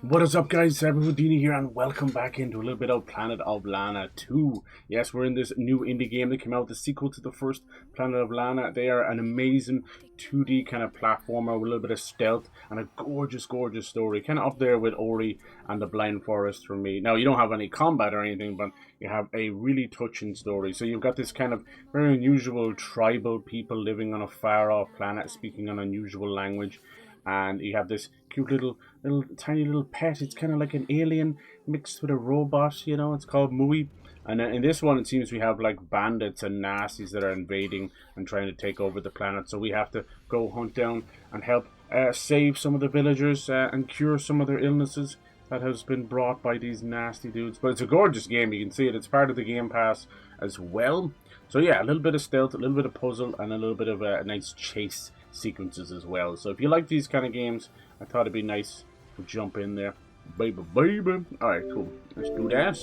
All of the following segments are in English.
What is up, guys? CyberHoudini here, and welcome back into a little bit of Planet of Lana 2. Yes, we're in this new indie game that came out, the sequel to the first Planet of Lana. They are an amazing 2D kind of platformer with a little bit of stealth and a gorgeous, gorgeous story. Kind of up there with Ori and the Blind Forest for me. Now, you don't have any combat or anything, but you have a really touching story. So you've got this kind of very unusual tribal people living on a far-off planet, speaking an unusual language. And you have this cute little tiny little pet. It's kind of like an alien mixed with a robot, you know. It's called Mui. And in this one, it seems we have like bandits and nasties that are invading and trying to take over the planet. So we have to go hunt down and help save some of the villagers and cure some of their illnesses that has been brought by these nasty dudes. But it's a gorgeous game. You can see it. It's part of the Game Pass as well. So yeah, a little bit of stealth, a little bit of puzzle, and a little bit of a nice chase sequences as well. So if you like these kind of games, I thought it'd be nice to jump in there. Baby, baby. Alright, cool. Let's do that.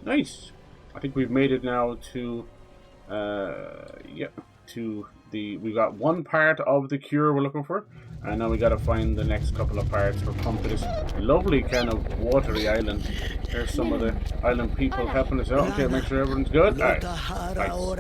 Nice. I think we've made it now to we got one part of the cure we're looking for, and now we gotta find the next couple of parts. We're come to this lovely kind of watery island. There's some of the island people helping us out. Okay, make sure everyone's good. Alright. Nice.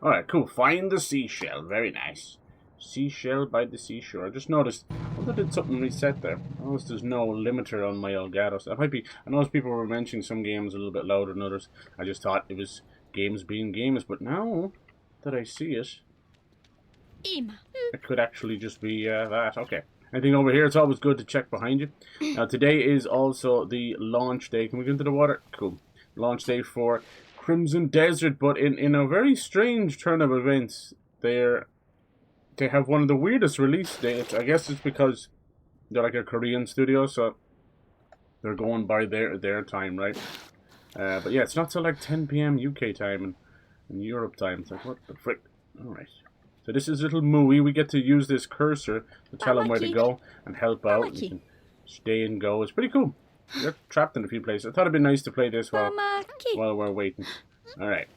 Alright, cool. Find the seashell. Very nice. Seashell by the seashore. I just noticed, I wonder did something reset there. I noticed there's no limiter on my Elgato. So that might be, I noticed people were mentioning some games a little bit louder than others. I just thought it was games being games, but now that I see it, it could actually just be that. Okay. Anything over here, it's always good to check behind you. Now, today is also the launch day. Can we get into the water? Cool. Launch day for Crimson Desert, but in a very strange turn of events, they have one of the weirdest release dates. I guess it's because they're like a Korean studio, so they're going by their time, right? But yeah, it's not till like 10 p.m. UK time and Europe time. It's like, what the frick? Alright. So this is little Mui. We get to use this cursor to tell him where to go and help out. You can stay and go. It's pretty cool. You're trapped in a few places. I thought it'd be nice to play this while we're waiting. Alright.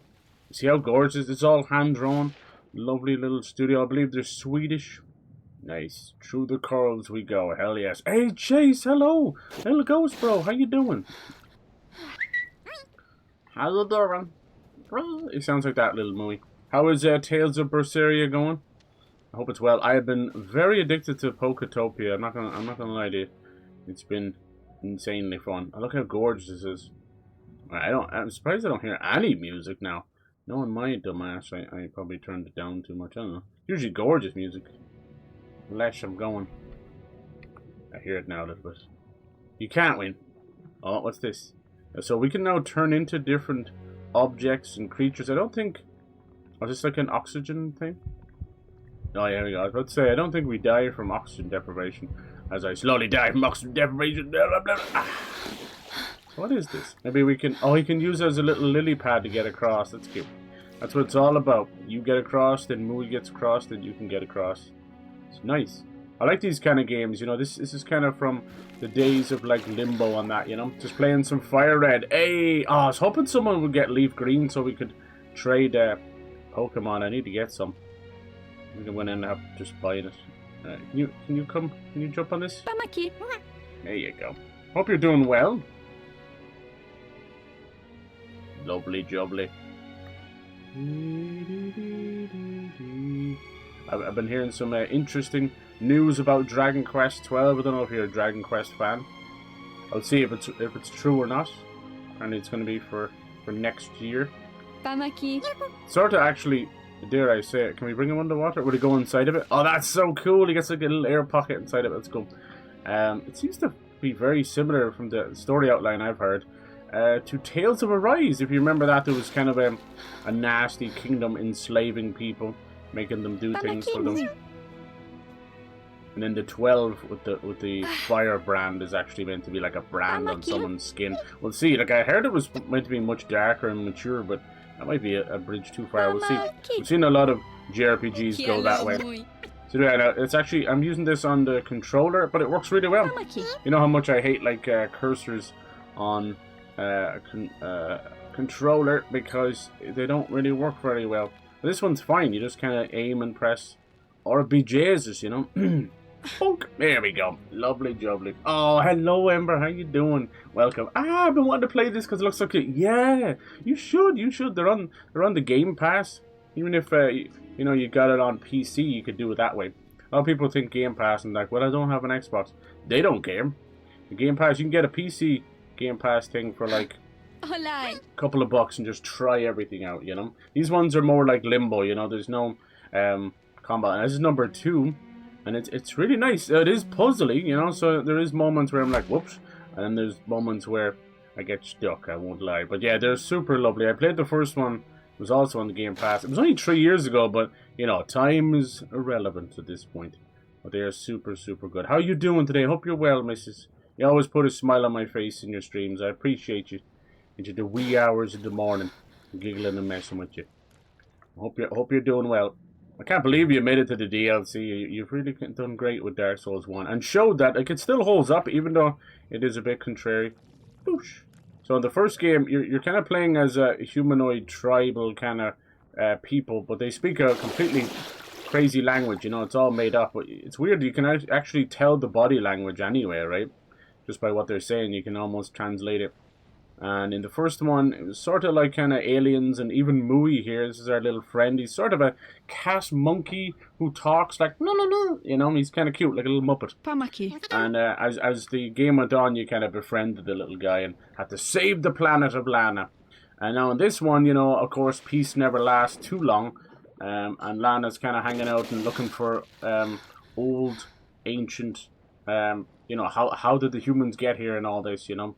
See how gorgeous? It's all hand-drawn. Lovely little studio. I believe they're Swedish. Nice. Through the corals we go. Hell yes. Hey, Chase. Hello. Little ghost bro. How you doing? How you doing? It sounds like that, little Mui. How is Tales of Berseria going? I hope it's well. I have been very addicted to Poketopia. I'm not gonna lie to you. It's been insanely fun. Oh, look how gorgeous this is. I'm surprised I don't hear any music now. Knowing my dumbass, I probably turned it down too much. I don't know. Usually gorgeous music. Lesh, I'm going. I hear it now a little bit. You can't win. Oh, what's this? So we can now turn into different objects and creatures. I don't think... Oh, is this like an oxygen thing? Oh, yeah, we go. I was about to say, I don't think we die from oxygen deprivation. As I slowly die from oxygen deprivation. Blah, blah, blah. Ah. What is this? Maybe we can... Oh, he can use it as a little lily pad to get across. That's cute. That's what it's all about. You get across, then Mui gets across, then you can get across. It's nice. I like these kind of games, you know. This is kind of from the days of, like, Limbo on that, you know. Just playing some Fire Red. Hey! Oh, I was hoping someone would get Leaf Green so we could trade Pokemon. I need to get some. I'm going to end up just buying it. Can you jump on this? There you go. Hope you're doing well. Lovely jubbly. I've been hearing some interesting news about Dragon Quest 12. I don't know if you're a Dragon Quest fan. I'll see if it's true or not. And it's going to be for next year. Sort of actually, dare I say it, can we bring him underwater? Would he go inside of it? Oh, that's so cool. He gets like a little air pocket inside of it. That's cool. It seems to be very similar from the story outline I've heard. To Tales of Arise. If you remember that, there was kind of a nasty kingdom enslaving people, making them do things for them. And then the 12 with the fire brand is actually meant to be like a brand on someone's skin. We'll see. Like I heard it was meant to be much darker and mature, but that might be a bridge too far. We'll see. We've seen a lot of JRPGs go that way. So yeah, it's actually, I'm using this on the controller, but it works really well. You know how much I hate like cursors on controller because they don't really work very well. But this one's fine. You just kind of aim and press. Or be Jesus, you know. Bonk. There we go. Lovely jubbly. Oh, hello, Ember. How you doing? Welcome. I've been wanting to play this because it looks so cute. Yeah, you should. You should. They're on the Game Pass. Even if you know you got it on PC, you could do it that way. A lot of people think Game Pass and like, well, I don't have an Xbox. They don't care. The Game Pass, you can get a PC Game Pass thing for like a couple of bucks and just try everything out, you know. These ones are more like Limbo, you know. There's no combat. And this is number 2, and it's really nice. It is puzzly, you know. So there is moments where I'm like, whoops, and then there's moments where I get stuck. I won't lie, but yeah, they're super lovely. I played the first one. It was also on the Game Pass. It was only 3 years ago, but, you know, time is irrelevant at this point. But they are super, super good. How you doing today? Hope you're well, missus. You always put a smile on my face in your streams. I appreciate you. Into the wee hours of the morning, giggling and messing with you. Hope you're doing well. I can't believe you made it to the DLC. You've really done great with Dark Souls 1. And showed that like, it still holds up, even though it is a bit contrary. Boosh. So in the first game, you're kind of playing as a humanoid tribal kind of people, but they speak a completely crazy language. You know, it's all made up. But it's weird. You can actually tell the body language anyway, right? Just by what they're saying, you can almost translate it. And in the first one, it was sort of like kind of aliens, and even Mui here. This is our little friend. He's sort of a cat monkey who talks like no, no, no. You know, he's kind of cute, like a little muppet. Pamaki. And as the game went on, you kind of befriended the little guy and had to save the planet of Lana. And now in this one, you know, of course, peace never lasts too long. And Lana's kind of hanging out and looking for old, ancient. You know, how did the humans get here and all this? You know.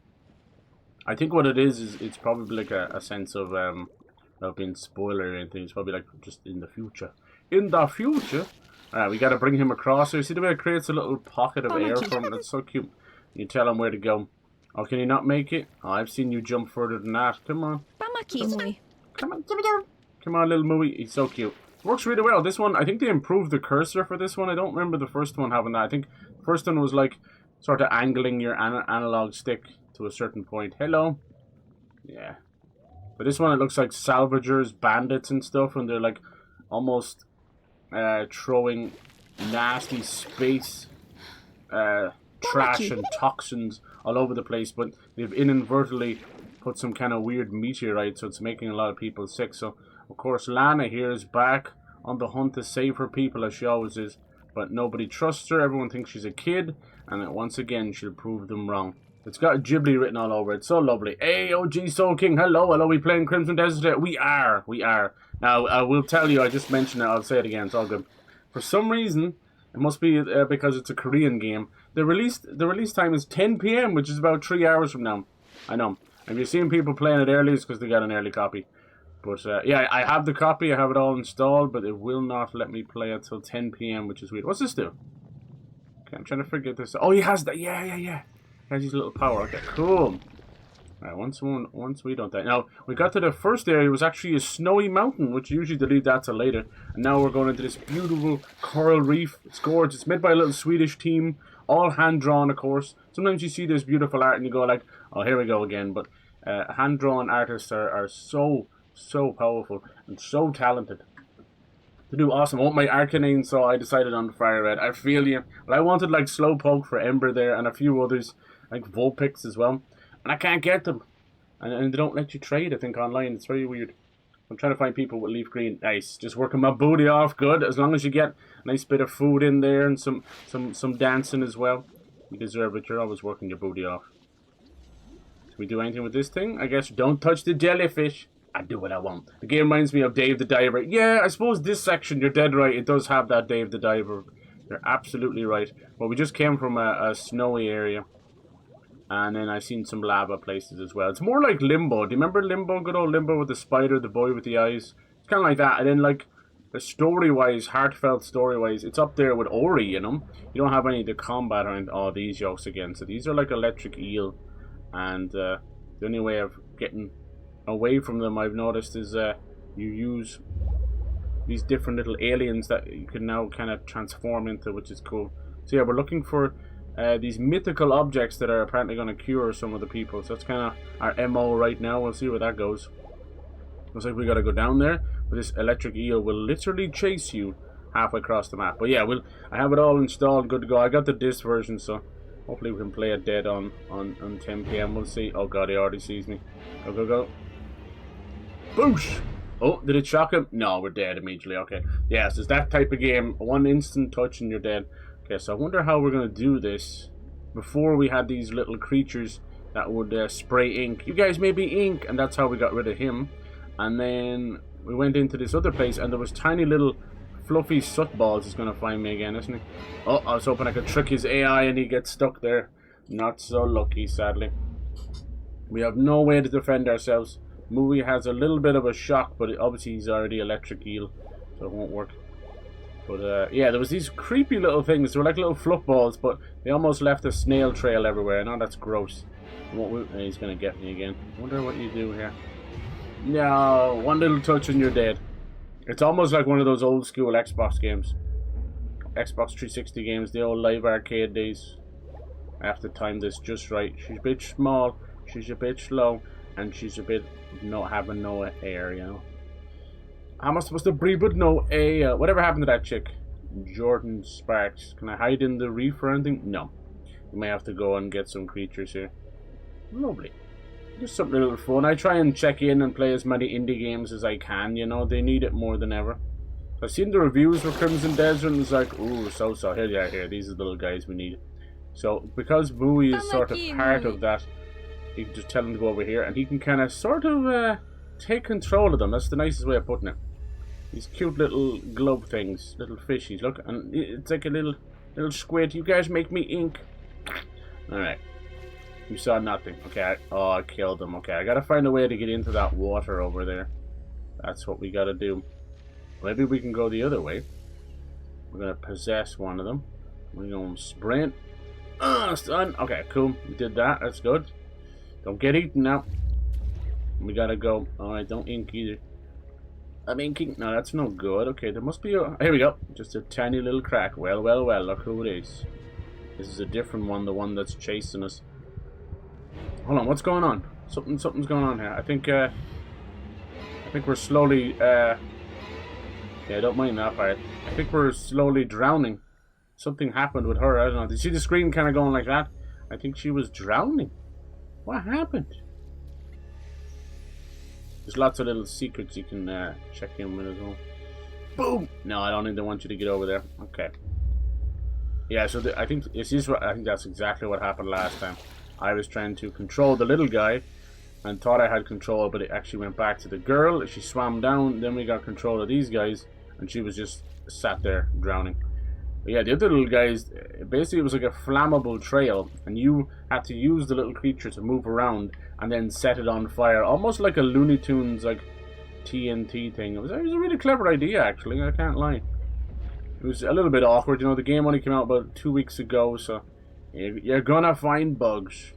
I think what it is it's probably like a sense of being spoiler or anything. It's probably like just in the future. In the future? We gotta bring him across here. See the way it creates a little pocket of air for him? That's so cute. You tell him where to go. Oh, can he not make it? Oh, I've seen you jump further than that. Come on. Come on, come on, little Mui. He's so cute. Works really well. This one, I think they improved the cursor for this one. I don't remember the first one having that. I think the first one was like sort of angling your analog stick to a certain point. Hello. Yeah. But this one, it looks like salvagers, bandits and stuff, and they're like almost throwing nasty space trash and toxins all over the place, but they've inadvertently put some kind of weird meteorite, so it's making a lot of people sick. So, of course, Lana here is back on the hunt to save her people, as she always is, but nobody trusts her. Everyone thinks she's a kid, and once again, she'll prove them wrong. It's got Ghibli written all over it. So lovely. Hey, OG Soul King. Hello. Hello. We playing Crimson Desert today? We are. We are. Now, I will tell you, I just mentioned it. I'll say it again. It's all good. For some reason, it must be because it's a Korean game. The release time is 10 p.m., which is about 3 hours from now. I know. And you're seeing people playing it early, it's because they got an early copy. But, yeah, I have the copy. I have it all installed, but it will not let me play it till 10 p.m., which is weird. What's this do? Okay, I'm trying to figure this out. Oh, he has that. Yeah. Has his little power. Okay, cool. Alright, once we don't die. Now, we got to the first area. It was actually a snowy mountain, which usually delete that till later. And now we're going into this beautiful coral reef. It's gorgeous. It's made by a little Swedish team. All hand-drawn, of course. Sometimes you see this beautiful art and you go like, oh, here we go again. But hand-drawn artists are so powerful and so talented. To do awesome. I want my Arcanine, so I decided on the Fire Red. I feel you. But I wanted like Slowpoke for Ember there and a few others. Like Vulpix as well. And I can't get them. And they don't let you trade, I think, online. It's very weird. I'm trying to find people with leaf green. Nice. Just working my booty off. Good. As long as you get a nice bit of food in there and some dancing as well. You deserve it. You're always working your booty off. Can we do anything with this thing? I guess don't touch the jellyfish. I do what I want. The game reminds me of Dave the Diver. Yeah, I suppose this section, you're dead right. It does have that Dave the Diver. You're absolutely right. Well, we just came from a snowy area. And then I've seen some lava places as well. It's more like Limbo. Do you remember Limbo? Good old Limbo with the spider, the boy with the eyes. It's kind of like that. And then like the story-wise, heartfelt story-wise, it's up there with Ori, you know? You don't have any of the combat or all these jokes again. So these are like electric eel. And the only way of getting away from them, I've noticed, is you use these different little aliens that you can now kind of transform into, which is cool. So yeah, we're looking for these mythical objects that are apparently going to cure some of the people. So that's kind of our MO right now. We'll see where that goes. Looks like we got to go down there, but this electric eel will literally chase you halfway across the map. But yeah, I have it all installed, good to go. I got the disc version, so hopefully we can play it dead on 10 PM. We'll see. Oh god, he already sees me. Go, go, go. Boosh! Oh, did it shock him? No, we're dead immediately. Okay. Yes, it's that type of game. One instant touch and you're dead. Okay, so I wonder how we're going to do this. Before we had these little creatures that would spray ink. You guys may be ink, and that's how we got rid of him. And then we went into this other place, and there was tiny little fluffy soot balls. He's going to find me again, isn't he? Oh, I was hoping I could trick his AI and he gets stuck there. Not so lucky, sadly. We have no way to defend ourselves. Mui has a little bit of a shock, but obviously he's already electric eel, so it won't work. But yeah, there was these creepy little things. They were like little fluff balls, but they almost left a snail trail everywhere. Now that's gross. He's going to get me again. I wonder what you do here. No, one little touch and you're dead. It's almost like one of those old school Xbox games. Xbox 360 games, the old live arcade days. I have to time this just right. She's a bit small, she's a bit slow, and she's a bit not having no air, you know. How am I supposed to breathe with no air? Whatever happened to that chick? Jordan Sparks. Can I hide in the reef or anything? No. We may have to go and get some creatures here. Lovely. Just something a little fun. I try and check in and play as many indie games as I can, you know. They need it more than ever. I've seen the reviews for Crimson Desert and it's like, ooh, so. Here they are here. These are the little guys we need. So, because Mui is sort of part of that, you can just tell him to go over here and he can kind of sort of take control of them. That's the nicest way of putting it. These cute little glove things, little fishies. Look, and it's like a little squid. You guys make me ink. Alright. You saw nothing. Okay, I killed them. Okay, I gotta find a way to get into that water over there. That's what we gotta do. Maybe we can go the other way. We're gonna possess one of them. We're gonna sprint. Stun. Okay, cool. We did that. That's good. Don't get eaten now. We gotta go. Alright, don't ink either. I'm inking. No, that's no good. Okay, there must be a... Here we go. Just a tiny little crack. Well. Look who it is. This is a different one. The one that's chasing us. Hold on. What's going on? Something's going on here. I think we're slowly... Yeah, don't mind that part. I think we're slowly drowning. Something happened with her. I don't know. Did you see the screen kind of going like that? I think she was drowning. What happened? There's lots of little secrets you can check in with as well. Boom! No, I don't think they want you to get over there. Okay. Yeah, so I think that's exactly what happened last time. I was trying to control the little guy and thought I had control, but it actually went back to the girl. She swam down, then we got control of these guys, and she was just sat there drowning. But yeah, the other little guys, basically it was like a flammable trail, and you had to use the little creature to move around and then set it on fire, almost like a Looney Tunes like TNT thing. It was a really clever idea, actually. I can't lie. It was a little bit awkward, you know. The game only came out about 2 weeks ago, so you're gonna find bugs.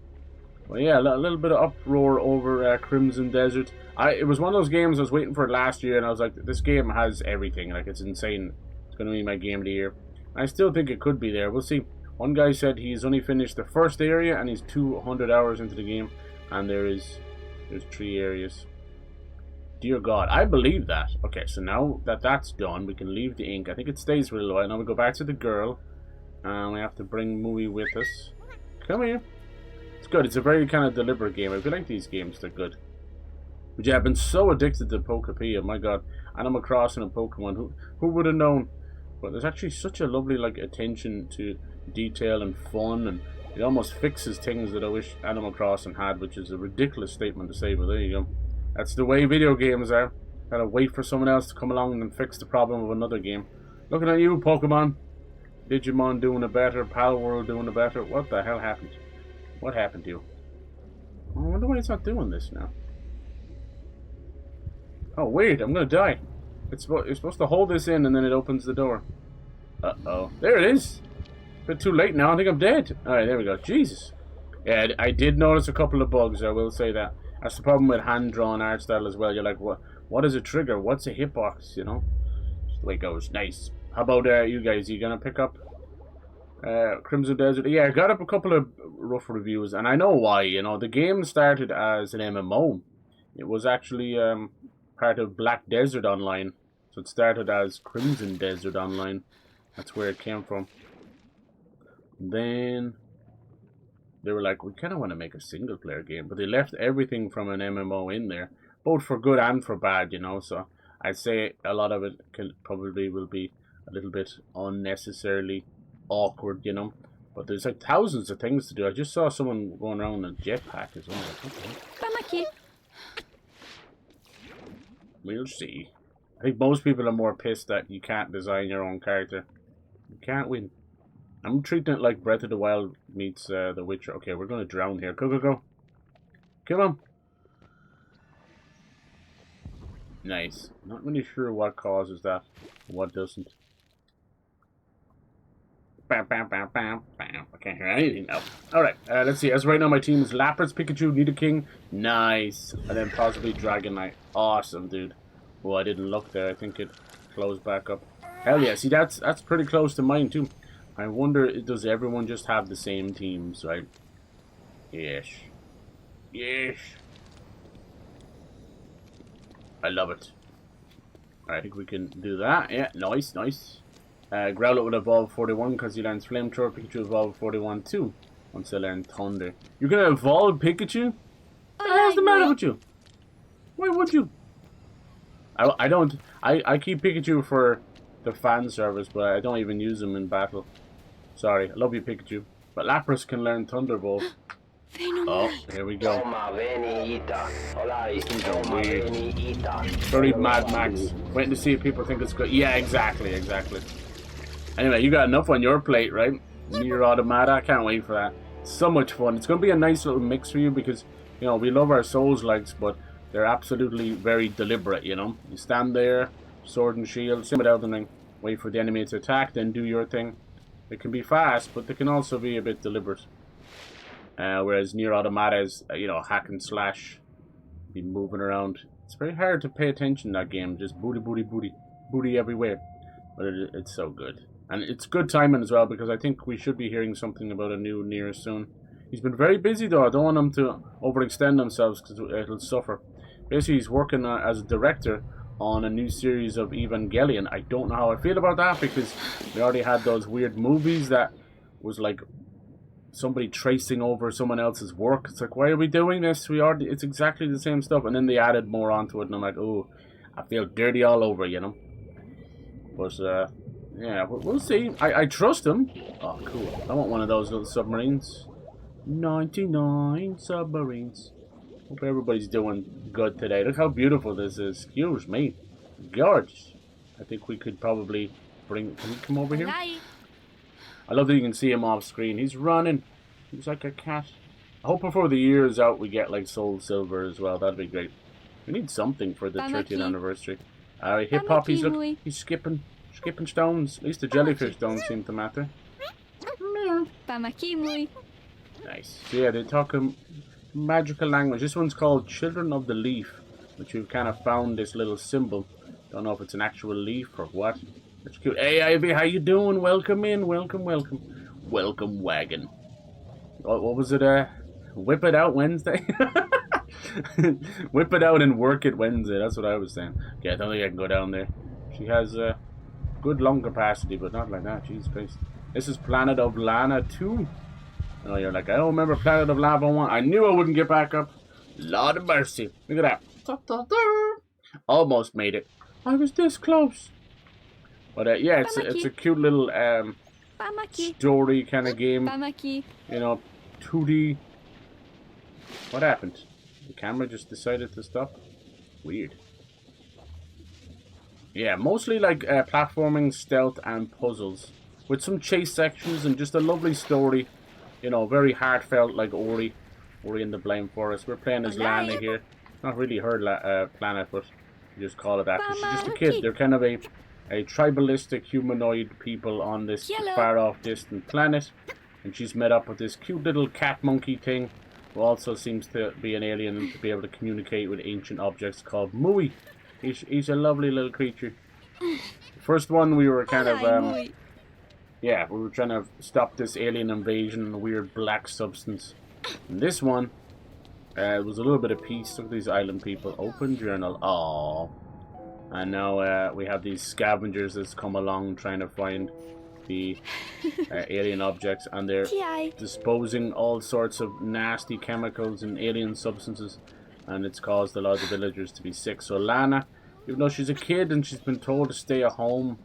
Well, yeah, a little bit of uproar over Crimson Desert. It was one of those games I was waiting for it last year, and I was like, this game has everything. Like, it's insane. It's gonna be my game of the year. I still think it could be there. We'll see. One guy said he's only finished the first area and he's 200 hours into the game, and there's 3 areas. Dear God, I believe that. Okay, so now that that's done, we can leave the ink. I think it stays for a little while. Now we go back to the girl, and we have to bring Mui with us. Come here. It's good. It's a very kind of deliberate game. If you like these games, they're good. But yeah, I've been so addicted to Pokepia. My God, Animal Crossing and Pokemon. Who would have known? But there's actually such a lovely attention to detail and fun, and it almost fixes things that I wish Animal Crossing had, which is a ridiculous statement to say, but there you go. That's the way video games are. Gotta wait for someone else to come along and fix the problem of another game. Looking at you, Pokemon. Digimon doing it better, Pal World doing it better. What the hell happened? What happened to you? I wonder why it's not doing this now. Oh, weird, I'm gonna die. It's supposed to hold this in and then it opens the door. Uh-oh. There it is! A bit too late now, I think I'm dead. Alright, there we go. Jesus. Yeah, I did notice a couple of bugs, I will say that. That's the problem with hand-drawn art style as well. You're like, what is a trigger? What's a hitbox, you know? That's the way it goes. Nice. How about you guys? You gonna pick up Crimson Desert. Yeah, I got up a couple of rough reviews, and I know why. You know, the game started as an MMO. It was actually part of Black Desert Online. So it started as Crimson Desert Online. That's where it came from. Then they were like, we kind of want to make a single-player game, but they left everything from an MMO in there, both for good and for bad, you know. So I'd say a lot of it probably will be a little bit unnecessarily awkward, you know. But there's like thousands of things to do. I just saw someone going around in a jetpack as well. Okay. We'll see. I think most people are more pissed that you can't design your own character. You can't win. I'm treating it like Breath of the Wild meets The Witcher. Okay, we're going to drown here. Go, go, go. Come on. Nice. Not really sure what causes that. What doesn't. Bam, bam, bam, bam, bam. I can't hear anything now. Alright, let's see. As right now, my team is Lapras, Pikachu, Nidoking. Nice. And then possibly Dragonite. Awesome, dude. Oh, I didn't look there. I think it closed back up. Hell yeah. See, that's pretty close to mine, too. I wonder, does everyone just have the same teams, right? Yes. Yes. I love it. I think we can do that. Yeah, nice, nice. Growlithe will evolve 41 because he learns Flamethrower. Pikachu evolve 41 too once they learn Thunder. You're gonna evolve Pikachu? What the hell's the matter with you? Why would you? I don't. I keep Pikachu for the fan service, but I don't even use him in battle. Sorry, I love you, Pikachu. But Lapras can learn Thunderbolt. Oh, here we go. Very Mad Max. Waiting to see if people think it's good. Yeah, exactly, exactly. Anyway, you got enough on your plate, right? Nier Automata. I can't wait for that. So much fun. It's going to be a nice little mix for you because, you know, we love our Souls-likes, but they're absolutely very deliberate, you know? You stand there, sword and shield, same with Elden Ring. Wait for the enemy to attack, then do your thing. They can be fast, but they can also be a bit deliberate. Whereas Nier Automata is, you know, hack and slash. Be moving around. It's very hard to pay attention in that game. Just booty, booty, booty. Booty everywhere. But it's so good. And it's good timing as well, because I think we should be hearing something about a new Nier soon. He's been very busy, though. I don't want him to overextend themselves, because it'll suffer. Basically, he's working as a director on a new series of Evangelion. I don't know how I feel about that, because we already had those weird movies that was like somebody tracing over someone else's work. It's like, why are we doing this? It's exactly the same stuff. And then they added more onto it, and I'm like, oh, I feel dirty all over, you know. But yeah, we'll see. I trust him. Oh, cool. I want one of those little submarines. 99 submarines. Hope everybody's doing good today. Look how beautiful this is. Excuse me. Gorgeous. I think we could probably bring... Can you come over here? I love that you can see him off screen. He's running. He's like a cat. I hope before the year is out we get like Soul Silver as well. That'd be great. We need something for the 30th anniversary. Hip Hop, he's skipping stones. At least the jellyfish don't seem to matter. Nice. So yeah, they talk a magical language. This one's called Children of the Leaf, which we've kind of found this little symbol. Don't know if it's an actual leaf or what. It's cute. Hey Ivy, how you doing? Welcome in. Welcome, welcome. Welcome wagon. What was it? Whip it out Wednesday? Whip it out and work it Wednesday. That's what I was saying. Okay, I don't think I can go down there. She has good lung capacity, but not like that. Jesus Christ. This is Planet of Lana 2. Oh, you're like, I don't remember Planet of Lava 1. I knew I wouldn't get back up. Lord of mercy. Look at that. Almost made it. I was this close. But yeah, it's a cute little story kind of game. You know, 2D. What happened? The camera just decided to stop? Weird. Yeah, mostly like platforming, stealth, and puzzles. With some chase sections and just a lovely story. You know, very heartfelt like Ori. Ori in the Blind Forest. We're playing as Lana here. Not really her planet, but we just call it that. She's just a kid. They're kind of a tribalistic humanoid people on this far off distant planet, and she's met up with this cute little cat monkey thing who also seems to be an alien and to be able to communicate with ancient objects called Mui. He's a lovely little creature. The first one we were kind of yeah, we were trying to stop this alien invasion, weird black substance. And this one, it was a little bit of peace. Look at these island people. Open journal. Aww. And now we have these scavengers that's come along trying to find the alien objects, and they're disposing all sorts of nasty chemicals and alien substances, and it's caused a lot of the villagers to be sick. So Lana, even though she's a kid and she's been told to stay at home,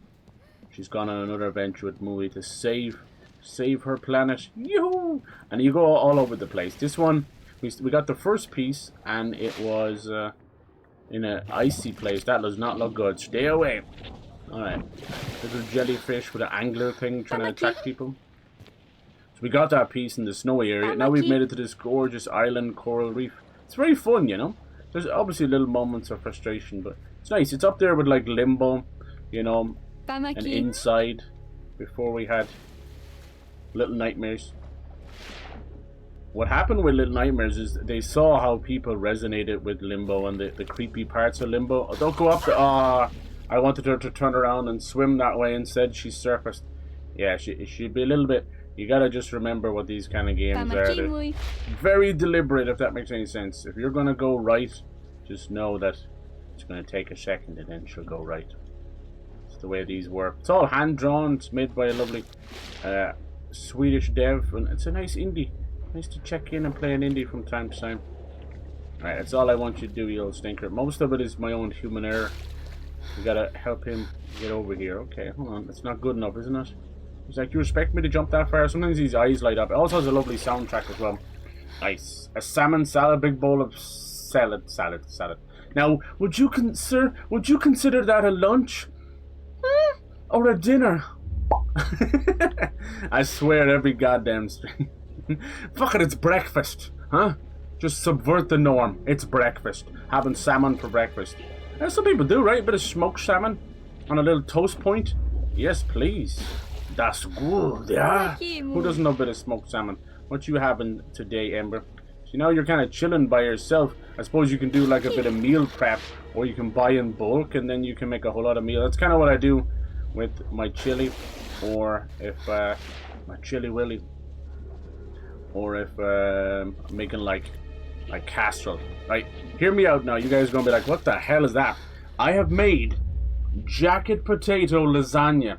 she's gone on another adventure with Mui to save her planet. Yoo-hoo! And you go all over the place. This one, we got the first piece, and it was in an icy place. That does not look good. Stay away. Alright. Little jellyfish with an angler thing trying to attack people. So we got that piece in the snowy area. Now we've made it to this gorgeous island coral reef. It's very fun, you know. There's obviously little moments of frustration, but it's nice. It's up there with like Limbo, you know, and Inside, before we had Little Nightmares. What happened with Little Nightmares is they saw how people resonated with Limbo and the creepy parts of Limbo. Oh, don't go up the... I wanted her to turn around and swim that way. Instead, she surfaced. Yeah, she'd be a little bit... You gotta just remember what these kind of games are. They're very deliberate, if that makes any sense. If you're gonna go right, just know that it's gonna take a second and then she'll go right. It's the way these work. It's all hand-drawn. It's made by a lovely Swedish dev. And it's a nice indie. Nice to check in and play an indie from time to time. Alright, that's all I want you to do, you little stinker. Most of it is my own human error. We gotta help him get over here. Okay, hold on. That's not good enough, isn't it? He's like, you expect me to jump that far? Sometimes his eyes light up. It also has a lovely soundtrack as well. Nice. A salmon salad, big bowl of salad. Now, would you consider that a lunch? Or a dinner? I swear every goddamn stream. Fuck it, it's breakfast. Huh? Just subvert the norm. It's breakfast. Having salmon for breakfast. Some people do, right? A bit of smoked salmon on a little toast point. Yes, please. That's good, yeah. Who doesn't love a bit of smoked salmon? What you having today, Ember? You know, you're kind of chilling by yourself. I suppose you can do like a bit of meal prep, or you can buy in bulk, and then you can make a whole lot of meal. That's kind of what I do with my chili, or if my chili willy, or if I'm making like casserole. Right, hear me out now. You guys are gonna be like, what the hell is that? I have made jacket potato lasagna.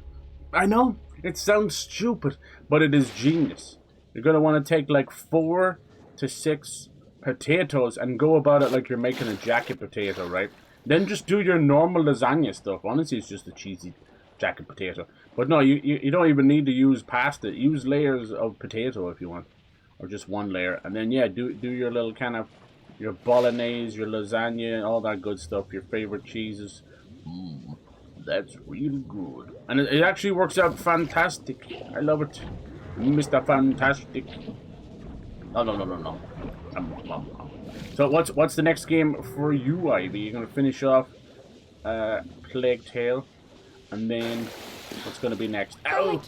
I know, it sounds stupid, but it is genius. You're gonna want to take like 4 to 6 potatoes and go about it like you're making a jacket potato, right? Then just do your normal lasagna stuff. Honestly, it's just a cheesy jacket potato. But no, you don't even need to use pasta. Use layers of potato if you want. Or just one layer. And then, yeah, do your little kind of, your bolognese, your lasagna, all that good stuff. Your favorite cheeses. That's really good. And it actually works out fantastic. I love it. Mr. Fantastic. No. So what's the next game for you, Ivy? You're going to finish off Plague Tale. And then what's going to be next? Ow!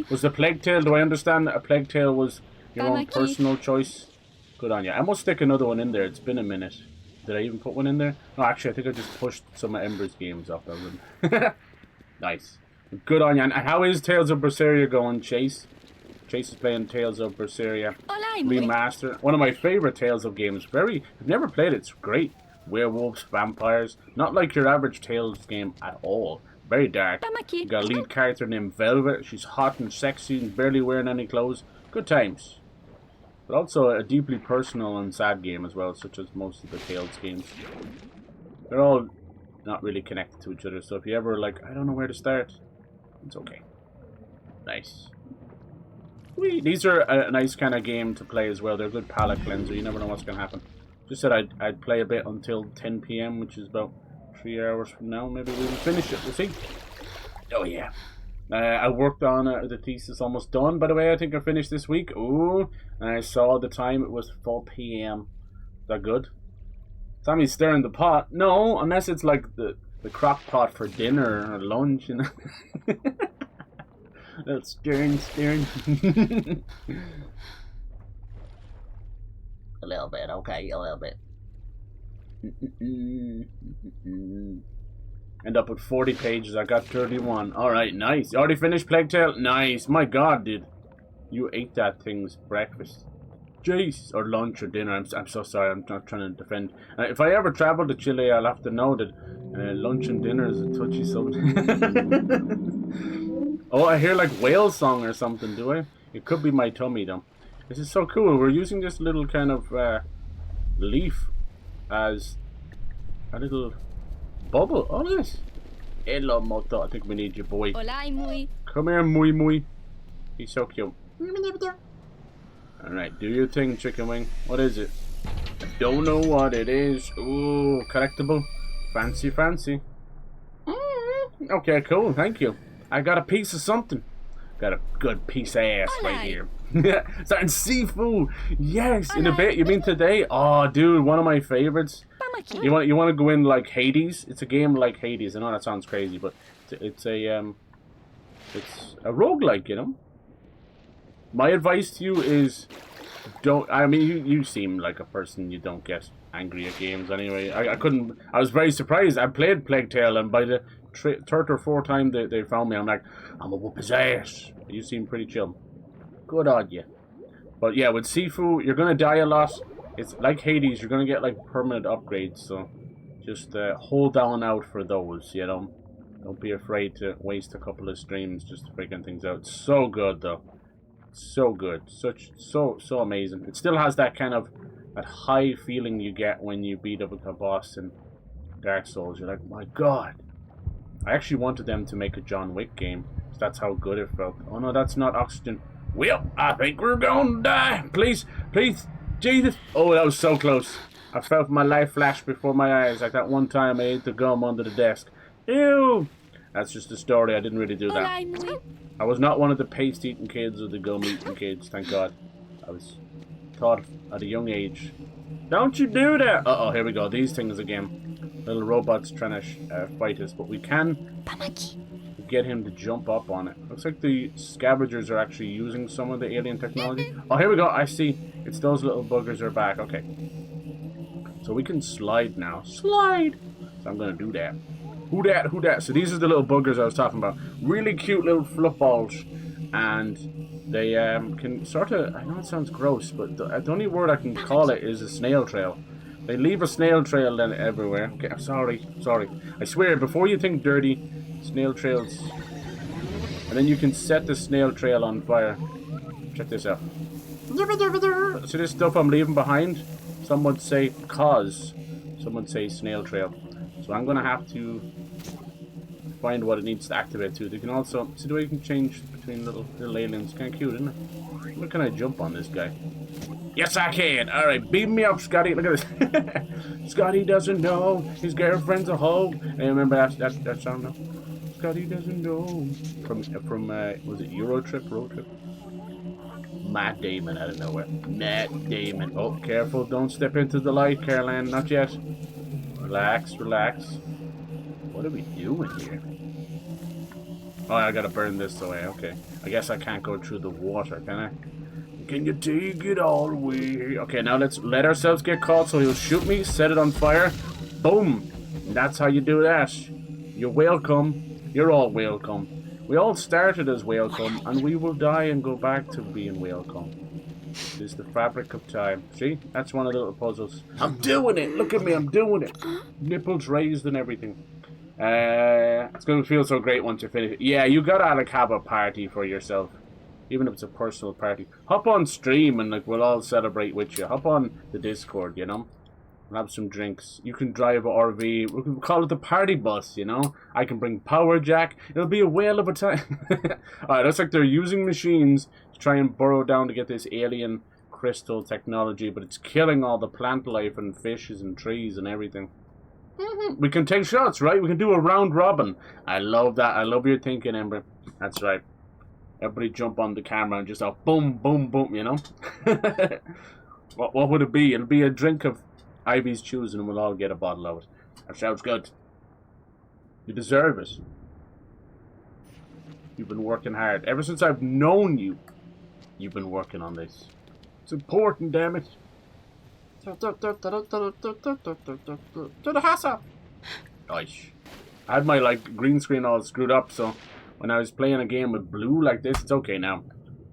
Was the Plague Tale, do I understand that a Plague Tale was your own personal choice? Good on you. I must stick another one in there. It's been a minute. Did I even put one in there? No, actually, I think I just pushed some of Ember's games off that one. Nice. Good on you. And how is Tales of Berseria going, Chase? Chase is playing Tales of Berseria Remastered. One of my favorite Tales of games. I've never played it. It's great. Werewolves, vampires. Not like your average Tales game at all. Very dark. You got a lead character named Velvet. She's hot and sexy and barely wearing any clothes. Good times. But also a deeply personal and sad game as well, such as most of the Tales games. They're all not really connected to each other, so if you ever like, I don't know where to start, it's okay. Nice. Whee! These are a nice kind of game to play as well. They're a good palate cleanser. You never know what's going to happen. Just said I'd play a bit until 10 PM, which is about 3 hours from now. Maybe we'll finish it. We'll see. Oh, yeah. I worked on the thesis, almost done, by the way. I think I finished this week. Ooh. And I saw the time. It was 4 PM. Is that good? Tommy's stirring the pot. No, unless it's like the crock pot for dinner or lunch, you know. Little stirring. A little bit, okay, a little bit. End up with 40 pages. I got 31. Alright, nice. You already finished Plague Tale? Nice. My god, dude. You ate that thing's breakfast. Jeez. Or lunch or dinner. I'm so sorry. I'm not trying to defend. If I ever travel to Chile, I'll have to know that lunch and dinner is a touchy subject. Oh, I hear like whale song or something, do I? It could be my tummy, though. This is so cool. We're using this little kind of leaf as a little bubble. Oh, look at this. Hello, Moto. I think we need your boy. Hola, Mui. Come here, Mui Mui. He's so cute. Alright, do your thing, chicken wing. What is it? I don't know what it is. Ooh, collectible. Fancy, fancy. Okay, cool. Thank you. I got a piece of something. Got a good piece of ass right here. Starting seafood. Yes, in a bit. You mean today? Oh, dude, one of my favorites. You want to go in like Hades? It's a game like Hades. I know that sounds crazy, but it's a roguelike, you know. My advice to you is don't. I mean, you seem like a person you don't get angry at games anyway. I couldn't. I was very surprised. I played Plague Tale, and by the third or fourth time they found me, I'm like, I'm a whoop his ass. You seem pretty chill. Good on you. But yeah, with Sifu, you're gonna die a lot. It's like Hades. You're gonna get like permanent upgrades. So just hold down out for those. You know, don't be afraid to waste a couple of streams just figuring things out. So good though. So good. So amazing. It still has that kind of that high feeling you get when you beat up a boss in Dark Souls. You're like, my god. I actually wanted them to make a John Wick game. That's how good it felt. Oh no, that's not oxygen. Well, I think we're gonna die. Please, please, Jesus. Oh, that was so close. I felt my life flash before my eyes like that one time I ate the gum under the desk. Ew. That's just a story. I didn't really do that. I was not one of the paste-eating kids or the gum-eating kids, thank God. I was taught at a young age. Don't you do that! Uh-oh, here we go. These things again. Little robots trying to fight us, but we can get him to jump up on it. Looks like the scavengers are actually using some of the alien technology. Oh, here we go. I see. It's those little buggers are back. Okay. So we can slide now. Slide! So I'm going to do that. Who dat? Who dat? So these are the little buggers I was talking about. Really cute little fluff balls. And they can sort of... I know it sounds gross, but the only word I can call it is a snail trail. They leave a snail trail then everywhere. Okay, I'm sorry. Sorry. I swear, before you think dirty, snail trails... And then you can set the snail trail on fire. Check this out. So this stuff I'm leaving behind, some would say cause. Some would say snail trail. So I'm going to have to find what it needs to activate to. They can also... See the way you can change between little aliens. Kind of cute, isn't it? Where can I jump on this guy? Yes, I can. All right, beat me up, Scotty. Look at this. Scotty doesn't know his girlfriend's a hoe. Hey, remember that song now? Scotty doesn't know. From was it Road Trip? Matt Damon out of nowhere. Matt Damon. Oh, careful. Don't step into the light, Caroline. Not yet. Relax, relax. What are we doing here? Oh, I gotta burn this away. Okay. I guess I can't go through the water, can I? Can you take it all away? Okay, now let's let ourselves get caught so he'll shoot me, set it on fire. Boom! And that's how you do that. You're welcome. You're all welcome. We all started as welcome, and we will die and go back to being welcome. It is the fabric of time. See? That's one of the little puzzles. I'm doing it! Look at me, I'm doing it! Nipples raised and everything. It's going to feel so great once you finish it. Yeah, you gotta like have a party for yourself. Even if it's a personal party. Hop on stream and like we'll all celebrate with you. Hop on the Discord, you know? We'll have some drinks. You can drive an RV. We can call it the party bus, you know? I can bring power jack. It'll be a whale of a time. Alright, looks like they're using machines to try and burrow down to get this alien crystal technology, but it's killing all the plant life and fishes and trees and everything. We can take shots, right? We can do a round robin. I love that. I love your thinking, Ember. That's right. Everybody jump on the camera and just boom, boom, boom, you know? What would it be? It'll be a drink of Ivy's choosing and we'll all get a bottle of it. That sounds good. You deserve it. You've been working hard. Ever since I've known you, you've been working on this. It's important, damn it. To the house up. Nice. I had my, like, green screen all screwed up, so when I was playing a game with blue like this, it's okay now.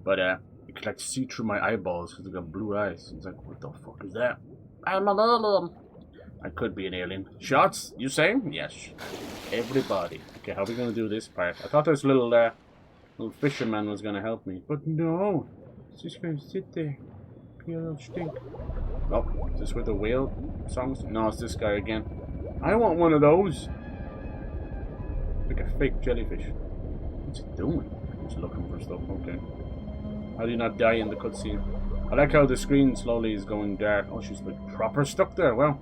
But, you could, like, see through my eyeballs because I got blue eyes. It's like, what the fuck is that? I'm an alien. I could be an alien. Shots, you saying? Yes. Everybody. Okay, how are we going to do this part? I thought this little fisherman was going to help me. But no. It's just going to sit there. Be a little stink. Oh, is this where the whale songs? No, it's this guy again. I want one of those. Like a fake jellyfish. What's he doing? He's looking for stuff. Okay. How do you not die in the cutscene? I like how the screen slowly is going dark. Oh, she's like proper stuck there. Well,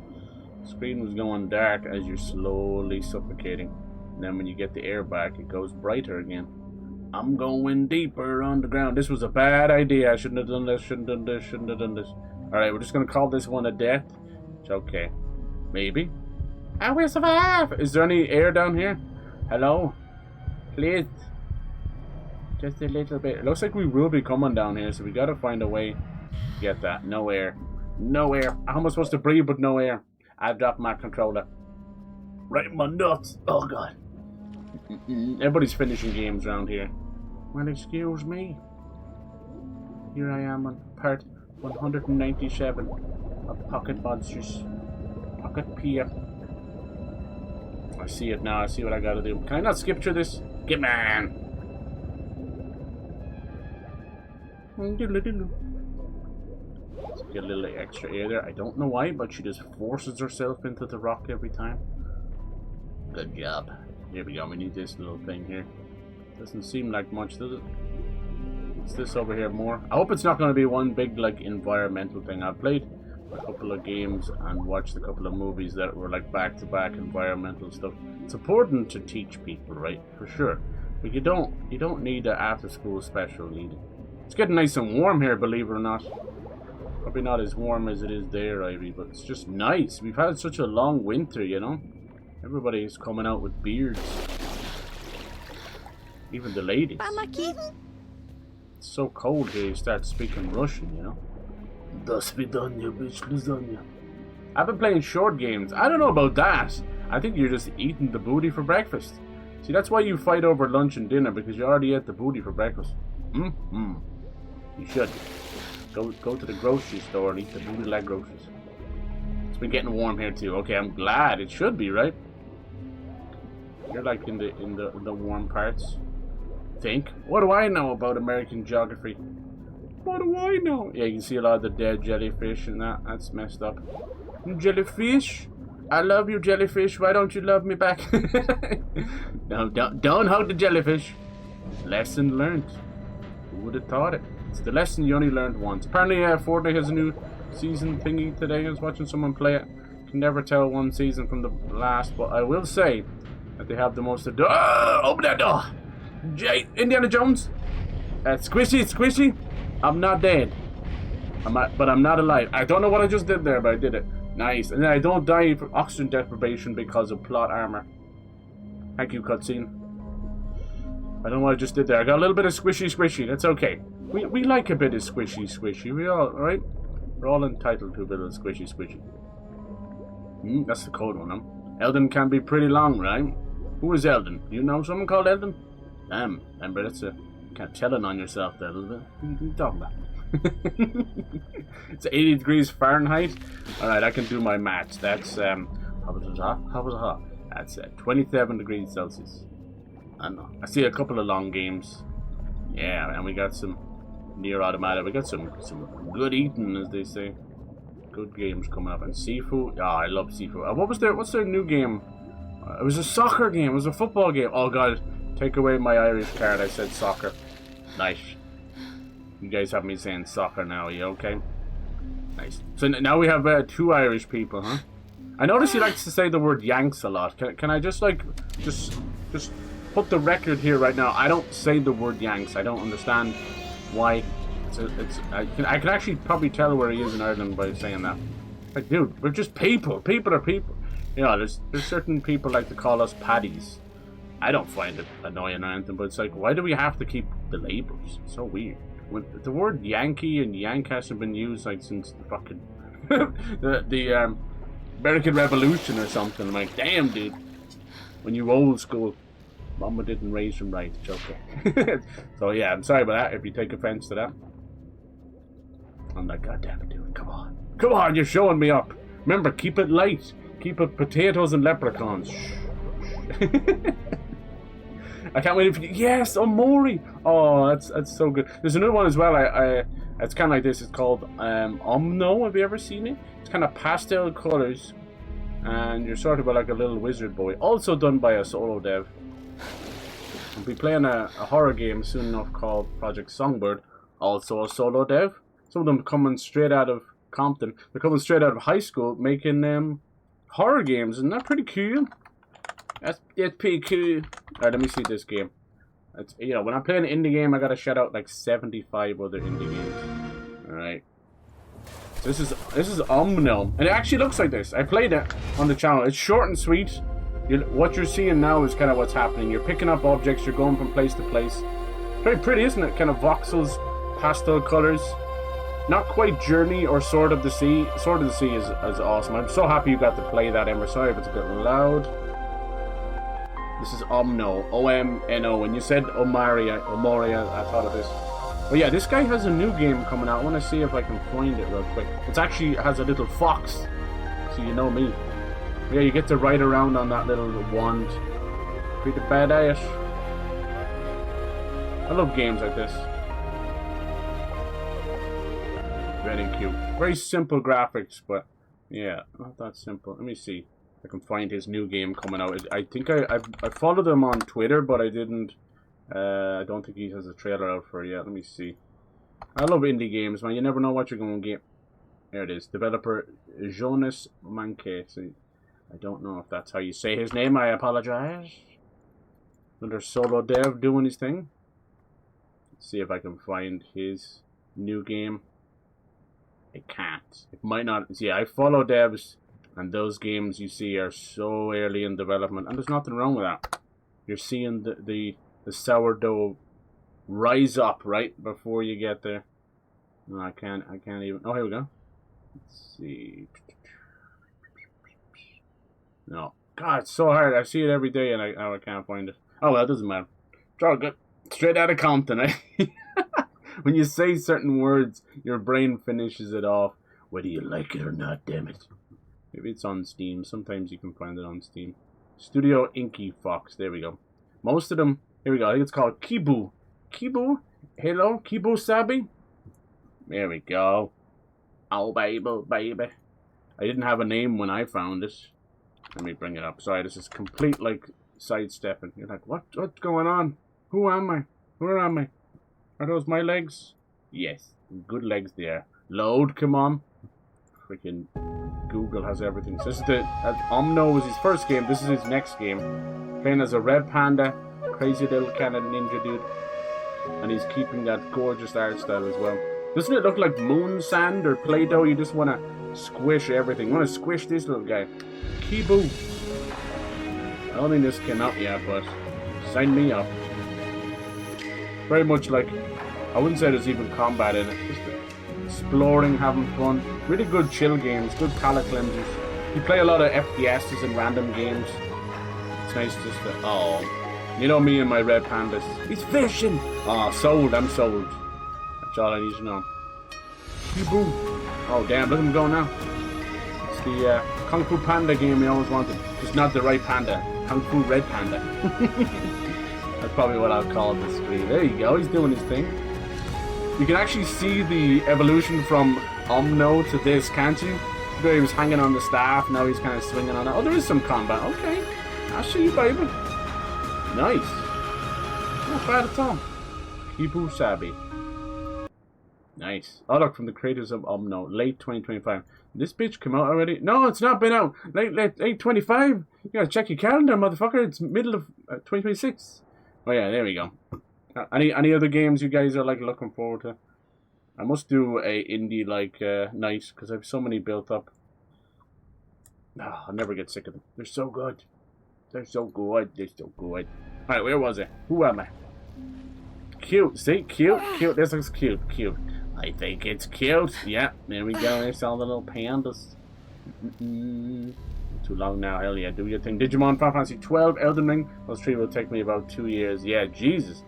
the screen was going dark as you're slowly suffocating. And then when you get the air back, it goes brighter again. I'm going deeper underground. This was a bad idea. I shouldn't have done this, shouldn't have done this, shouldn't have done this. Alright, we're just going to call this one a death. It's okay. Maybe. I will survive. Is there any air down here? Hello? Please. Just a little bit. It looks like we will be coming down here, so we got to find a way to get that. No air. No air. How am I supposed to breathe with no air? I dropped my controller. Right in my nuts. Oh, God. Everybody's finishing games around here. Well, excuse me. Here I am on part 197 of Pocket Monsters. Pocket Pier. I see it now. I see what I gotta do. Can I not skip through this? Get man! Let's get a little extra air there. I don't know why, but she just forces herself into the rock every time. Good job. Here we go, we need this little thing here. Doesn't seem like much, does it? What's this over here more? I hope it's not going to be one big, like, environmental thing. I played a couple of games and watched a couple of movies that were, like, back-to-back environmental stuff. It's important to teach people, right? For sure. But you don't need an after-school special either. It's getting nice and warm here, believe it or not. Probably not as warm as it is there, Ivy, but it's just nice. We've had such a long winter, you know? Everybody's coming out with beards. Even the ladies. It's so cold here, you start speaking Russian, you know? Do svidaniya, bitch, lasagna. I've been playing short games. I don't know about that. I think you're just eating the booty for breakfast. See, that's why you fight over lunch and dinner, because you already ate the booty for breakfast. You should. Go to the grocery store and eat the booty like groceries. It's been getting warm here too. Okay, I'm glad. It should be, right? You're like in the warm parts. Think. What do I know about American geography? What do I know? Yeah, you can see a lot of the dead jellyfish and that. That's messed up. Jellyfish? I love you, jellyfish. Why don't you love me back? No, don't hug the jellyfish. Lesson learned. Who would have thought it? It's the lesson you only learned once. Apparently, Fortnite has a new season thingy today. I was watching someone play it. Can never tell one season from the last, but I will say that they have the most... open that door! Indiana Jones! Squishy! I'm not dead. But I'm not alive. I don't know what I just did there, but I did it. Nice. And then I don't die from oxygen deprivation because of plot armor. Thank you, cutscene. I don't know what I just did there. I got a little bit of squishy. That's okay. We like a bit of squishy. We all, right? We're all entitled to a bit of squishy. That's the code one, huh? Eldon can be pretty long, right? Who is Eldon? Do you know someone called Eldon? Damn, remember, that's a... Can't tell it on yourself there a little bit. What are you talking about? It's 80 degrees Fahrenheit. Alright, I can do my maths. That's, That's 27 degrees Celsius. I know. I see a couple of long games. Yeah, and we got some near automata. We got some good eating, as they say. Good games coming up. And seafood. I love seafood. What's their new game? It was a soccer game. It was a football game. Oh god, take away my Irish card. I said soccer. Nice. You guys have me saying soccer now. Are you okay? Nice. So now we have 2 Irish people, huh? I notice he likes to say the word Yanks a lot. Can I just like just put the record here right now? I don't say the word Yanks. I don't understand why. I can actually probably tell where he is in Ireland by saying that. Like, dude, we're just people. People are people. You know, there's certain people like to call us paddies. I don't find it annoying or anything, but it's like, why do we have to keep the labels? It's so weird. When the word Yankee and Yank hasn't been used like since the fucking the American Revolution or something. I'm like, damn, dude. when you old school. Mama didn't raise him right, Joker. So yeah, I'm sorry about that if you take offense to that. I'm like, God damn it, dude, come on. Come on, you're showing me up. Remember, keep it light. Keep it potatoes and leprechauns. I can't wait for you. Yes, Omori. Oh, that's so good. There's another one as well. It's kind of like this. It's called Omno. Have you ever seen it? It's kind of pastel colors, and you're sort of like a little wizard boy. Also done by a solo dev. We'll be playing a horror game soon enough called Project Songbird. Also a solo dev. Some of them coming straight out of Compton. They're coming straight out of high school making horror games. Isn't that pretty cool? That's pretty cool. Alright, let me see this game. It's, you know, when I play an indie game, I gotta shout out like 75 other indie games. Alright. So this is Omno. And it actually looks like this. I played it on the channel. It's short and sweet. What you're seeing now is kind of what's happening. You're picking up objects, you're going from place to place. Very pretty, isn't it? Kind of voxels, pastel colors. Not quite Journey or Sword of the Sea. Sword of the Sea is awesome. I'm so happy you got to play that, Emma. Sorry if it's a bit loud. This is Omno. O-M-N-O. And you said Omoria. I thought of this. But yeah, this guy has a new game coming out. I want to see if I can find it real quick. It actually has a little fox. So you know me. Yeah, you get to ride around on that little wand. Pretty badass. I love games like this. Very cute. Very simple graphics, but yeah, not that simple. Let me see if I can find his new game coming out. I think I followed him on Twitter, but I didn't. I don't think he has a trailer out for it yet. Let me see. I love indie games, man. You never know what you're going to get. There it is. Developer Jonas Manke. See, I don't know if that's how you say his name. I apologize. Another solo dev doing his thing. Let's see if I can find his new game. I can't. It might not. See, I follow devs, and those games you see are so early in development, and there's nothing wrong with that. You're seeing the sourdough rise up right before you get there. No, I can't even. Oh, here we go. Let's see. No. God, it's so hard. I see it every day, and I can't find it. Oh, well, it doesn't matter. It's all good. Straight out of Compton, eh? When you say certain words, your brain finishes it off, whether you like it or not, damn it. Maybe it's on Steam. Sometimes you can find it on Steam. Studio Inky Fox. There we go. Most of them, here we go. I think it's called Kibu. Kibu? Hello? Kibu Sabi? There we go. Oh, baby. I didn't have a name when I found it. Let me bring it up. Sorry, this is complete, like, sidestepping. You're like, what's going on? Who am I? Where am I? Are those my legs? Yes. Good legs there. Load, come on. Freaking Google has everything. So this is Omno was his first game. This is his next game. Playing as a red panda. Crazy little kind of ninja dude. And he's keeping that gorgeous art style as well. Doesn't it look like moon sand or Play-Doh? You just want to squish everything. You want to squish this little guy. Kibu. I don't think this came out yet, but sign me up. Very much like, I wouldn't say there's even combat in it. Just exploring, having fun. Really good chill games, good palate cleansers. You play a lot of FPSs and random games. It's nice just to, oh. You know me and my red pandas. He's fishing! Oh, sold, I'm sold. That's all I need to know. Boom. Oh damn, look at him go now. It's the Kung Fu Panda game we always wanted. Just not the right panda. Kung Fu Red Panda. That's probably what I'll call the screen. There you go, he's doing his thing. You can actually see the evolution from Omno to this, can't you? There he was hanging on the staff, now he's kind of swinging on it. Oh, there is some combat. Okay, I'll show you, baby. Nice. Not bad at all. Kibu Sabi. Nice. Oh, look, from the creators of Omno. Late 2025. This bitch come out already? No, it's not been out. Late 25? You gotta check your calendar, motherfucker. It's middle of 2026. Oh, yeah, there we go. Any other games you guys are, like, looking forward to? I must do a indie, like, night, because I have so many built up. Oh, I'll never get sick of them. They're so good. They're so good. They're so good. Alright, where was it? Who am I? Cute. See? Cute. Cute. This looks cute. Cute. I think it's cute. Yeah, there we go. There's all the little pandas. Too long now. Hell yeah, do your thing. Digimon, Final Fantasy 12, Elden Ring. Those 3 will take me about 2 years. Yeah, Jesus.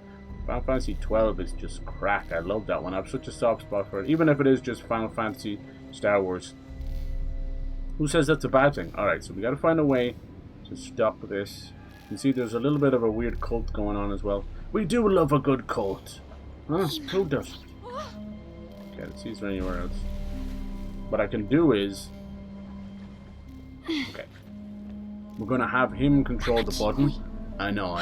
Final Fantasy 12 is just crack. I love that one. I have such a soft spot for it. Even if it is just Final Fantasy Star Wars. Who says that's a bad thing? Alright, so we gotta find a way to stop this. You can see there's a little bit of a weird cult going on as well. We do love a good cult. Huh? Who doesn't? Okay, let's see if there's anywhere else. What I can do is... Okay. We're gonna have him control the button. I know.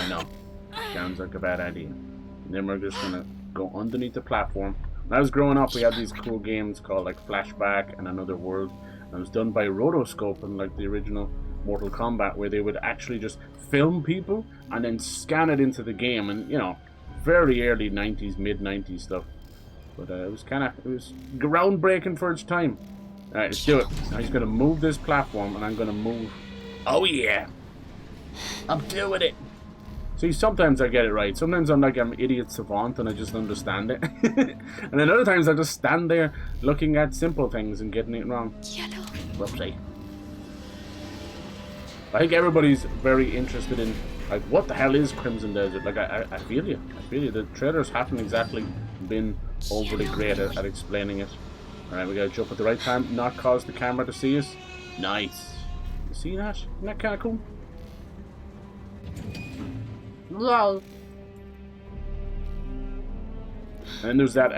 Sounds like a bad idea. And then we're just gonna go underneath the platform. When I was growing up, we had these cool games called like Flashback and Another World. And it was done by Rotoscope and like the original Mortal Kombat, where they would actually just film people and then scan it into the game. And, you know, very early 90s, mid-90s stuff. But it was groundbreaking for its time. Alright, let's do it. Now he's going to move this platform, and I'm going to move... Oh yeah! I'm doing it! See, sometimes I get it right. Sometimes I'm like an idiot savant and I just understand it. And then other times I just stand there looking at simple things and getting it wrong. Whoopsie. I think everybody's very interested in, like, what the hell is Crimson Desert? Like, I feel you. The trailers haven't exactly been overly great at explaining it. Alright, we gotta jump at the right time, not cause the camera to see us. Nice. You see that? Isn't that kind of cool? Yay. And there's that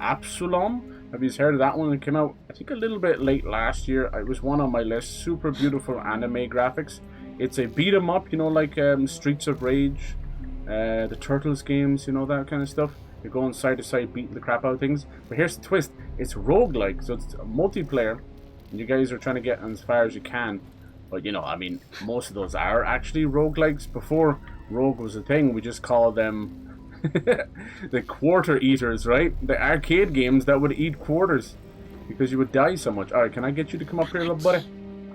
Absalom. Have you heard of that one? It came out, I think, a little bit late last year. It was one on my list. Super beautiful anime graphics. It's a beat 'em up, you know, like Streets of Rage, the Turtles games, you know, that kind of stuff. You're going side to side, beating the crap out of things. But here's the twist: it's roguelike, so it's multiplayer, and you guys are trying to get as far as you can. But you know, I mean, most of those are actually roguelikes. Before rogue was a thing, we just called them the quarter eaters, right? The arcade games that would eat quarters because you would die so much. Alright, can I get you to come up here, little buddy?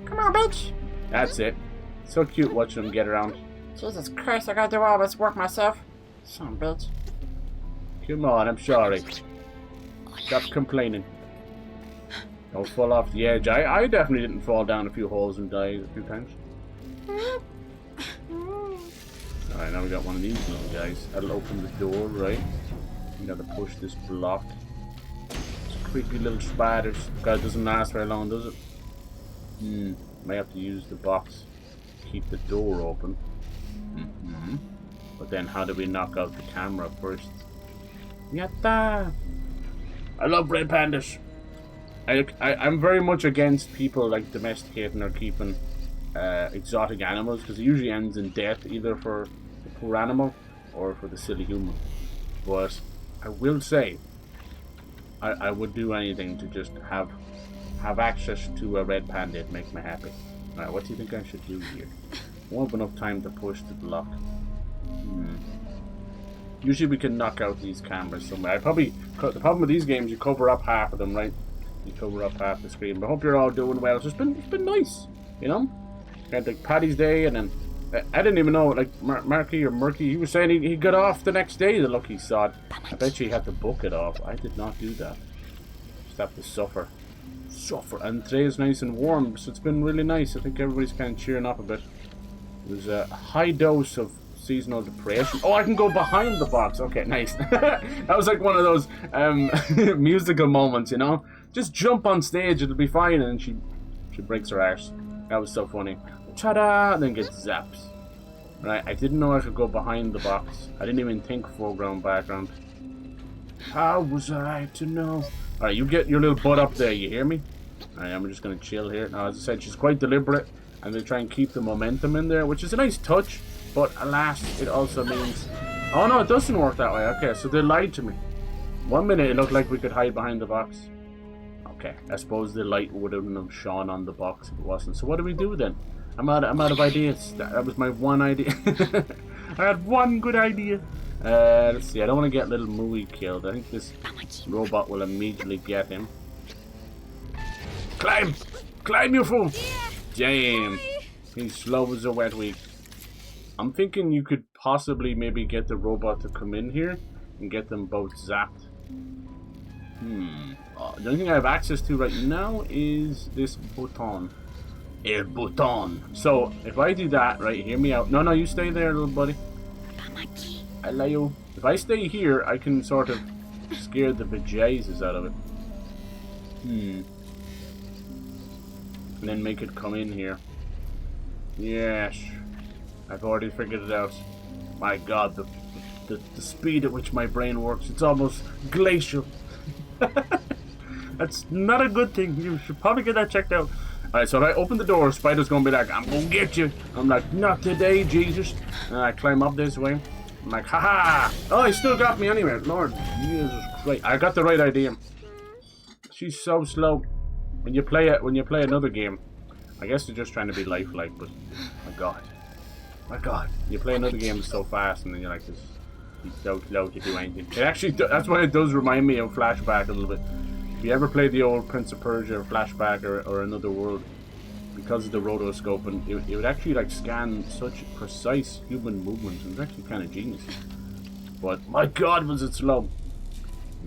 Come on, bitch! That's it. So cute watching them get around. Jesus Christ, I gotta do all this work myself. Son of a bitch. Come on, I'm sorry. Stop complaining. Don't fall off the edge. I definitely didn't fall down a few holes and die a few times. Alright, now we got one of these little guys. That'll open the door, right? You gotta push this block. It's creepy little spiders. God, it doesn't last very long, does it? Might have to use the box to keep the door open. But then how do we knock out the camera first? Yatta! I love red pandas. I'm very much against people like domesticating or keeping exotic animals, because it usually ends in death, either for the poor animal or for the silly human. But I will say, I would do anything to just have access to a red panda. It makes me happy. Alright, what do you think I should do here? I won't have enough time to push the block. Usually we can knock out these cameras somewhere. The problem with these games, you cover up half of them, right? You cover up half the screen. But I hope you're all doing well. It's been nice, you know? Had like Paddy's Day, and then I didn't even know, like Marky, he was saying he got off the next day, the lucky sod. I bet you he had to book it off. I did not do that. Just have to suffer. And today is nice and warm, so it's been really nice. I think everybody's kind of cheering up a bit. There's a high dose of seasonal depression. Oh, I can go behind the box. Okay, nice. That was like one of those musical moments, you know? Just jump on stage, it'll be fine. And she breaks her arse. That was so funny. Ta-da! And then gets zapped. Right, I didn't know I could go behind the box. I didn't even think foreground, background. How was I to know? Alright, you get your little butt up there, you hear me? Alright, I'm just gonna chill here. Now, as I said, she's quite deliberate. I'm gonna try and keep the momentum in there, which is a nice touch. But alas, it also means... Oh no, it doesn't work that way. Okay, so they lied to me. 1 minute it looked like we could hide behind the box. Okay, I suppose the light wouldn't have shone on the box if it wasn't. So what do we do then? I'm out of ideas. That was my one idea. I had one good idea. Let's see, I don't want to get little Mui killed. I think this robot will immediately get him. Climb! Climb, you fool! Damn! He's slow as a wet week. I'm thinking you could possibly maybe get the robot to come in here and get them both zapped. The only thing I have access to right now is this button. El bouton. So, if I do that, right, hear me out. No, no, you stay there, little buddy. I got my key. Hello. If I stay here, I can sort of scare the bejesus out of it. And then make it come in here. Yes. I've already figured it out. My god, the speed at which my brain works, it's almost glacial. That's not a good thing. You should probably get that checked out. Alright, so if I open the door, Spider's gonna be like, I'm gonna get you. I'm like, not today, Jesus. And I climb up this way. I'm like, haha! Oh, he still got me anyway. Lord Jesus Christ. I got the right idea. She's so slow. When you play another game, I guess they're just trying to be lifelike, but my god. My god. You play another game so fast and then you're like, this he's so slow to do anything. It actually, that's why it does remind me of Flashback a little bit. If you ever played the old Prince of Persia or Flashback or Another World, because of the rotoscope, and it would actually like scan such precise human movements. It was actually kind of genius. But my god, was it slow.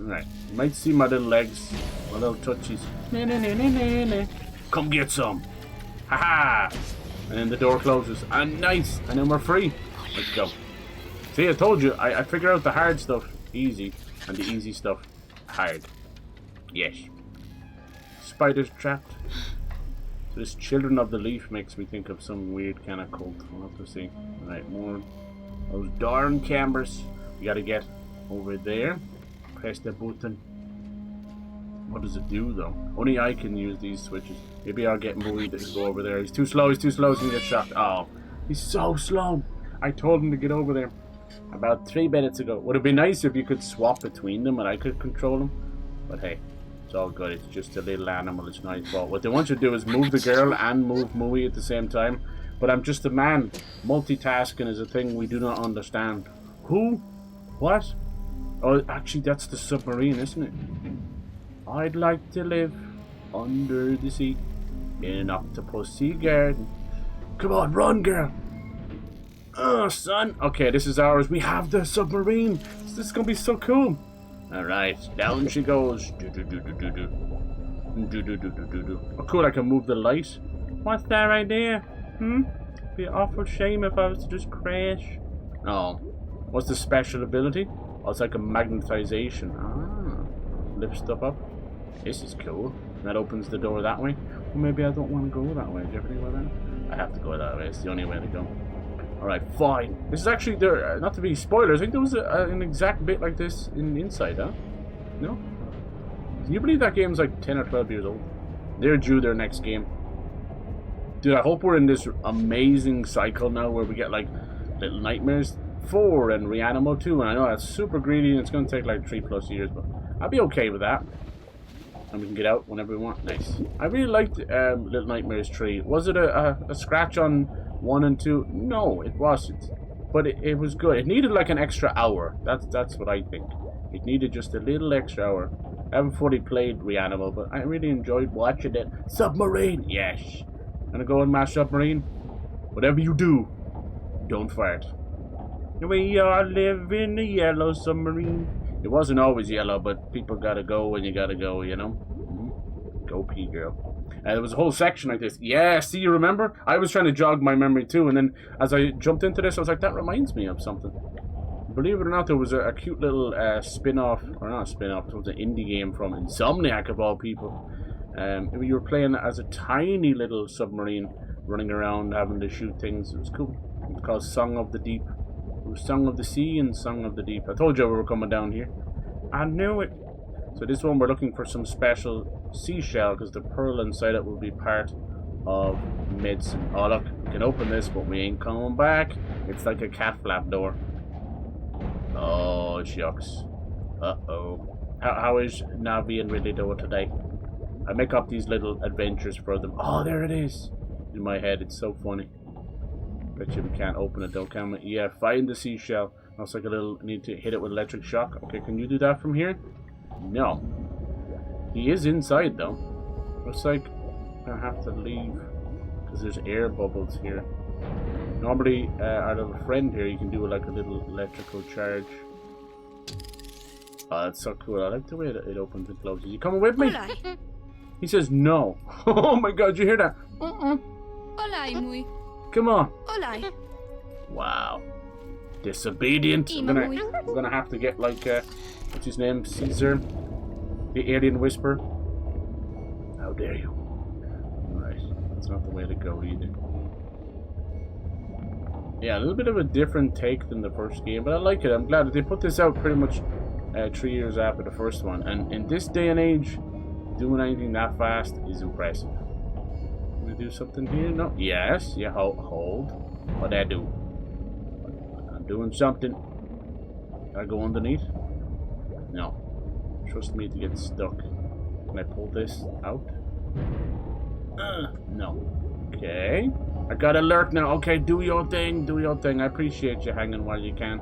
Alright, you might see my little legs, my little touchies. Come get some. Haha! And then the door closes. And nice! And then we're free. Let's go. See, I told you, I figure out the hard stuff easy, and the easy stuff hard. Yes. Spider's trapped. So this Children of the Leaf makes me think of some weird kind of cult. We'll have to see. Alright, more those darn cameras. We gotta get over there. Press the button. What does it do though? Only I can use these switches. Maybe I'll get Mui to go over there. He's too slow, he's going to get shocked. Oh, he's so slow. I told him to get over there about 3 minutes ago. Would it be nice if you could swap between them and I could control them? But hey, it's all good. It's just a little animal. It's not his fault. What they want you to do is move the girl and move Mui at the same time. But I'm just a man. Multitasking is a thing we do not understand. Who? What? Oh, actually, that's the submarine, isn't it? I'd like to live under the sea in an octopusy garden. Come on, run, girl. Oh, son. Okay, this is ours. We have the submarine. This is going to be so cool. Alright, down she goes. Oh, cool, I can move the light. What's that right there? Be an awful shame if I was to just crash. Oh, what's the special ability? Oh, it's like a magnetization. Ah, lift stuff up. This is cool. That opens the door that way. Well, maybe I don't want to go that way. Do you ever think about that? I have to go that way. It's the only way to go. Alright, fine. This is actually there. Not to be spoilers. I think there was an exact bit like this in Inside, huh? No? Can you believe that game's like 10 or 12 years old? They're due their next game. Dude, I hope we're in this amazing cycle now where we get like Little Nightmares 4 and Reanimo 2. And I know that's super greedy and it's going to take like 3+ years, but I'll be okay with that. And we can get out whenever we want. Nice. I really liked Little Nightmares 3. Was it a scratch on 1 and 2? No, it wasn't. But it was good. It needed like an extra hour. That's what I think. It needed just a little extra hour. I haven't fully played Reanimo, but I really enjoyed watching it. Submarine! Yes. Gonna go and mash submarine? Whatever you do, don't fart. We all live in the yellow submarine. It wasn't always yellow, but people gotta go when you gotta go, you know? Go pee, girl. There was a whole section like this. Yeah, see, you remember? I was trying to jog my memory too, and then as I jumped into this, I was like, that reminds me of something. Believe it or not, there was a cute little spin-off, or not a spin-off, it was an indie game from Insomniac of all people. You were playing as a tiny little submarine running around having to shoot things. It was cool. It was called Song of the Deep. It was Song of the Sea and Song of the Deep. I told you we were coming down here. I knew it. So this one we're looking for some special seashell because the pearl inside it will be part of medicine. Oh look, we can open this but we ain't coming back. It's like a cat flap door. Oh shucks. Uh-oh. How is Navi and Ridley doing today? I make up these little adventures for them. Oh, there it is. In my head, it's so funny. Bet you we can't open it though, can we? Yeah, find the seashell. Looks like a little, need to hit it with electric shock. Okay, can you do that from here? No. He is inside though. Looks like I have to leave because there's air bubbles here. Normally, our little friend here, you can do like a little electrical charge. Oh, that's so cool. I like the way that it opens and closes. You coming with me? He says no. Oh my god, you hear that? Olai, Mui. Come on. Olai. Wow. Disobedient. I'm gonna have to get like what's his name? Caesar, the alien whisper. How dare you? Right. That's not the way to go either. Yeah, a little bit of a different take than the first game, but I like it. I'm glad that they put this out pretty much 3 years after the first one. And in this day and age, doing anything that fast is impressive. Gonna do something here? No. Yes. Yeah. Hold. What I do? I'm doing something. Can I go underneath? No. Trust me to get stuck. Can I pull this out? No. Okay. I got alert now. Okay, do your thing. Do your thing. I appreciate you hanging while you can.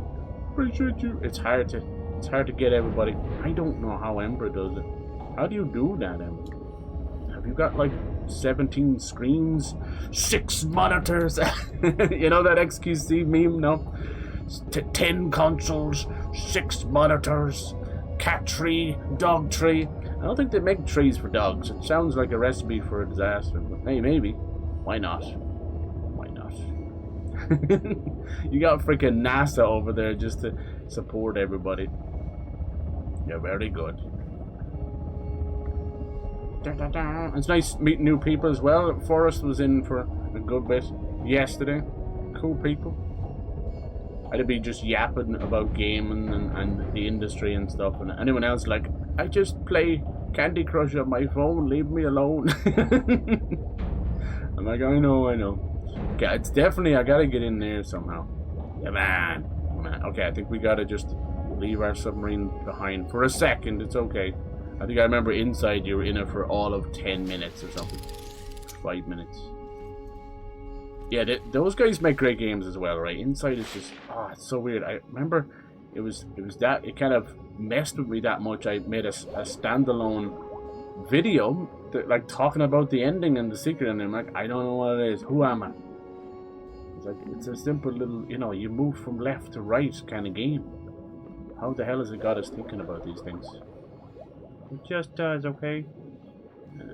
Appreciate you. It's hard to get everybody. I don't know how Ember does it. How do you do that, Ember? Have you got like 17 screens? 6 monitors? You know that XQC meme? No? 10 consoles, 6 monitors, cat tree, dog tree. I don't think they make trees for dogs. It sounds like a recipe for a disaster, but hey, maybe. Why not? Why not? You got freaking NASA over there just to support everybody. You're very good. It's nice meeting new people as well. Forrest was in for a good bit yesterday. Cool people. I'd be just yapping about gaming and the industry and stuff, and anyone else like, I just play Candy Crush on my phone, leave me alone. I'm like, I know. Okay, it's definitely, I gotta get in there somehow. Yeah, man. Okay, I think we gotta just leave our submarine behind for a second. It's okay. I think I remember inside you were in it for all of 10 minutes or something. 5 minutes. Yeah, those guys make great games as well, right? Inside is just, it's so weird. I remember it was that, it kind of messed with me that much. I made a standalone video, like talking about the ending and the secret, and I'm like, I don't know what it is. Who am I? It's like, it's a simple little, you know, you move from left to right kind of game. How the hell has it got us thinking about these things? It just does, okay?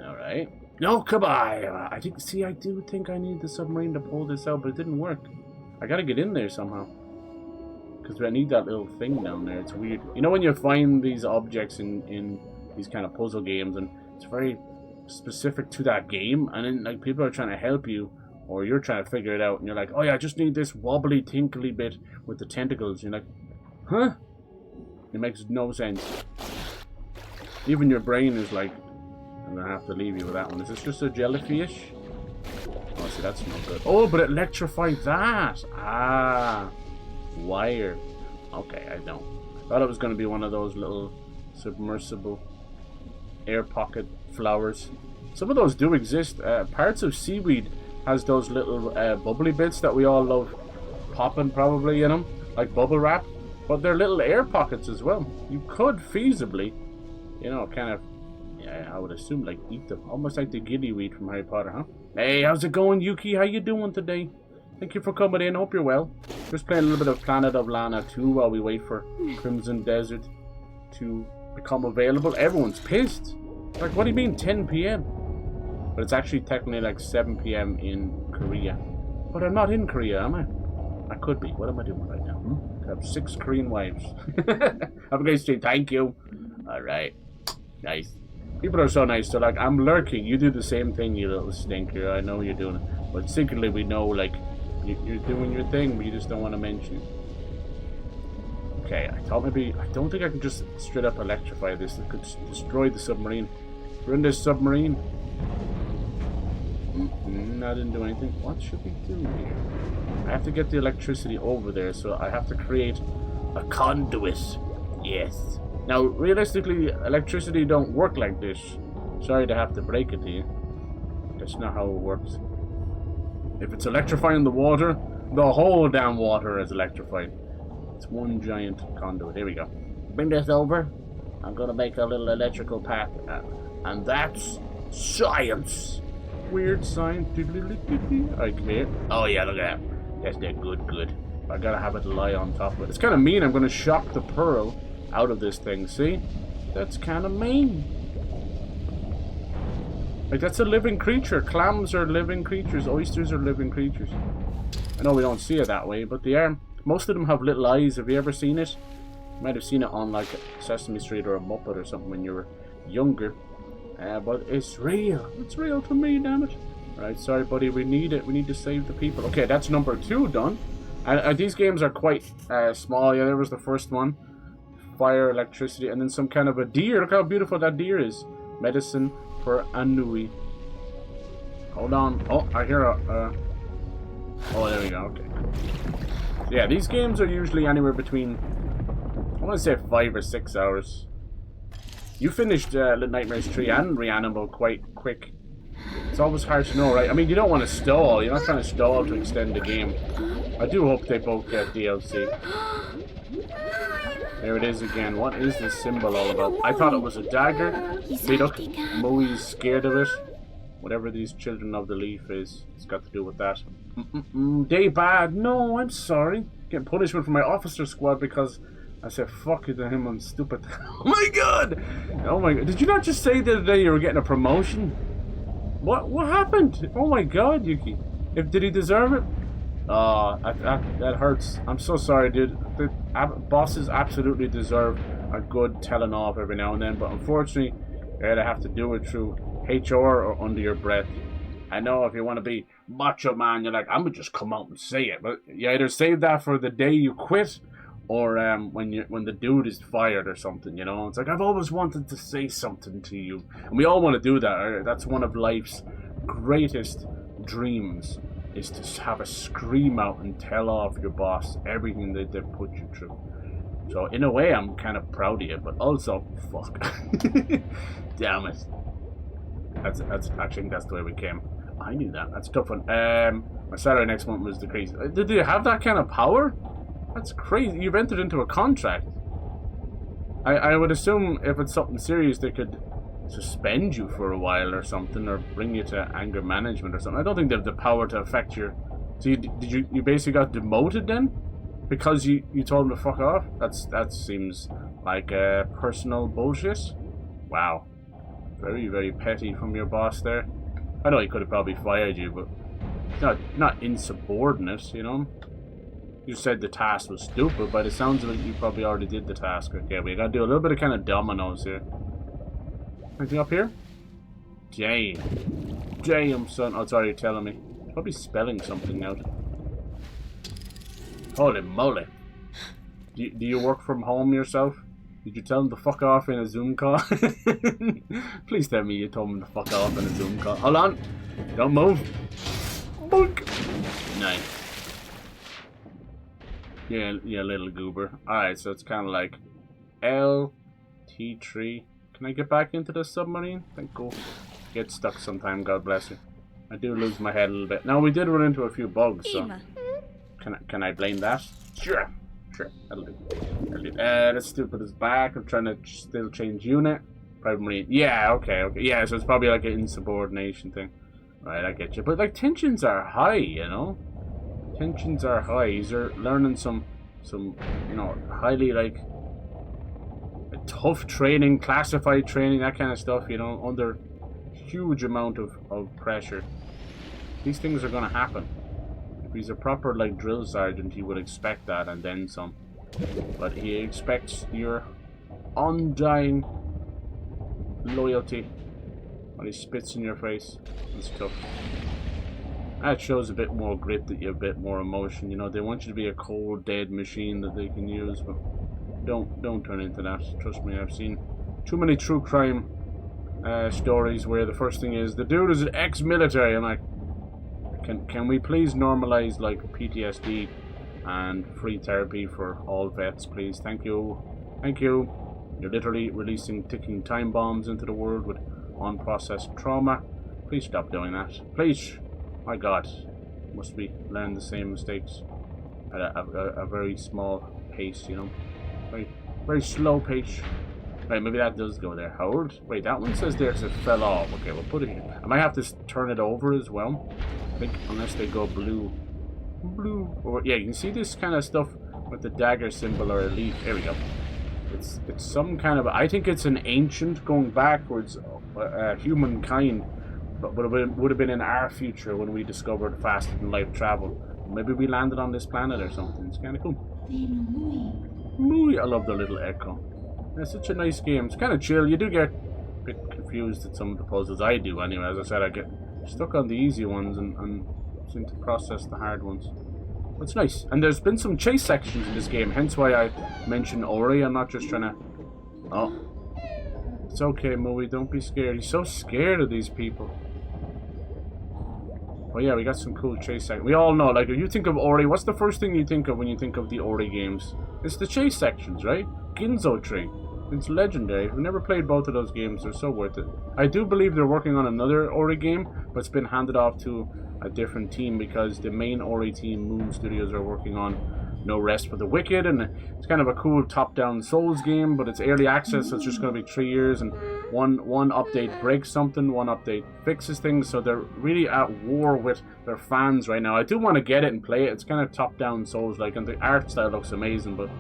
Alright. No, come on! I do think I need the submarine to pull this out, but it didn't work. I gotta get in there somehow. Because I need that little thing down there. It's weird. You know when you find these objects in these kind of puzzle games, and it's very specific to that game, and then like people are trying to help you, or you're trying to figure it out, and you're like, oh yeah, I just need this wobbly, tinkly bit with the tentacles. You're like, huh? It makes no sense. Even your brain is like, I'm gonna have to leave you with that one. Is this just a jellyfish? Oh, see, that's not good. Oh, but it electrified that! Ah, wire. Okay, I don't. I thought it was gonna be one of those little submersible air pocket flowers. Some of those do exist. Parts of seaweed has those little bubbly bits that we all love popping, probably, you know, like bubble wrap. But they're little air pockets as well. You could feasibly, you know, kind of, yeah, I would assume, like, eat them. Almost like the gillyweed from Harry Potter, huh? Hey, how's it going, Yuki? How you doing today? Thank you for coming in. Hope you're well. Just playing a little bit of Planet of Lana 2 while we wait for Crimson Desert to become available. Everyone's pissed. Like, what do you mean 10 p.m.? But it's actually technically like 7 p.m. in Korea. But I'm not in Korea, am I? I could be. What am I doing right now? I have 6 Korean wives. Have a great stream. Thank you. Alright. Nice. People are so nice. So, like, I'm lurking. You do the same thing, you little stinker. I know you're doing it. But secretly, we know, like, you're doing your thing, but you just don't want to mention it. Okay, I thought maybe... I don't think I can just straight up electrify this. It could destroy the submarine. We're in this submarine. I didn't do anything. What should we do here? I have to get the electricity over there, so I have to create a conduit. Yes. Now, realistically, electricity don't work like this. Sorry to have to break it to you. That's not how it works. If it's electrifying the water, the whole damn water is electrified. It's one giant conduit. Here we go. Bring this over. I'm gonna make a little electrical path. And that's science. Weird science. Alright, come here. Oh yeah, look at that. That's that good. I gotta have it lie on top of it. It's kind of mean. I'm gonna shock the pearl out of this thing. See? That's kind of mean. Like, that's a living creature. Clams are living creatures. Oysters are living creatures. I know we don't see it that way, but they are. Most of them have little eyes. Have you ever seen it? You might have seen it on, like, Sesame Street or a Muppet or something when you were younger. But it's real. It's real to me, damn it. Right, sorry, buddy. We need it. We need to save the people. Okay, that's number 2 done. And these games are quite small. Yeah, there was the first one. Fire, electricity, and then some kind of a deer. Look how beautiful that deer is. Medicine for Anui. Hold on. Oh, I hear a... Oh, there we go. Okay. So yeah, these games are usually anywhere between... I want to say 5 or 6 hours. You finished Little Nightmares 3 and Reanimable quite quick. It's always hard to know, right? I mean, you don't want to stall. You're not trying to stall to extend the game. I do hope they both get DLC. There it is again. What is this symbol all about? I thought it was a dagger. See, look, Mui's scared of it. Whatever these children of the leaf is, it's got to do with that. Day bad. No, I'm sorry. Getting punishment from my officer squad because I said fuck you to him. I'm stupid. Oh my god! Oh my god! Did you not just say the other day you were getting a promotion? What happened? Oh my god, Yuki. Did he deserve it? That hurts. I'm so sorry, dude. The bosses absolutely deserve a good telling off every now and then, but unfortunately, you're gonna have to do it through HR or under your breath. I know if you want to be macho man, you're like, I'm gonna just come out and say it, but you either save that for the day you quit, or when the dude is fired or something, you know. It's like, I've always wanted to say something to you, and we all want to do that. Right? That's one of life's greatest dreams, is to have a scream out and tell off your boss everything that they've put you through. So in a way, I'm kind of proud of you, but also, fuck. Damn it. That's I think that's the way we came. I knew that. That's a tough one. My salary next month was decreased. Did they have that kind of power? That's crazy. You've entered into a contract. I would assume if it's something serious, they could suspend you for a while or something, or bring you to anger management or something. I don't think they have the power to affect your... So you basically got demoted then? Because you told them to fuck off? That seems like personal bullshit. Wow. Very, very petty from your boss there. I know he could have probably fired you, but it's not insubordinate, you know? You said the task was stupid. By the sounds of it, you probably already did the task. Okay, we gotta do a little bit of kind of dominoes here. Anything up here? Damn, son. Oh, it's already telling me. Probably spelling something out. Holy moly. Do you work from home yourself? Did you tell him to fuck off in a Zoom call? Please tell me you told him to fuck off in a Zoom call. Hold on. Don't move. Boink. Nice. Yeah, little goober. Alright, so it's kind of like LT3. Can I get back into the submarine? Thank you. Get stuck sometime, God bless you. I do lose my head a little bit. Now, we did run into a few bugs, so... Can I blame that? Sure, that'll do. That stupid is back. I'm trying to still change unit. Private Marine. Yeah, okay. Yeah, so it's probably like an insubordination thing. Right, I get you. But, like, tensions are high, you know? Tensions are high. You're learning some, you know, highly, like, tough training, classified training, that kind of stuff, you know, under huge amount of pressure. These things are going to happen. If he's a proper, like, drill sergeant, he would expect that and then some. But he expects your undying loyalty when he spits in your face. It's tough. That shows a bit more grit, that you have a bit more emotion. You know, they want you to be a cold, dead machine that they can use, but don't turn into that. Trust me, I've seen too many true crime stories where the first thing is, the dude is an ex-military. I'm like, can we please normalize, like, PTSD and free therapy for all vets, please? Thank you. You're literally releasing ticking time bombs into the world with unprocessed trauma. Please stop doing that. Please. My God. Must we learn the same mistakes at a very small pace, you know? Very, very slow pace. Right, maybe that does go there. Howard? Wait, that one says there it fell off. Okay, we'll put it here. I might have to turn it over as well. I think, unless they go blue. Or, yeah, you can see this kind of stuff with the dagger symbol or a leaf. There we go. It's some kind of... I think it's an ancient, going backwards, humankind but would have been in our future when we discovered faster than light travel. Maybe we landed on this planet or something. It's kind of cool. Mui, I love the little echo. It's such a nice game. It's kind of chill. You do get a bit confused at some of the puzzles. I do anyway. As I said, I get stuck on the easy ones and seem to process the hard ones. But it's nice. And there's been some chase sections in this game, hence why I mentioned Ori. I'm not just trying to... Oh. It's okay, Mui. Don't be scared. He's so scared of these people. Oh yeah, we got some cool chase sections. We all know, like, if you think of Ori, what's the first thing you think of when you think of the Ori games? It's the chase sections, right? Ginzo Tree. It's legendary. I've never played both of those games. They're so worth it. I do believe they're working on another Ori game, but it's been handed off to a different team because the main Ori team, Moon Studios, are working on No Rest for the Wicked, and it's kind of a cool top-down Souls game, but it's early access, so it's just going to be 3 years, and one update breaks something, one update fixes things, so they're really at war with their fans right now. I do want to get it and play it. It's kind of top-down Souls-like, and the art style looks amazing, but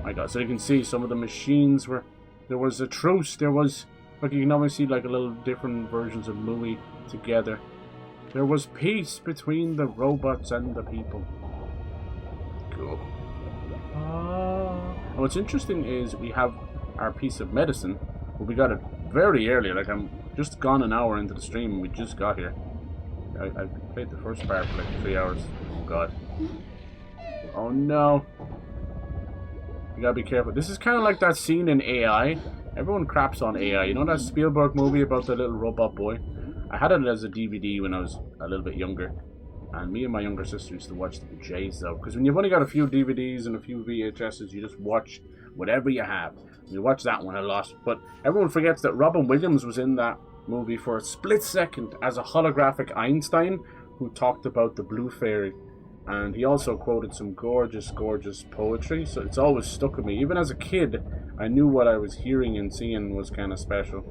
my god. So you can see some of the machines where there was a truce, there was, like, you can always see like a little different versions of Mui together. There was peace between the robots and the people. Cool. And what's interesting is we have our piece of medicine, but we got it very early. Like, I'm just gone an hour into the stream and we just got here. I played the first part for like 3 hours. Oh god. Oh no. You gotta be careful. This is kind of like that scene in AI. Everyone craps on AI. You know that Spielberg movie about the little robot boy? I had it as a DVD when I was a little bit younger. And me and my younger sister used to watch the Jays though. Because when you've only got a few DVDs and a few VHSs, you just watch whatever you have. We watched that one a lot. But everyone forgets that Robin Williams was in that movie for a split second as a holographic Einstein who talked about the Blue Fairy. And he also quoted some gorgeous, gorgeous poetry. So it's always stuck with me. Even as a kid, I knew what I was hearing and seeing was kind of special.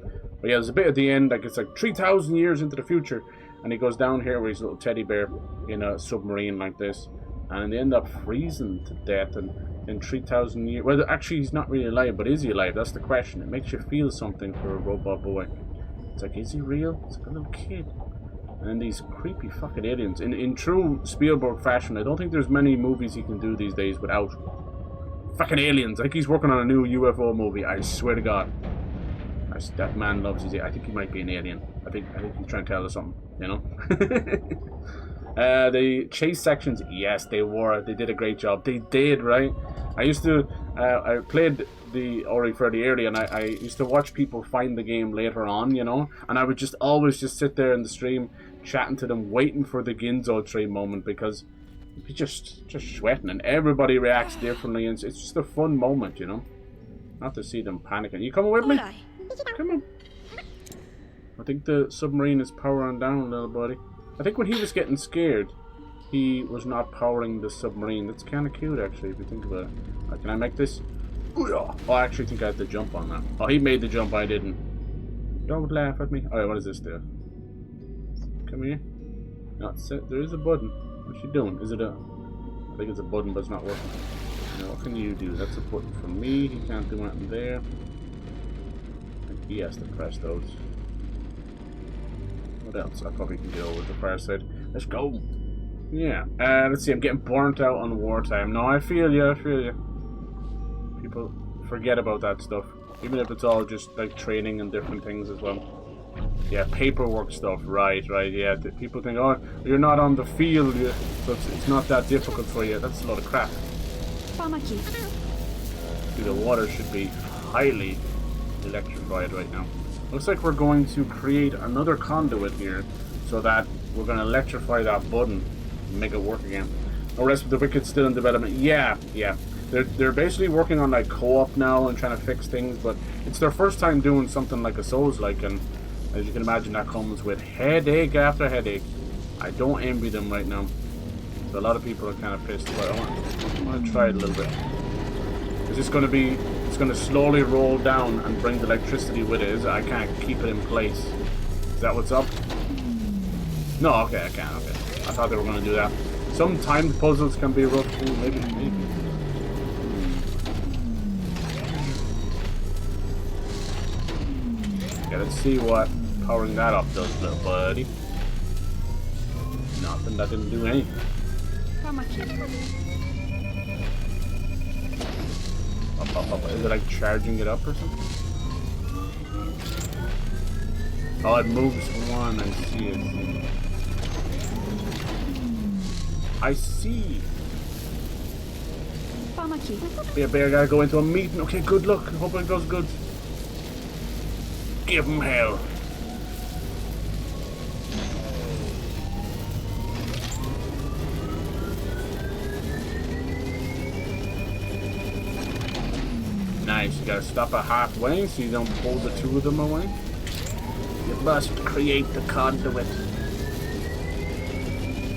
But yeah, there's a bit at the end, like it's like 3,000 years into the future. And he goes down here with his little teddy bear in a submarine like this. And they end up freezing to death. And in 3,000 years... Well, actually, he's not really alive, but is he alive? That's the question. It makes you feel something for a robot boy. It's like, is he real? It's like a little kid. And then these creepy fucking aliens. In true Spielberg fashion, I don't think there's many movies he can do these days without fucking aliens. I think he's working on a new UFO movie. I swear to God. That man loves his... I think he might be an alien. I think he's trying to tell us something, you know? The chase sections, yes, they were. They did a great job. They did, right? I used to... I played the Ori fairly early, and I used to watch people find the game later on, you know? And I would just always just sit there in the stream chatting to them, waiting for the Ginzo tree moment, because you're just sweating, and everybody reacts differently, and it's just a fun moment, you know? Not to see them panicking. You coming with me? Come on. I think the submarine is powering down, little buddy. I think when he was getting scared, he was not powering the submarine. That's kind of cute, actually, if you think about it. Can I make this? Oh, I actually think I had to jump on that. Oh, he made the jump, I didn't. Don't laugh at me. Alright, what does this do? Come here. No, there is a button. What's she doing? Is it a... I think it's a button, but it's not working. Now, what can you do? That's a button for me. He can't do anything there. I think he has to press those. What else? I probably can get over to the far side. Let's go. Yeah. Let's see. I'm getting burnt out on wartime. No, I feel you. I feel you. People forget about that stuff. Even if it's all just like training and different things as well. Yeah, paperwork stuff. Right. Yeah. People think, oh, you're not on the field, so it's not that difficult for you. That's a lot of crap. See, the water should be highly electrified right now. Looks like we're going to create another conduit here so that we're going to electrify that button and make it work again. No Rest for the Wicked still in development. Yeah. They're basically working on like co-op now and trying to fix things, but it's their first time doing something like a Souls-like, and as you can imagine, that comes with headache after headache. I don't envy them right now. So a lot of people are kind of pissed, but I want to try it a little bit. Is this going to be... It's going to slowly roll down and bring the electricity with it. I can't keep it in place. Is that what's up? No, okay, I can. Okay, I thought they were going to do that. Some timed puzzles can be rough too. Maybe. Yeah, let's see what powering that up does, little buddy? Nothing. That didn't do anything. Up. Is it like charging it up or something? Oh, it moves one. I see it. I see. Yeah, bear gotta go into a meeting. Okay, good luck. Hope it goes good. Give him hell. Nice. You gotta stop at halfway so you don't pull the two of them away. You must create the conduit.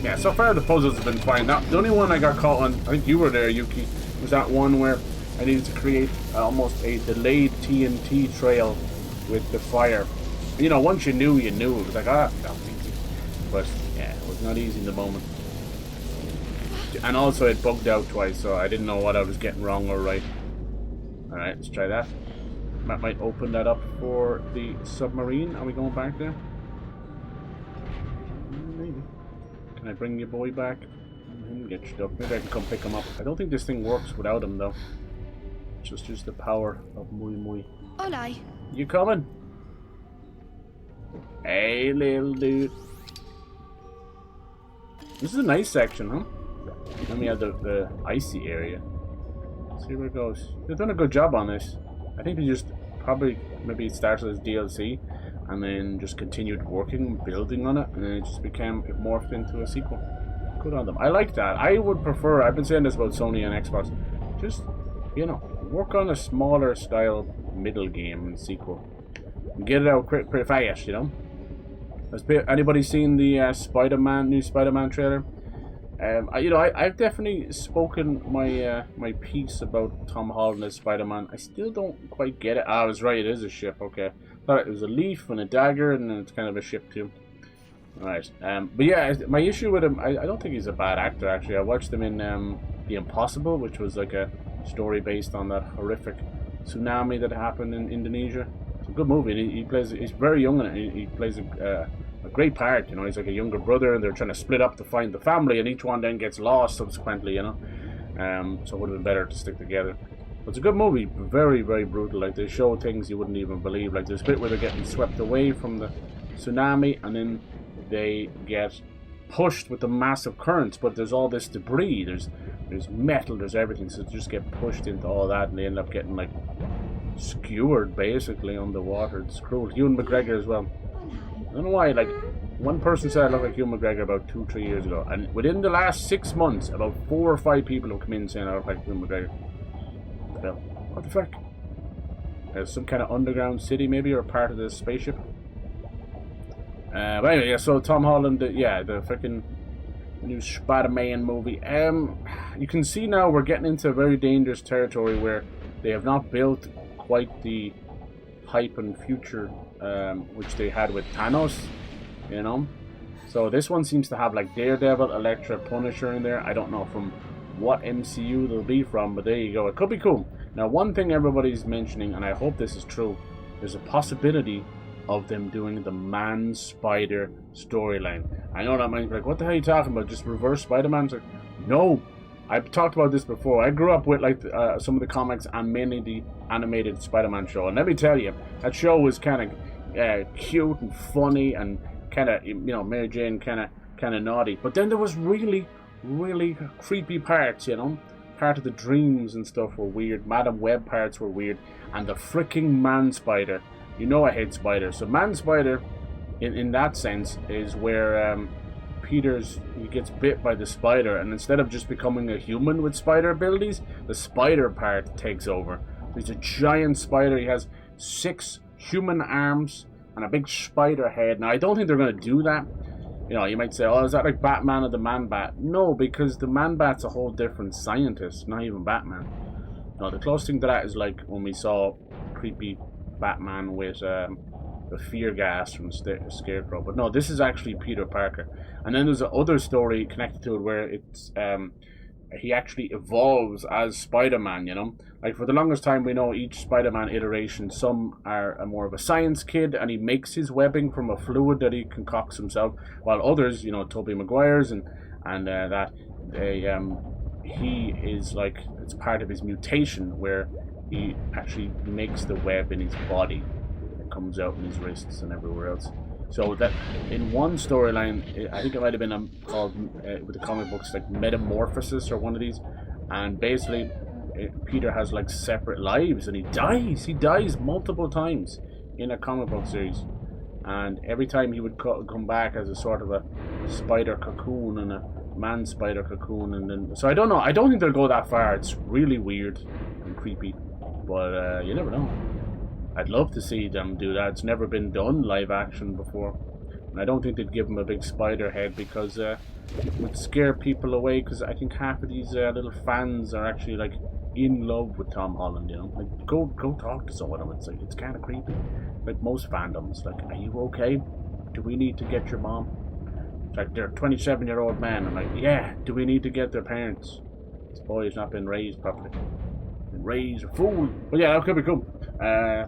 Yeah, so far the puzzles have been fine. Now, the only one I got caught on, I think you were there, Yuki, was that one where I needed to create almost a delayed TNT trail with the fire. You know, once you knew, you knew. It was like, that was easy. But, yeah, it was not easy in the moment. And also it bugged out twice, so I didn't know what I was getting wrong or right. Alright, let's try that. That might open that up for the submarine. Are we going back there? Maybe. Can I bring your boy back? Get stuck. Maybe I can come pick him up. I don't think this thing works without him, though. It's just the power of Mui. Hola. You coming? Hey, little dude. This is a nice section, huh? Then we have the icy area. Let's see where it goes. They've done a good job on this. I think they just probably maybe it started as DLC and then just continued working, building on it, and then it just became, it morphed into a sequel. Good on them. I like that. I would prefer, I've been saying this about Sony and Xbox, just, you know, work on a smaller style middle game and sequel. And get it out pretty fast, you know? Has anybody seen the Spider-Man, new Spider-Man trailer? You know, I've definitely spoken my my piece about Tom Holland as Spider-Man. I still don't quite get it. Ah, I was right. It is a ship. Okay, thought it was a leaf and a dagger, and then it's kind of a ship too. All right. But yeah, my issue with him, I don't think he's a bad actor. Actually, I watched him in The Impossible, which was like a story based on that horrific tsunami that happened in Indonesia. It's a good movie. He plays. He's very young in it. He plays a great part, you know. He's like a younger brother, and they're trying to split up to find the family, and each one then gets lost subsequently, you know. So it would have been better to stick together. But it's a good movie, very, very brutal. Like, they show things you wouldn't even believe. Like, there's a bit where they're getting swept away from the tsunami, and then they get pushed with the massive currents, but there's all this debris, there's metal, there's everything, so they just get pushed into all that, and they end up getting, like, skewered, basically, underwater. It's cruel. Ewan McGregor as well. I don't know why, like, one person said I look like Hugh McGregor about 2-3 years ago, and within the last 6 months, about 4 or 5 people have come in saying I look like Hugh McGregor. What the fuck? There's some kind of underground city, maybe, or part of the spaceship. But anyway, yeah, so Tom Holland, the freaking new Spider-Man movie. You can see now we're getting into very dangerous territory where they have not built quite the hype and future which they had with Thanos, you know. So this one seems to have like Daredevil, Elektra, Punisher in there. I don't know from what MCU they'll be from, but there you go. It could be cool. Now, one thing everybody's mentioning, and I hope this is true, there's a possibility of them doing the Man-Spider storyline. I know that might be like, what the hell are you talking about? Just reverse Spider-Man? Like, no. I've talked about this before. I grew up with like some of the comics and mainly the animated Spider-Man show. And let me tell you, that show was kind of cute and funny and kind of, you know, Mary Jane kind of naughty. But then there was really, really creepy parts, you know. Part of the dreams and stuff were weird. Madam Web parts were weird. And the freaking Man-Spider. You know I hate spiders. So Man-Spider, in that sense, is where he gets bit by the spider, and instead of just becoming a human with spider abilities, the spider part takes over. He's a giant spider. He has 6 human arms and a big spider head. Now, I don't think they're going to do that. You know, you might say, oh, is that like Batman or the Man-Bat? No, because the Man-Bat's a whole different scientist, not even Batman. No, the closest thing to that is like when we saw creepy Batman with the fear gas from Scarecrow. But no, this is actually Peter Parker. And then there's another story connected to it where it's he actually evolves as Spider-Man, you know? Like, for the longest time, we know each Spider-Man iteration, some are more of a science kid, and he makes his webbing from a fluid that he concocts himself, while others, you know, Tobey Maguire's and that, he is like, it's part of his mutation, where he actually makes the web in his body. It comes out in his wrists and everywhere else. So that in one storyline, I think it might have been called with the comic books like Metamorphosis or one of these, and basically Peter has like separate lives and he dies multiple times in a comic book series, and every time he would come back as a sort of a spider cocoon and a man spider cocoon, and then so I don't know. I don't think they'll go that far. It's really weird and creepy, but you never know. I'd love to see them do that. It's never been done live action before. And I don't think they'd give him a big spider head because it would scare people away, because I think half of these little fans are actually like in love with Tom Holland, you know? Like, go talk to someone of them. It's like, it's kind of creepy. Like most fandoms. Like, are you okay? Do we need to get your mom? It's like, they're 27-year-old men. I'm like, yeah, do we need to get their parents? This boy's not been raised properly. Raise a fool. But yeah, that could be cool.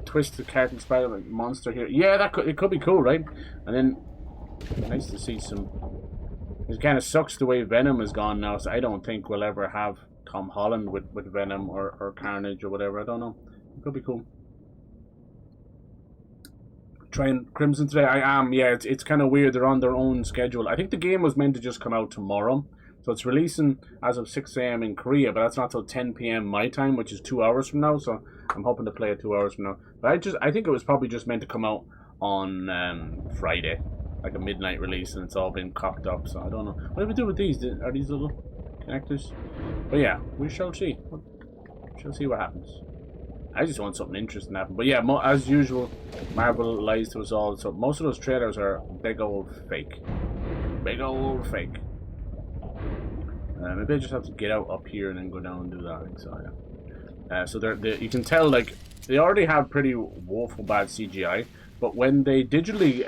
Twisted carton spider like monster here. Yeah, it could be cool, right? And then nice to see some. It kind of sucks the way Venom is gone now, so I don't think we'll ever have Tom Holland with Venom or Carnage or whatever. I don't know. It could be cool. Trying Crimson today. I am. Yeah, it's kind of weird. They're on their own schedule. I think the game was meant to just come out tomorrow. So it's releasing as of 6 a.m. in Korea, but that's not till 10 p.m. my time, which is 2 hours from now. So I'm hoping to play it 2 hours from now. But I think it was probably just meant to come out on Friday, like a midnight release, and it's all been cocked up. So I don't know. What do we do with these? Are these little connectors? But yeah, we shall see. We shall see what happens. I just want something interesting to happen. But yeah, as usual, Marvel lies to us all. So most of those trailers are big old fake. Big old fake. Maybe I just have to get out up here and then go down and do that. I think so, yeah. So you can tell, like, they already have pretty woeful bad CGI, but when they digitally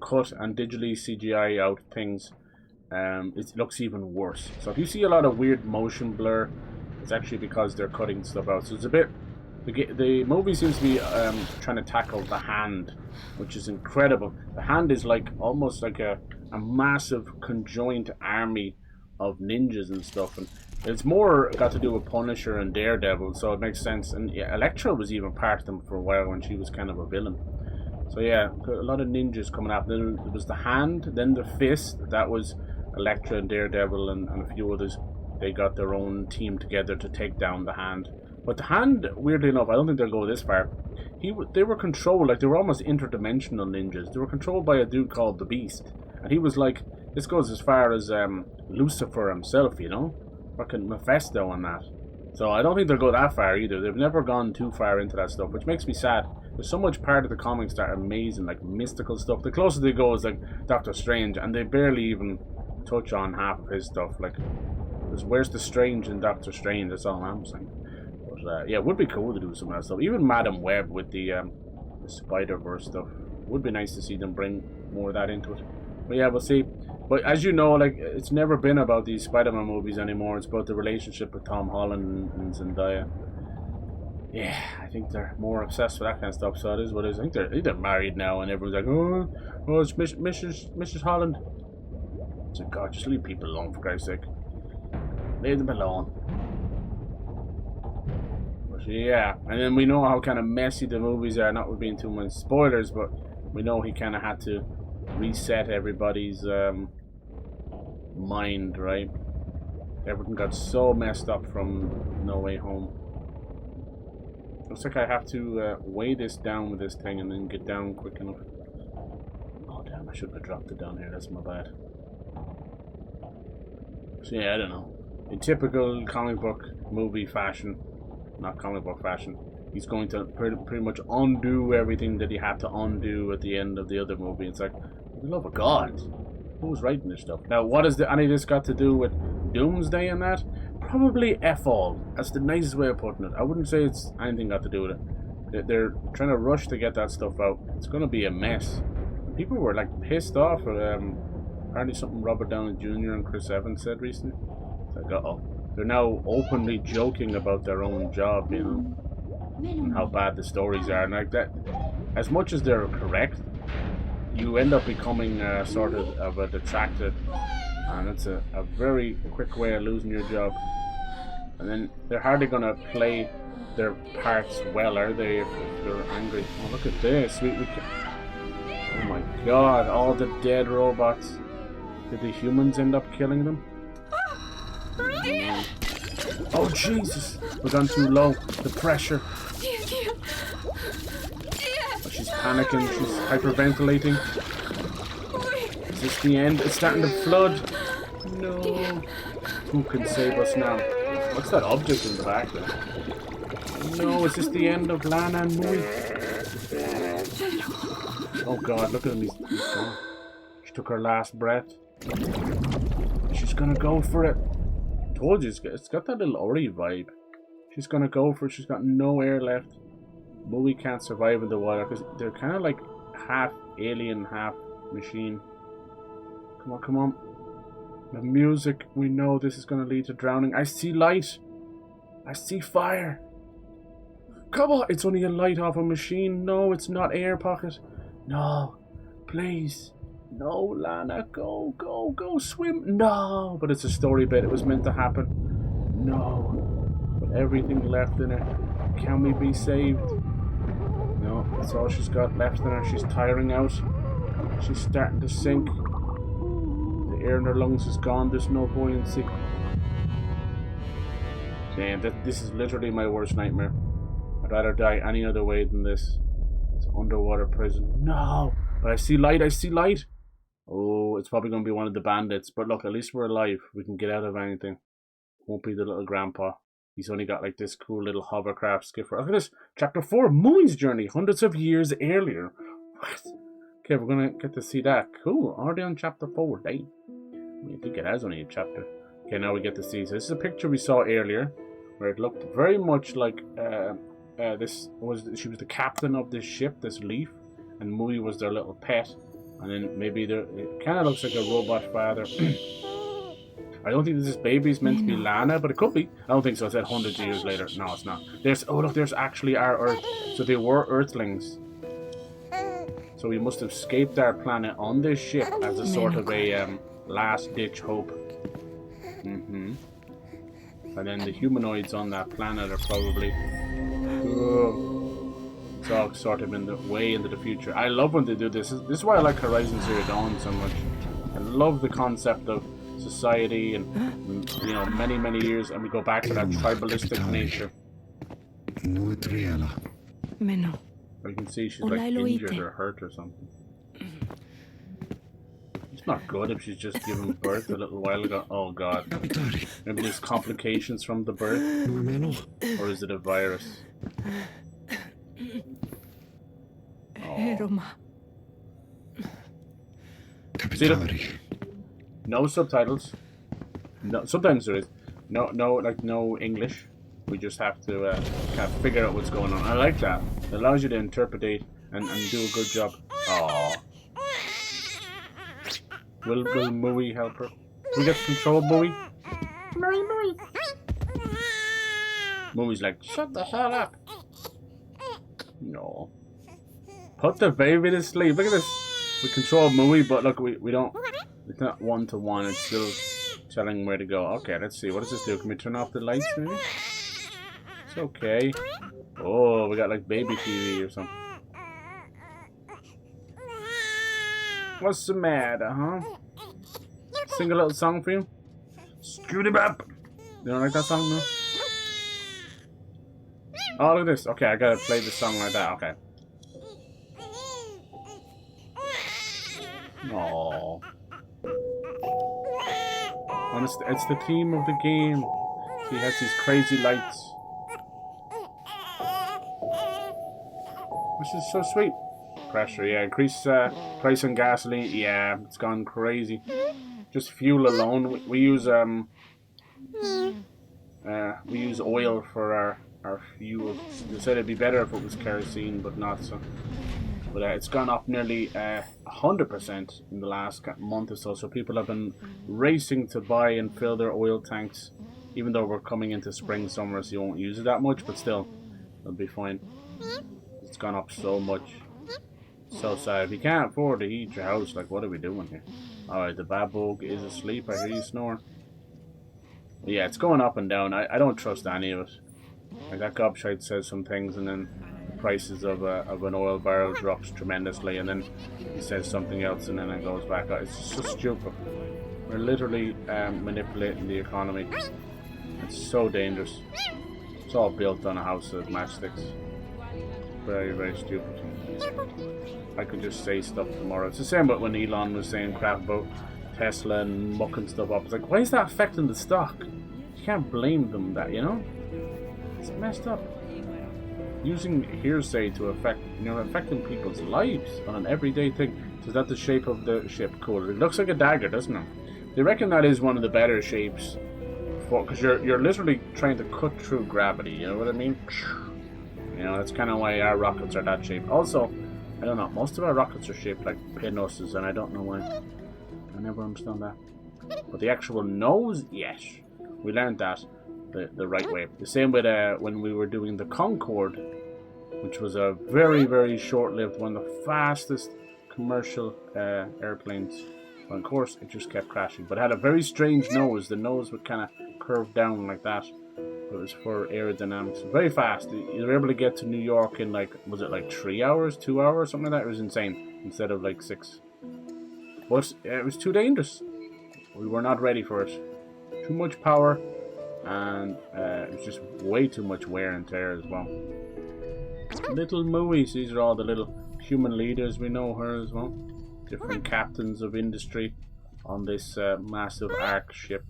cut and digitally CGI out things, it looks even worse. So if you see a lot of weird motion blur, it's actually because they're cutting stuff out. So it's a bit. The movie seems to be trying to tackle the hand, which is incredible. The hand is like almost like a massive conjoined army of ninjas and stuff, and it's more got to do with Punisher and Daredevil, so it makes sense. And yeah, Elektra was even part of them for a while when she was kind of a villain. So yeah, a lot of ninjas coming up. Then there was the hand, then the fist. That was Elektra and Daredevil and a few others. They got their own team together to take down the hand. But the hand, weirdly enough, I don't think they'll go this far. They were controlled, like they were almost interdimensional ninjas. They were controlled by a dude called the Beast, and he was like, this goes as far as Lucifer himself, you know? Fucking Mephisto and that. So I don't think they'll go that far either. They've never gone too far into that stuff, which makes me sad. There's so much part of the comics that are amazing, like mystical stuff. The closer they go is like Doctor Strange, and they barely even touch on half of his stuff. Like, where's the Strange in Doctor Strange? That's all I'm saying. But yeah, it would be cool to do some of that stuff. Even Madam Web with the Spider-Verse stuff. Would be nice to see them bring more of that into it. But yeah, we'll see. But as you know, like, it's never been about these Spider-Man movies anymore. It's about the relationship with Tom Holland and Zendaya. Yeah, I think they're more obsessed with that kind of stuff. So it is what it is. I think they're married now, and everyone's like, oh, it's Mrs. Holland. It's like, God, just leave people alone, for Christ's sake. Leave them alone. But yeah, and then we know how kind of messy the movies are. Not with being too much spoilers, but we know he kind of had to reset everybody's mind, right? Everything got so messed up from No Way Home. Looks like I have to weigh this down with this thing and then get down quick enough. Oh damn, I shouldn't have dropped it down here, that's my bad. So yeah, I don't know. In typical comic book movie fashion, not comic book fashion, he's going to pretty much undo everything that he had to undo at the end of the other movie. It's like, for the love of God, who's writing this stuff? Now, what has any of this got to do with Doomsday and that? Probably F all. That's the nicest way of putting it. I wouldn't say it's anything got to do with it. They're trying to rush to get that stuff out. It's going to be a mess. People were like pissed off at apparently something Robert Downey Jr. and Chris Evans said recently. It's like, uh-oh. they're now openly joking about their own job, you know, and how bad the stories are. And like that, as much as they're correct, you end up becoming sort of a detractor, and it's a very quick way of losing your job. And then they're hardly gonna play their parts well, are they, if they're angry? Oh, look at this. Oh my god, all the dead robots. Did the humans end up killing them? Oh Jesus! We've gone too low. The pressure. Oh, she's panicking. She's hyperventilating. Is this the end? It's starting to flood. No. Who can save us now? What's that object in the back there? No, is this the end of Lana and Mui? Oh god, look at him. He's gone. She took her last breath. She's gonna go for it. Told you, it's got that little Ori vibe. She's gonna go for it. She's got no air left. Mui can't survive in the water because they're kind of like half alien, half machine. Come on, come on. The music. We know this is gonna lead to drowning. I see light. I see fire. Come on. It's only a light off a machine. No, it's not air pocket. No. Please. No, Lana, go, go, go, swim. No, but it's a story bit. It was meant to happen. No, but everything left in her. Can we be saved? No, that's all she's got left in her. She's tiring out. She's starting to sink. The air in her lungs is gone. There's no buoyancy. Damn, this is literally my worst nightmare. I'd rather die any other way than this. It's an underwater prison. No, but I see light. I see light. Oh, it's probably going to be one of the bandits. But look, at least we're alive. We can get out of anything. Won't be the little grandpa. He's only got like this cool little hovercraft skipper. Look at this. Chapter 4, Mui's journey. Hundreds of years earlier. What? Okay, we're going to get to see that. Cool. Already on chapter 4. Dang. I think it has only a chapter. Okay, now we get to see. So this is a picture we saw earlier. Where it looked very much like she was the captain of this ship, this Leaf. And Mui was their little pet. And then maybe it kind of looks like a robot father. I don't think this baby's meant to be Lana, but it could be. I don't think so. It said hundreds of years later. No, it's not. There's actually our Earth. So they were Earthlings. So we must have escaped our planet on this ship as a sort of a last-ditch hope. And then the humanoids on that planet are probably... It's all sort of in the way into the future. I love when they do this. This is why I like Horizon Zero Dawn so much. I love the concept of society and you know, many years, and we go back to that tribalistic nature. Or you can see she's like injured or hurt or something. It's not good if she's just given birth a little while ago. Oh god. Maybe there's complications from the birth. Or is it a virus? Oh. See no subtitles. No, sometimes there is. No English. We just have to kind of figure out what's going on. I like that. It allows you to interpretate and do a good job. Aww. Will Mui help her? We get to control Mui? Mui. Mui's like, Shut the hell up. no. Put the baby to sleep. Look at this. We control Mui, but look, we don't. It's not one-to-one. It's still telling where to go. Okay, let's see. What does this do? Can we turn off the lights, maybe? It's okay. Oh, we got like baby TV or something. What's the matter, huh? Sing a little song for you? Scooty bop. You don't like that song, no? Oh, look at this. Okay, I gotta play the song like that. Okay. Aww. Honestly, it's the theme of the game. He has these crazy lights. Which is so sweet. Pressure, yeah. Increase price on gasoline. Yeah, it's gone crazy. Just fuel alone. We use oil for our fuel. They said it'd be better if it was kerosene, but not so. But it's gone up nearly 100% in the last month or so. So people have been racing to buy and fill their oil tanks Even though we're coming into spring, summer, so you won't use it that much, but still, it'll be fine. It's gone up so much. So sad. If you can't afford to heat your house, like, what are we doing here? Alright, the babog is asleep. I hear you snoring. But yeah, it's going up and down. I don't trust any of it. Like, that gobshite says some things, and then the prices of an oil barrel drops tremendously, and then he says something else, and then it goes back up. It's so stupid. We're literally manipulating the economy. It's so dangerous. It's all built on a house of matchsticks. Very, very stupid. I could just say stuff tomorrow. It's the same but when Elon was saying crap about Tesla and mucking stuff up. It's like, why is that affecting the stock? You can't blame them that, you know? It's messed up. Using hearsay to affect, affecting people's lives on an everyday thing. So is that the shape of the ship? Cool. It looks like a dagger, doesn't it? They reckon that is one of the better shapes. Because you're literally trying to cut through gravity, you know what I mean? That's kind of why our rockets are that shape. Also, I don't know, most of our rockets are shaped like penises, and I don't know why. I never understand that. But the actual nose, yes. We learned that the right way. The same with when we were doing the Concorde, which was a very, very short-lived, one of the fastest commercial airplanes. Well, of course, it just kept crashing. But it had a very strange nose. The nose would kind of curve down like that. It was for aerodynamics. Very fast. You were able to get to New York in was it like 3 hours, 2 hours, something like that? It was insane. Instead of like 6. But it was too dangerous. We were not ready for it. Too much power, and it was just way too much wear and tear as well. Little Mui. These are all the little human leaders. We know her as well. Different captains of industry on this massive arc ship.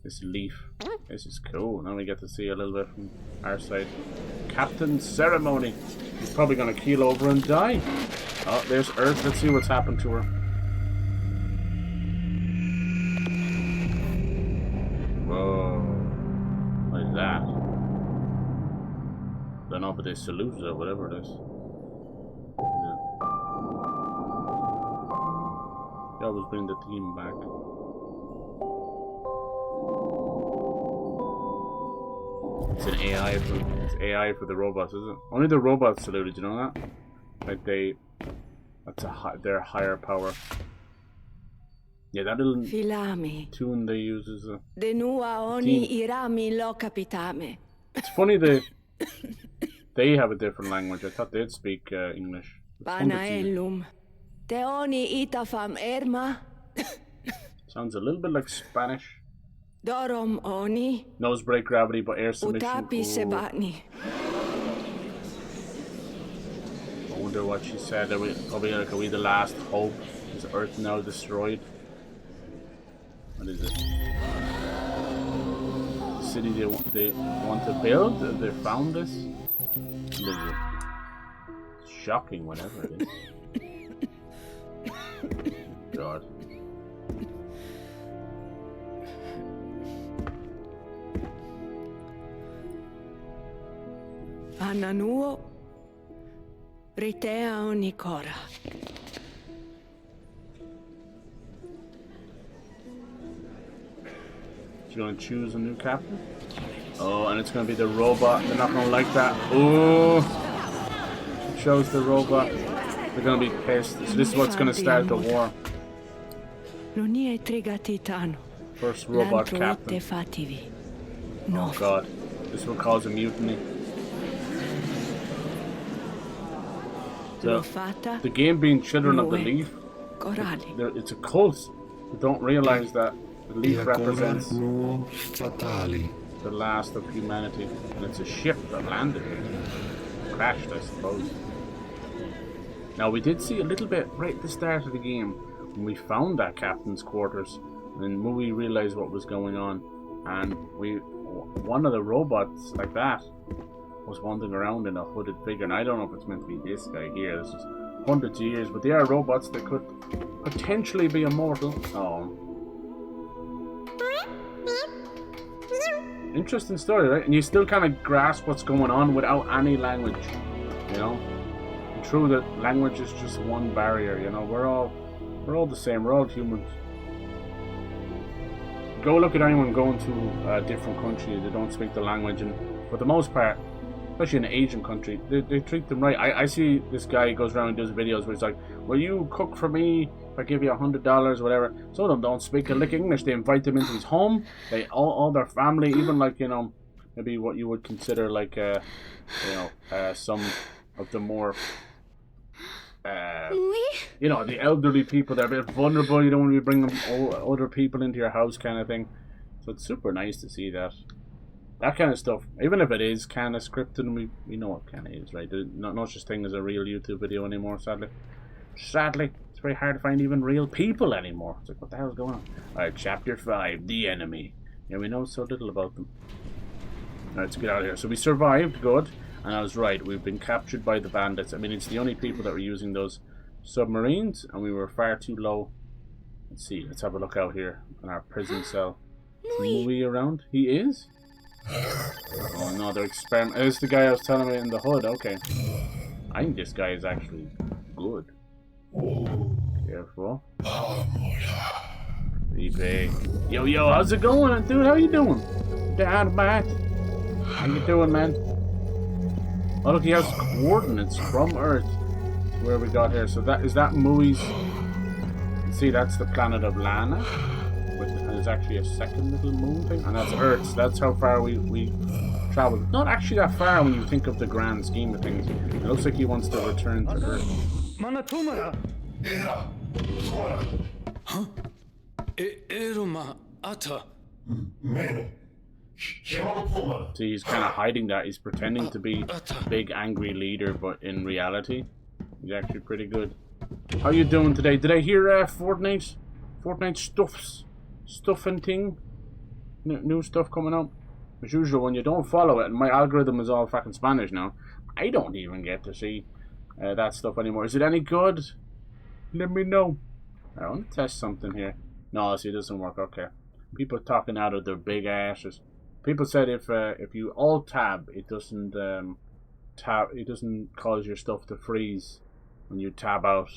This Leaf. This is cool. Now we get to see a little bit from our side. Captain's ceremony. He's probably going to keel over and die. Oh, there's Earth. Let's see what's happened to her. Whoa. What is that? I don't know, but they saluted or whatever it is. Yeah. They always bring the theme back. It's an AI for the robots, is it? Only the robots saluted, you know that? Like they're higher power. Yeah, that little tune they use is a theme. It's funny they have a different language. I thought they'd speak English. Sounds a little bit like Spanish. Nose break gravity, but air submission. I wonder what she said. Are we the last hope? Is Earth now destroyed? What is it? The city they want to build? They found this? What is it? It's shocking, whatever it is. God. Ananuo ritea onikora. You're going to choose a new captain? Oh, and it's going to be the robot. They're not going to like that. Oh, she chose the robot. They're going to be pissed. So this is what's going to start the war. First robot captain. Oh god, this will cause a mutiny. The game being Children of the Leaf, it's a cult. You don't realize that the Leaf represents the last of humanity, and it's a ship that landed here. Crashed, I suppose. Now we did see a little bit right at the start of the game when we found that captain's quarters, and Mui realized what was going on, and one of the robots like that was wandering around in a hooded figure, and I don't know if it's meant to be this guy here. This is hundreds of years, but they are robots that could potentially be immortal. Oh. Interesting story, right? And you still kind of grasp what's going on without any language, you know? And true that language is just one barrier, you know? We're all the same, we're all humans. go look at anyone going to a different country. They don't speak the language, and for the most part, especially in an Asian country, they treat them right. I see this guy goes around and does videos where he's like, will you cook for me if I give you $100, whatever. Some of them don't speak a lick English. They invite them into his home. They all their family, even like, you know, maybe what you would consider like some of the more you know, the elderly people. They're a bit vulnerable. You don't want to be bringing other people into your house, kind of thing. So it's super nice to see that kind of stuff. Even if it is kind of scripted, and we know what kind of is, right? There's no such thing as a real YouTube video anymore. Sadly, it's very hard to find even real people anymore. It's like, what the hell's going on? All right, chapter 5, the enemy. Yeah, we know so little about them. All right, let's get out of here. So we survived, good. And I was right, we've been captured by the bandits. I mean, it's the only people that were using those submarines, and we were far too low. Let's see, let's have a look out here in our prison cell. Is Mui around? He is? Oh no, they're experimenting. There's the guy I was telling you in the hood, okay. I think this guy is actually good. Careful. Yo, how's it going, dude? How you doing? Dynamite. How you doing, man? Oh look, he has coordinates from Earth to where we got here. So is that Mui's? See, that's the planet of Lana. And there's actually a second little moon thing, and that's Earth. So that's how far we traveled. Not actually that far when you think of the grand scheme of things. It looks like he wants to return to Earth. Huh? See, he's kind of hiding that. He's pretending to be a big angry leader, but in reality, he's actually pretty good. How you doing today? Did I hear Fortnite stuff and thing? New stuff coming up? As usual, when you don't follow it, and my algorithm is all fucking Spanish now, I don't even get to see that stuff anymore. Is it any good? Let me know. I want to test something here. No, see, it doesn't work. Okay. People talking out of their big asses. People said if you alt tab, it doesn't cause your stuff to freeze when you tab out.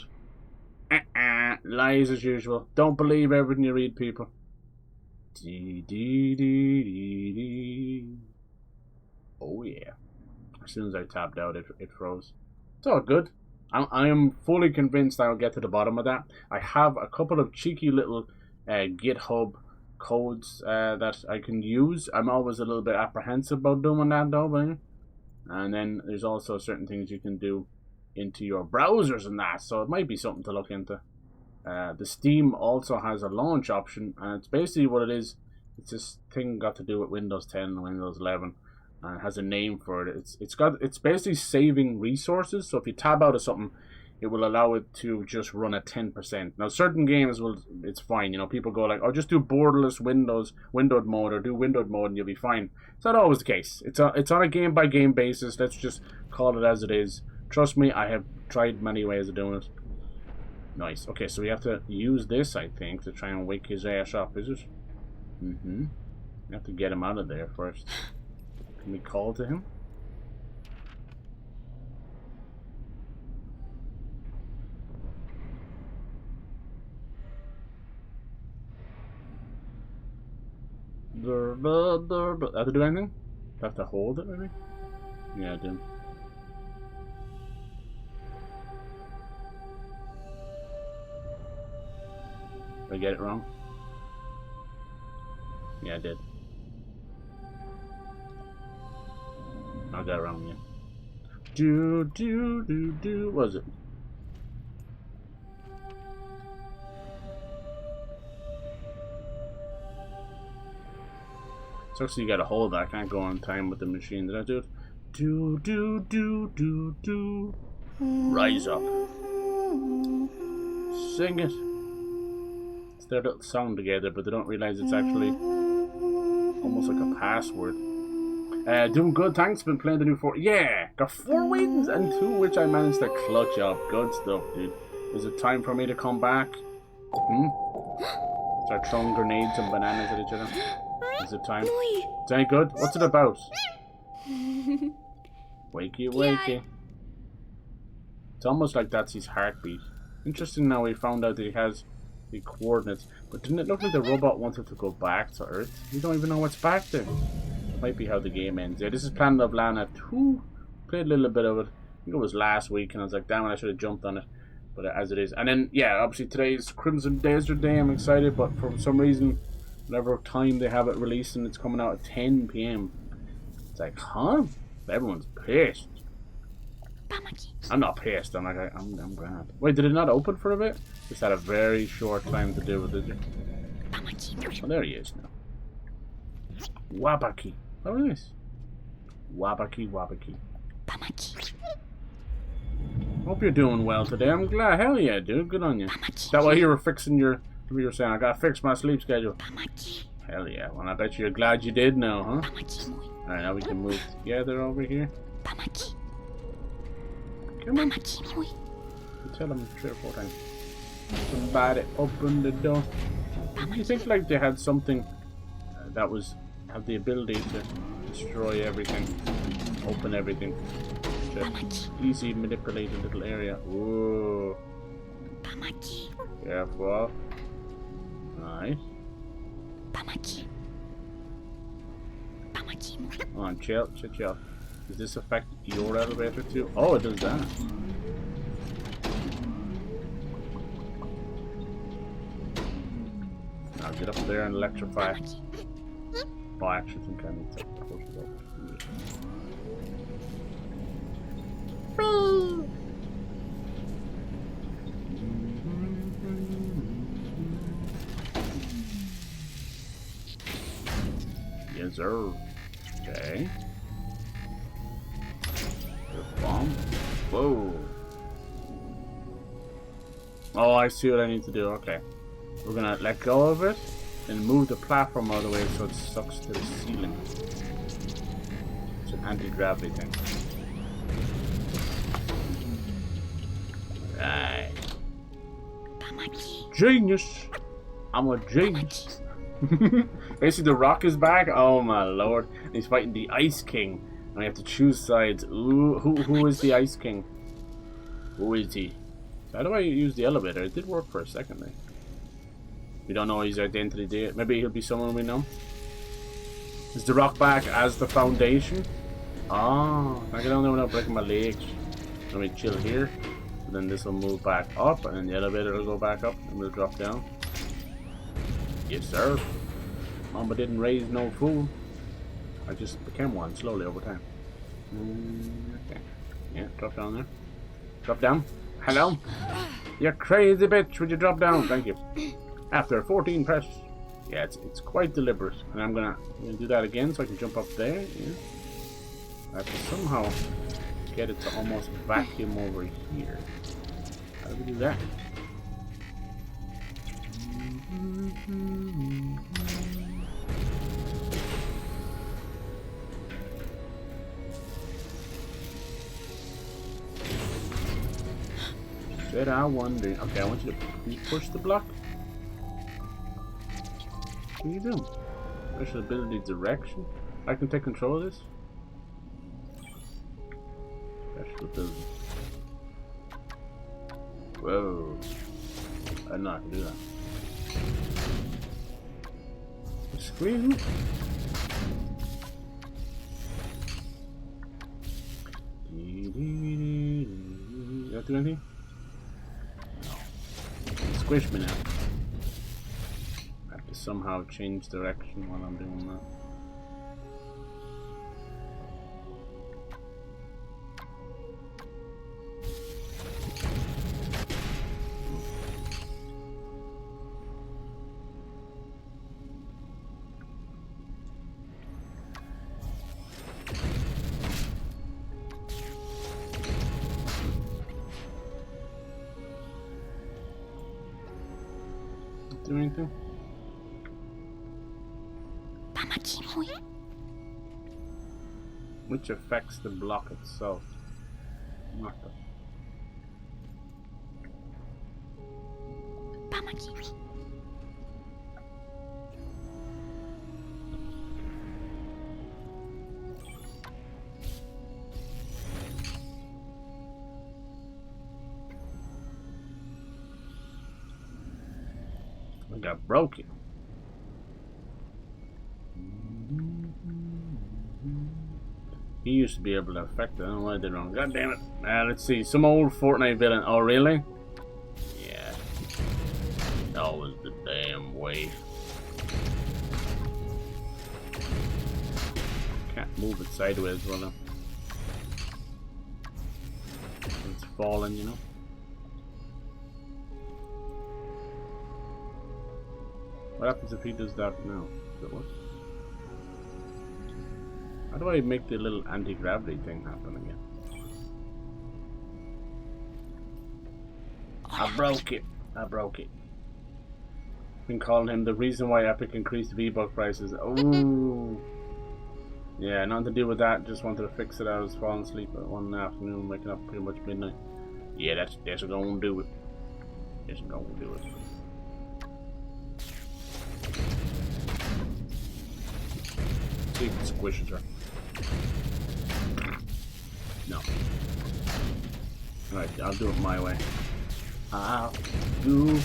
Lies as usual. Don't believe everything you read, people. Oh yeah. As soon as I tapped out, it froze. It's all good. I am fully convinced I'll get to the bottom of that. I have a couple of cheeky little GitHub codes that I can use. I'm always a little bit apprehensive about doing that though, but and then there's also certain things you can do into your browsers and that, so it might be something to look into. The Steam also has a launch option, and it's basically what it is. It's this thing got to do with Windows 10 and Windows 11, and it has a name for it. It's basically saving resources. So if you tab out of something, it will allow it to just run at 10%. Now, certain games it's fine. You know, people go like, oh, just do borderless windowed mode, or do windowed mode, and you'll be fine. It's not always the case. It's on a game by game basis. Let's just call it as it is. Trust me, I have tried many ways of doing it. Nice. Okay, so we have to use this, I think, to try and wake his ass up, is it? We have to get him out of there first. Can we call to him? Do I have to do anything? Do I have to hold it, maybe? Yeah, I do. Did I get it wrong? Yeah, I did. I got it wrong, yeah. What was it? So you gotta hold that. I can't go on time with the machine. Did I do it? Rise up. Sing it. It's their little song together, but they don't realize it's actually almost like a password. Doing good, thanks. Been playing the new 4. Yeah! Got 4 wins and 2 which I managed to clutch up. Good stuff, dude. Is it time for me to come back? Start throwing grenades and bananas at each other. Is it time? Is any good? What's it about? Wakey, wakey. It's almost like that's his heartbeat. Interesting now we found out that he has the coordinates. But didn't it look like the robot wanted to go back to Earth? We don't even know what's back there. That might be how the game ends. Yeah, this is Planet of Lana 2. Played a little bit of it. I think it was last week, and I was like, damn it, I should have jumped on it. But as it is. And then, yeah, obviously today's Crimson Desert Day. I'm excited, but for some reason, whatever time they have it released, and it's coming out at 10 p.m. It's like, huh? Everyone's pissed. I'm not pissed. I'm like, I'm grand. Wait, did it not open for a bit? Just had a very short time to do it, did you? Oh, there he is now. Wabaki. Oh, nice. Wabaki, Wabaki. Hope you're doing well today. I'm glad. Hell yeah, dude. Good on you. Is that why you were fixing your... You were saying, I gotta fix my sleep schedule. Hell yeah. Well, I bet you're glad you did now, huh? Alright, now we can move together over here. Come on. Tell them 3 or 4 times. Somebody open the door. Do you think like they had something that was have the ability to destroy everything, open everything, to easy manipulate a little area? Ooh. Careful. Nice. Come on, chill. Does this affect your elevator too? Oh, it does that. Now get up there and electrify. Oh, I actually think I need to push it over. Yes, sir. Okay. Bomb. Whoa. Oh, I see what I need to do. Okay. We're gonna let go of it and move the platform all the way so it sucks to the ceiling. It's an anti-gravity thing. Right. Genius! I'm a genius. Basically, the Rock is back. Oh my lord! And he's fighting the Ice King. And I have to choose sides. Ooh, who is the Ice King? Who is he? So how do I use the elevator? It did work for a second there. We don't know his identity. Maybe he'll be someone we know. Is the Rock back as the Foundation? Oh, I can only without breaking my legs. Let me chill here. And then this will move back up, and then the elevator will go back up, and we'll drop down. Yes, sir. Mama didn't raise no fool. I just became one slowly over time. Okay. Yeah, drop down there. Drop down. Hello? You crazy bitch, would you drop down? Thank you. After 14 press. Yeah, it's quite deliberate. And I'm gonna do that again so I can jump up there. Yeah. I have to somehow get it to almost vacuum over here. How do we do that? Said I wonder. Okay, I want you to push the block. What are you doing? Special ability direction. I can take control of this. Special ability. Whoa. I did not do that. Screen. Did that do anything? No. Squish me now. I have to somehow change direction while I'm doing that. Do anything? Which affects the block itself. Nothing. think I broke it. He used to be able to affect it. I don't know what I did wrong. God damn it. Let's see. Some old Fortnite villain. Oh, really? Yeah. That was the damn way. Can't move it sideways, will I? It's falling, you know. What happens if he does that now? Does it work? How do I make the little anti-gravity thing happen again? I broke it. I broke it. Been calling him the reason why Epic increased V-Buck prices. Oh. Yeah, nothing to do with that. Just wanted to fix it. I was falling asleep at 1 in the afternoon, waking up pretty much midnight. Yeah, that's gonna do it. That's gonna do it. See if it squishes her. No. Alright, I'll do it my way. I'll do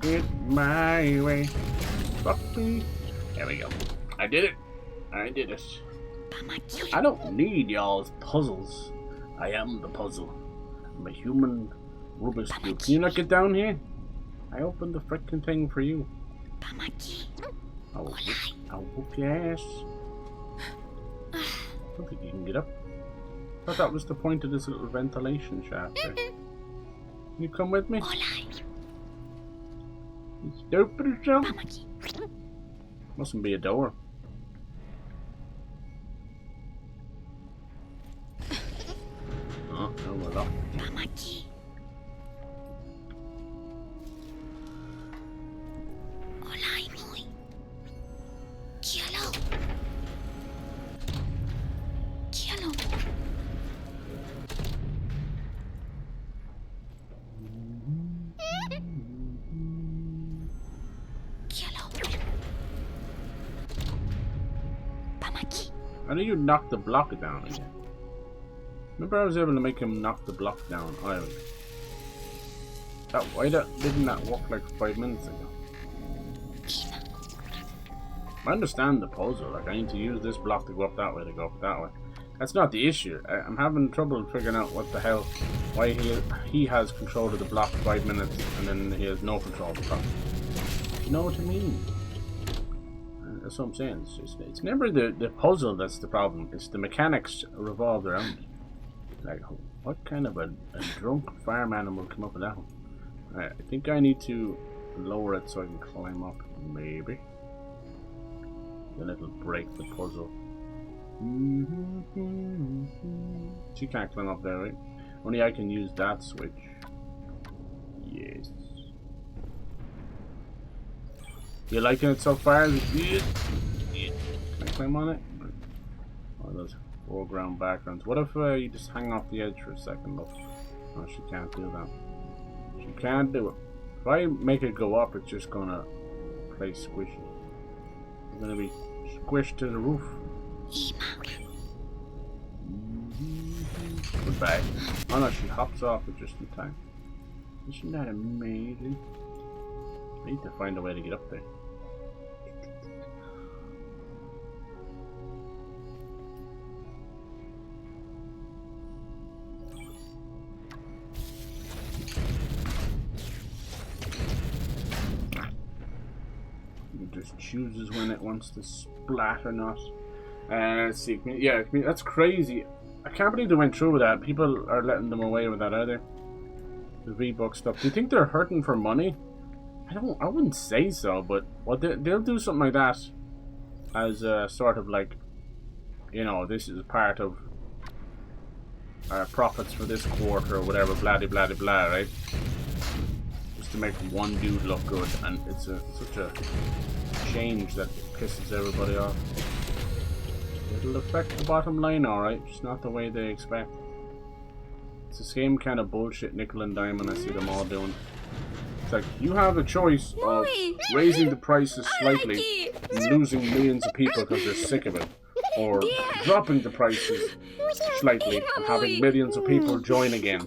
it my way. Fuck me. There we go. I did it. I did it. I don't need y'all's puzzles. I am the puzzle. I'm a human Rubik's Cube. Can you not get down here? I opened the frickin' thing for you. I'll whoop your ass. I don't think you can get up. I thought that was the point of this little ventilation shaft there. Can you come with me? You stupid or something? Mustn't be a door. Oh, no, we're locked. How do you knock the block down again? Remember I was able to make him knock the block down. Oh, why didn't that work like 5 minutes ago? I understand the puzzle. Like I need to use this block to go up that way, to go up that way. That's not the issue. I'm having trouble figuring out what the hell, why he has control of the block 5 minutes and then he has no control of the block. You know what I mean? That's what I'm saying. It's never the puzzle that's the problem. It's the mechanics revolved around it. Like, what kind of a drunk farm animal come up with that one? Alright, I think I need to lower it so I can climb up, maybe. Then it'll break the puzzle. She can't climb up there, right? Only I can use that switch. Yes. You liking it so far? Can I climb on it? Oh, those foreground backgrounds. What if you just hang off the edge for a second? Look. No, she can't do that. She can't do it. If I make it go up, it's just gonna play squishy. It's gonna be squished to the roof. Goodbye. Oh no, she hops off it just in time. Isn't that amazing? I need to find a way to get up there. It just chooses when it wants to splat or not. Let's see. Yeah, that's crazy. I can't believe they went through with that. People are letting them away with that, are they? The V-Buck stuff. Do you think they're hurting for money? I wouldn't say so, but well, they'll do something like that as a sort of like, you know, this is part of profits for this quarter or whatever, blah de blah de blah, right? Just to make one dude look good, and it's such a change that pisses everybody off. It'll affect the bottom line, alright, just not the way they expect. It's the same kind of bullshit nickel and dime, and I see them all doing. It's like, you have a choice of raising the prices slightly and losing millions of people because they're sick of it, or dropping the prices slightly and having millions of people join again.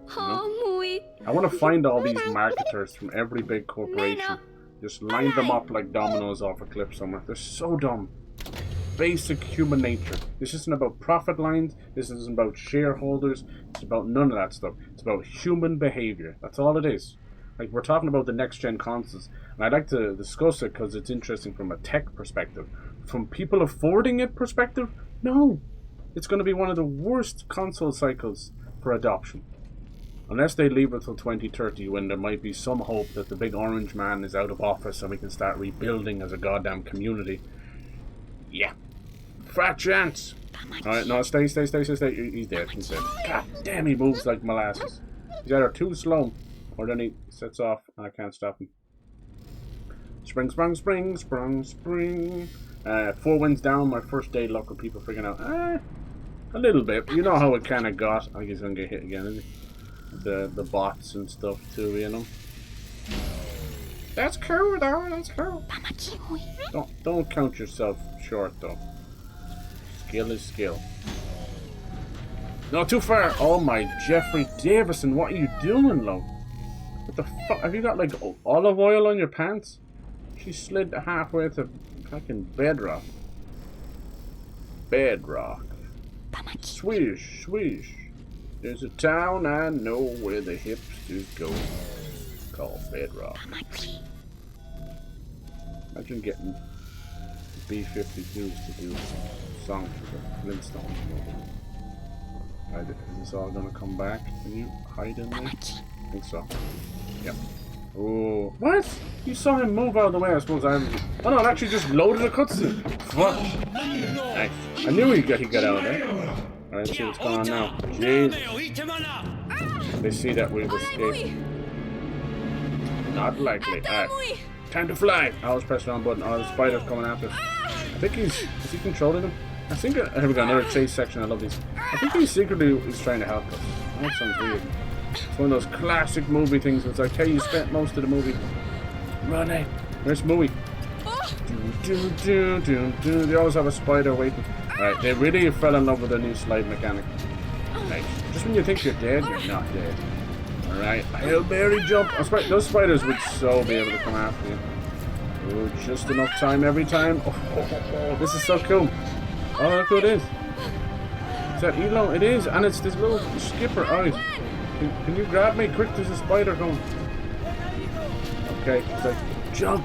You know? I want to find all these marketers from every big corporation Just line them up like dominoes off a cliff somewhere. They're so dumb. Basic human nature. This isn't about profit lines. This isn't about shareholders. It's about none of that stuff. It's about human behavior. That's all it is. Like, we're talking about the next-gen consoles. And I'd like to discuss it because it's interesting from a tech perspective. From people affording it perspective, no. It's going to be one of the worst console cycles for adoption. Unless they leave it till 2030 when there might be some hope that the big orange man is out of office and we can start rebuilding as a goddamn community. Yeah. Fat chance. Alright, no, stay. He's dead. He's dead. God damn, he moves like molasses. He's either too slow or then he sets off and I can't stop him. Spring. 4 wins down. My first day luck with people freaking out. A little bit. But you know how it kind of got. I think he's going to get hit again, isn't he? The bots and stuff too, you know. That's cool though, that's cool. Don't count yourself short though. Skill is skill. No, too far. Oh my Jeffrey Davison, what are you doing, Lo? What the fuck? Have you got like olive oil on your pants? She slid halfway to fucking bedrock. Bedrock. Swish. There's a town I know where the hipsters go, called Bedrock. Imagine getting B-52s to do songs for the Flintstones movie. Is this all gonna come back? Can you hide in there? I think so. Yep. Oh, what? You saw him move out of the way, I suppose. Oh no, it actually just loaded a cutscene. Fuck. Nice. I knew he got out of there. Alright, let's see what's going on now. Jeez. They see that we've escaped. Not likely. Alright. Time to fly. I was pressing on button. Oh, the spider's coming after us. I think is he controlling him? I think, here we go, another chase section. I love these. I think he secretly is trying to help us. That sounds weird. It's one of those classic movie things. It's like, hey, you spent most of the movie running. Where's Mui? They always have a spider waiting. Alright, they really fell in love with their new slide mechanic. Nice. Just when you think you're dead, you're not dead. Alright, Hail Mary jump. Those spiders would so be able to come after you. Oh, just enough time every time. Oh, this is so cool. Oh, look who it is. Is that Elo? It is, and it's this little skipper. Oh, can you grab me? Quick, there's a spider going. Okay, it's like, jump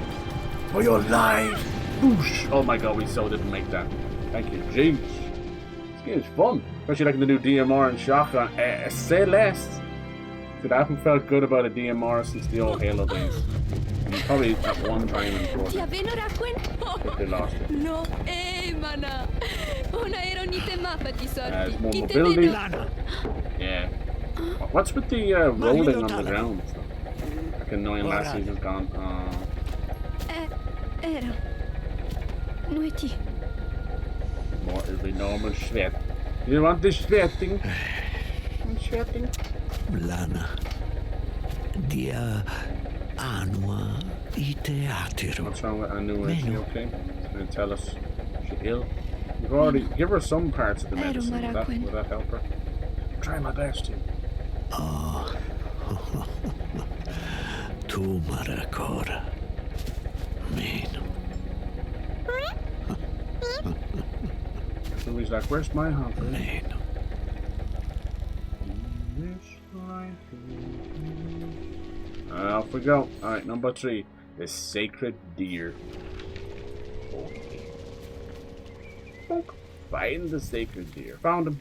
for your life. Whoosh. Oh my god, we so didn't make that. Thank you, jeez. This game's fun. Especially like the new DMR and shotgun. Say less. I haven't felt good about a DMR since the old Halo days. And probably at one time in Fortnite. I think they lost it. There's more mobility. Yeah. What's with the rolling on the ground? Like annoying last season's gone. More is the normal sweat. You want the sweating? I'm sweating. Lana, dia anua ite atiro. What's wrong with Anua? Is she okay? She's going to tell us she's ill. We've already give her some parts of the medicine. Will that help her? I'm trying my best to. Oh, tu maracora. Man. So he's like, where's my hunter? Man. Off we go. Alright, number 3. The Sacred Deer. Okay. Find the Sacred Deer. Found him.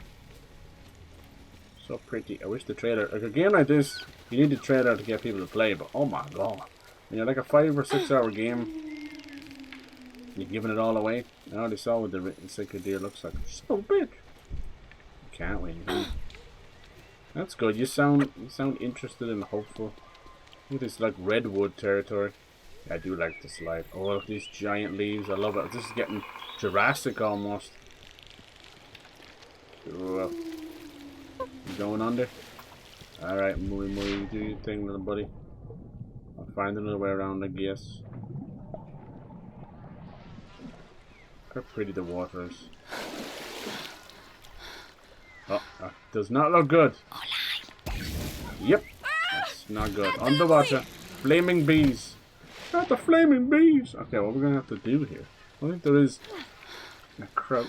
So pretty. I wish the trailer... Like a game like this, you need the trailer to get people to play, but oh my god. When you're like a 5 or 6 hour game, you're giving it all away. I already saw what the Sacred Deer looks like. So big. Can't win. That's good. You sound interested and hopeful. I think it's like redwood territory. I do like this life. Oh, look, these giant leaves. I love it. This is getting Jurassic almost. Cool. You going under? Alright, Mui, do your thing, little buddy. I'll find another way around, I guess. Look how pretty the water is. Oh, that does not look good. Yep, that's not good. Underwater, flaming bees. Not the flaming bees! Okay, what we're gonna have to do here? I think there is a crouch.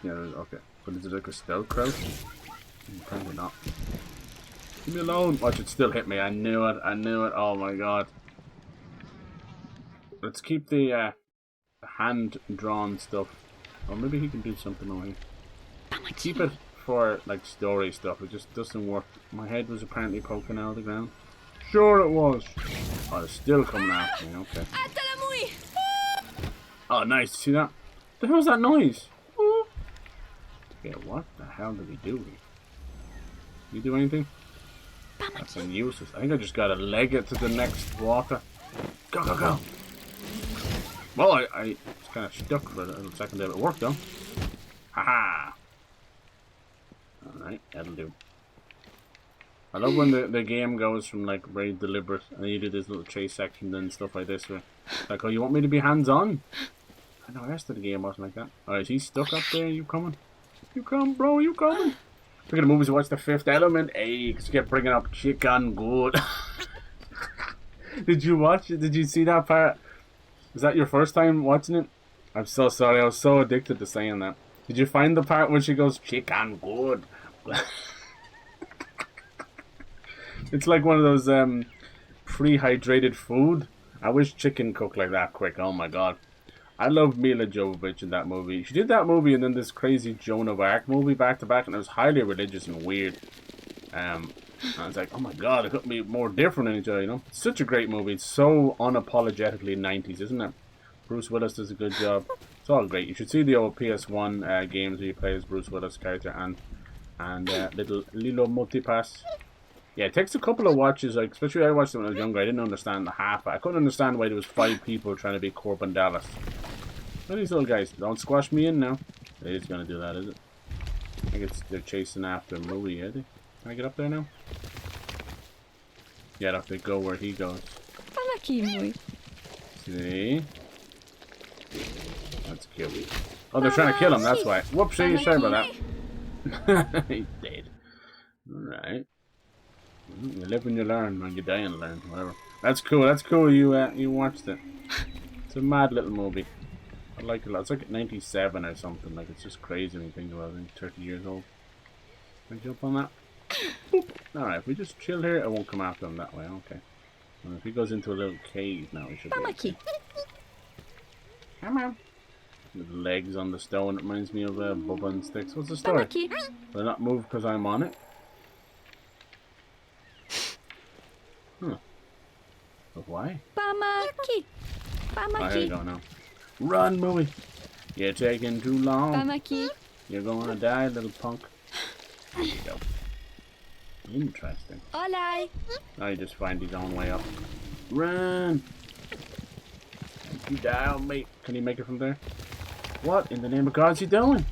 Yeah, okay. But is it like a stealth crouch? Apparently not. Leave me alone! Watch it still hit me. I knew it. I knew it. Oh my god. Let's keep the hand-drawn stuff. Or maybe he can do something over here. Keep it for, like, story stuff. It just doesn't work. My head was apparently poking out of the ground. Sure it was. Oh, it's still coming after me. Okay. Oh, nice. See that? The hell's that noise? Okay, what the hell did he do here? Did he do anything? That's useless. I think I just gotta leg it to the next water. Go, go, go! Well, I was kind of stuck for a little second there, but it worked though. Haha! Alright, that'll do. I love when the game goes from like very deliberate and then you do this little chase section and stuff like this where like, oh, you want me to be hands-on? I know the rest of the game wasn't like that. Alright, is he stuck up there? You coming? You come, bro, you coming? Look at the movies to watch The Fifth Element. Hey, because you kept bringing up chicken good. Did you watch it? Did you see that part? Was that your first time watching it? I'm so sorry, I was so addicted to saying that. Did you find the part when she goes, chicken good? It's like one of those pre-hydrated food. I wish chicken cooked like that quick. Oh my god. I love Mila Jovovich in that movie. She did that movie and then this crazy Joan of Arc movie back to back, and it was highly religious and weird. And I was like, oh my god, it couldn't be more different than each other, you know? It's such a great movie. It's so unapologetically 90s, isn't it? Bruce Willis does a good job. It's all great. You should see the old PS1 games where you play as Bruce Willis' character and little Lilo Multipass. Yeah, it takes a couple of watches, like, especially I watched it when I was younger. I didn't understand the half. I couldn't understand why there was 5 people trying to be Corbin Dallas. Look at these little guys. Don't squash me in now. It is going to do that, is it? I think they're chasing after Mui, are they? Can I get up there now? Yeah, I have to go where he goes. See? That's cute. Oh, they're trying to kill him, that's why. Whoopsie, sorry about that. He's dead. Alright. You live and you learn, or you die and learn, whatever. That's cool, that's cool you watched it. It's a mad little movie. I like it a lot. It's like 97 or something, like it's just crazy when you think about it. I think 30 years old. Can I jump on that? Alright, if we just chill here, it won't come after him that way, okay. And if he goes into a little cave now, we should be okay. Come on. With legs on the stone, it reminds me of Bubba and Sticks. What's the story? Will I not move because I'm on it? Huh. But why? Pamaki. Oh, here you go now. Run, Mui! You're taking too long. Pamaki. You're gonna die, little punk. There you go. Interesting. Olai. Now you just find his own way up. Run! Don't you die on me. Can he make it from there? What in the name of God's he doing?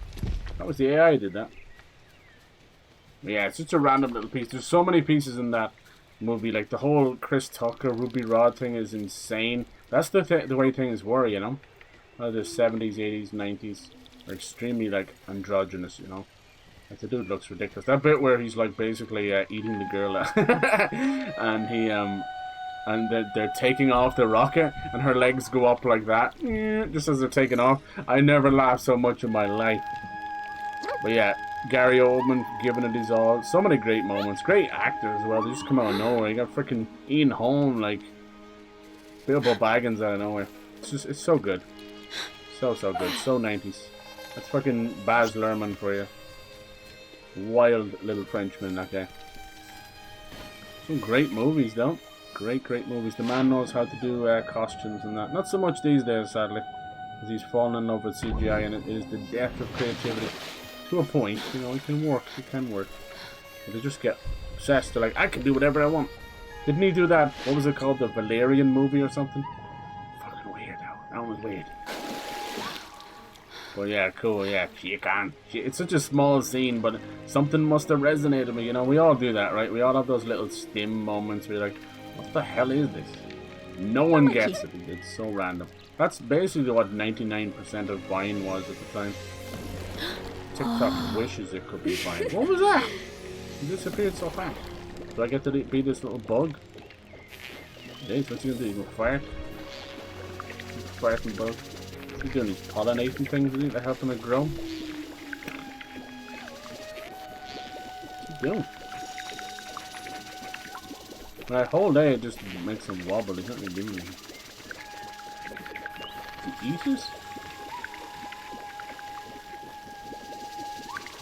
That was the AI who did that. Yeah, it's such a random little piece. There's so many pieces in that movie. Like the whole Chris Tucker, Ruby Rod thing is insane. That's the way things were, you know. The 70s, 80s, 90s are extremely like androgynous, you know. Like the dude looks ridiculous. That bit where he's like basically eating the girl, and he and they're taking off the rocket, and her legs go up like that, just as they're taking off. I never laughed so much in my life. But yeah, Gary Oldman giving it his all. So many great moments. Great actors as well. They just come out of nowhere. You got freaking Ian Holm, like Bilbo Baggins out of nowhere. It's so good. So good. So 90s. That's fucking Baz Luhrmann for you. Wild little Frenchman, that guy. Some great movies, though. Great movies. The man knows how to do costumes and that. Not so much these days, sadly. Because he's fallen in love with CGI and it is the death of creativity. To a point, you know, it can work. It can work. But they just get obsessed. They're like, I can do whatever I want. Didn't he do that? What was it called? The Valerian movie or something? Fucking weird, though. That one was weird. Well, yeah, cool, yeah, chicken. It's such a small scene, but something must have resonated with me, you know. We all do that, right? We all have those little stim moments where you're like, what the hell is this? No one gets it. It's so random. That's basically what 99% of Vine was at the time. TikTok wishes it could be Vine. What was that? It disappeared so fast. Do I get to be this little bug? Jeez, what's he gonna do? He's gonna fire? Spartan bug. He's doing these pollinating things, isn't he? They're helping it grow. What's he doing? My whole day it just makes him wobble. He's not really doing anything. Does he eat us?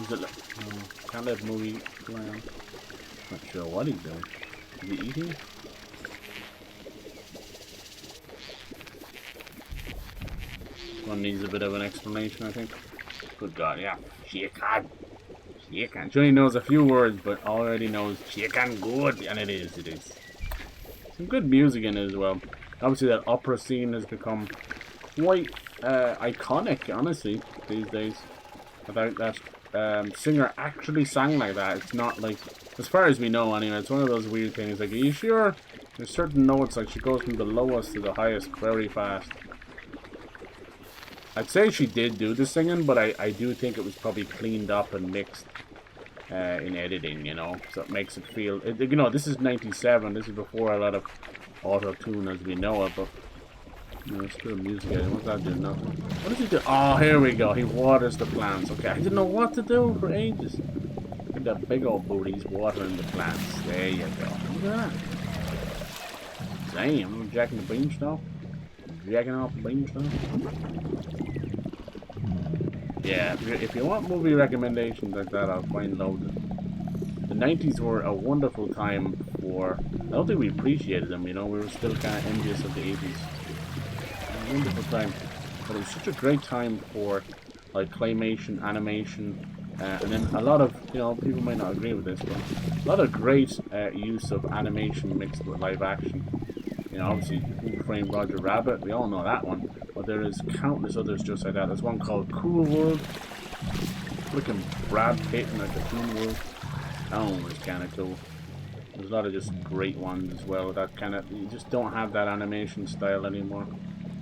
Is it like... Oh, can't let Mui go around. Not sure what he's doing. Is he eating? This one needs a bit of an explanation, I think. Good God, yeah. Chicken. Chicken. She only knows a few words, but already knows chicken good. And it is, it is. Some good music in it as well. Obviously that opera scene has become quite iconic, honestly, these days. Without that singer actually sang like that. It's not like, as far as we know anyway, it's one of those weird things. Like, are you sure? There's certain notes, like she goes from the lowest to the highest very fast. I'd say she did do the singing, but I do think it was probably cleaned up and mixed in editing, you know. So it makes it feel, you know, this is 97. This is before a lot of auto-tune as we know it, but you know, it's still music editing. What's that doing now? What does he do? Oh, here we go. He waters the plants. Okay, I didn't know what to do for ages. Look at that big old booty. He's watering the plants. There you go. Look at that. Damn, I'm jacking the beanstalk. Jacking off the beanstalk. Yeah, if you want movie recommendations like that, I'll find loads of them. The 90s were a wonderful time for... I don't think we appreciated them, you know. We were still kind of envious of the 80s. Wonderful time, but it was such a great time for like claymation, animation, and then a lot of, you know, people might not agree with this, but a lot of great use of animation mixed with live action. You know, obviously Who Framed Roger Rabbit, we all know that one, but there is countless others just like that. There's one called Cool World, looking Brad Pitt in like a Cool World. That one was kind of cool. There's a lot of just great ones as well. That kind of, you just don't have that animation style anymore.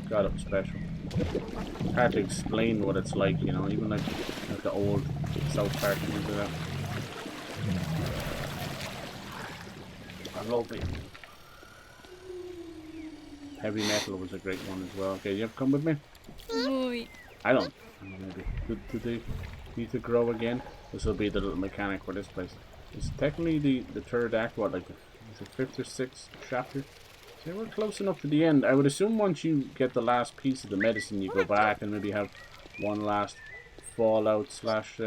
God, it was special. Hard to explain what it's like, you know, even like the old South Park and things like that. I love it. Heavy Metal was a great one as well. Okay, you have to come with me? Mui. I don't. Maybe. Do they need to grow again? This will be the little mechanic for this place. It's technically the third act, what, like the fifth or sixth chapter? So we're close enough to the end. I would assume once you get the last piece of the medicine, you go back and maybe have one last fallout slash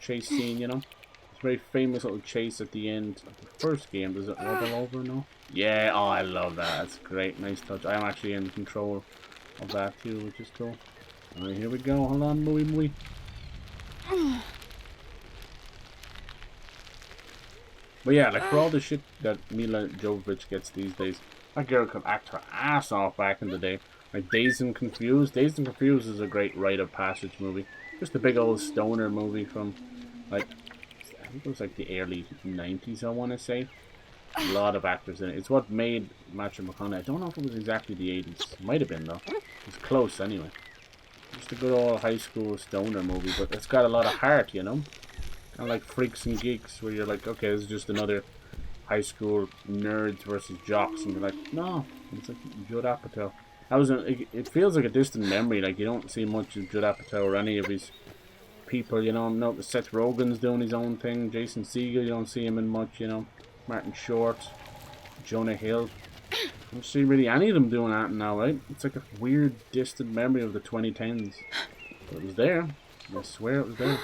chase scene, you know? It's a very famous little chase at the end of the first game. Does it level over now? Yeah, oh, I love that. That's great. Nice touch. I'm actually in control of that too, which is cool. Alright, here we go. Hold on, Mui Mui. But yeah, like for all the shit that Mila Jovovich gets these days, that girl could act her ass off back in the day. Like Dazed and Confused. Dazed and Confused is a great rite of passage movie. Just a big old stoner movie from, like, I think it was like the early 90s, I want to say. A lot of actors in it. It's what made Matthew McConaughey. I don't know if it was exactly the 80s. It might have been though. It's close anyway. Just a good old high school stoner movie, but it's got a lot of heart, you know? Kind of like Freaks and Geeks, where you're like, okay, this is just another high school nerds versus jocks, and you're like, no, it's like Judd Apatow. That was it feels like a distant memory. Like you don't see much of Judd Apatow or any of his people, you know. No, Seth Rogen's doing his own thing. Jason Segel, you don't see him in much, you know. Martin Short, Jonah Hill. I don't see really any of them doing that now, right? It's like a weird distant memory of the 2010s. But it was there. I swear it was there.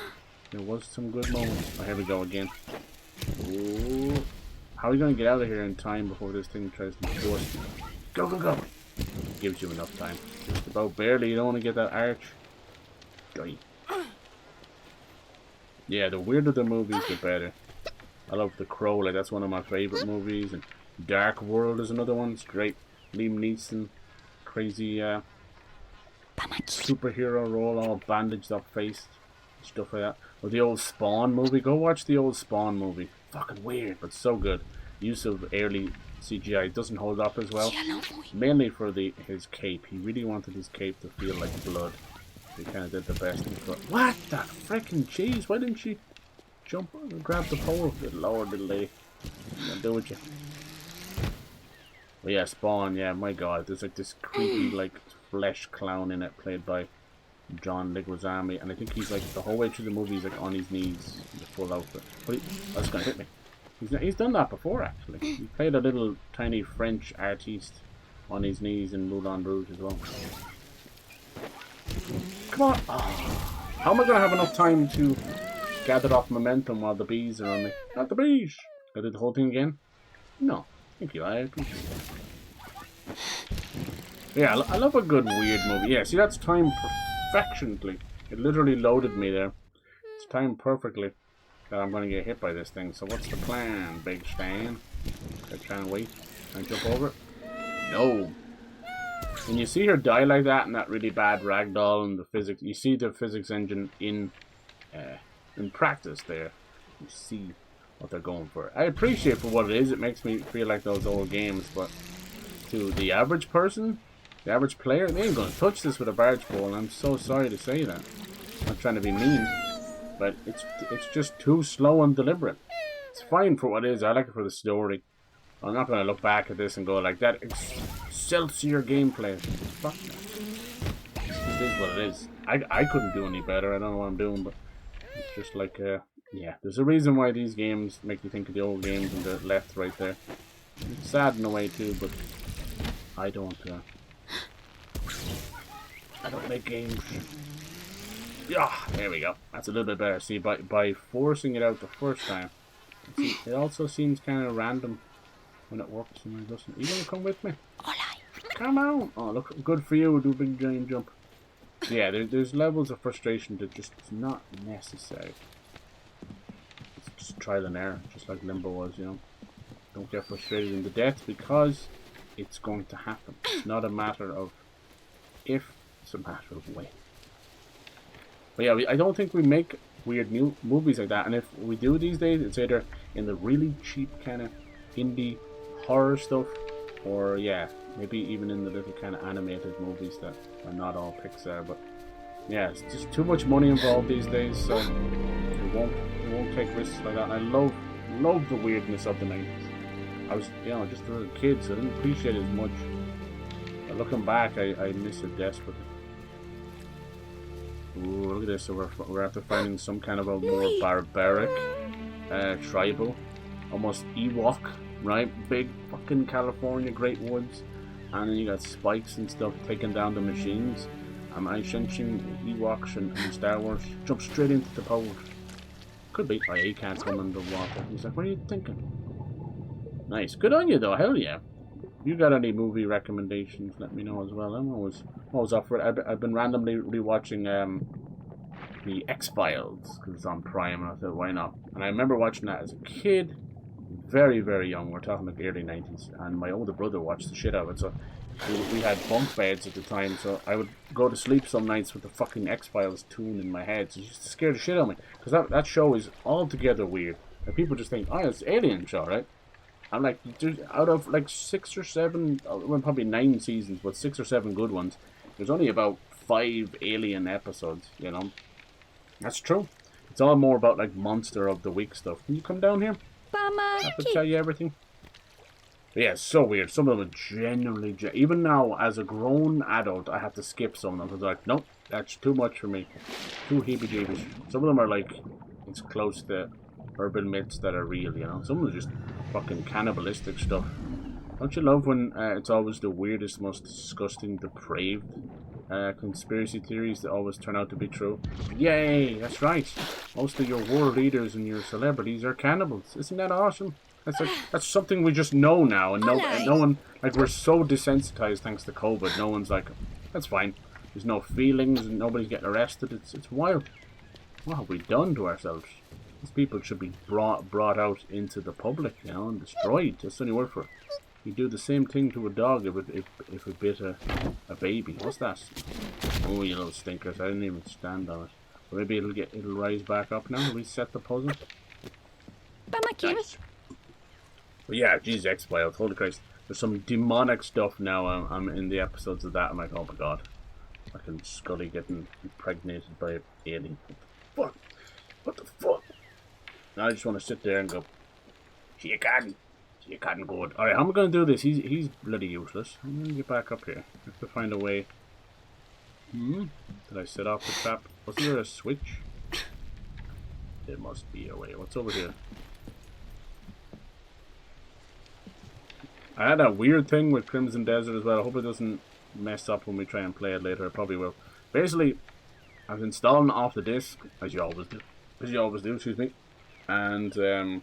There was some good moments. Oh, here we go again. Ooh. How are we going to get out of here in time before this thing tries to kill us? Go, go, go! Gives you enough time. Just about barely. You don't want to get that arch. Die. Yeah, the weirder the movies, the better. I love The Crow. Like, that's one of my favorite movies. And Dark World is another one. It's great. Liam Neeson. Crazy superhero role, all bandaged up face. Stuff like that. Or the old Spawn movie. Go watch the old Spawn movie. Fucking weird, but so good. Use of early CGI doesn't hold up as well. Mainly for his cape. He really wanted his cape to feel like blood. He kind of did the best. What the freaking cheese? Why didn't she jump and grab the pole? Good lord, little lady. What do with you? But yeah, Spawn, yeah, my god, there's like this creepy, like, flesh clown in it, played by John Leguizamo, and I think he's like, the whole way through the movie, he's like on his knees in the full outfit. But that's gonna hit me. He's done that before, actually. He played a little tiny French artiste on his knees in Moulin Rouge as well. Come on! Oh. How am I gonna have enough time to gather off momentum while the bees are on me? Not the bees! I did the whole thing again? No. Thank you, I appreciate it. Yeah, I love a good weird movie. Yeah, see, that's timed perfectionly. It literally loaded me there. It's timed perfectly that I'm going to get hit by this thing. So what's the plan, Big Stan? I try and wait. Can I jump over it? No. When you see her die like that in that really bad ragdoll and the physics, you see the physics engine in practice there. You see what they're going for. I appreciate for what it is. It makes me feel like those old games, but to the average person, the average player, they ain't gonna touch this with a barge pole. I'm so sorry to say that. I'm not trying to be mean, but it's just too slow and deliberate. It's fine for what it is. I like it for the story. I'm not gonna look back at this and go like that. Excelsior gameplay. Fuck that. It is what it is. I couldn't do any better. I don't know what I'm doing, but it's just like yeah, there's a reason why these games make you think of the old games on the left right there. It's sad in a way too, but I don't make games. Yeah, there we go. That's a little bit better. See, by forcing it out the first time, see, it also seems kind of random when it works and when it doesn't. Are you gonna come with me? Come on! Oh, look, good for you. Do a big giant jump. Yeah, there's levels of frustration that just is not necessary. Just trial and error, just like Limbo was, you know. Don't get frustrated in the death because it's going to happen. It's not a matter of if, it's a matter of when. But yeah, I don't think we make weird new movies like that, and if we do these days, it's either in the really cheap kind of indie horror stuff, or yeah, maybe even in the little kind of animated movies that are not all Pixar. But yeah, it's just too much money involved these days, so we won't take risks like that. And I love the weirdness of the 90s. I was, you know, just a little kid, so I didn't appreciate it as much. But looking back, I miss it desperately. Ooh, look at this. So we're after finding some kind of a more barbaric, tribal, almost Ewok, right? Big fucking California Great Woods. And then you got spikes and stuff taking down the machines. I sensing Ewoks and Star Wars jump straight into the pole. Could be. Oh, he can't come underwater. He's like, what are you thinking? Nice. Good on you, though. Hell yeah. If you got any movie recommendations, let me know as well. I'm always up for it. I've been randomly rewatching the X-Files because it's on Prime, and I thought, why not? And I remember watching that as a kid, very, very young. We're talking like the early 90s, and my older brother watched the shit out of it. So we had bunk beds at the time, so I would go to sleep some nights with the fucking X-Files tune in my head. So it used to scare the shit out of me, because that show is altogether weird. And people just think, oh, it's an alien show, right? I'm like, out of like 6 or 7, well, probably 9 seasons, but 6 or 7 good ones, there's only about 5 alien episodes, you know? That's true. It's all more about like Monster of the Week stuff. Can you come down here? I have to tell you everything. But yeah, it's so weird. Some of them are genuinely, even now, as a grown adult, I have to skip some of them, because like, nope, that's too much for me. Too heebie-jeebies. Some of them are like, it's close to urban myths that are real, you know? Some of them are just fucking cannibalistic stuff. Don't you love when it's always the weirdest, most disgusting, depraved conspiracy theories that always turn out to be true? Yay, that's right. Most of your world leaders and your celebrities are cannibals. Isn't that awesome? That's something we just know now, and no one, like, we're so desensitized thanks to COVID. No one's like, that's fine. There's no feelings, and nobody's getting arrested. It's wild. What have we done to ourselves? These people should be brought out into the public, you know, and destroyed. That's the only word for it. You do the same thing to a dog if it bit a baby. What's that? Oh, you little stinkers! I didn't even stand on it. But maybe it'll rise back up now. Reset the puzzle. Nice. But yeah, geez, X-Files. Holy Christ! There's some demonic stuff now. I'm in the episodes of that. I'm like, oh my god, I can Scully getting impregnated by an alien. What the fuck? What the fuck? I just want to sit there and go, she You can't go. Alright, how am I going to do this? He's bloody useless. I'm going to get back up here. I have to find a way. Did I set off the trap? Wasn't there a switch? There must be a way. What's over here? I had a weird thing with Crimson Desert as well. I hope it doesn't mess up when we try and play it later. It probably will. Basically, I was installing it off the disc, as you always do. Excuse me. And I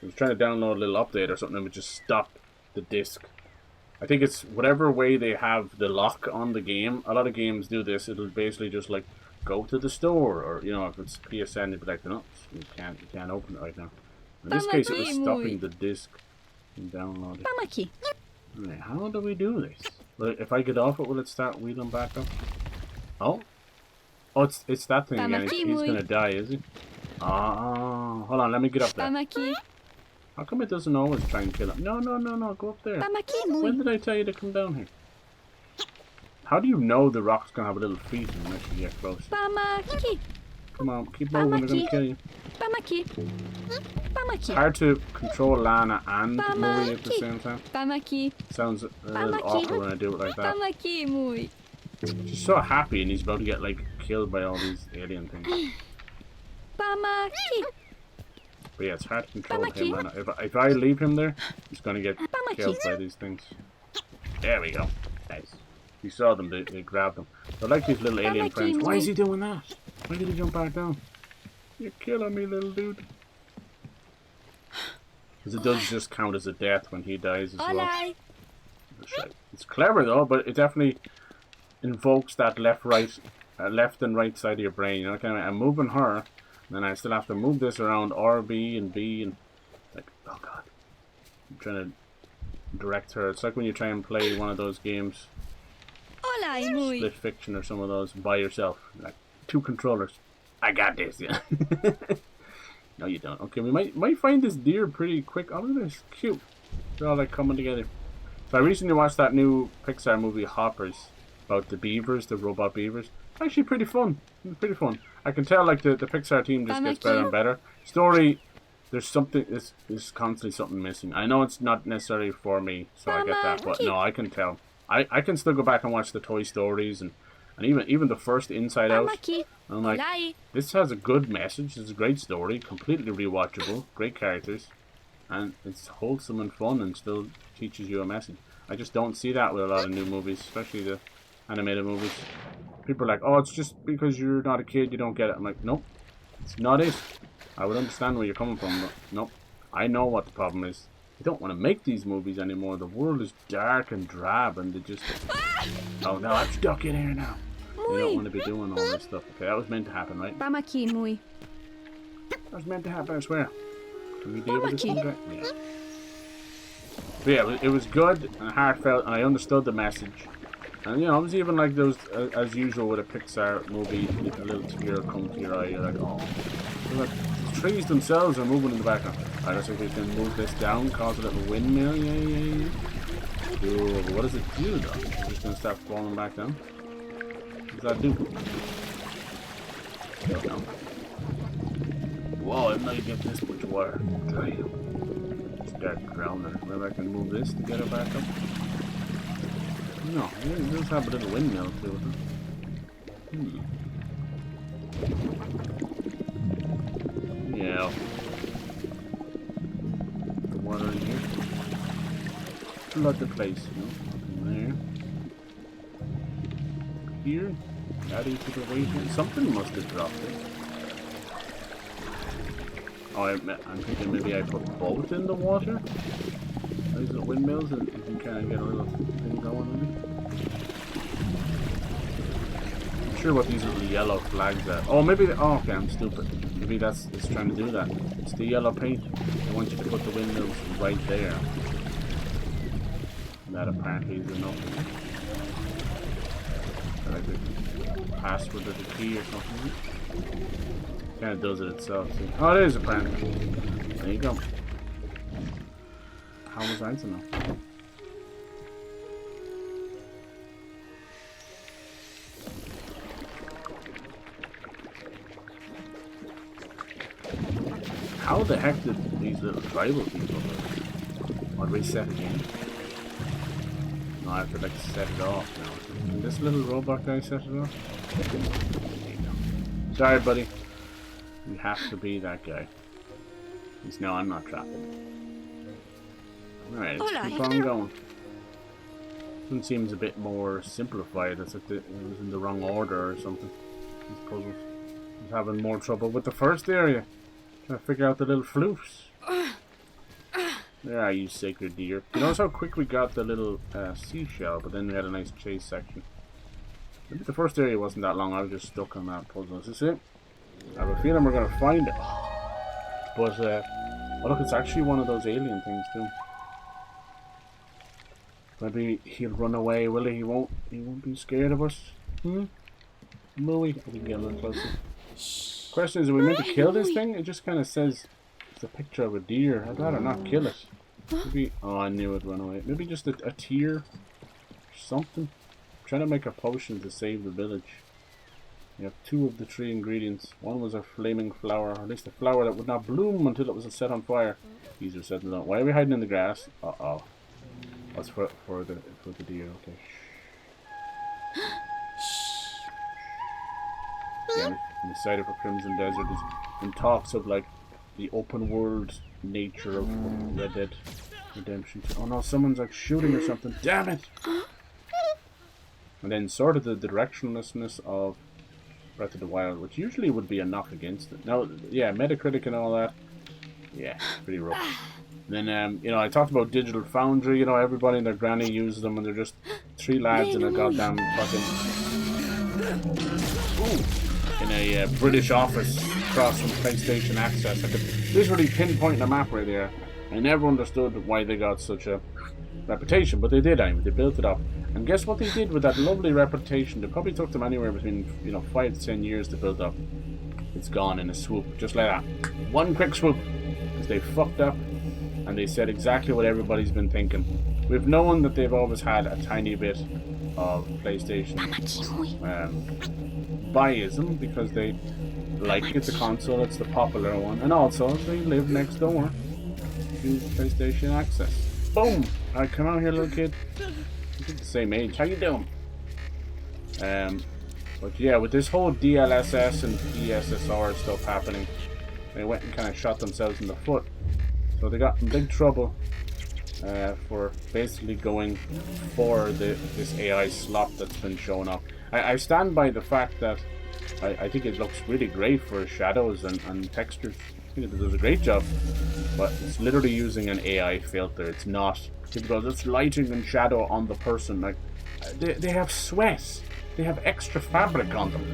was trying to download a little update or something and it would just stop the disc. I think it's whatever way they have the lock on the game. A lot of games do this. It'll basically just like go to the store, or you know, if it's PSN, it'll be like, no, you can't open it right now. In this case, it was stopping the disc from downloading. Right, how do we do this? Like, if I get off it, will it start wheeling back up? Oh, it's that thing again. He's gonna die, is he? Ah, hold on, let me get up there. How come it doesn't always try and kill him? No, go up there. When did I tell you to come down here? How do you know the rock's gonna have a little feet unless you get close? Come on, keep moving, they're gonna kill you. It's hard to control Lana and Mui at the same time. Sounds a little awkward when I do it like that. She's so happy and he's about to get like killed by all these alien things. But yeah, it's hard to control him right now. If I leave him there, he's gonna get killed by these things. There we go. Nice. You saw them, they grabbed them. They're like these little alien friends. Why is he doing that? Why did he jump back down? You're killing me, little dude. Because it does just count as a death when he dies as well. It's clever though, but it definitely invokes that left and right side of your brain. You know, kind of, I'm moving her, and then I still have to move this around R, B, and B, and like, oh god. I'm trying to direct her. It's like when you try and play one of those games, Split Fiction or some of those by yourself. Like, 2 controllers. I got this, yeah. No, you don't. Okay, we might find this deer pretty quick. Oh, look at this. Cute. They're all like coming together. So I recently watched that new Pixar movie, Hoppers, about the beavers, the robot beavers. Actually pretty fun. Pretty fun. I can tell like the Pixar team just gets better and better. Story, there's something, there's constantly something missing. I know it's not necessarily for me, so I get that, but no, I can tell. I can still go back and watch the Toy Stories and even the first Inside Out. I'm like, this has a good message. It's a great story, completely rewatchable, great characters, and it's wholesome and fun and still teaches you a message. I just don't see that with a lot of new movies, especially the animated movies. People are like, oh, it's just because you're not a kid, you don't get it. I'm like, nope, it's not it. I would understand where you're coming from, but nope. I know what the problem is. They don't want to make these movies anymore. The world is dark and drab, and they just... Oh, no, I'm stuck in here now. They don't want to be doing all this stuff. Okay, that was meant to happen, right? That was meant to happen, I swear. Can we deal with this one guy? Yeah. But yeah, it was good and heartfelt, and I understood the message. And you know, it was even like those, as usual with a Pixar movie, a little tear come to your eye. You're like, oh. Like, the trees themselves are moving in the background. Alright, let's see if we can move this down, cause a little windmill. Yeah. Cool. But what does it do though? It's just gonna start falling back down. What does that do? I don't know. Whoa, I didn't know you get this much water. Start drowning. Maybe I can move this to get it back up. No, it does have a little windmill too. Yeah. The water in here. Flood the place, you know. There. Here. Adding to the weight here. Something must have dropped it. Oh, I'm thinking maybe I put both in the water. These little windmills, and you can kind of get a little thing going with it. I'm not sure what these little yellow flags are. Oh, maybe. Oh, okay, I'm stupid. Maybe it's trying to do that. It's the yellow paint. I want you to put the windmills right there. And that apparently is enough. Like the password or the key or something. Kind of does it itself. See? Oh, it is apparently. There you go. How was I to know? How the heck did these little tribal people live? What, reset again? No, I have to like set it off now. Can this little robot guy set it off? There you go. Sorry, buddy. You have to be that guy. No, I'm not trapping. Alright, let's keep on going. This one seems a bit more simplified. It's like it was in the wrong order or something. These puzzles. I was having more trouble with the first area. Trying to figure out the little flutes. There are you, sacred deer. You notice how quick we got the little seashell, but then we had a nice chase section. Maybe the first area wasn't that long. I was just stuck on that puzzle. Is this it? I have a feeling we're going to find it. But, oh look, it's actually one of those alien things too. Maybe he'll run away, will he? He won't be scared of us. Mui? I can get a little closer. Question is, are we meant to kill this thing? It just kind of says it's a picture of a deer. I'd rather not kill it. Maybe, oh, I knew it'd run away. Maybe just a tear or something. I'm trying to make a potion to save the village. We have 2 of the 3 ingredients. One was a flaming flower, or at least a flower that would not bloom until it was set on fire. These are set on. Why are we hiding in the grass? Uh-oh. That's for the deer, okay. Yeah, on the side of a crimson desert is in talks of like the open world nature of Red Dead Redemption 2. Oh no, someone's like shooting or something. Damn it! And then sort of the directionlessness of Breath of the Wild, which usually would be a knock against it. Now, yeah, Metacritic and all that. Yeah, pretty rough. Then, you know, I talked about Digital Foundry. You know, everybody and their granny uses them, and they're just 3 lads in a goddamn fucking... Ooh, in a British office across from PlayStation Access. I could literally pinpoint the map right there. I never understood why they got such a reputation, but they did anyway. They built it up. And guess what they did with that lovely reputation? It probably took them anywhere between, you know, 5 to 10 years to build up. It's gone in a swoop, just like that. One quick swoop. Because they fucked up. And they said exactly what everybody's been thinking. We've known that they've always had a tiny bit of PlayStation biasm because they like it's a console, it's the popular one, and also they live next door to PlayStation Access. Boom! Alright, come out here, little kid. You're the same age. How you doing? But yeah, with this whole DLSS and DSSR stuff happening, they went and kind of shot themselves in the foot. So they got in big trouble for basically going for this AI slop that's been showing up. I stand by the fact that I think it looks really great for shadows and textures. I think it does a great job. But it's literally using an AI filter. It's not because it's lighting and shadow on the person. Like they have sweat. They have extra fabric on them.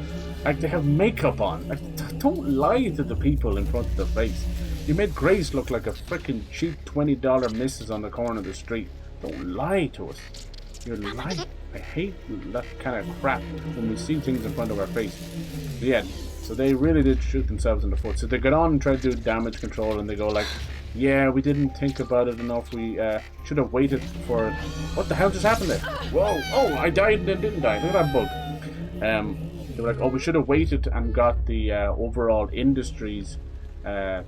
Like they have makeup on. Like don't lie to the people in front of their face. You made Grace look like a freaking cheap $20 Mrs. on the corner of the street. Don't lie to us. You're lying. I hate that kind of crap when we see things in front of our face. But yeah, so they really did shoot themselves in the foot. So they got on and tried to do damage control and they go like, yeah, we didn't think about it enough. We should have waited for it. What the hell just happened there? Whoa, oh, I died and then didn't die. Look at that bug. They were like, oh, we should have waited and got the overall industry's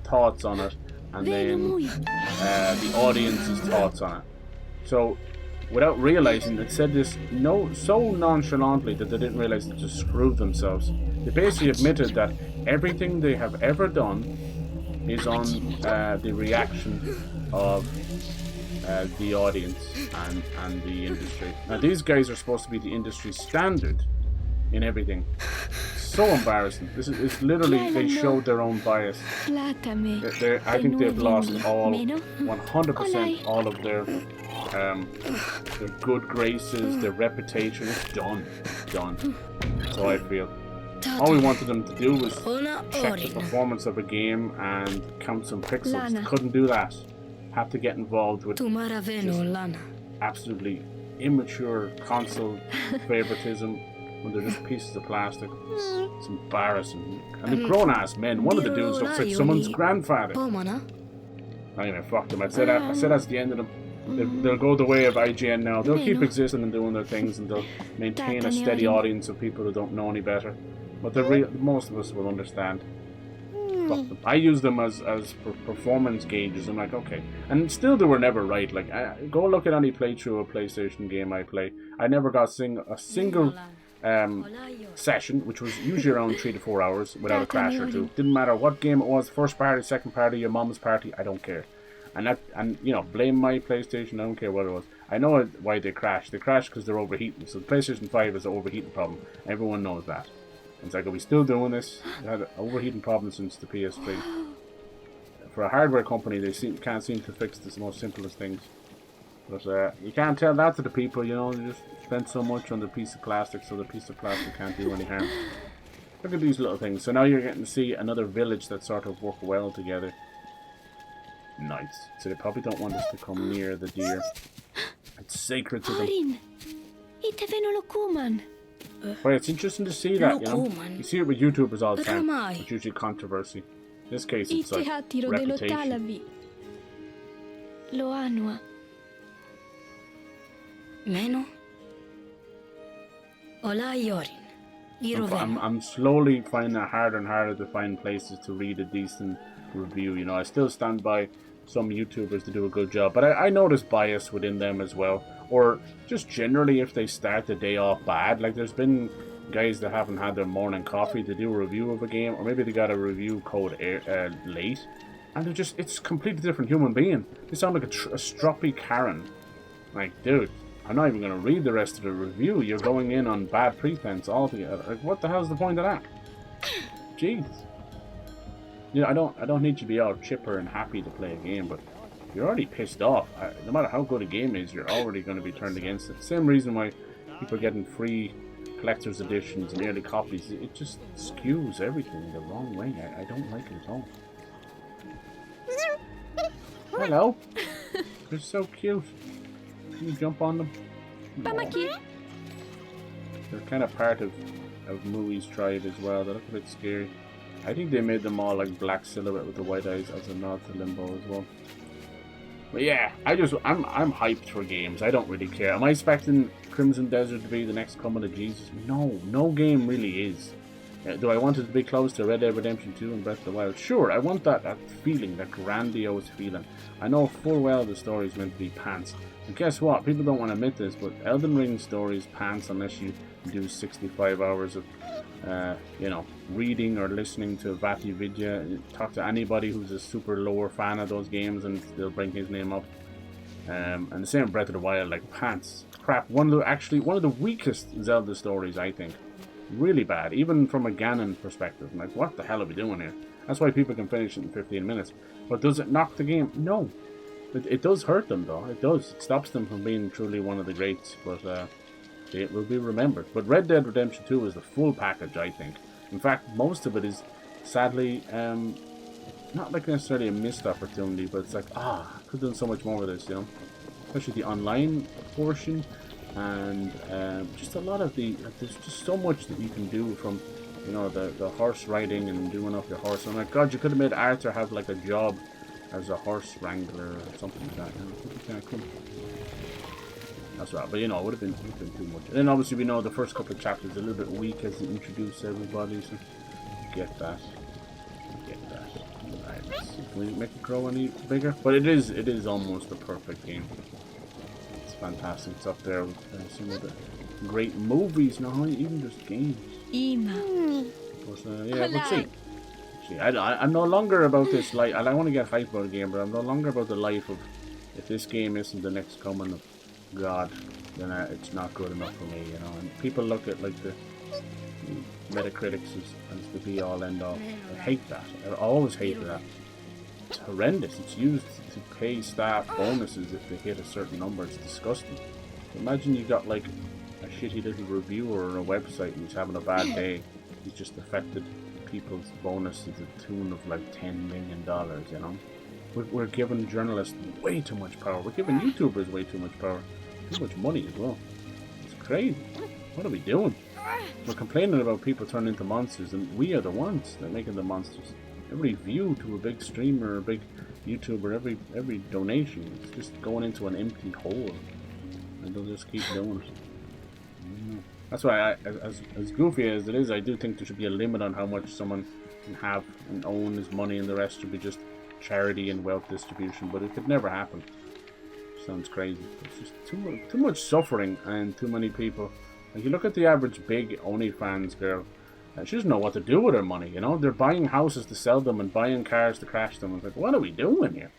thoughts on it, and then the audience's thoughts on it. So, without realizing, it said this so nonchalantly that they didn't realize they just screwed themselves. They basically admitted that everything they have ever done is on the reaction of the audience and the industry. Now, these guys are supposed to be the industry standard in everything. So embarrassing. It's literally, they showed their own bias. I think they've lost all 100% all of their good graces, their reputation. It's done. That's how I feel. All we wanted them to do was check the performance of a game and count some pixels. Couldn't do that. Had to get involved with absolutely immature console favoritism when they're just pieces of plastic. It's embarrassing. And the grown-ass men, one of the dudes looks like someone's grandfather. Anyway, fuck them. I said that's the end of them. They'll go the way of IGN now. They'll keep existing and doing their things, and they'll maintain a steady audience of people who don't know any better. But most of us will understand. fuck them. I use them as performance gauges. I'm like, okay. And still they were never right. Like, go look at any playthrough of a PlayStation game I play. I never got a single session, which was usually around 3 to 4 hours, without a crash or two. Didn't matter what game it was, first party, second party, your mom's party, I don't care. And you know, blame my PlayStation, I don't care what it was. I know why they crashed. They crashed because they're overheating. So the PlayStation 5 is an overheating problem. Everyone knows that. And it's like, are we still doing this? They had an overheating problem since the PS3. For a hardware company, they can't seem to fix the most simplest things. But you can't tell that to the people, you know. They just spent so much on the piece of plastic, so the piece of plastic can't do any harm. Look at these little things. So now you're getting to see another village that sort of work well together. Nice. So they probably don't want us to come near the deer. It's sacred to them. But it's interesting to see that, you know. You see it with YouTubers all the time. It's usually controversy. In this case, it's like reputation. I'm slowly finding it harder and harder to find places to read a decent review. You know, I still stand by some YouTubers to do a good job, but I notice bias within them as well. Or just generally, if they start the day off bad, like there's been guys that haven't had their morning coffee to do a review of a game, or maybe they got a review code late, and they're just, it's a completely different human being. They sound like a stroppy Karen. Like, dude, I'm not even going to read the rest of the review. You're going in on bad pretense altogether. Like, what the hell's the point of that? Jeez. You know, I don't need you to be all chipper and happy to play a game, but you're already pissed off. No matter how good a game is, you're already going to be turned against it. Same reason why people are getting free collector's editions and early copies. It just skews everything the wrong way. I don't like it at all. Hello. They're so cute. Can you jump on them? Aww. They're kind of part of Mui's tribe as well. They look a bit scary. I think they made them all like black silhouette with the white eyes as a nod to Limbo as well. But yeah, I'm hyped for games. I don't really care. Am I expecting Crimson Desert to be the next coming of Jesus? No game really is. Do I want it to be close to Red Dead Redemption 2 and Breath of the Wild? Sure, I want that feeling, that grandiose feeling. I know full well the story is meant to be pants. And guess what? People don't want to admit this, but Elden Ring story is pants unless you do 65 hours of you know, reading or listening to Vati Vidya. Talk to anybody who's a super lower fan of those games and they'll bring his name up. And the same Breath of the Wild, like pants. Crap, one of the weakest Zelda stories, I think. Really bad, even from a Ganon perspective. I'm like, what the hell are we doing here? That's why people can finish it in 15 minutes. But does it knock the game? No. It does hurt them, though. It does. It stops them from being truly one of the greats. But it will be remembered. But Red Dead Redemption 2 is the full package, I think. In fact, most of it is, sadly, not like necessarily a missed opportunity, but it's like, I could have done so much more with this, you know? Especially the online portion. And just a lot of there's just so much that you can do from, you know, the horse riding and doing off your horse. I'm like, God, you could have made Arthur have like a job as a horse wrangler or something like that. You know, it would be kind of cool. That's right, but you know, it would have been too much. And then obviously we know the first couple of chapters are a little bit weak as they introduce everybody, so get that. Alright, let's see. Can we make it grow any bigger? But it is almost a perfect game. It's fantastic. It's up there with some of the great movies, not even just games. But yeah, we'll see. I'm no longer about this life. I want to get hyped about a game, but I'm no longer about the life of, if this game isn't the next coming of God, then it's not good enough for me, you know. And people look at like the Metacritics as the be all end all. I hate that. I always hated that. It's horrendous. It's used to pay staff bonuses if they hit a certain number. It's disgusting. Imagine you got like a shitty little reviewer on a website and he's having a bad day. He's just affected people's bonus to the tune of like $10 million, you know. We're giving journalists way too much power. We're giving YouTubers way too much power. Too much money as well. It's crazy. What are we doing? We're complaining about people turning into monsters, and we are the ones that are making the monsters. Every view to a big streamer, a big YouTuber, every donation, it's just going into an empty hole. And they'll just keep doing it. That's why, as goofy as it is, I do think there should be a limit on how much someone can have and own as money, and the rest should be just charity and wealth distribution. But it could never happen. Sounds crazy. It's just too much suffering and too many people. Like, you look at the average big OnlyFans girl, and she doesn't know what to do with her money. You know, they're buying houses to sell them and buying cars to crash them. It's like, what are we doing here?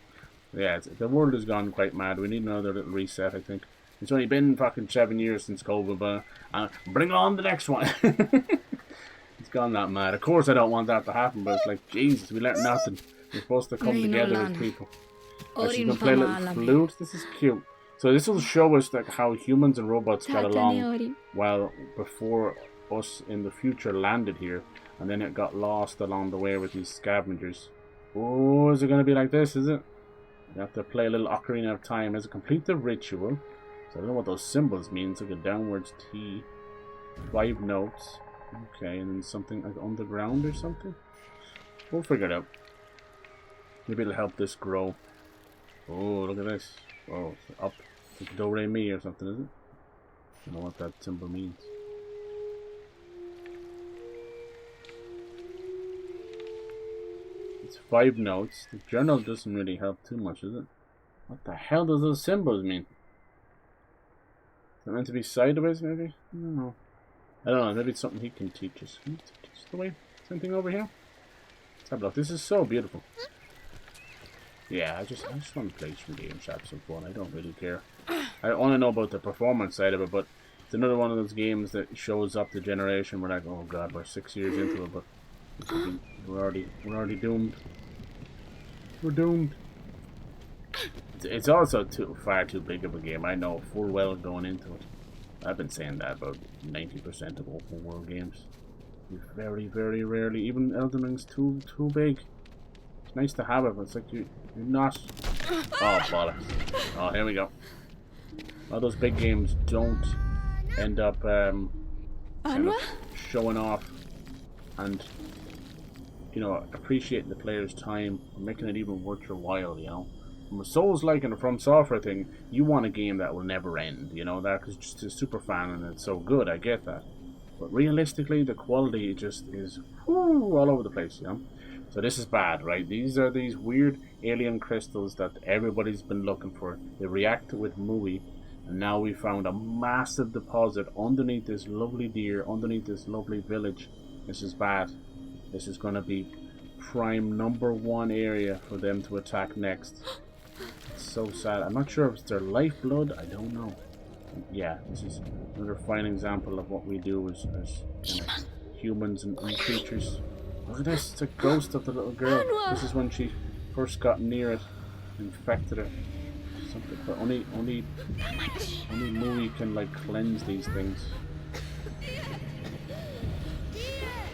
Yeah, the world has gone quite mad. We need another little reset, I think. It's only been fucking 7 years since COVID, but bring on the next one. It's gone that mad. Of course I don't want that to happen, but it's like, Jesus, we learned nothing. We're supposed to come together as people. Like, she's gonna play a little flute. This is cute. So this will show us like how humans and robots got along well before us in the future landed here, and then it got lost along the way with these scavengers. Oh, is it gonna be like this, is it? You have to play a little Ocarina of Time as a complete the ritual. So I don't know what those symbols mean. It's like a downwards T. 5 notes. Okay, and then something like underground or something. We'll figure it out. Maybe it'll help this grow. Oh, look at this. Oh, it's up. It's like Do-Re-Mi or something, is it? I don't know what that symbol means. It's 5 notes. The journal doesn't really help too much, is it? What the hell does those symbols mean? Is it meant to be sideways, maybe? I don't know. I don't know. Maybe it's something he can teach us. Can he teach us the way? Same thing over here? Let's have a look. This is so beautiful. Yeah, I just want to play some games, have some fun. I don't really care. I want to know about the performance side of it, but it's another one of those games that shows up the generation. We're like, oh god, we're 6 years into it, but we're already doomed. We're doomed. It's also far too big of a game. I know full well going into it. I've been saying that about 90% of open world games. Very, very rarely. Even Elden Ring's too big. It's nice to have it, but it's like you're not. Oh bollocks! Oh, here we go. All those big games don't end up kind of showing off and, you know, appreciating the player's time, making it even worth your while. You know, from a Souls-like and a From Software thing, you want a game that will never end. You know that because just a super fan and it's so good. I get that, but realistically, the quality just is all over the place. You know. So this is bad, right? These are these weird alien crystals that everybody's been looking for. They react with Mui, and now we found a massive deposit underneath this lovely deer, underneath this lovely village. This is bad. This is going to be prime #1 area for them to attack next. It's so sad. I'm not sure if it's their lifeblood. I don't know. Yeah, this is another fine example of what we do as you know, humans and creatures. Look at this, it's a ghost of the little girl. This is when she first got near it, infected her. Something, but only Mui can like cleanse these things.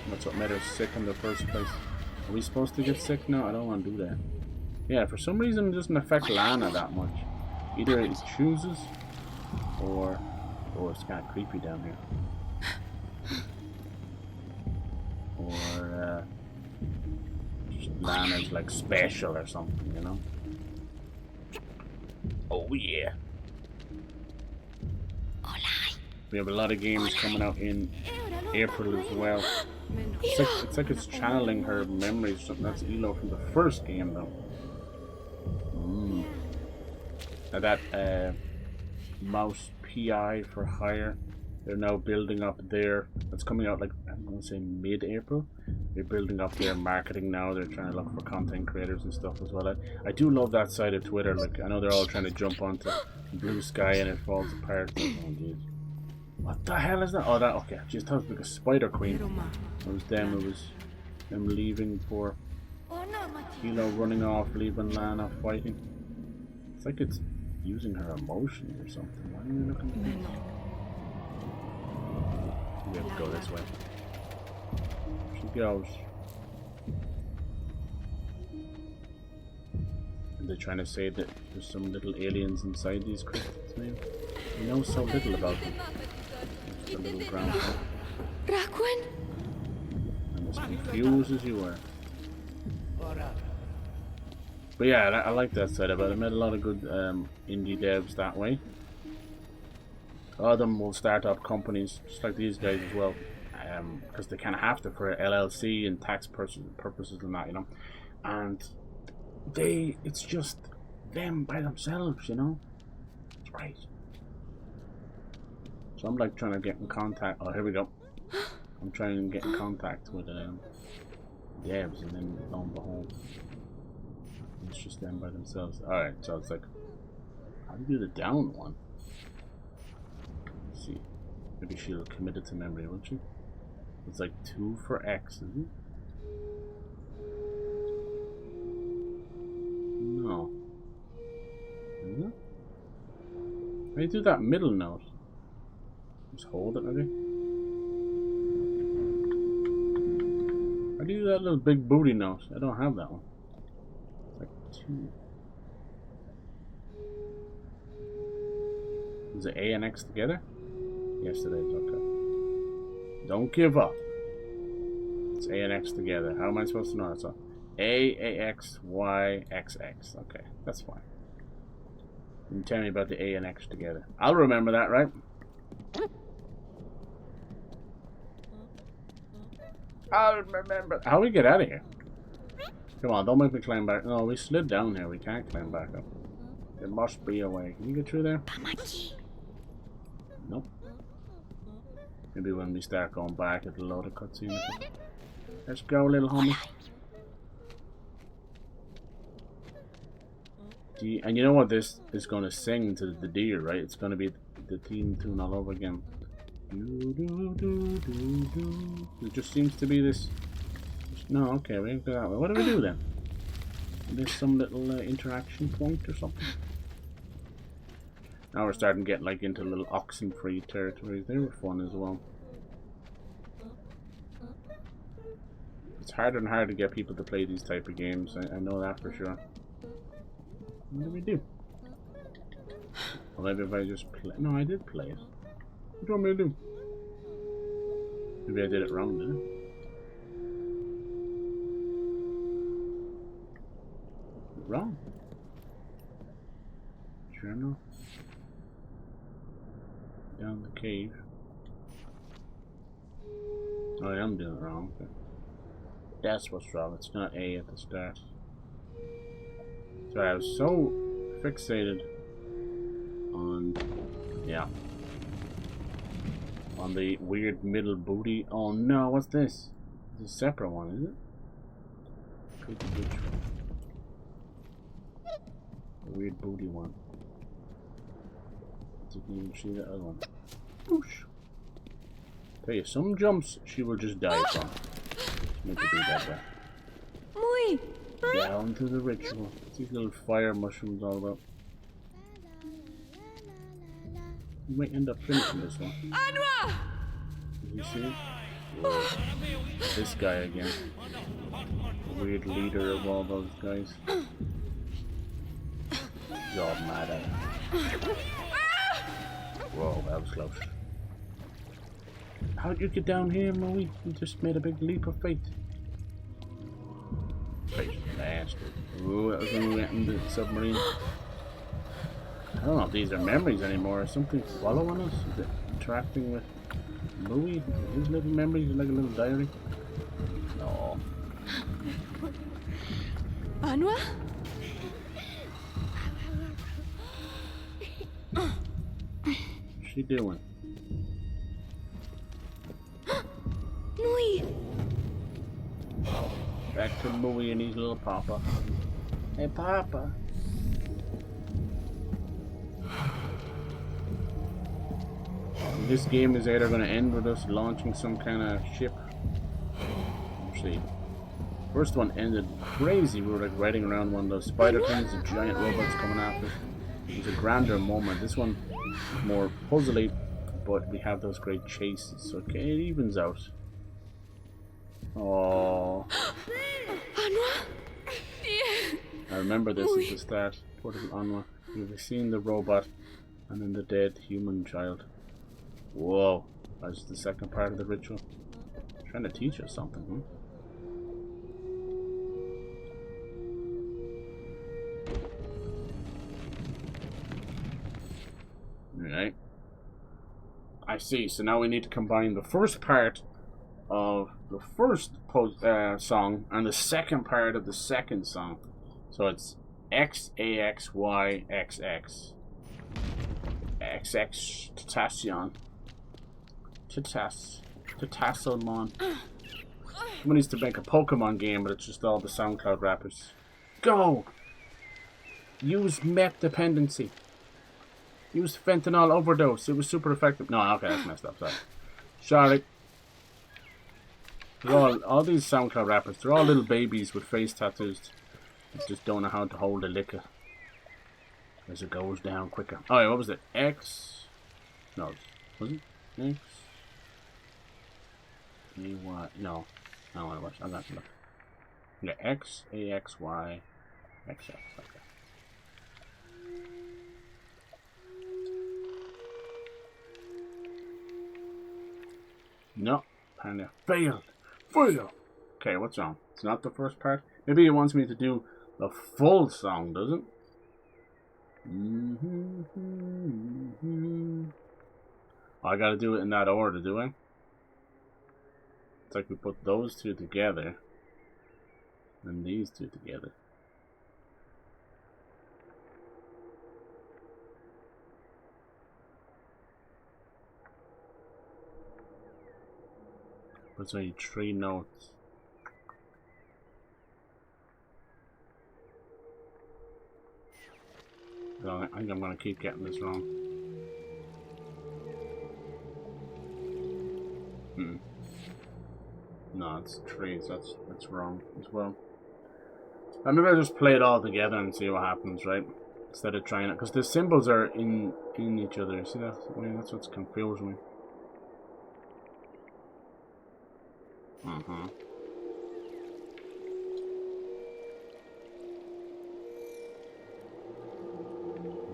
That's what made her sick in the first place. Are we supposed to get sick now? I don't want to do that. Yeah, for some reason it doesn't affect Lana that much. Either it chooses, or it's kind of creepy down here. Or Lana's like special or something, you know? Oh yeah. We have a lot of games coming out in April as well. It's like it's channeling her memories or something. That's Elo from the first game though. Now that mouse PI for hire, they're now building up their, that's coming out like, I'm going to say mid-April. They're building up their marketing now. They're trying to look for content creators and stuff as well. I do love that side of Twitter. Like, I know they're all trying to jump onto Blue Sky and it falls apart. Oh, dude. What the hell is that? Oh, that, okay. Just thought it was like a Spider Queen. It was them. It was them leaving for Hilo running off, leaving Lana fighting. It's like it's using her emotions or something. Why are you looking at me? We have to go this way. She goes. And they're trying to say that there's some little aliens inside these cryptids, man. We know so little about them. Just a little ground. I'm as confused as you are. But yeah, I like that side of it. I met a lot of good indie devs that way. A lot of them will start up companies, just like these guys as well, because they kind of have to for LLC and tax purposes and that, you know. And it's just them by themselves, you know. It's great. So I'm like trying to get in contact. Oh, here we go. I'm trying to get in contact with devs, and then lo and behold, it's just them by themselves. Alright, so it's like, how do you do the down one? Let's see. Maybe she'll commit it to memory, won't she? It's like 2 for X, is it? No. Is it? How do you do that middle note? Just hold it, maybe? How do you do that little big booty note? I don't have that one. It's like 2. Is it A and X together? Yes, it is. Okay. Don't give up. It's A and X together. How am I supposed to know that? So A, AX, Y, XX. Okay, that's fine. You can tell me about the A and X together. I'll remember that, right? I'll remember. How do we get out of here? Come on, don't make me climb back. No, we slid down here. We can't climb back up. There must be a way. Can you get through there? Nope. Maybe when we start going back, it'll load a cutscene. Let's go, little homie. And you know what this is going to sing to the deer, right? It's going to be the theme tune all over again. It just seems to be this. No, okay, we ain't go that way. What do we do then? There's some little interaction point or something. Now we're starting to get like into little oxen-free territories. They were fun as well. It's harder and harder to get people to play these type of games. I know that for sure. What do we do? Well, maybe if I just play. No, I did play it. What do you want me to do? Maybe I did it wrong, didn't I? Wrong. Sure enough. Down the cave. Oh, I am doing it wrong. Okay. That's what's wrong. It's not A at the start. Sorry, I was so fixated on, yeah, on the weird middle booty. Oh no, what's this? It's a separate one, is it? Which one? The weird booty one. You can even see the other one. Whoosh. Tell you, some jumps she will just die from. Meant to be that way. Mui! Down to the ritual. What's these little fire mushrooms all about? You might end up finishing this one. Anwa! Did you see it? Whoa. This guy again. The weird leader of all those guys. He's all mad at him. Whoa, that was close. How'd you get down here, Mui? You just made a big leap of faith. Face bastard. Ooh, that was when we went in the submarine. I don't know if these are memories anymore. Is something following us? Is it interacting with Mui? His little memories like a little diary? No. Anwa? What's she doing? Mui! Back to Mui and his little papa. Hey, Papa. This game is either going to end with us launching some kind of ship. Let's see. First one ended crazy. We were like riding around one of those spider things, the giant robots coming after us. It was a grander moment. This one more puzzly, but we have those great chases. Okay, it evens out. Oh. I remember this at the start. Poor little Anwa. We've seen the robot and then the dead human child. Whoa. That's the second part of the ritual. Trying to teach us something, huh? Alright. I see. So now we need to combine the first part of the first song and the second part of the second song. So it's XAXYXX. XX Tentacion. Tentacion. Someone needs to make a Pokemon game, but it's just all the SoundCloud rappers. Go! Use meth dependency. Use fentanyl overdose. It was super effective. No, okay, that's messed up. Sorry. Charlotte. All these SoundCloud rappers, they're all little babies with face tattoos. They just don't know how to hold a liquor. As it goes down quicker. Oh, yeah, what was it? X? No. Was it? X? A-Y? No. I don't want to watch. I'm not going to look. Yeah, X, A, X, Y, X, X. Okay. No. Panda. Failed. Okay, what's wrong? It's not the first part. Maybe it wants me to do the full song, does it? I gotta do it in that order, do I? It's like we put those two together and these two together. It's only 3 notes. I think I'm gonna keep getting this wrong. No, it's 3, so that's wrong as well. Maybe I'll just play it all together and see what happens, right? Instead of trying it, because the symbols are in each other. See that? I mean, that's what's confusing me.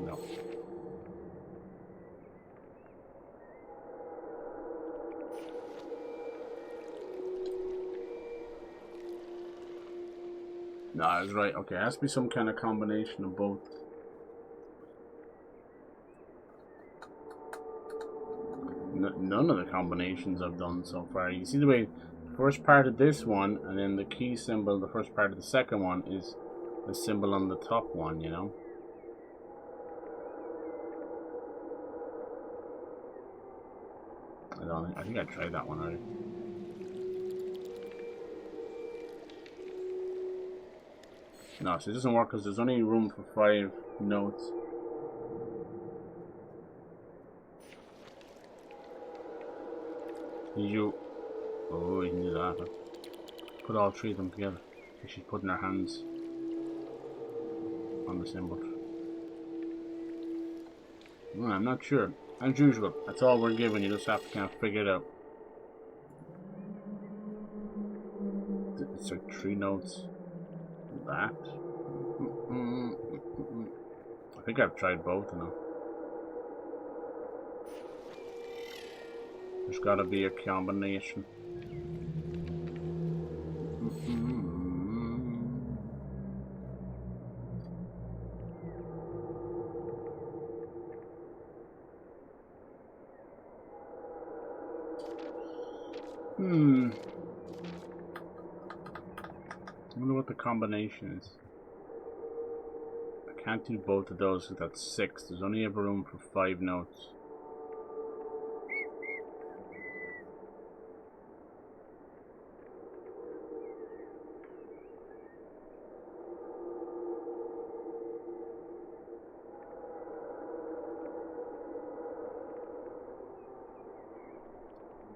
No. No, I was right. Okay, it has to be some kind of combination of both. None of the combinations I've done so far. You see the way the first part of this one, and then the key symbol, the first part of the second one, is the symbol on the top one, you know? I think I tried that one already. No, so it doesn't work because there's only room for 5 notes. Oh, you can do that. Huh? Put all 3 of them together. She's putting her hands on the symbol. Well, I'm not sure. As usual, that's all we're given. You just have to kind of figure it out. It's like 3 notes. That. I think I've tried both now. There's gotta be a combination. I wonder what the combination is. I can't do both of those because that's 6. There's only ever room for 5 notes.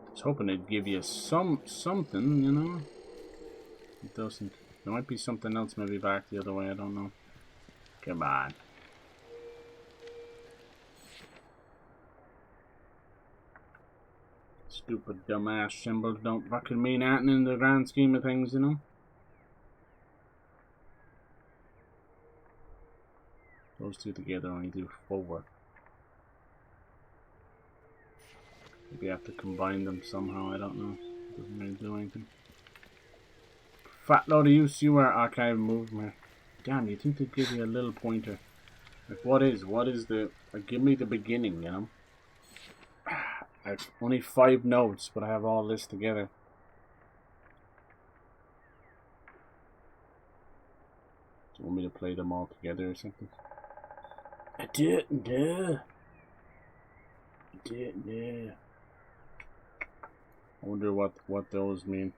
I was hoping it'd give you something, you know. It doesn't. There might be something else maybe back the other way, I don't know. Come on. Stupid dumbass symbols don't fucking mean anything in the grand scheme of things, you know. Those two together only do 4. Maybe I have to combine them somehow, I don't know. Doesn't really do anything. Fat load of use you are archive movement. Damn, you think they'd give you a little pointer? Like what is the? Like, give me the beginning, you know. I have only 5 notes, but I have all this together. Do you want me to play them all together or something? I didn't do. I didn't do. I wonder what those mean.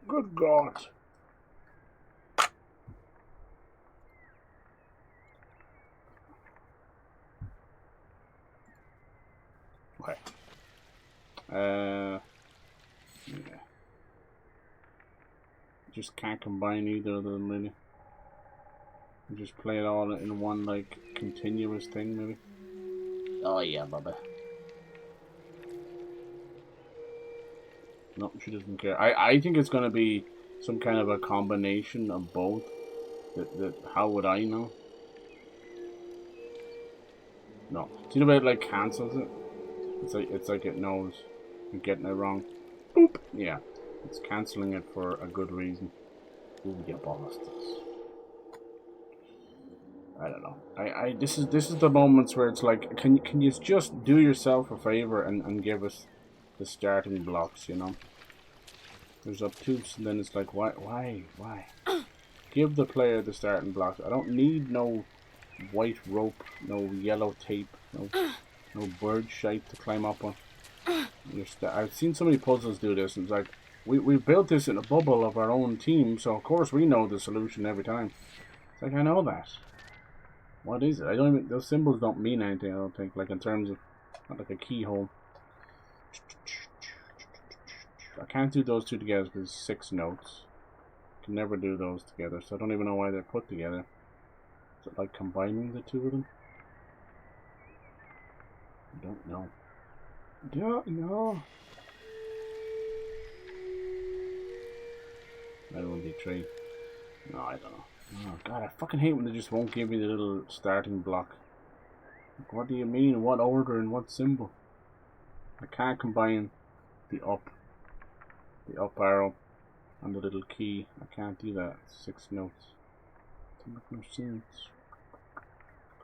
Good God. Okay. Yeah. Just can't combine either of them really. Just play it all in one like continuous thing maybe. Oh yeah, Bubba. No, she doesn't care. I think it's gonna be some kind of a combination of both. That how would I know? No. Do you know about it like cancels it? It's like it knows you're getting it wrong. Boop. Yeah. It's cancelling it for a good reason. Ooh, you bastards. I don't know. This is the moments where it's like, can you just do yourself a favor and give us the starting blocks, you know? There's obtuse and then it's like, why? Give the player the starting blocks. I don't need no white rope, no yellow tape, no bird shite to climb up on. I've seen so many puzzles do this, and it's like, we built this in a bubble of our own team, so of course we know the solution every time. It's like, I know that. What is it? I don't even, those symbols don't mean anything, I don't think, like in terms of, not like a keyhole. I can't do those two together because it's 6 notes. Can never do those together, so I don't even know why they're put together. Is it like combining the two of them? I don't know. Don't know. That would be 3. No, I don't know. Oh god, I fucking hate when they just won't give me the little starting block. Like, what do you mean? What order and what symbol? I can't combine the up arrow and the little key. I can't do that. 6 notes. Doesn't make no sense.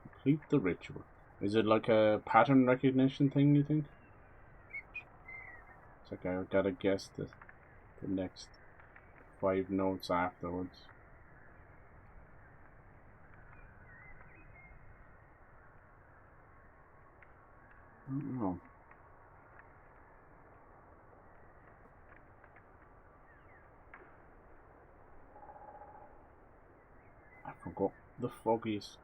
Complete the ritual. Is it like a pattern recognition thing, you think? It's like I gotta guess the next 5 notes afterwards. I don't know. I forgot the foggiest.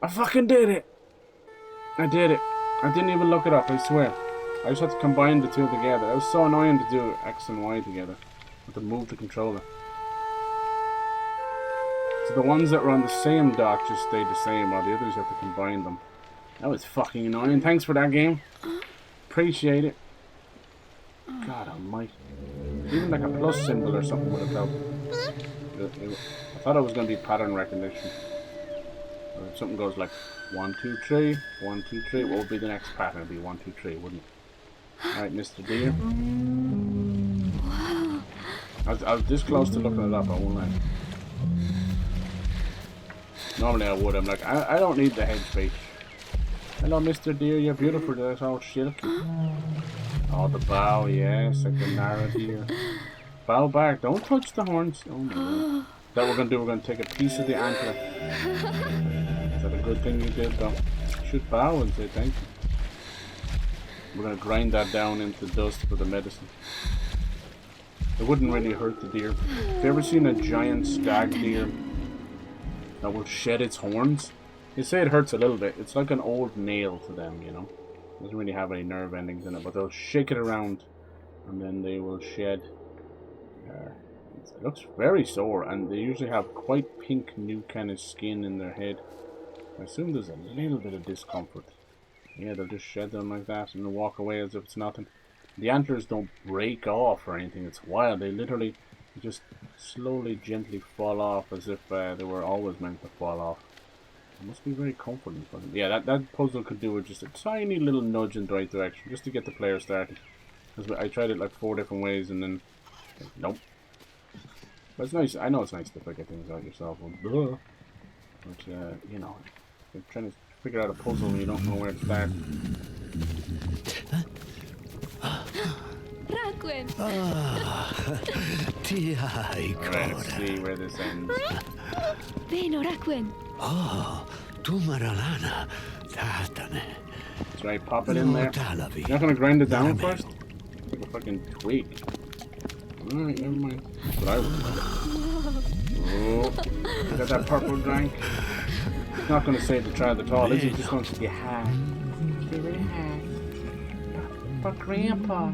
I fucking did it! I did it. I didn't even look it up, I swear. I just had to combine the two together. It was so annoying to do X and Y together. I had to move the controller. So the ones that were on the same dot just stayed the same, while the others you have to combine them. That was fucking annoying. Thanks for that game. Appreciate it. God almighty. Even like a plus symbol or something would have helped. I thought it was going to be pattern recognition. Or if something goes like 1, 2, 3, 1, 2, 3, what would be the next pattern? It would be 1, 2, 3, wouldn't it? Alright, Mr. Deer. I was this close to looking it up, I won't lie. Normally I would, I'm like, I don't need the head speech. Hello, Mr. Deer, you're beautiful, that's all silky. Oh, the bow, yes, like the narrow deer. Bow back, don't touch the horns. Oh my god. That we're gonna do, we're gonna take a piece of the antler. Is that a good thing you did though? You should bow and say thank you. We're gonna grind that down into dust for the medicine. It wouldn't really hurt the deer. Have you ever seen a giant stag deer that will shed its horns? They say it hurts a little bit. It's like an old nail to them, you know. It doesn't really have any nerve endings in it, but they'll shake it around and then they will shed. It looks very sore, and they usually have quite pink new kind of skin in their head. I assume there's a little bit of discomfort. Yeah, they'll just shed them like that and they'll walk away as if it's nothing. The antlers don't break off or anything. It's wild. They literally just slowly, gently fall off as if they were always meant to fall off. It must be very comforting for them. Yeah, that puzzle could do with just a tiny little nudge in the right direction, just to get the player started. Because I tried it like 4 different ways and then, like, nope. But it's nice. I know it's nice to figure things out yourself. But you know, you're trying to figure out a puzzle and you don't know where to start. Rakuen! Alright, let's see where this ends. Veno, Rakuen! Oh, Tumaralana, Tatane. That's right, pop it in there. You're not gonna grind it down first? It's like a fucking twig. Alright, never mind. That's what I would do. Oh, got that purple drink. It's not gonna save the child at all, is it? Just going to get high. Get really high. For Grandpa.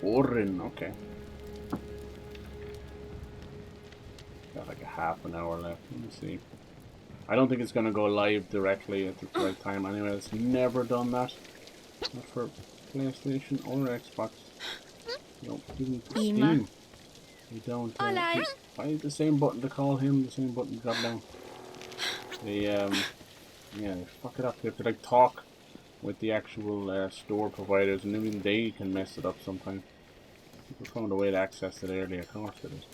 Orin, okay. Got like a half an hour left. Let me see. I don't think it's gonna go live directly at the right time anyway. It's never done that. Not for PlayStation or Xbox. Nope, even for Steam. You don't find the same button to call him, the same button to drop down. They yeah, they fuck it up. They have to like talk with the actual store providers, and even they can mess it up sometimes. People found a way to access it earlier. Of course they did.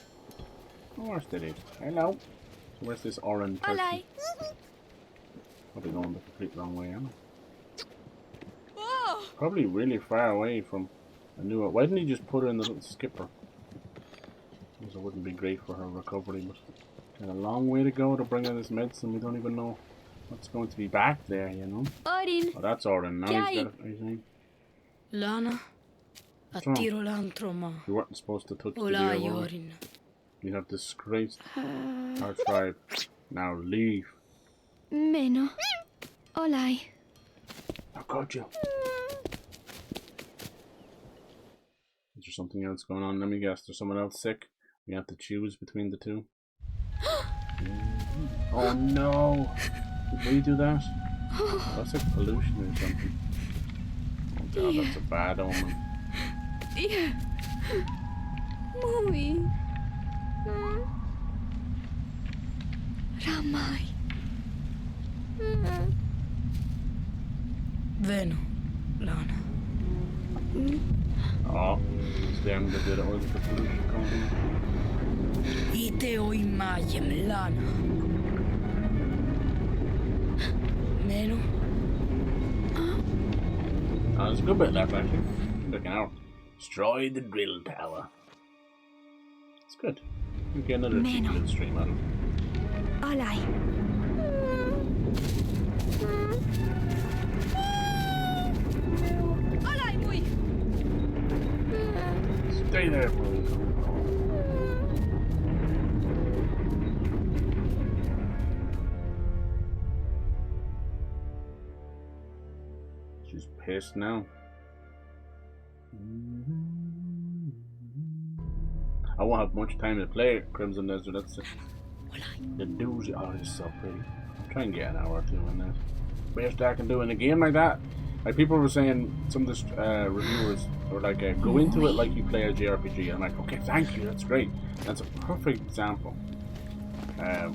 Of course they did. Hello. So where's this orange person? Probably going the complete wrong way, am I? Probably really far away from a new. Why didn't he just put her in the little skipper? Because it wouldn't be great for her recovery, but got a long way to go to bring her this medicine. We don't even know what's going to be back there, you know. Orin! Oh, that's Orin. Now he's got his name. Lana, attiro l'antroma. You weren't supposed to touch the dear woman. You have disgraced our tribe. Now leave. Meno. Olai. How could you? Is there something else going on? Let me guess. There's someone else sick. We have to choose between the two. Oh no! Did we do that? That's like pollution or something. Oh god, that's a bad omen. Yeah. Mui. Ramai. Veno, Lana. Oh, it's them that did it. Was the pollution coming? Ite o imayem, Lana. Meno. Oh, there's a good bit left actually. Looking out. Destroy the drill tower. It's good. We get another good stream out of it. Olai. Olai, Mui. Stay there, please. She's pissed now. I won't have much time to play Crimson Desert. That's the doozy. Oh, it's so pretty. I'll try and get an hour or two in that. Best I can do in a game like that. Like people were saying, some of the reviewers were like, go into it like you play a JRPG. I'm like, okay, thank you, that's great. That's a perfect example.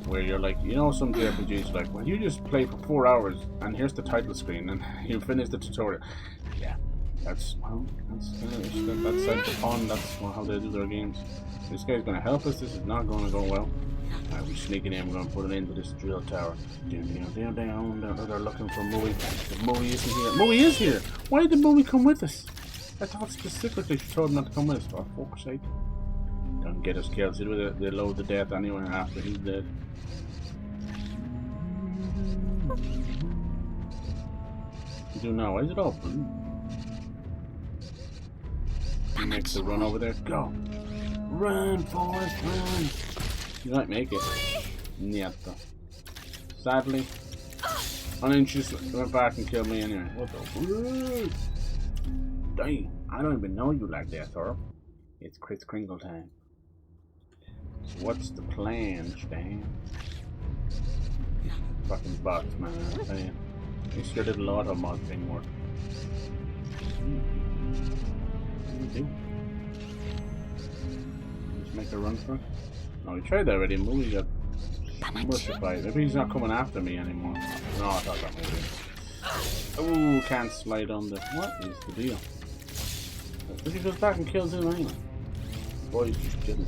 Where you're like, you know, some JRPGs like, well, you just play for 4 hours and here's the title screen and you finish the tutorial. Yeah, that's like the fun. That's how they do their games. This guy's gonna help us. This is not gonna go well. We're sneaking in. We're gonna put it into this drill tower. Down. They're looking for Mui. If Mui isn't here. Mui is here. Why did Mui come with us? I thought specifically she told him not to come with us. For fuck's sake. Don't get us killed. They load the death anyway after he's dead. What do you do now? Why is it all blue? He makes the run over there. Go. Run, Forrest, run. You might make it. Nieta. Sadly. And then she just went back and killed me anyway. What the fuck? Dang, I don't even know you like that, Thor. It's Kris Kringle time. So what's the plan, Stan? Fucking box, man. I'm saying. It's your little auto mod thing work. What do you do? Just make a run for it? No, we tried that already. Mui got mercified. Maybe he's not coming after me anymore. No, I thought that was it. Ooh, can't slide on the. What is the deal? But he goes back and kills him anyway. Boy, just kidding.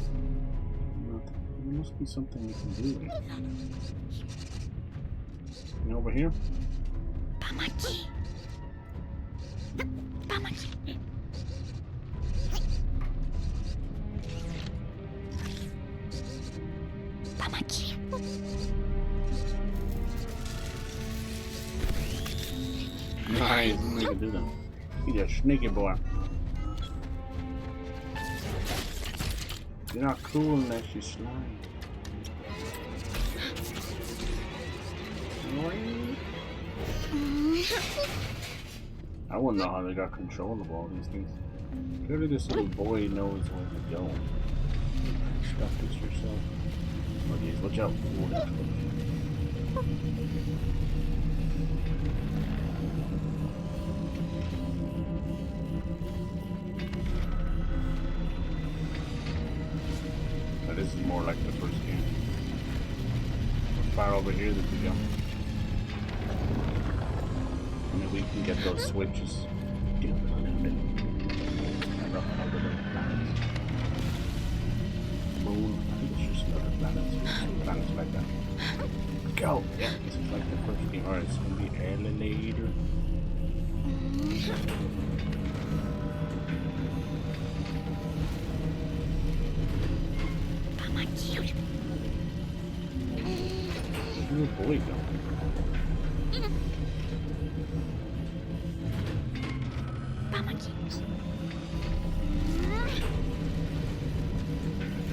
There must be something we can do here. And over here? Pamachi. Pamachi. Pamachi. Nice, we can do that. He's a sneaky boy. You're not cool unless you slide. I wouldn't know how they got control of all these things. Clearly this little boy knows where to go. Stop this yourself. Oh jeez, watch out. Now this is more like the first game. How far over here did we go? I mean, we can get those switches. Moon. I think it's just another planets. Planets like that. Go! Yeah, this is like the first game. Alright, it's gonna be elevator. Where's your boy going?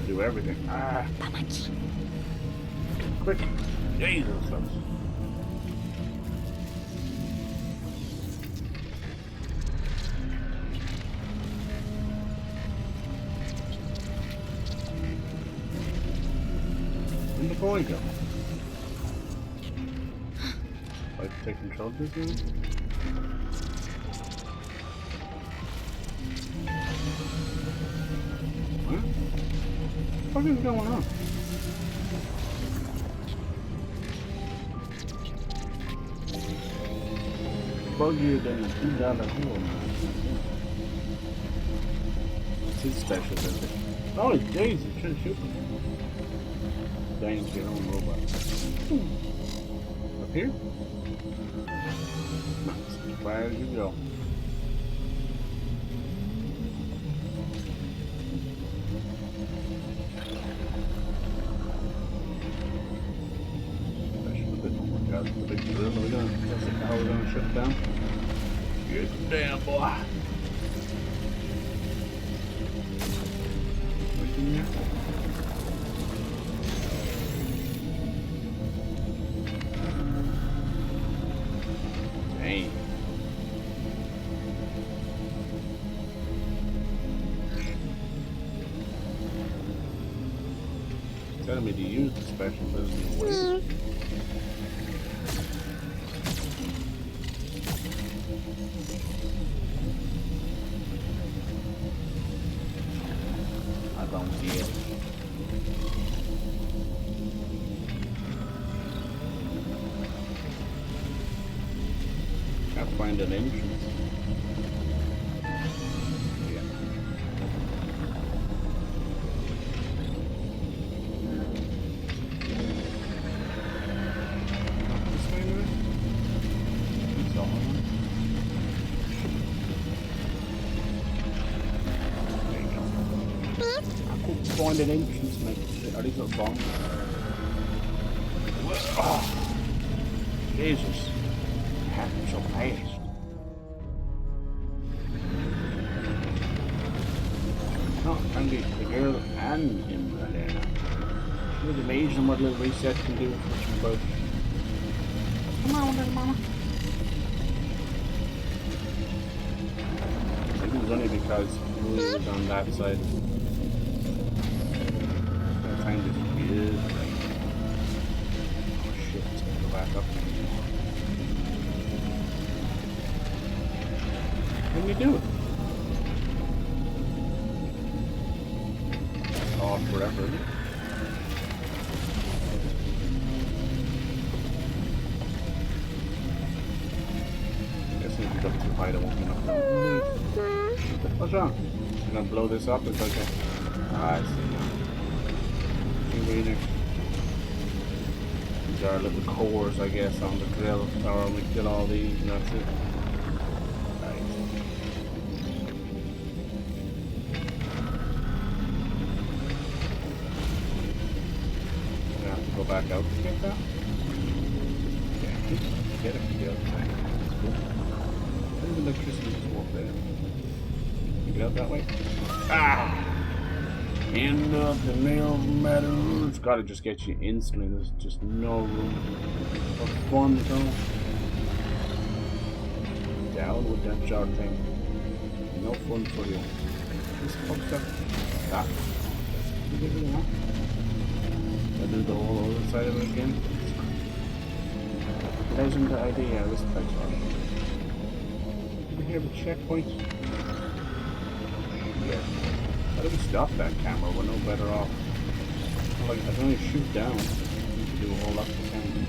Do everything. Ah! Quick! Jesus! Where'd the boy go? I have to take control of this thing? What? What is going on? Buggier than a $2 hole, man. What's his special, is it? Oh, it's Daisy, he's trying to shoot me. Dang, your own robot. Up here? Nice, as far as you go. The big drill, we're gonna test it how we're gonna shut it down. Good damn boy. Right in there. Dang. Telling me to use the special ability. Wait. I don't see it. Can't find an entrance. Yeah. This way, maybe? It's all on. Find an entrance, mate. Are these not bombs? Oh, Jesus. It happened so fast. No, I'm the girl and him are there now. It's amazing what a little reset can do for some boat. Come on, little mama. It was only because Mui was on that side. That time just weird. Like, oh shit, it's gonna go back up. What can you do? Oh, forever, isn't it? Guess if you go too high, it won't be enough. What's wrong? I'm gonna blow this up. It's okay. Ah, I see now. Convenient. These are little cores, I guess, on the drill tower. We kill all these, and that's it. Right. I have to go back out to get that. Yeah, get it from the other side. That's cool. There's electricity just walk there. Get out that way. Ah! End of the nail matter. It's gotta just get you instantly. There's just no room for fun, though. Down with that jar thing. No fun for you. This fucked up. That. You give it a I do the whole other side of it again. Pleasant idea. This place on. Did you hear the checkpoint? Yeah. How do we stop that camera? We're no better off. Like, I can only shoot down. We can do a whole lot of things.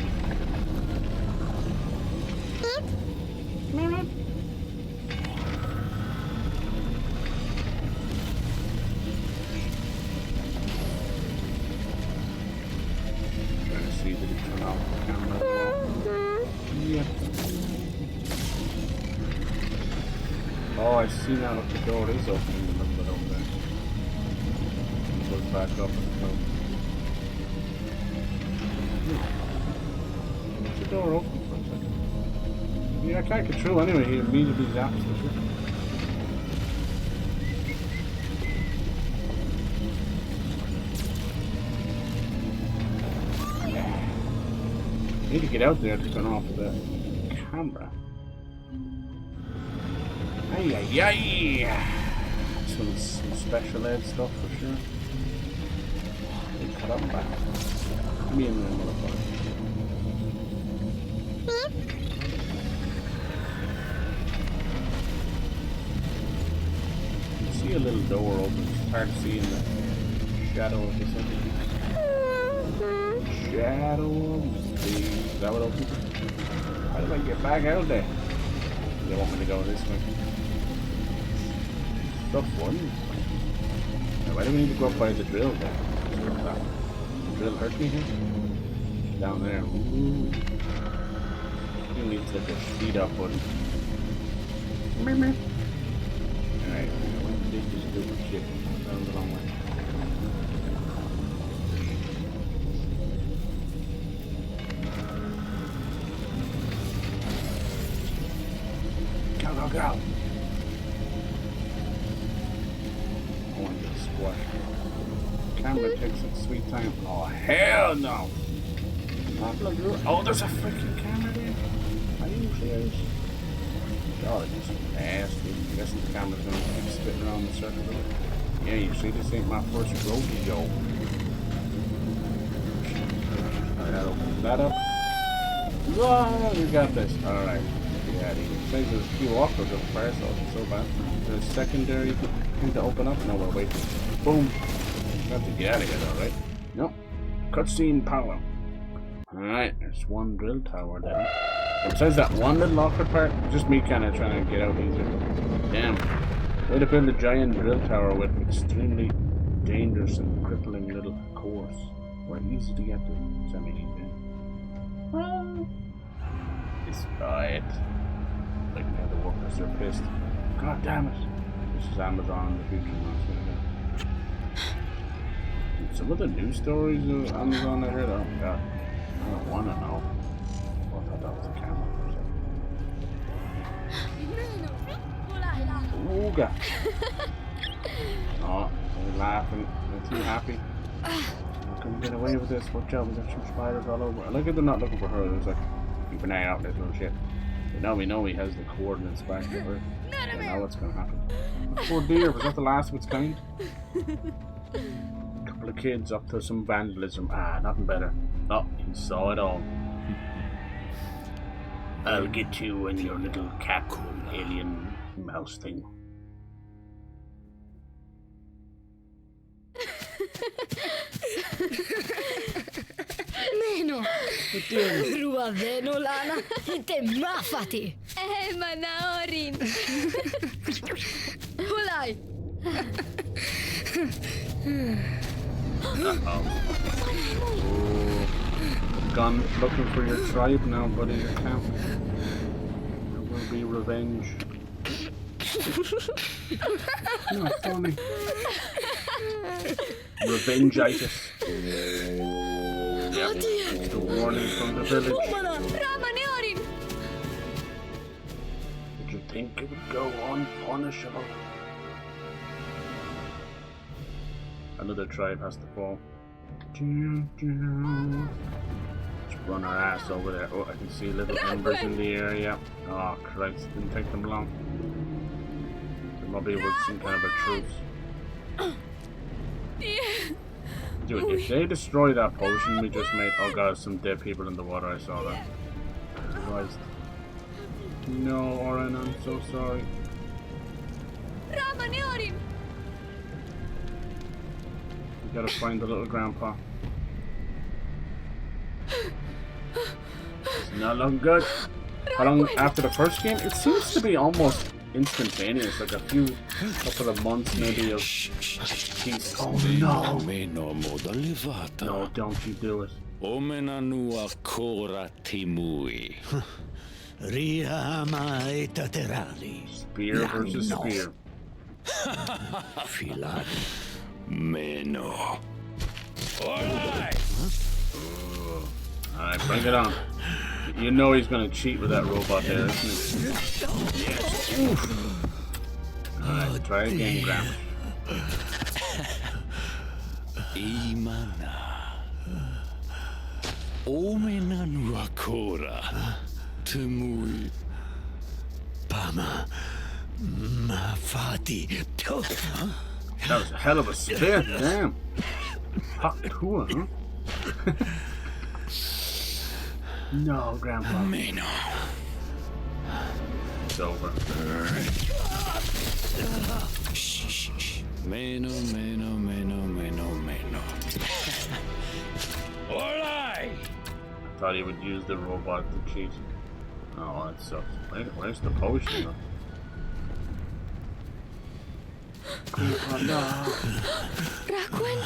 Trying to see, did it turn off the camera as well? Yeah. Oh, I see now that the door is opening a little bit over there. It goes back up and close. What's the door open for a second? Yeah, I can't get through anyway. He immediately zaps the shit. I need to get out there to turn off the camera. Ay, ay, ay. Some special ed stuff for sure. Cut up back. Me and my motherfucker. You can see a little door open. It's hard to see in the shadow of this entity. Shadow of the... Is that what opens? How do I get back out there? They want me to go this way. So fun. Now, why do we need to go up by the drill then? The drill hurt me here? Down there. Ooh. You need to take a speed up button. Alright, I went to this stupid shit. Down the wrong way. Go, go, go! I want to get squashed. Camera takes its sweet time. Oh, hell no! Oh, there's a freaking camera there. Are you serious? God, it's nasty. I'm guessing the camera's gonna keep spitting around the circle of it. Yeah, you see, this ain't my first rodeo. Alright, that opens that up. Whoa, we got this. Alright. Yeah, it says there's a few awkward up fire, so it's so bad. There's a secondary thing to open up. No, we're waiting. Boom. Got to get out of here though, right? Nope. Cutscene power. Alright, there's one drill tower there. Besides that one little awkward part, just me kind of trying to get out easier. Damn. Way to build a giant drill tower with extremely dangerous and crippling little cores. We're easy to get to. Semi-easy. Well, it's right. Like now the workers are pissed. God damn it. This is Amazon in the future. Some of the news stories of Amazon I heard, oh god. I don't want to know. Oh, I thought that was a camera for a second. Ooh, god. Oh, they're laughing. They're too happy. not gonna get away with this. Watch out, we got some spiders all over. I like it they're not looking for her. There's like, keep an eye out, this little shit. But now we know he has the coordinates back to her. And now what's gonna happen? Oh, poor dear, was that the last of its kind? A couple of kids up to some vandalism. Ah, nothing better. Oh, he saw it all. I'll get you and your little cat alien mouse thing. Meno! Ruaveno, Lana! Te mafati! Manaorin! Hulai! Uh-oh. Gone looking for your tribe now, buddy. Your camp. There will be revenge. Not funny. Revengeitis. Yep, it's the warning from the village. Did you think it would go unpunishable? Another tribe has to fall. Let's run our ass over there. Oh, I can see little embers in the area. Oh, Christ, didn't take them long. There might be some kind of a truce. Dude, if they destroy that potion we just made... Oh god, some dead people in the water, I saw that. Christ. No, Oren, I'm so sorry. We gotta find the little grandpa. It's not looking good. How long after the first game? It seems to be almost instantaneous, like a couple of months maybe of peace. Oh no! No, don't you do it. Spear versus spear. Meno. Alright, bring it on. You know he's gonna cheat with that robot there, isn't he? Yes. Oof. Alright, try again, Grandma. Imana. Omena nuakora. Temui. Pama. Mafati. That was a hell of a spin, damn. Hot tour, huh? No, Grandpa. Meno. It's over. Meno. Alright! I thought he would use the robot to cheat. Oh, that sucks. Where's the potion, though? Grandpa, no. Rakuen!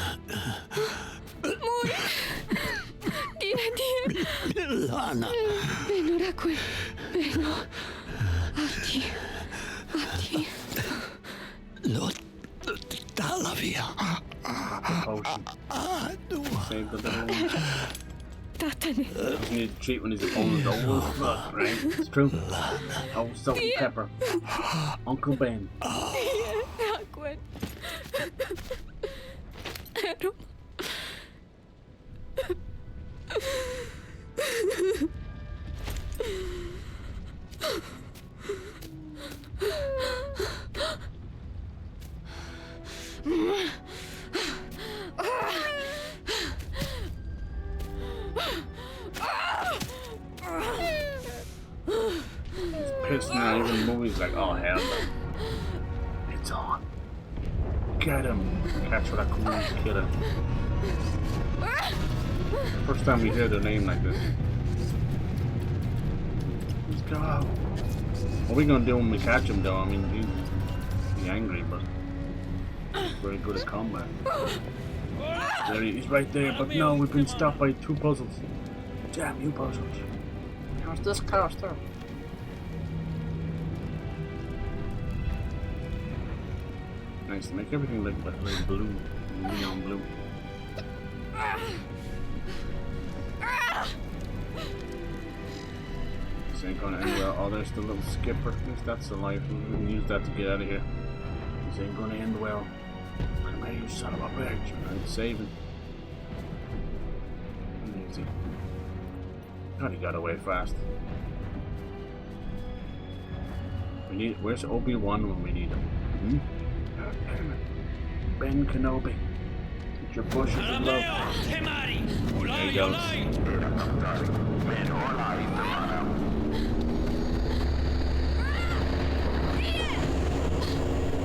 Mui! Dia! Lana! Beno, Rakuen! Beno! Ati! Lot Talavia. The potion. Save the little one. Tatane! Doesn't need to cheat when his opponent's always fucked, right? It's true. Oh, salt and pepper. Uncle Ben. Rakuen! Pero... He's pissed now, even the movie's like, oh hell no. It's on. Get him. Catch what I can kill him. First time we hear their name like this. Let's go. What are we gonna do when we catch him though? I mean, he's angry, but he's very good at combat. There he's right there, but no, we've been stopped by 2 puzzles. Damn you puzzles. How's this coaster? Nice to make everything look like blue. Neon blue. This ain't going anywhere. Oh, there's the little skipper. At least that's alive. We can use that to get out of here. This ain't going to end well. Come here, you son of a bitch. I'm saving. is he? God, he got away fast. We need. Where's Obi-Wan when we need him? Hmm? Ben Kenobi. Get your bushes of love. There he goes.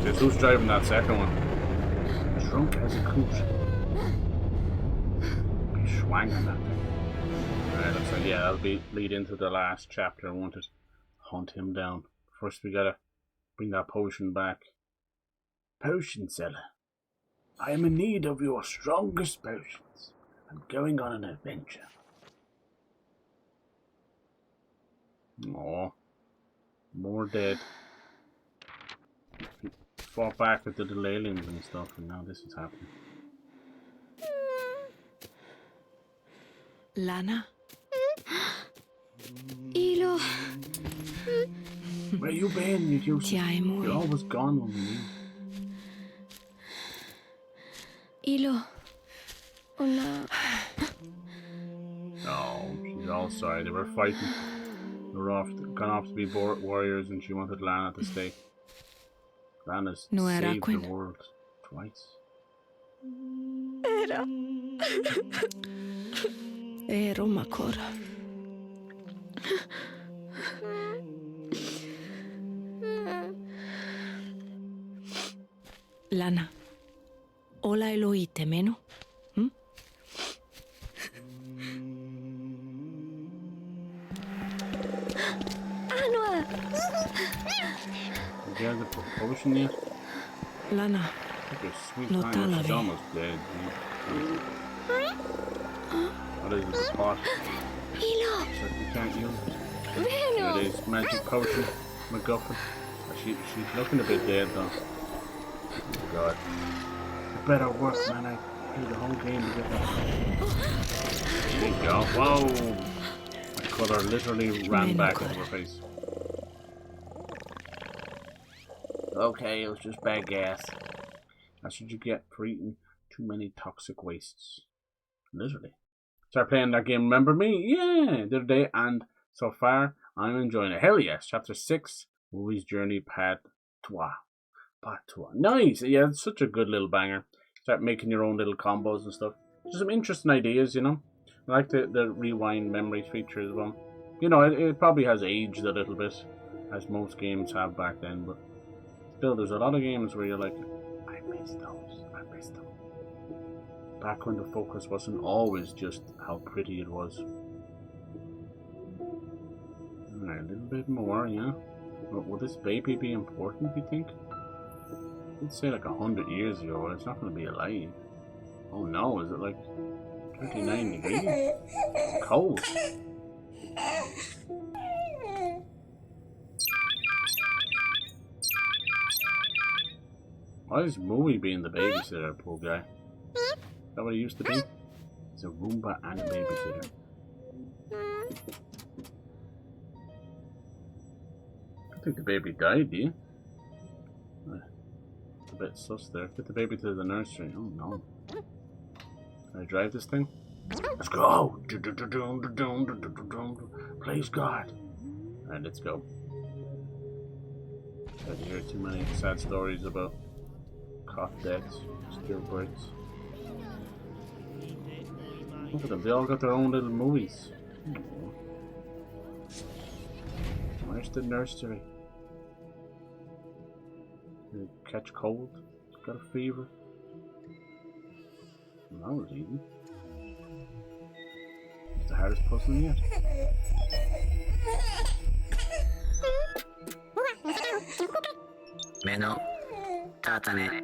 Just who's driving that second one? Drunk as a coot. Be schwanking that thing. Alright, looks like, yeah, that'll lead into the last chapter, won't it? Hunt him down. First we gotta bring that potion back. Potion seller. I am in need of your strongest potions. I'm going on an adventure. Aww. More dead. Fought back with the aliens and stuff, and now this is happening. Lana? Ilo. Where you been, you useless? You're always gone when we need. Ilo. Una. Oh, she's all sorry. They were fighting. They were gone off to be warriors, and she wanted Lana to stay. Lana's saved the world twice. Ero makora. Lana. Ola Eloite meno? Hm? Anua! Did you have the potion yet? Lana. Take your sweet No time. She's talavi. almost dead. What is this pot? Ilo. Certainly can't use it. Veno. There it is. Magic potion. MacGuffin. She's looking a bit dead though. Oh god. It better work, man. I played the whole game to get that. There you go. Whoa! My colour literally ran back into her face. Okay, it was just bad gas. That's what you get for eating too many toxic wastes. Literally. Start playing that game, remember me? Yeah, the other day, and so far, I'm enjoying it. Hell yes. Chapter 6, Mui's Journey, Part 2. Nice. Yeah, it's such a good little banger. Start making your own little combos and stuff. Just some interesting ideas, you know. I like the rewind memory feature as well. You know, it probably has aged a little bit, as most games have back then, but still, there's a lot of games where you're like, I miss those. I miss them. Back when the focus wasn't always just how pretty it was. Alright, a little bit more, yeah. Will this baby be important, you think? I'd say like 100 years ago, it's not going to be alive. Oh no, is it like 39 degrees? It's cold. Why is Mui being the babysitter, poor guy? Is that what he used to be? He's a Roomba and a babysitter. I think the baby died, do you? It's a bit sus there. Get the baby to the nursery. Oh no. Can I drive this thing? Let's go! Please God! Alright, let's go. I hear too many sad stories about cough deaths, stillbirths. Look at them, they all got their own little movies. Where's the nursery? Did it catch cold? Got a fever? That was easy. It's the hardest puzzle yet. Meno, tatane.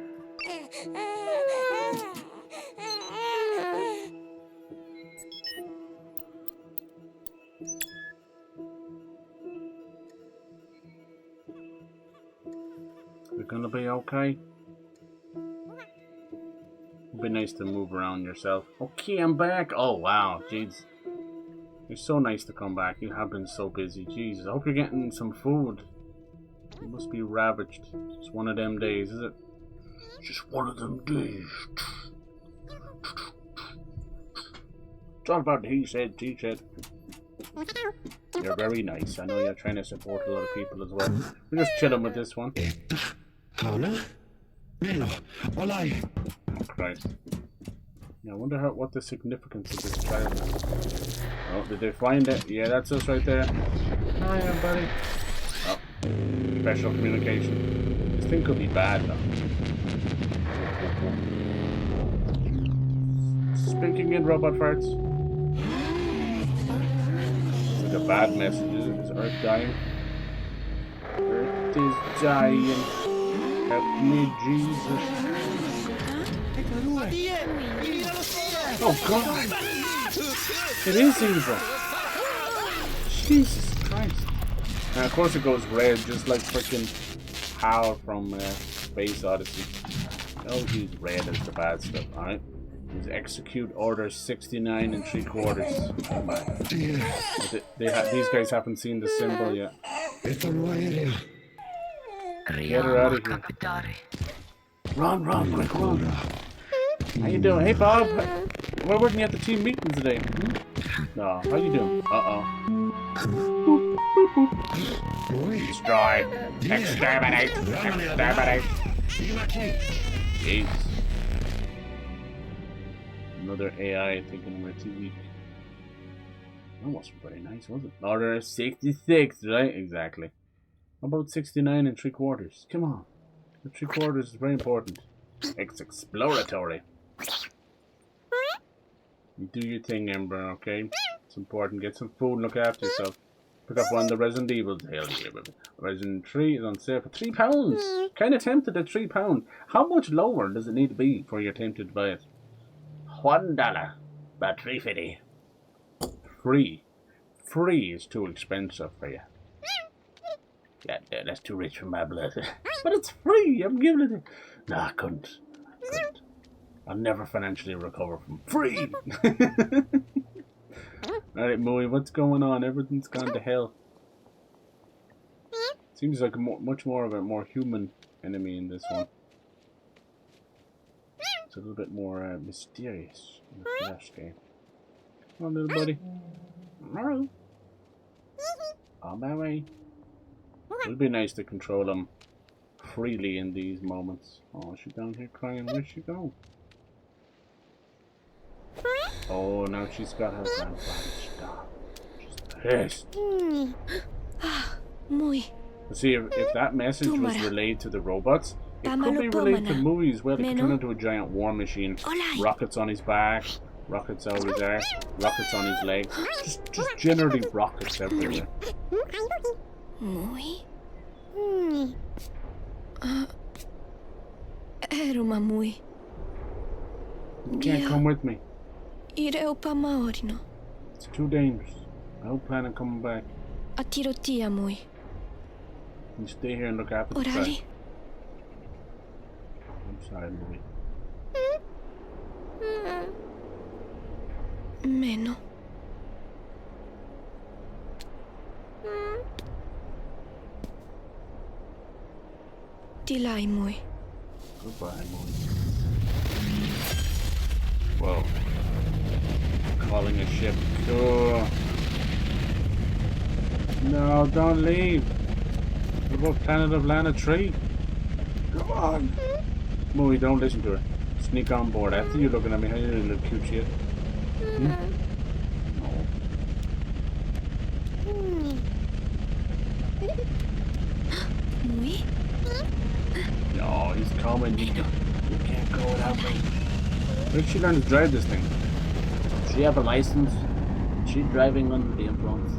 We're gonna be okay. It'd be nice to move around yourself. Okay, I'm back. Oh wow, jeez. You're so nice to come back. You have been so busy. Jesus, I hope you're getting some food. You must be ravaged. It's one of them days, is it? Just one of them days. It's all about he said, she said. You're very nice. I know you're trying to support a lot of people as well. We're just chilling with this one. Hana? Melo, Olai. Oh, Christ. Yeah, I wonder what the significance of this child is. Oh, did they find it? Yeah, that's us right there. Hiya, buddy. Oh, special communication. This thing could be bad, though. Speaking in robot farts. It's like a bad message. Is Earth dying? Earth is dying. Help me, Jesus. Oh, God. It is evil. Jesus Christ. And of course it goes red, just like freaking Hal from Space Odyssey. Oh, he's red as the bad stuff, alright? He's execute order 69 3/4. Oh my. These guys haven't seen the symbol yet. Get her out of here. Run, quick, run. How you doing? Hey, Bob. Why weren't you at the team meeting today? No, how you doing? Destroy. Exterminate. Exterminate. Jeez. Another AI thinking we're too weak. That wasn't very nice, was it? Order 66, right? Exactly. How about 69 3/4? Come on. The 3/4 is very important. It's exploratory. You do your thing, Ember, okay? It's important. Get some food and look after yourself. Pick up one of the Resident Evil. Hell yeah, baby. Resident 3 is on sale for £3. Kind of tempted at £3. How much lower does it need to be before you're tempted to buy it? $1. About $3.50. Free. Free is too expensive for you. Yeah, that's too rich for my blood. But it's free. I'm giving it. No, I couldn't. I'll never financially recover from free. Alright, Mui, what's going on? Everything's gone to hell. Seems like much more of a more human enemy in this one. It's a little bit more mysterious in the Flash game. Come on, little buddy. On my way. It would be nice to control him freely in these moments. Oh, she's down here crying. Where'd she go? Oh, now she's got her grandfather. Stop. She's pissed. Mui. See, if that message was relayed to the robots, it could be relayed to Mui as well. He could turn into a giant war machine. Rockets on his back, rockets out his arse, rockets on his legs. Just generally rockets everywhere. Mui? Eruma Mui. You can't come with me. Ireu pa Maorino. It's too dangerous. I don't plan on coming back. Atirotia Mui. You stay here and look after the Orali. I'm sorry, Mui. Meno. Dilai Mui. Goodbye, Mui. Whoa. Calling a ship. Oh. No, don't leave. What about Planet of Lana 3? Come on. Mui, don't listen to her. Sneak on board. After you looking at me, how you doing, little cute shit? No. Mui? No, he's coming. You can't go without me. Where did she learn to drive this thing? Does she have a license? Is she driving under the influence?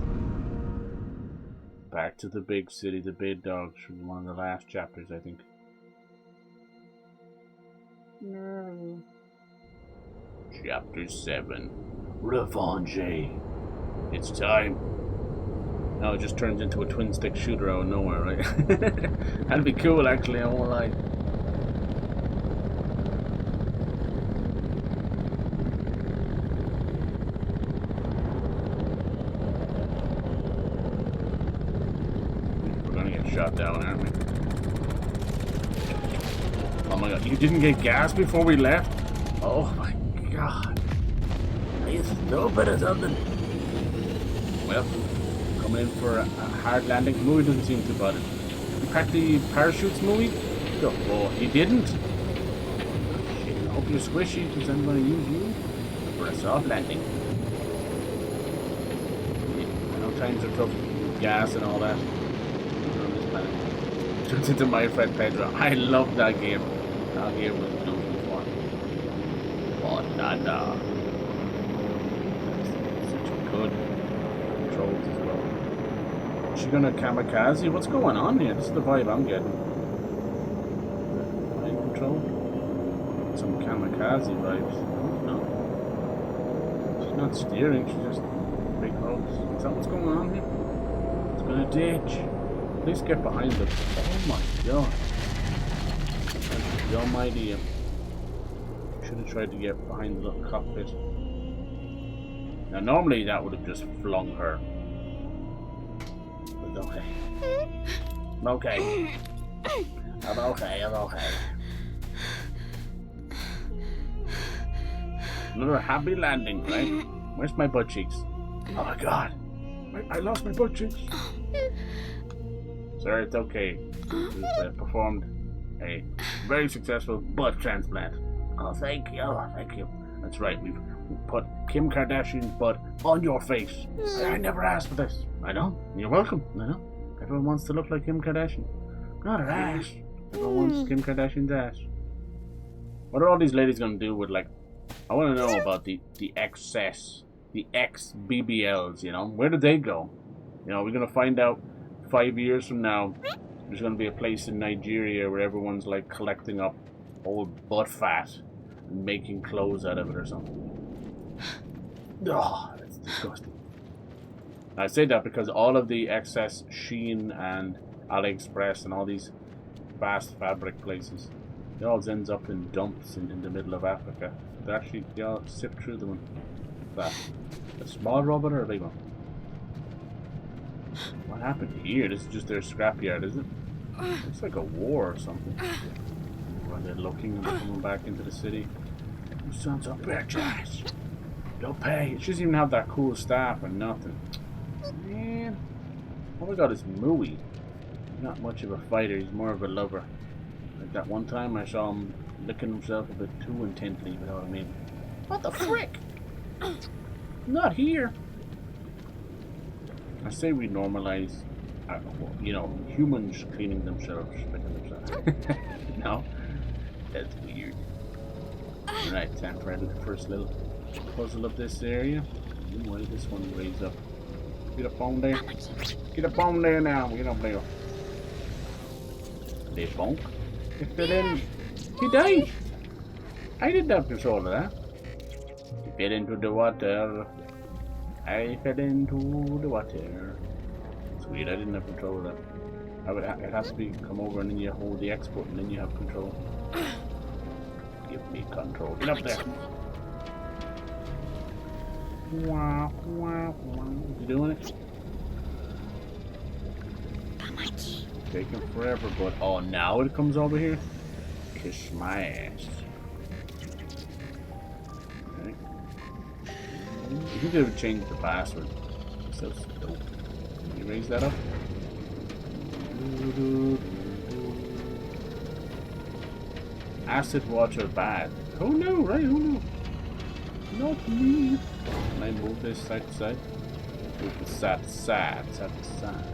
Back to the big city, the big dogs from one of the last chapters, I think. No. Chapter 7. Revenge. It's time. No, it just turns into a twin stick shooter out of nowhere, right? That'd be cool, actually, I won't lie. We're gonna get shot down, aren't we? Oh my god, you didn't get gas before we left? Oh my god. Please, a little bit of something. Well, coming in for a hard landing. Mui doesn't seem too bothered. You packed the parachutes, Mui? Oh, he didn't. Shit, I hope you're squishy, because I'm going to use you for a soft landing. Yeah, I know times are tough with gas and all that. On this planet. Turns into my friend Pedro. I love that game. That game was done before. Oh, nada. Such good controls as well. Is she gonna kamikaze? What's going on here? This is the vibe I'm getting. Mind control? Some kamikaze vibes. No. She's not steering, she's just big hugs. Is that what's going on here? It's gonna ditch. Please get behind them. Oh my god. That's the almighty. Should have tried to get behind the little cockpit. Now normally that would have just flung her. But okay. I'm okay. I'm okay, I'm okay. Another happy landing, right? Where's my butt cheeks? Oh my god. I lost my butt cheeks. Sir, it's okay. You've performed a very successful butt transplant. Oh, thank you. Oh, thank you. That's right. We've put Kim Kardashian's butt on your face. I never asked for this. I know. You're welcome. I know. Everyone wants to look like Kim Kardashian. Not her ass. Everyone wants Kim Kardashian's ass. What are all these ladies going to do with, like... I want to know about the excess. The ex-BBLs, you know? Where did they go? You know, we're going to find out 5 years from now. There's going to be a place in Nigeria where everyone's, like, collecting up old butt fat and making clothes out of it or something. Oh, that's disgusting. I say that because all of the excess Shein and AliExpress and all these fast fabric places, it all ends up in dumps in the middle of Africa. They all sift through them. That a small robot or a big one? What happened here? This is just their scrapyard, is it? Looks like a war or something. Are they looking and coming back into the city? You sons of bitches! Don't pay. She doesn't even have that cool staff or nothing. Man. All we got is Mui. He's not much of a fighter, he's more of a lover. Like that one time I saw him licking himself a bit too intently, you know what I mean? What the frick? Not here. I say we normalize, you know, humans cleaning themselves, licking themselves. No? That's weird. Alright, time for the first little puzzle of this area. Why did this one raise up? Get up on there. Get up on there now. Get up there. They bonk. He fell in. He died. I didn't have control of that. He fell into the water. I fell into the water. It's weird. I didn't have control of that. It has to be come over and then you hold the X button and then you have control. Give me control. Get up there. Wow, wow, wow. You doing it? Taking forever, but oh, now it comes over here? Kiss my ass. Okay. You think they would change the password? So dope. Can you raise that up? Acid water bad. Who knew, right? Who knew? Not me. Can I move this side to side? Move it side to side, side to side.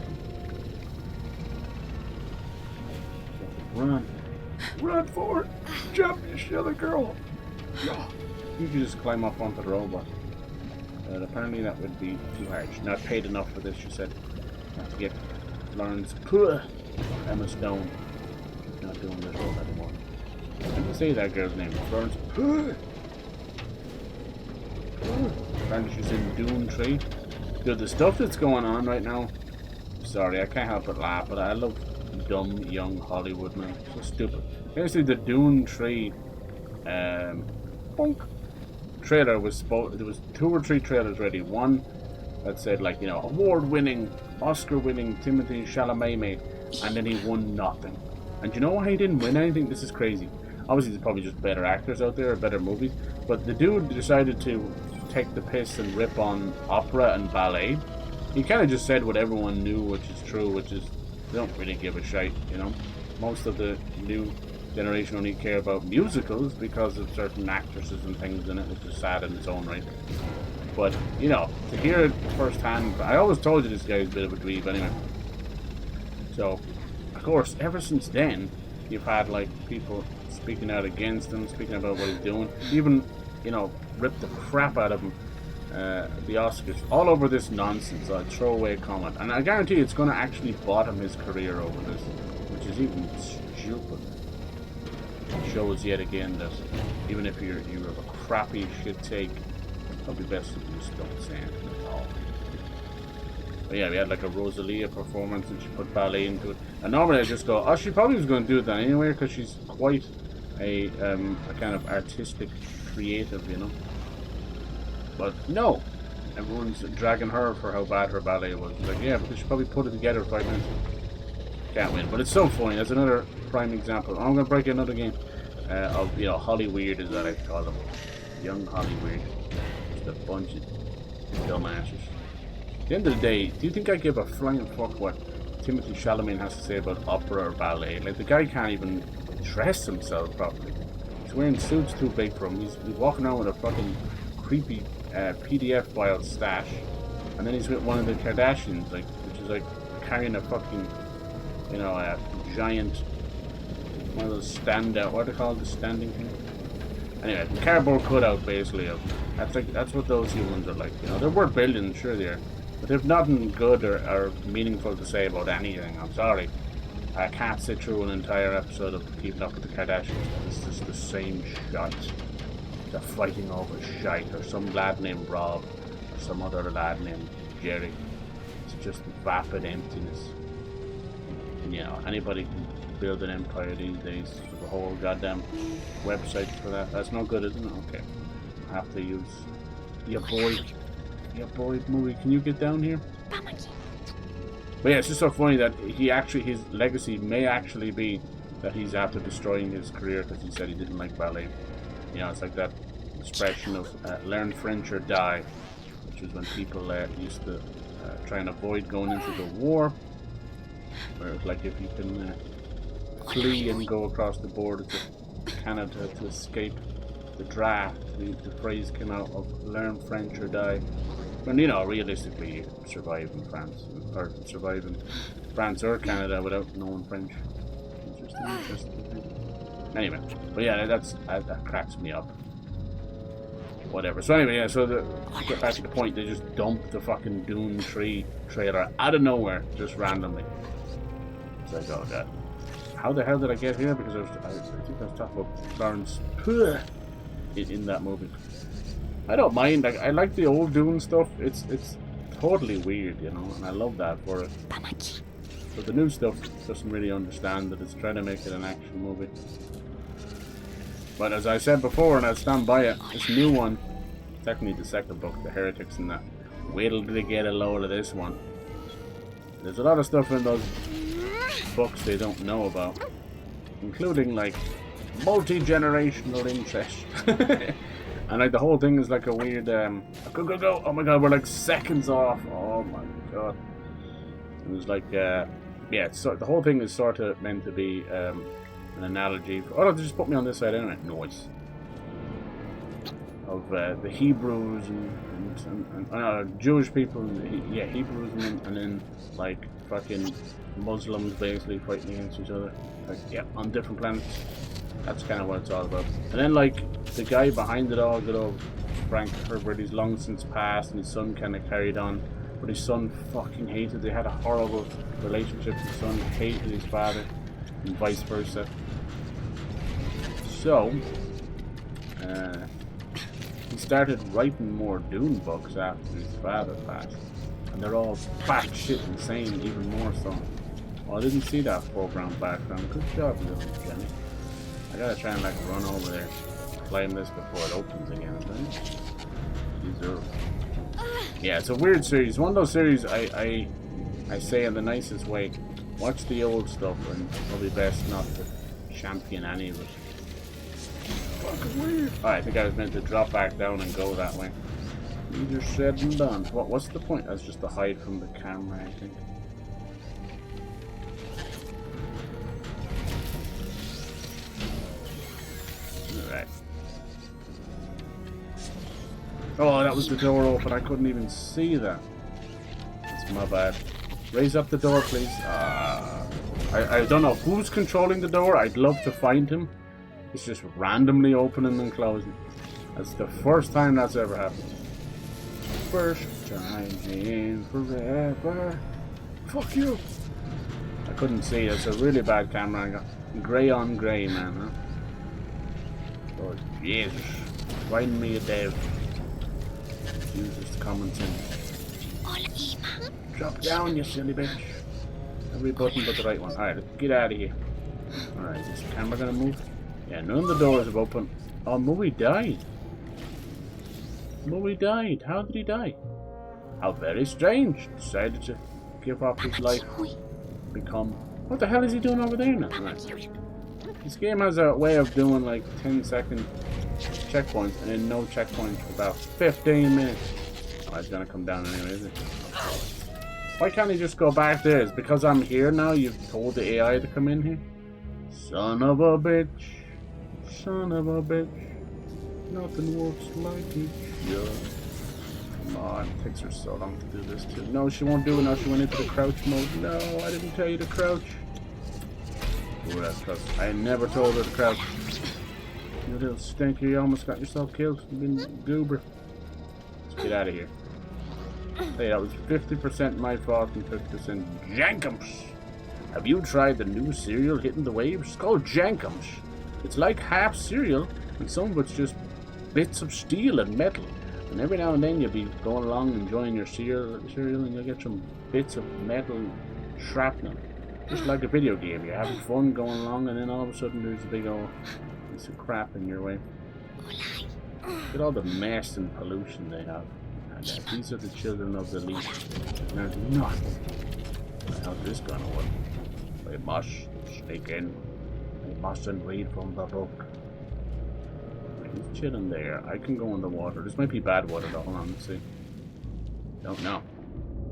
Run. Run for it. Jump, you silly girl. You can just climb up onto the robot. But apparently that would be too hard. She's not paid enough for this, she said. Have to get Florence Emma Stone. She's not doing this role anymore. I didn't say that girl's name. Florence Apparently she's in Dune 3. Dude, the stuff that's going on right now. Sorry, I can't help but laugh, but I love dumb young Hollywood, man. So stupid. Basically, the Dune 3 trailer was there was 2 or 3 trailers ready. One that said, like, you know, award-winning, Oscar-winning Timothée Chalamet, and then he won nothing. And you know why he didn't win anything? This is crazy. Obviously, there's probably just better actors out there or better movies. But the dude decided to take the piss and rip on opera and ballet. He kind of just said what everyone knew, which is true, which is they don't really give a shite, you know. Most of the new generation only care about musicals because of certain actresses and things in it, which is sad in its own right. But, you know, to hear it firsthand, I always told you this guy's a bit of a dweeb anyway. So, of course, ever since then, you've had, like, people speaking out against him, speaking about what he's doing, even, you know, ripped the crap out of him, the Oscars, all over this nonsense, a throwaway comment. And I guarantee it's going to actually bottom his career over this, which is even stupid. It shows yet again that even if you have a crappy shit take, it's probably best to just don't say anything at all. But yeah, we had like a Rosalia performance and she put ballet into it. And normally I just go, oh, she probably was going to do that anyway because she's quite a kind of artistic creative, you know. But no, everyone's dragging her for how bad her ballet was. Like, yeah, because she probably put it together 5 minutes. Can't win, but it's so funny. That's another prime example. I'm going to break another game of, you know, Hollyweird is that I call them. Young Hollyweird. Just a bunch of dumbasses. At the end of the day, do you think I give a flying fuck what Timothy Chalamet has to say about opera or ballet? Like, the guy can't even dress himself properly. He's wearing suits too big for him. He's walking around with a fucking creepy PDF file stash. And then he's with one of the Kardashians, like, which is like carrying a fucking, you know, a giant, one of those stand-out, what do they call it, the standing thing? Anyway, cardboard cutout, basically, of, that's what those humans are like, you know. They're worth billions, sure they are. But they've nothing good or meaningful to say about anything, I'm sorry. I can't sit through an entire episode of Keeping Up with the Kardashians. It's just the same shite. They're fighting over shite, or some lad named Rob, or some other lad named Jerry. It's just vapid emptiness. And, you know, anybody can build an empire these days. There's a whole goddamn website for that. That's no good, isn't it? Okay. I have to use your boy Mui. Can you get down here? But yeah, it's just so funny that his legacy may actually be that he's after destroying his career because he said he didn't like ballet. You know, it's like that expression of learn French or die, which is when people used to try and avoid going into the war. Where it's like if you can flee and go across the border to Canada to escape the draft, the phrase came out of learn French or die. And you know, realistically, you survive in France, or survive in France or Canada without knowing French. Interesting thing. Anyway, but yeah, that cracks me up. Whatever. So anyway, yeah. So to get back to the point, they just dumped the fucking Dune 3 trailer out of nowhere, just randomly. It's like, oh god, how the hell did I get here? Because I think I was talking about Florence in that movie. I don't mind. I like the old Dune stuff. It's totally weird, you know, and I love that for it. But the new stuff doesn't really understand that it's trying to make it an action movie. But as I said before, and I stand by it, this new one, technically the second book, The Heretics, and that. Wait till they get a load of this one. There's a lot of stuff in those books they don't know about, including like multi-generational incest. And like the whole thing is like a weird go, oh my god, we're like seconds off, oh my god. It was like yeah, so the whole thing is sort of meant to be an analogy for, oh no, they just put me on this side anyway, noise of the Hebrews and Jewish people, yeah, Hebrews and then like fucking Muslims basically fighting against each other, like, yeah, on different planets. That's kind of what it's all about. And then like the guy behind it all, good old Frank Herbert, he's long since passed, and his son kind of carried on, but his son fucking hated, they had a horrible relationship, his son hated his father and vice versa. So he started writing more Dune books after his father passed, and they're all batshit insane, even more so. Oh, I didn't see that foreground background. Good job, little Jenny. I gotta try and like run over there, climb this before it opens again, right? Yeah, it's a weird series. One of those series I say in the nicest way, watch the old stuff, and probably best not to champion any of it. Fucking weird. Oh, I think I was meant to drop back down and go that way. Easier said than done. What's the point? That's just to hide from the camera, I think. Alright. Oh, that was the door open. I couldn't even see that. That's my bad. Raise up the door, please. I don't know who's controlling the door. I'd love to find him. It's just randomly opening and closing. That's the first time that's ever happened. First time in forever. Fuck you. I couldn't see. It's a really bad camera. I got grey on grey, man. Huh? Oh, Jesus. Find me a dev. Use this common sense. Drop down, you silly bitch. Every button but the right one. Alright, let's get out of here. Alright, is this camera gonna move? Yeah, none of the doors have opened. Oh, Mui died. Mui died. How did he die? How very strange. Decided to give up his life. Become... What the hell is he doing over there now? Right. This game has a way of doing like 10-second checkpoints and then no checkpoints for about 15 minutes. Oh, he's gonna come down anyway, is it? Why can't he just go back there? Is it because I'm here now? You've told the AI to come in here? Son of a bitch. Son of a bitch. Nothing works like it. Yeah. Come on. It takes her so long to do this too. No, she won't do it now. She went into the crouch mode. No, I didn't tell you to crouch. Ooh, that's crouch. I never told her to crouch. You little stinker. You almost got yourself killed. You've been goober. Let's get out of here. Hey, that was 50% my fault and 50% Jankums. Have you tried the new cereal hitting the waves? It's called Jankums. It's like half cereal, and some of it's just bits of steel and metal. And every now and then you'll be going along enjoying your cereal and you'll get some bits of metal shrapnel. Just like a video game. You're having fun going along, and then all of a sudden there's a big old piece of crap in your way. Look at all the mess and pollution they have. These are the children of the leaf. There's nothing. How's this gonna work? We must sneak in. We mustn't read from the book. He's chilling there. I can go in the water. This might be bad water though. Hold on, let's see. Don't know.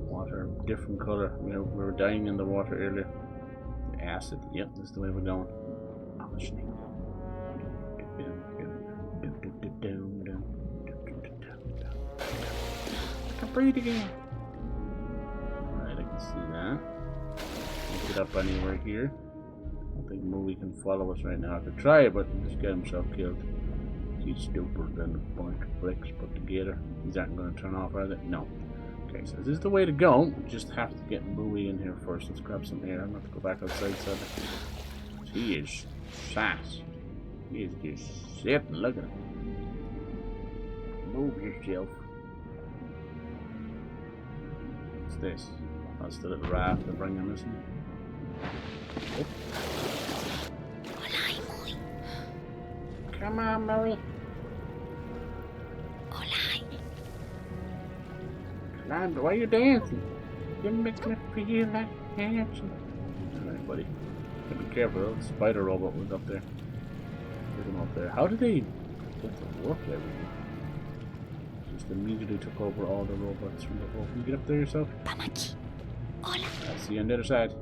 Water, different color. We were dying in the water earlier. The acid. Yep, this is the way we're going. I'm a snake. I can breathe again. Alright, I can see that. Can't get up anywhere here. I don't think Mui can follow us right now. I could try it, but he'll just get himself killed. He's stupider than a bunch of bricks put together. These aren't going to turn off, are they? No. Okay, so this is the way to go. We just have to get Mui in here first. Let's grab some air. I'm going to have to go back outside. So he is sass. He is just sitting. Look at him. Move yourself. What's this? That's the little raft they're bringing us in. Oh. Come on, Mui. Land, why are you dancing? You make me feel like dancing. Alright, buddy. Be careful, the spider robot was up there. Get him up there. How did they get to work everything? Just immediately took over all the robots from the boat. Can you get up there yourself? I see you on the other side.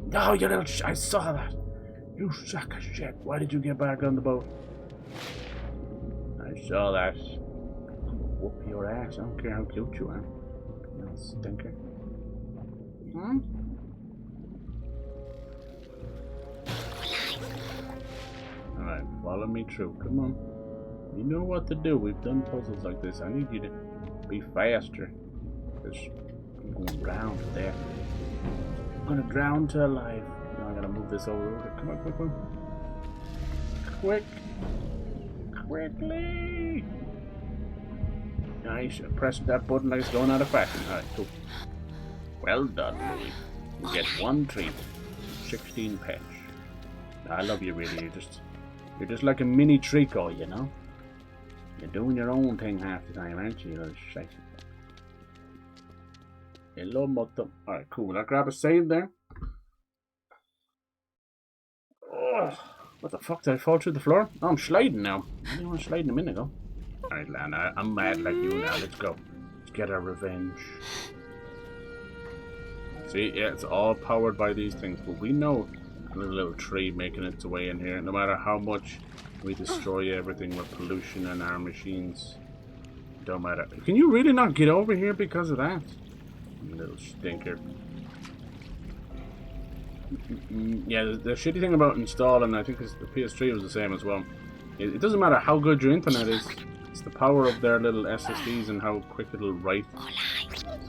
No, you little I saw that! You sack of shit. Why did you get back on the boat? I saw that. Whoop your ass. I don't care how cute you are. You little stinker. Hmm? Alright, follow me through. Come on. You know what to do. We've done puzzles like this. I need you to be faster. Because I'm going to drown to death. I'm going to drown to alive. Now I'm going to move this over. Come on, quick one. Quick. Quickly. Nice. Press that button like it's going out of fashion. Alright, cool. Well done, Mui. You get 1 treat. 16 pets. I love you, really. You're just like a mini Trico, you know? You're doing your own thing half the time, aren't you, little shite? Hello, mother. Alright, cool. Will I grab a save there? Oh, what the fuck? Did I fall through the floor? Oh, I'm sliding now. I didn't want to slide a minute ago. Alright, Lana, I'm mad like you now. Let's go. Let's get our revenge. See, yeah, it's all powered by these things, but we know there's a little tree making its way in here. No matter how much we destroy everything with pollution and our machines, don't matter. Can you really not get over here because of that? You little stinker. Yeah, the shitty thing about installing, I think the PS3 was the same as well. It doesn't matter how good your internet is, it's the power of their little SSDs and how quick it'll write.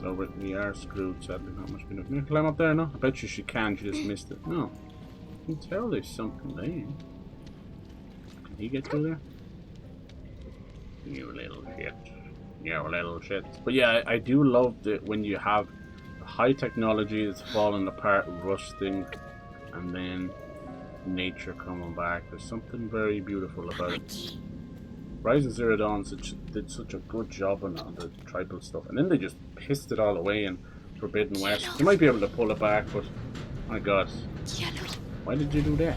So we are screwed, sadly. Not much been. Can you climb up there? No? I bet you she can, she just missed it. No. You can tell there's something there. Can he get through there? You little shit. You little shit. But yeah, I do love that when you have high technology that's falling apart, rusting, and then nature coming back. There's something very beautiful about it. Rise of Zero Dawn did such a good job on the tribal stuff, and then they just pissed it all away in Forbidden West. You might be able to pull it back, but my god, why did you do that?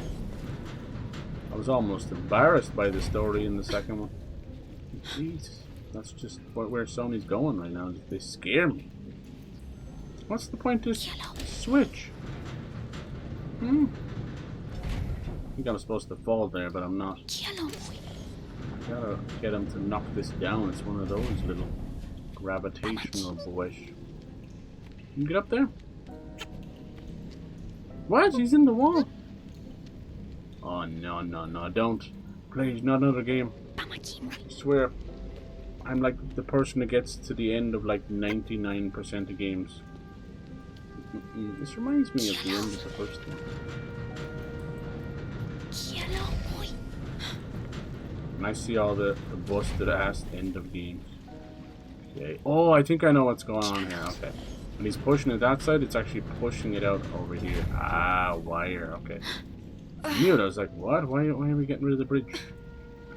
I was almost embarrassed by the story in the second one. Jeez, that's just where Sony's going right now. They scare me. What's the point of this switch? I think I'm supposed to fall there, but I'm not. I gotta get him to knock this down. It's one of those little gravitational boys. Can you get up there? What? He's in the wall. Oh no, no, no, don't. Please, not another game. I swear, I'm like the person that gets to the end of like 99% of games. This reminds me of the end of the first one. And I see all the busted ass end of games. Okay. Oh, I think I know what's going on here. Okay. When he's pushing it that side, it's actually pushing it out over here. Ah, wire. Okay. I knew it. I was like, what? Why are we getting rid of the bridge?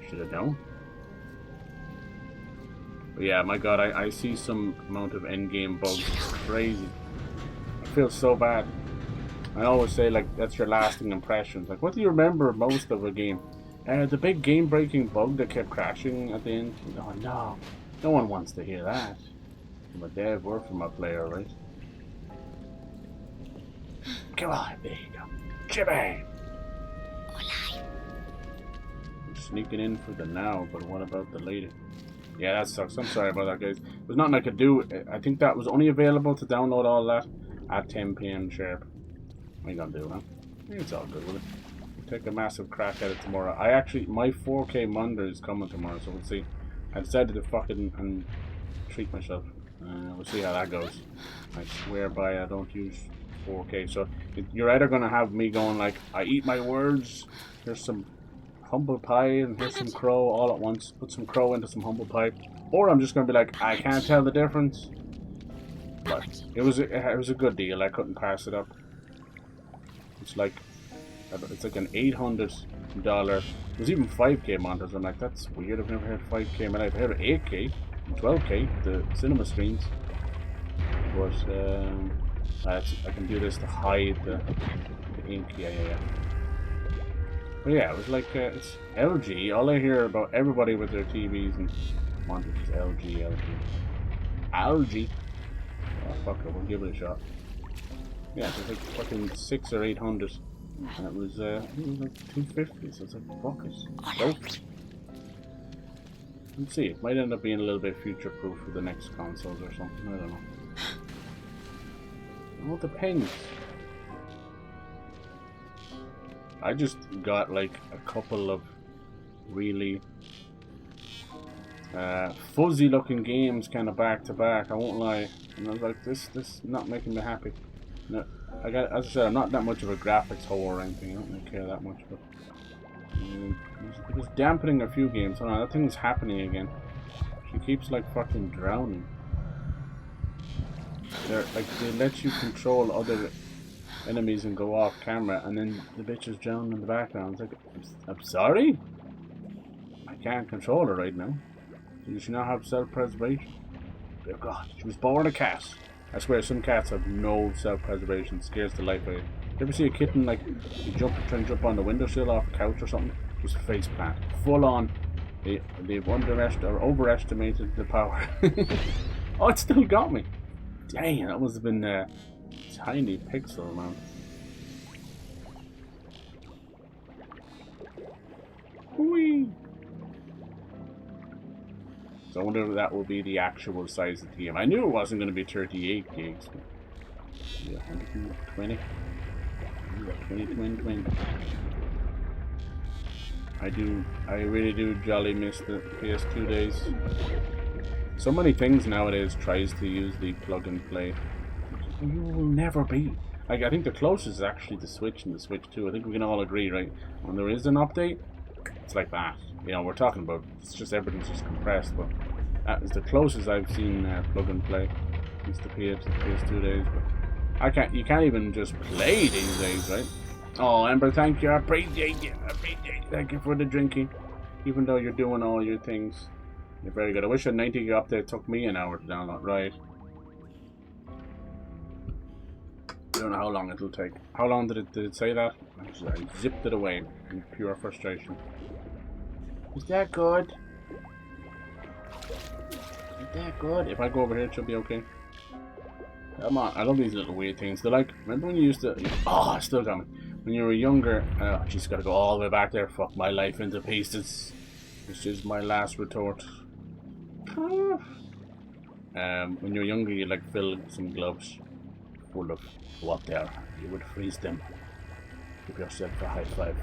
I should have known. But yeah, my god, I see some amount of endgame bugs. It's crazy. I feel so bad. I always say, like, that's your lasting impressions. Like, what do you remember most of a game? The big game-breaking bug that kept crashing at the end. Oh, no. No one wants to hear that. I'm a dev or from a player, right? Come on, there you go. Jimmy! I'm sneaking in for the now, but what about the later? Yeah, that sucks. I'm sorry about that, guys. There's nothing I could do. I think that was only available to download all that at 10 PM sharp. What are you gonna do, huh? It's all good with it. Take a massive crack at it tomorrow. My 4K monitor is coming tomorrow, so we'll see. I decided to fucking and treat myself. We'll see how that goes. I swear by I don't use 4K. So you're either gonna have me going like, I eat my words. Here's some humble pie and here's some crow all at once. Put some crow into some humble pie, or I'm just gonna be like, I can't tell the difference. But it was a good deal. I couldn't pass it up. It's like an $800. It was even 5K monitors. I'm like, that's weird. I've never heard 5K in my life. I heard 8K, 12K, the cinema screens. But I can do this to hide the ink. Yeah. But yeah, it was like it's LG. All I hear about everybody with their TVs and monitors is LG. Oh fuck it, we'll give it a shot. Yeah, it was like fucking 600 or 800. And it was like 250, so it's like, fuck it. Let's see, it might end up being a little bit future-proof for the next consoles or something, I don't know. It all depends. I just got like a couple of really fuzzy-looking games kind of back-to-back, I won't lie. And I was like, this not making me happy. No. As I said, I'm not that much of a graphics whore or anything. I don't really care that much, but it was dampening a few games. Hold on, that thing's happening again. She keeps like fucking drowning. They let you control other enemies and go off camera, and then the bitch is drowning in the background. It's like, I'm sorry, I can't control her right now. So you should not have self-preservation. Oh god, she was born a cat. I swear, some cats have no self-preservation. Scares the life out of you. You ever see a kitten, like, try and jump on the windowsill off a couch or something? Just face plant. Full on They've overestimated the power. Oh, it still got me. Dang, that must have been a tiny pixel, man. Whee! So I wonder if that will be the actual size of the game. I knew it wasn't going to be 38 gigs. But yeah, 120. 20. I really do jolly miss the PS2 days. So many things nowadays tries to use the plug and play. You will never be. Like, I think the closest is actually the Switch and the Switch 2. I think we can all agree, right? When there is an update, it's like that. You know, we're talking about, it's just everything's just compressed, but that is the closest I've seen plug and play since the PS2 days. But you can't even just play these days, right? Oh, Amber, thank you. I appreciate you. Thank you for the drinking. Even though you're doing all your things. You're very good. I wish a 90 gig update took me an hour to download. Right. I don't know how long it'll take. How long did it say that? I zipped it away in pure frustration. Is that good? Is that good? If I go over here, it should be okay. Come on. I love these little weird things. They're like, remember when you used to... Oh, I still got me. When you were younger... Oh, she's got to go all the way back there. Fuck my life into pieces. This is my last retort. When you were younger, you'd like fill some gloves full of water. You would freeze them. Give yourself a high five.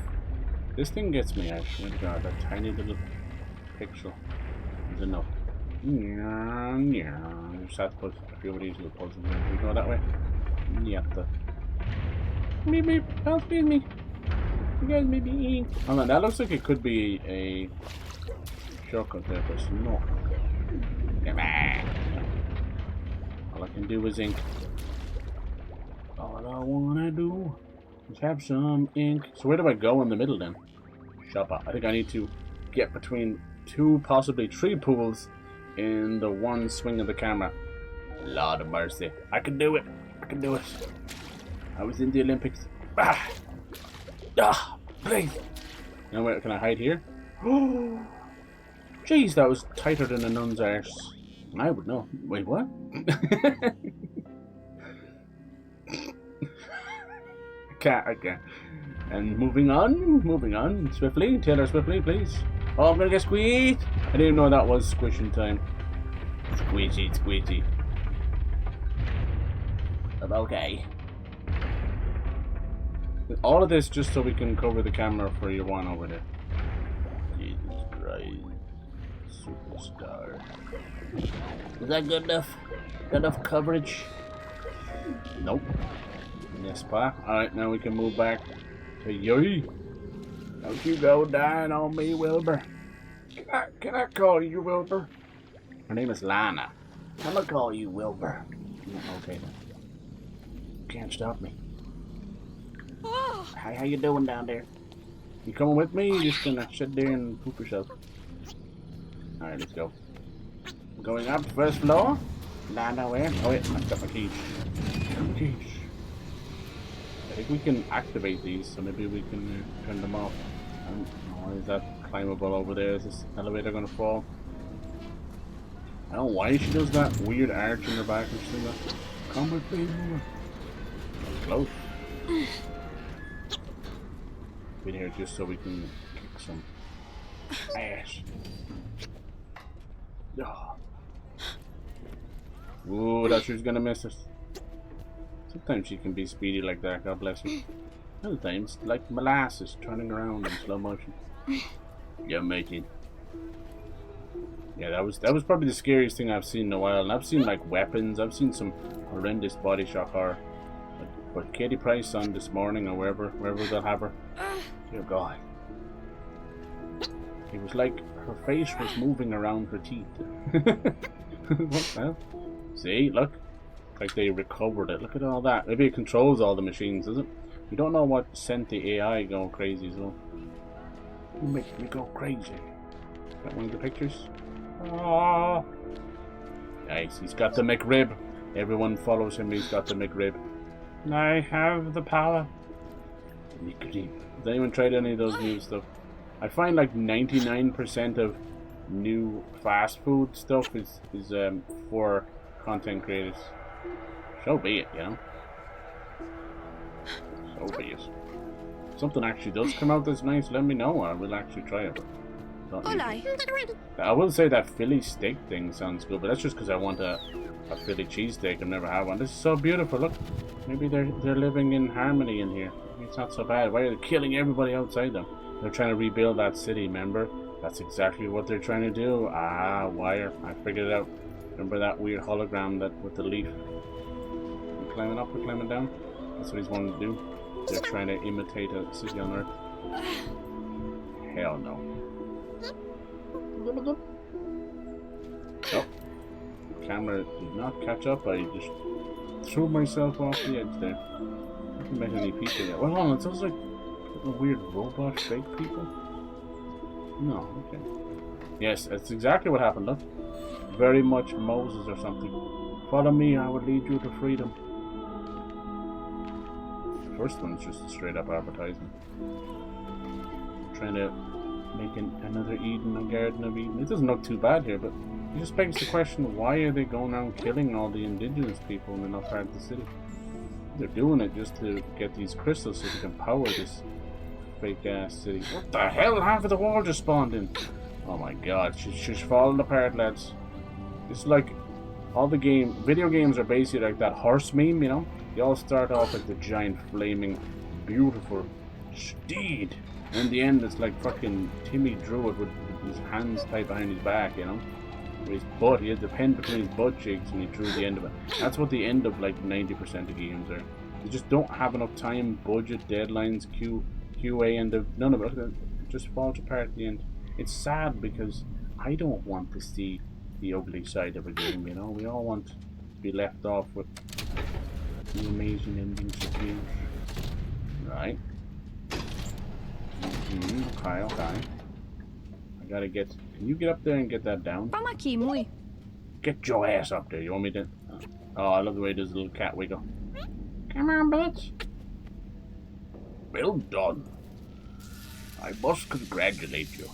This thing gets me, I swear to God. That tiny little pixel is enough. You just have to put a few of these little puzzles in. We go that way? Yep. Beep beep. Don't feed me. You guys may be eating. Oh man, that looks like it could be a shortcut there, but it's not. Come on. All I can do is ink. All I wanna do is have some ink. So where do I go in the middle then? Shopper. I think I need to get between 2, possibly 3 pools in the one swing of the camera. Lord of mercy. I can do it. I can do it. I was in the Olympics. Ah! Ah! Please! Now where can I hide here? Oh! Jeez, that was tighter than a nun's arse. I would know. Wait, what? I can't. And moving on, swiftly. Taylor, swiftly, please. Oh, I'm gonna get squeezed. I didn't even know that was squishing time. Squeezy. I'm okay. All of this just so we can cover the camera for your one over there. Jesus Christ. Superstar. Is that good enough? Good enough coverage? Nope. Yes, pa. Alright, now we can move back to Yuri. Don't you go dying on me, Wilbur. Can I call you Wilbur? Her name is Lana. I'm gonna call you Wilbur. Okay then. Can't stop me. Hi, how you doing down there? You coming with me? You just gonna sit there and poop yourself? Alright, let's go. Going up, first floor. Lana, where? Oh wait, I've got my keys. I think we can activate these, so maybe we can turn them off. Oh, is that climbable over there? Is this elevator gonna fall? I don't know why she does that weird arch in her back or something. Come with me, mama. Close. Been here just so we can kick some ass. Oh. Ooh, that she's gonna miss us. Sometimes she can be speedy like that, God bless her. Other times, like molasses turning around in slow motion. Yeah, making. Yeah, that was probably the scariest thing I've seen in a while. And I've seen like weapons, I've seen some horrendous body shock horror. But Katie Price on this morning or wherever they'll have her. Dear God. It was like her face was moving around her teeth. What the hell? See, look. Like they recovered it. Look at all that. Maybe it controls all the machines, does it? You don't know what sent the AI going crazy, so. You make me go crazy. Got one of the pictures? Oh. Nice, he's got the McRib. Everyone follows him, he's got the McRib. I have the power. McRib. Has anyone tried any of those new stuff? I find like 99% of new fast food stuff is for content creators. So be it, you know. So be it. If something actually does come out that's nice, let me know. I will actually try it. Olai. I will say that Philly steak thing sounds good, but that's just because I want a Philly cheesesteak. I've never had one. This is so beautiful. Look, maybe they're living in harmony in here. Maybe it's not so bad. Why are they killing everybody outside them? They're trying to rebuild that city. Remember? That's exactly what they're trying to do. Ah, wire. I figured it out. Remember that weird hologram that with the leaf? We're climbing up. We're climbing down. That's what he's wanting to do. They're trying to imitate a city on Earth. Hell no. Oh, the camera did not catch up. I just threw myself off the edge there. I haven't met any people yet. Well, hold on, it sounds like a weird robot fake people. No, okay. Yes, that's exactly what happened. Look, very much Moses or something. Follow me, I will lead you to freedom. The first one's just a straight up advertisement. Trying to make another Eden, a Garden of Eden. It doesn't look too bad here, but it just begs the question, why are they going around killing all the indigenous people and they're not part of the city? They're doing it just to get these crystals so they can power this fake ass city. What the hell? Half of the wall just spawned in. Oh my god, she's falling apart, lads. It's like all the video games are basically like that horse meme, you know? They all start off like the giant flaming beautiful steed. And in the end, it's like fucking Timmy Druid with his hands tied behind his back, you know? With his butt, he had the pen between his butt cheeks and he drew the end of it. That's what the end of like 90% of games are. They just don't have enough time, budget, deadlines, QA, and none of it. It just falls apart at the end. It's sad because I don't want to see the ugly side of a game, you know? We all want to be left off with the amazing endings of games. Right. Okay. I gotta get... Can you get up there and get that down? Pamaki, Mui. Get your ass up there. You want me to... Oh, I love the way it does the little cat wiggle. Come on, bitch. Well done. I must congratulate you.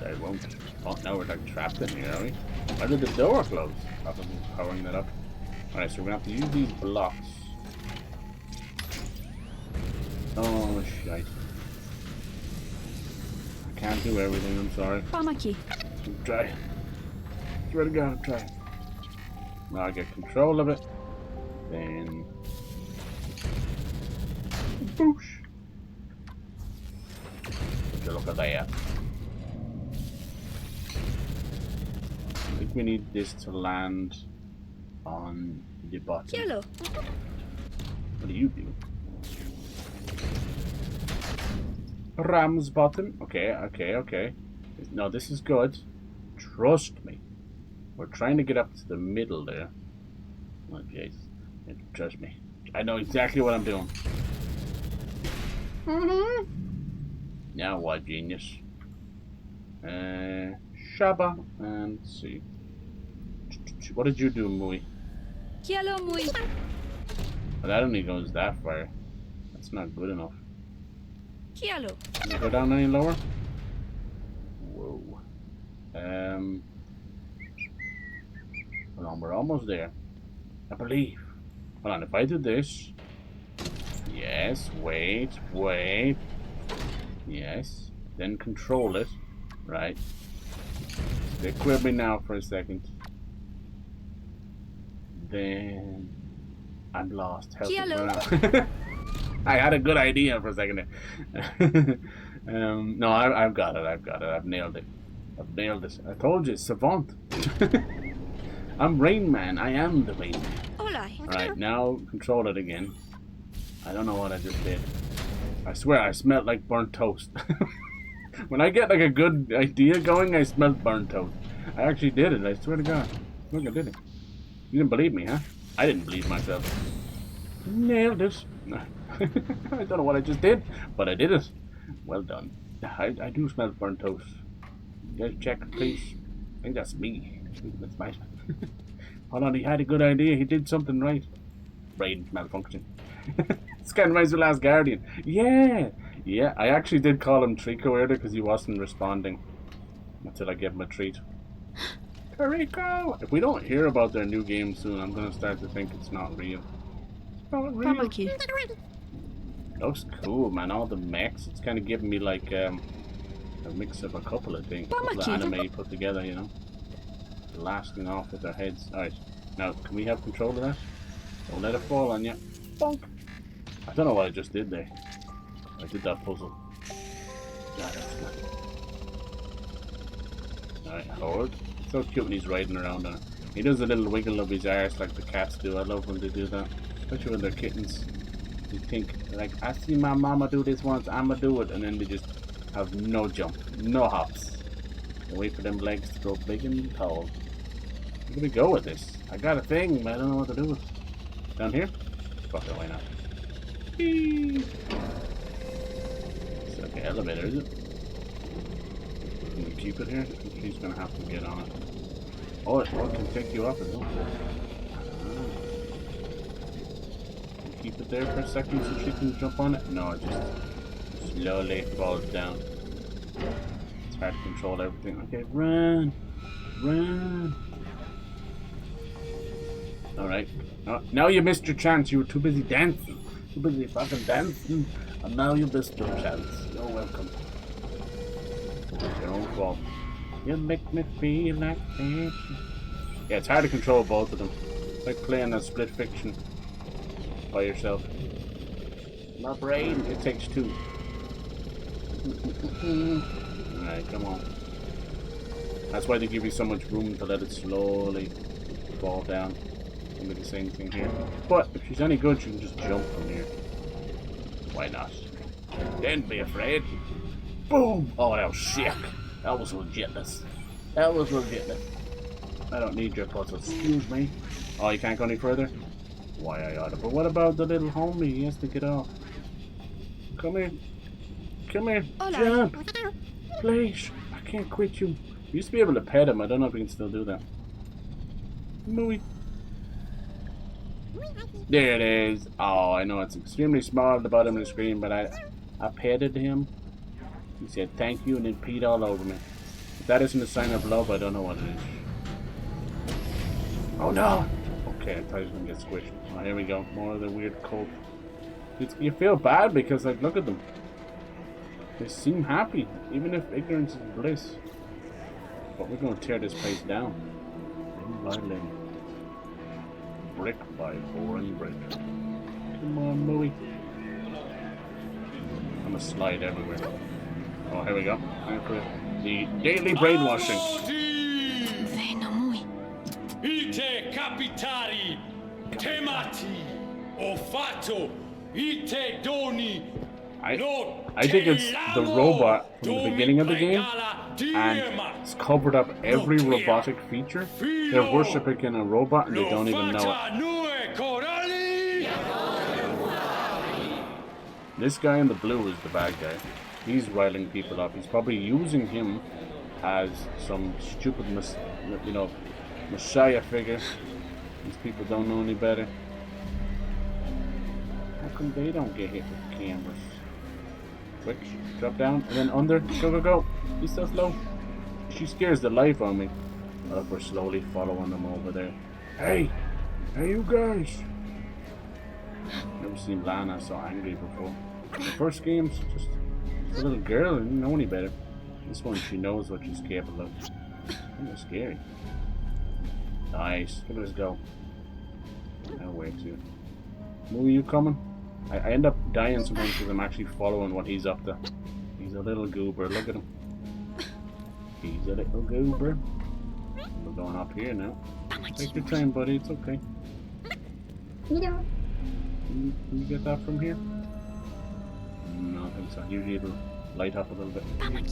I won't. Oh, now we're like trapped in here, are we? Why did the door close? Probably powering that up. Alright, so we're gonna have to use these blocks. Oh, shite. I can't do everything, I'm sorry. Pamaki. Try. Swear to God, try. Now I get control of it. Then... Boosh! Would you look at that? I think we need this to land on the bottom. Hello. What do you do? Ram's bottom. Okay. No, this is good. Trust me. We're trying to get up to the middle there. Oh, jeez. Trust me. I know exactly what I'm doing. Now what, genius? Shaba. And let's see. What did you do, Mui? Hello, Mui. Well, that only goes that far. That's not good enough. Hello. Can you go down any lower? Whoa. Hold on, we're almost there. I believe. Hold on, if I do this. Yes, wait. Yes. Then control it. Right. Stick with me now for a second. Then I'm lost. Help me out. I had a good idea for a second there. No, I've got it. I've nailed it. I told you, savant. I'm Rain Man. I am the Rain Man. Alright, now control it again. I don't know what I just did. I swear I smelled like burnt toast. When I get like a good idea going, I smell burnt toast. I actually did it. I swear to God. Look, I did it. You didn't believe me, huh? I didn't believe myself. Nailed it. I don't know what I just did, but I did it. Well done. I do smell burnt toast. You guys check, please. I think that's me. That's my... Hold on, he had a good idea. He did something right. Brain malfunction. This kind of reminds me of Last Guardian. Yeah, Yeah, I actually did call him Trico earlier because he wasn't responding until I gave him a treat. Trico! If we don't hear about their new game soon, I'm gonna start to think it's not real. It's not real. Pamaki. Looks cool, man. All the mechs. It's kind of giving me like a mix of a couple of things. A couple of anime put together, you know. Blasting off with their heads. Alright. Now, can we have control of that? Don't let it fall on you. Bonk! I don't know what I just did there. I did that puzzle. Yeah, that's good. Alright, hold. It's so cute when he's riding around on it. He does a little wiggle of his arse like the cats do. I love when they do that. Especially when they're kittens. You think, like, I see my mama do this once, I'ma do it. And then they just have no jump, no hops. And wait for them legs to grow big and tall. Where do we go with this? I got a thing, but I don't know what to do with it. Down here? Fuck it, why not? Whee! It's like an elevator, is it? Can we keep it here? She's gonna have to get on it. Oh, it can take you up, isn't it? Keep it there for a second so she can jump on it? No, it just slowly falls down. It's hard to control everything. Okay, run! Run! Alright. Now you missed your chance. You were too busy dancing. Too busy fucking dancing. And now you missed your chance. You're welcome. It's your own fault. You make me feel like dancing. Yeah, it's hard to control both of them. It's like playing a split fiction by yourself. My brain, it takes two. Alright, come on. That's why they give you so much room to let it slowly fall down. And do the same thing here. But if she's any good, she can just jump from here. Why not? Don't be afraid. Boom! Oh, that was sick. That was legitness. That was legitness. I don't need your puzzle. Excuse me. Oh, you can't go any further? Why I oughta. But what about the little homie? He has to get off. Come here. Come here. Hola. Jump. Please. I can't quit you. We used to be able to pet him. I don't know if we can still do that. Mui. There it is. Oh, I know it's extremely small at the bottom of the screen, but I petted him. He said thank you and then peed all over me. If that isn't a sign of love, I don't know what it is. Oh no! Okay, I thought he was gonna get squished. Oh, here we go. More of the weird cult. You feel bad because, like, look at them. They seem happy, even if ignorance is bliss. But we're gonna tear this place down. Limb by limb. Brick by boring brick. Come on, Mui. I'm gonna slide everywhere. Oh, here we go. Time for the daily brainwashing. Veno Mui. Ite capitari, temati, o fatto, ite doni. I think it's the robot from the beginning of the game, and it's covered up every robotic feature. They're worshipping a robot and they don't even know it. This guy in the blue is the bad guy. He's riling people up. He's probably using him as some stupid, messiah figure. These people don't know any better. How come they don't get hit with cameras? Quick, drop down, and then under. Go, go, go. He's so slow. She scares the life out of me. Oh, we're slowly following them over there. Hey! Hey, you guys! Never seen Lana so angry before. The first game's just a little girl and didn't know any better. This one, she knows what she's capable of. Kind of scary. Nice. Look at us go. Now where to? Mui, you coming? I end up dying sometimes because I'm actually following what he's up to. He's a little goober. Look at him. He's a little goober. We're going up here now. Take your time, buddy. It's okay. Can you get that from here? No, I think so. Usually it'll light up a little bit.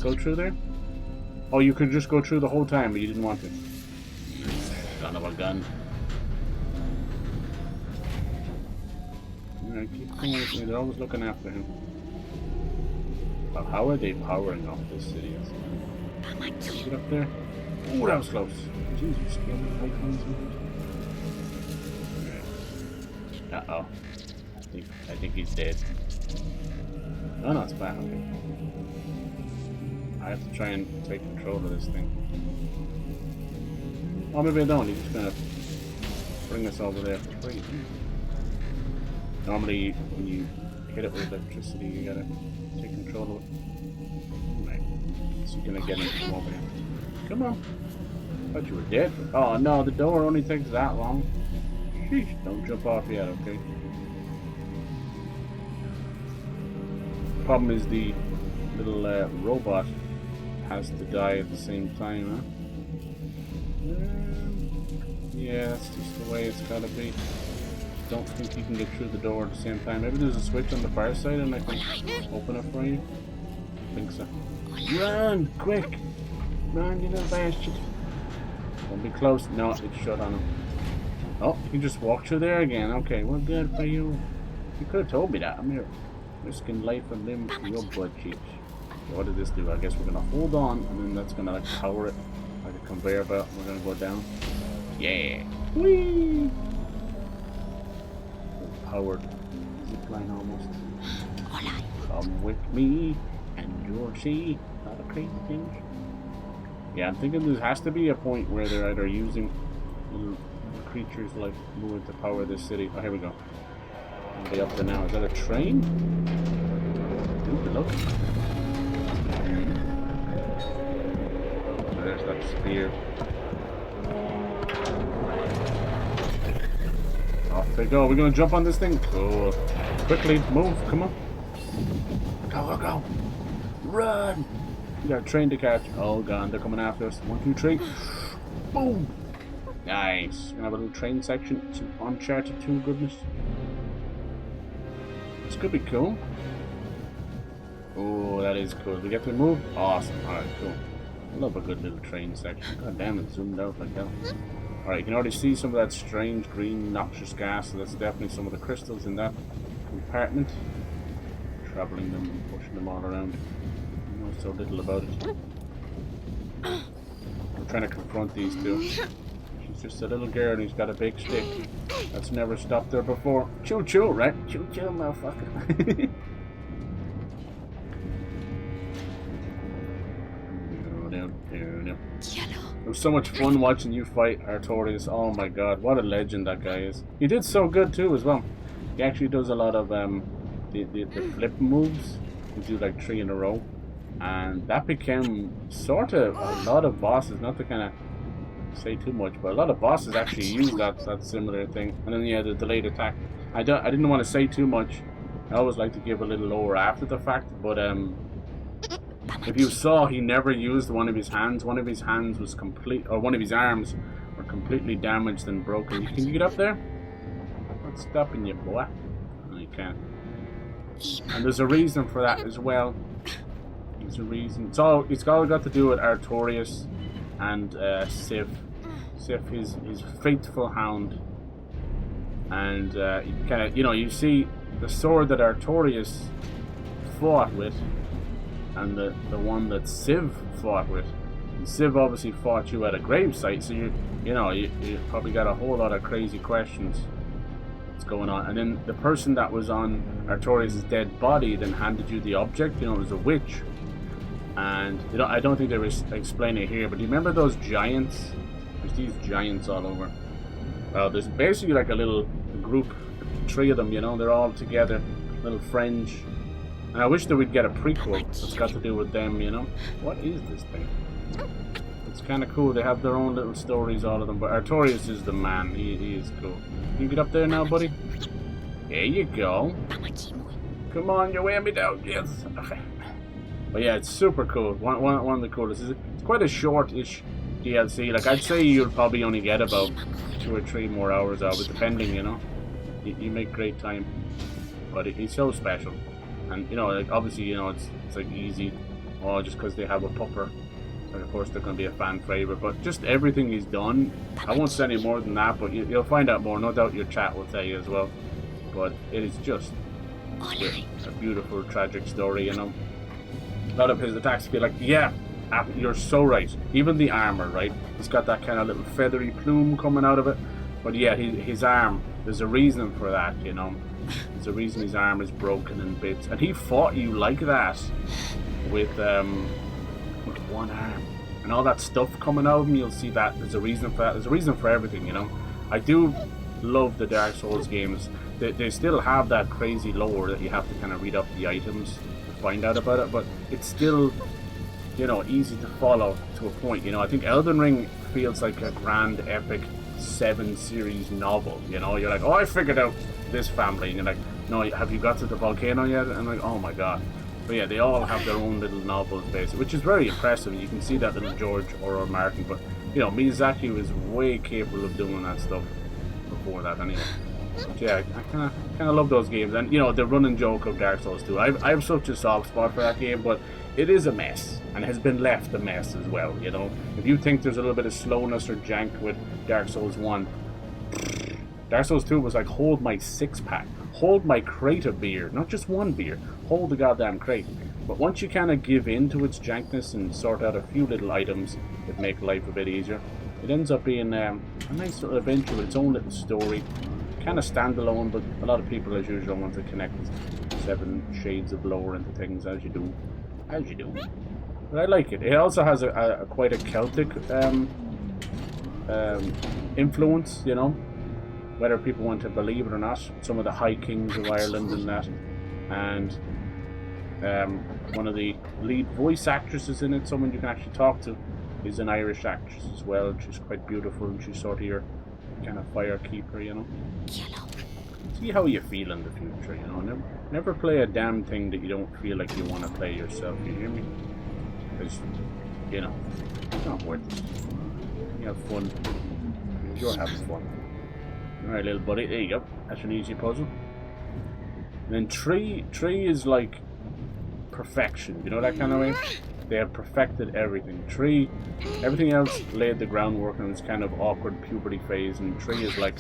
Go through there? Oh, you could just go through the whole time, but you didn't want to. Son of a gun. Alright, keep coming with me. They're always looking after him. But how are they powering off this city? Get up there. Ooh, that was close. Jesus, uh-oh. I think he's dead. Oh no, it's back. Okay. I have to try and take control of this thing. Oh, maybe I don't. He's just gonna bring us over there for free. Normally, when you hit it with electricity, you gotta take control of it. Right. So you're gonna get him from over here. Come on. I thought you were dead. Oh no, the door only takes that long. Sheesh, don't jump off yet, okay? The problem is the little robot has to die at the same time, huh? Yeah, that's just the way it's gotta be. Don't think you can get through the door at the same time. Maybe there's a switch on the far side and I can open it for you. I think so. Run! Quick! Run, you little bastard. Don't be close. No, it's shut on him. Oh, you can just walk through there again. Okay, well, good for you. You could have told me that. I'm here risking life and limb for your butt cheeks. So what did this do? I guess we're gonna hold on and then that's gonna like power it like a conveyor belt. We're gonna go down. Yeah! Whee! Powered zipline almost. Come with me and you'll see a lot of crazy things. Yeah, I'm thinking there has to be a point where they're either using little creatures like Mui to power this city. Oh, here we go. Are they up there now? Is that a train? Ooh, look. Oh, there's that spear. Off they go. We're gonna jump on this thing. Cool. Quickly, move. Come on. Go, go, go. Run. We got a train to catch. Oh, God. They're coming after us. 1, 2, 3. Boom. Nice. Gonna have a little train section. Some Uncharted 2 goodness. This could be cool. Oh, that is cool. We get to move? Awesome. Alright, cool. I love a good little train section. God damn it, zoomed out like that. Alright, you can already see some of that strange green noxious gas, so that's definitely some of the crystals in that compartment. Traveling them and pushing them all around. I know so little about it. I'm trying to confront these two. She's just a little girl and he's got a big stick. That's never stopped her before. Choo choo, right? Choo choo, motherfucker. No. It was so much fun watching you fight Artorias. Oh my god, what a legend that guy is. He did so good too as well. He actually does a lot of the flip moves. He do like 3 in a row. And that became sort of a lot of bosses, not to kind of say too much, but a lot of bosses actually use that similar thing. And then yeah, the delayed attack. I didn't want to say too much. I always like to give a little lore after the fact, but if you saw, he never used one of his hands. One of his hands was one of his arms were completely damaged and broken. Can you get up there? What's stopping you, boy? No, you can't. And there's a reason for that as well. There's a reason. It's all got to do with Artorias and Sif. Sif, his faithful hound. And you see the sword that Artorias fought with, and the one that Civ fought with. And Civ obviously fought you at a gravesite, so you probably got a whole lot of crazy questions that's going on. And then the person that was on Artorias' dead body then handed you the object. It was a witch. And I don't think they were explaining it here, but do you remember those giants? There's these giants all over. Well, there's basically like a little group, 3 of them. They're all together, little fringe. And I wish that we'd get a prequel that's got to do with them, What is this thing? It's kind of cool. They have their own little stories, all of them. But Artorias is the man. He is cool. Can you get up there now, buddy? There you go. Come on, you're weighing me down. Yes. Okay. But yeah, it's super cool. One of the coolest. It's quite a short-ish DLC. Like, I'd say you'll probably only get about 2 or 3 more hours out of it, depending, You make great time. But it's so special. And, obviously, it's like easy. Oh, just because they have a pupper. And of course, they're going to be a fan favorite. But just everything he's done. I won't say any more than that, but you'll find out more. No doubt your chat will tell you as well. But it is just a beautiful, tragic story, A lot of his attacks feel like, yeah, you're so right. Even the armor, right? It's got that kind of little feathery plume coming out of it. But yeah, his arm, there's a reason for that, There's a reason his arm is broken in bits. And he fought you like that with one arm. And all that stuff coming out of him, you'll see that there's a reason for that. There's a reason for everything, you know. I do love the Dark Souls games. They still have that crazy lore that you have to kind of read up the items to find out about it, but it's still, you know, easy to follow to a point. You know, I think Elden Ring feels like a grand epic 7-series novel. You know, you're like, oh, I figured out this family, and you're like, no, have you got to the volcano yet? And I'm like, oh my god. But yeah, they all have their own little novels basically, which is very impressive. You can see that little George R.R. Martin, but you know, Miyazaki was way capable of doing that stuff before that anyway. But yeah, I kind of love those games, and you know, the running joke of Dark Souls 2. I have such a soft spot for that game, but it is a mess, and has been left a mess as well. You know, if you think there's a little bit of slowness or jank with Dark Souls 1, Dark Souls 2 was like, hold my 6-pack, hold my crate of beer, not just one beer, hold the goddamn crate. But once you kind of give in to its jankness and sort out a few little items that make life a bit easier, it ends up being a nice little adventure with its own little story. Kind of standalone, but a lot of people, as usual, want to connect 7 shades of lore into things, as you do. But I like it. It also has a quite a Celtic influence, you know, whether people want to believe it or not. Some of the High Kings of Ireland and that, and one of the lead voice actresses in it, someone you can actually talk to, is an Irish actress as well. She's quite beautiful, and she's sort of your kind of fire keeper, you know. See how you feel in the future, you know. Never play a damn thing that you don't feel like you want to play yourself, you hear me? Because, you know, it's not worth it. You have fun. You're having fun. Alright, little buddy, there you go. That's an easy puzzle. And then tree is like perfection, you know, that kind of way? They have perfected everything. Tree, everything else laid the groundwork in this kind of awkward puberty phase, and Tree is like,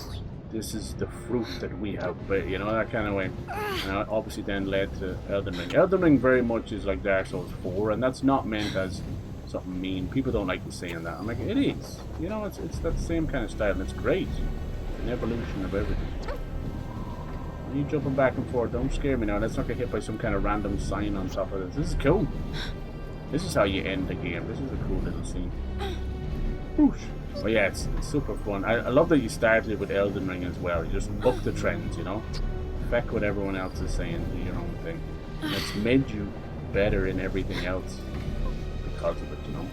this is the fruit that we have, you know, that kind of way. And obviously then led to Elden Ring. Elden Ring very much is like Dark Souls 4, and that's not meant as something mean. People don't like saying that. I'm like, it is. You know, it's that same kind of style, and it's great. It's an evolution of everything. Are you jumping back and forth? Don't scare me now. Let's not get hit by some kind of random sign on top of this. This is cool. This is how you end the game. This is a cool little scene. Whoosh. But yeah, it's super fun. I love that you started with Elden Ring as well. You just book the trends, you know? Affect what everyone else is saying, do your own thing. And it's made you better in everything else because of it, you know?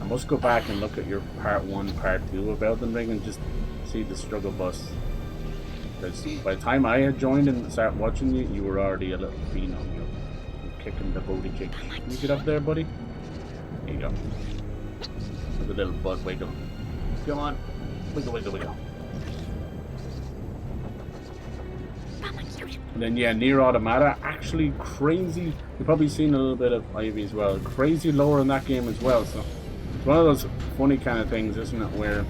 I must go back and look at your part 1, part 2 of Elden Ring and just see the struggle bus. Because by the time I had joined and started watching you, you were already a little phenom. Kicking the booty cheek. Can you get up there, buddy? There you go. With a little butt wiggle. Come on. Wiggle, wiggle, wiggle. And then, yeah, Nier Automata. Actually crazy. You've probably seen a little bit of Ivy as well. Crazy lore in that game as well. So it's one of those funny kind of things, isn't it? Where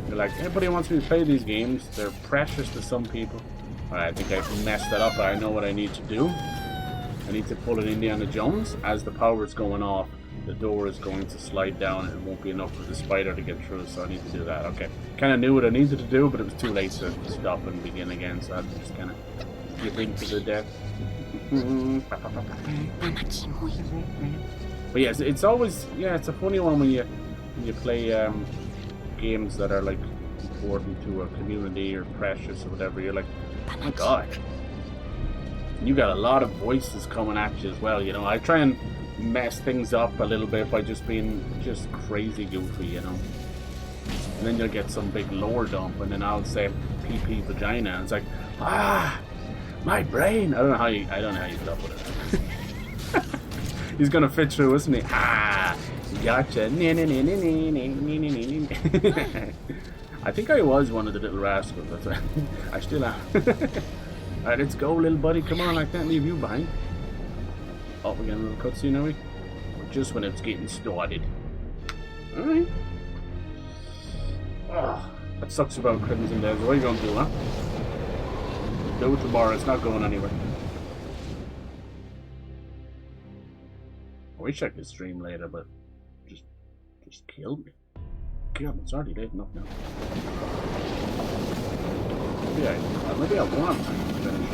you're like, everybody wants me to play these games. They're precious to some people. Alright, I think I messed that up, but I know what I need to do. I need to pull an Indiana Jones. As the power is going off, the door is going to slide down and it won't be enough for the spider to get through, so I need to do that. Okay. Kind of knew what I needed to do, but it was too late to stop and begin again, so I had to just kind of give in to the death. But yes, it's always, yeah, it's a funny one when you play games that are like important to a community or precious or whatever. You're like, oh my god. You got a lot of voices coming at you as well, you know. I try and mess things up a little bit by just being just crazy goofy, you know. And then you'll get some big lore dump, and then I'll say PP vagina, and it's like, my brain. I don't know how you put up with it. He's gonna fit through, isn't he? Gotcha. I think I was one of the little rascals. That's right. I still am. Alright, let's go, little buddy. Come on, I can't leave you behind. Oh, we're getting a little cutscene, are we? Just when it's getting started. Alright. Oh, that sucks about Crimson Days. What are you going to do, huh? Do it tomorrow. It's not going anywhere. I wish I could stream later, but just killed me. Kill me. It's already late enough now. maybe I won't have time to finish.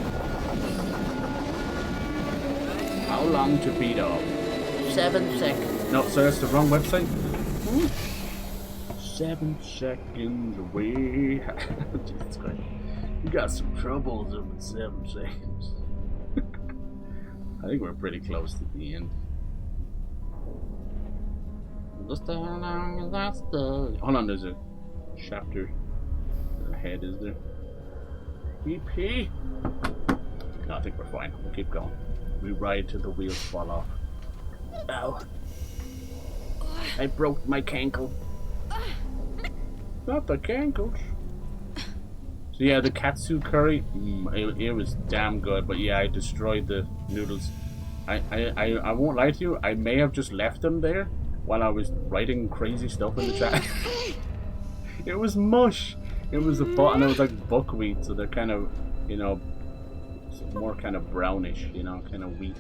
How long to beat up? 7 seconds. No, so that's the wrong website. 7 seconds away. Jesus Christ. You got some troubles over 7 seconds. I think we're pretty close to the end. Just how long is that still? Hold on, there's a chapter ahead, is there? EP? No, I think we're fine. We'll keep going. We ride till the wheels fall off. Ow. I broke my cankle. Not the cankles. So yeah, the katsu curry, it was damn good, but yeah, I destroyed the noodles. I won't lie to you, I may have just left them there while I was writing crazy stuff in the chat. It was mush. It was and it was like buckwheat, so they're kind of, you know, more kind of brownish, you know, kind of wheat.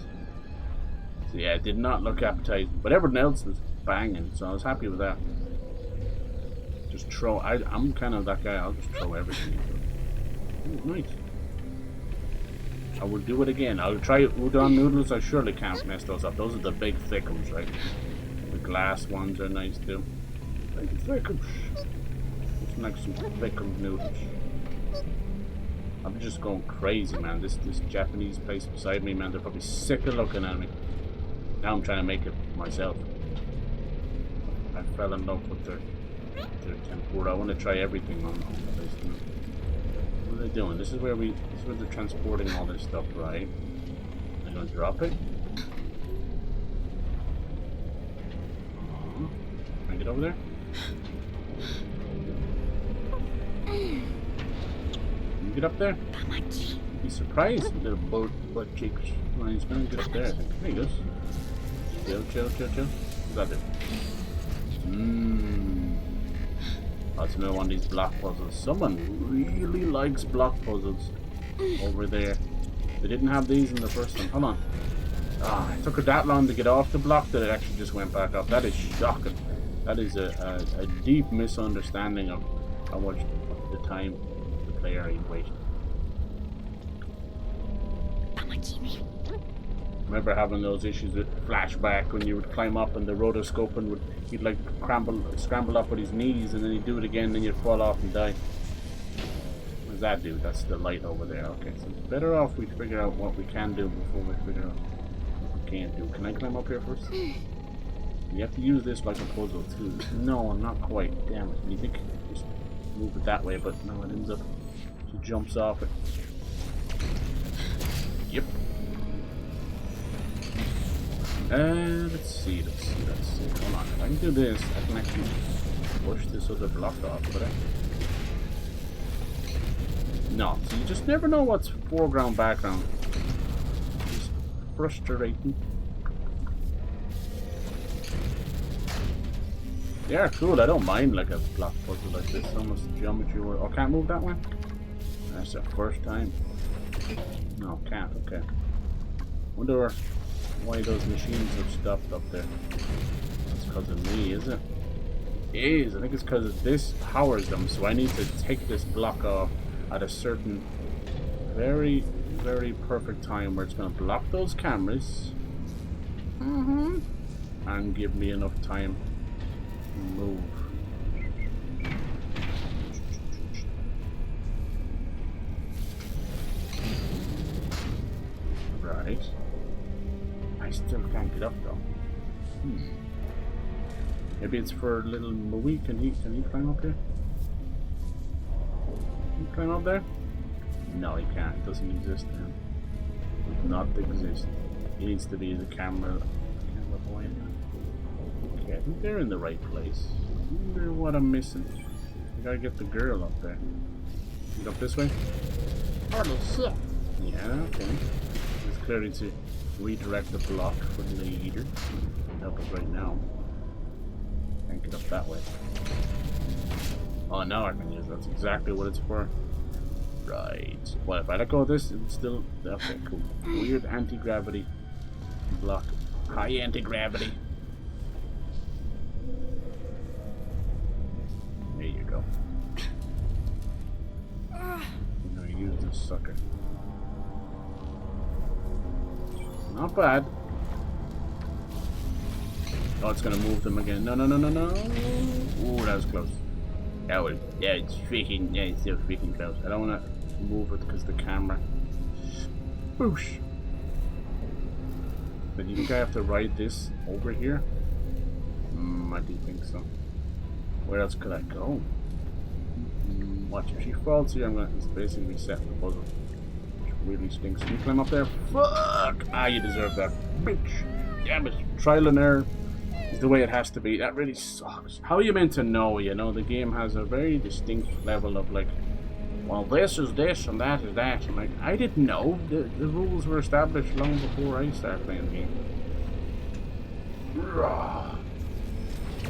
So yeah, it did not look appetizing, but everything else was banging, so I was happy with that. Just throw. I'm kind of that guy. I'll just throw everything into it. Ooh, nice. I will do it again. I'll try udon noodles. I surely can't mess those up. Those are the big thickums, right? The glass ones are nice too. Big thickums. Just like some thickum noodles. I'm just going crazy, man. This Japanese place beside me, man. They're probably sick of looking at me. Now I'm trying to make it myself. I fell in love with their tempura. I want to try everything on the place. What are they doing? This is where they're transporting all this stuff, right? They're gonna drop it. Can I get over there? Can you get up there? You'd be surprised, little butt cheeks. Well, he's gonna get up there, I think. There he goes. Chill. What's that do? That's another one of these block puzzles. Someone really likes block puzzles over there. They didn't have these in the first one. Hold on. Ah, it took her that long to get off the block that it actually just went back up. That is shocking. That is a deep misunderstanding of how much the time the player wasted. Remember having those issues with flashback when you would climb up and the rotoscoping he'd like scramble up with his knees and then he'd do it again and then you'd fall off and die. What does that do? That's the light over there. Okay, so it's better off we figure out what we can do before we figure out what we can't do. Can I climb up here first? You have to use this like a puzzle too. No, not quite. Damn it. You think just move it that way, but no, it ends up she jumps off it. Yep. Let's see. Hold on, if I can do this, I can actually push this other block off, could I? No, so you just never know what's foreground, background. It's frustrating. Yeah, cool, I don't mind like a block puzzle like this, almost geometry where... Oh, can't move that one? That's the first time. No, can't, okay. Wonder why those machines have stopped up there. That's because of me, is it? It is. I think it's because this powers them, so I need to take this block off at a certain very, very perfect time where it's going to block those cameras and give me enough time to move. Right. I still can't get up though. Maybe it's for little Mui. Can he climb up here? Can he climb up there? No, he can't. It doesn't exist then. It does not exist. He needs to be the camera boy. Okay, I think they're in the right place. I wonder what I'm missing. I gotta get the girl up there. Get up this way? Holy shit. Yeah, okay. It's clearly to redirect the block for the leader. Help us right now. Can't get up that way. Oh, now I can use that's exactly what it's for. Right. Well, if I let go of this, it's still... Okay, cool. Weird anti-gravity block. High anti-gravity. There you go. Now sucker. Not bad. Oh, it's gonna move them again. No, no, no, no, no. Ooh, that was close. Yeah, it's freaking, yeah, it's so freaking close. I don't wanna move it because the camera. Boosh. But you think I have to ride this over here? I do think so. Where else could I go? Watch, if she falls here, I'm gonna basically reset the puzzle. Which really stinks. Can you climb up there? Fuck! Ah, you deserve that. Bitch! Damn it. Trial and error is the way it has to be. That really sucks. How are you meant to know, you know? The game has a very distinct level of like, well, this is this and that is that. And like, I didn't know. The rules were established long before I started playing the game.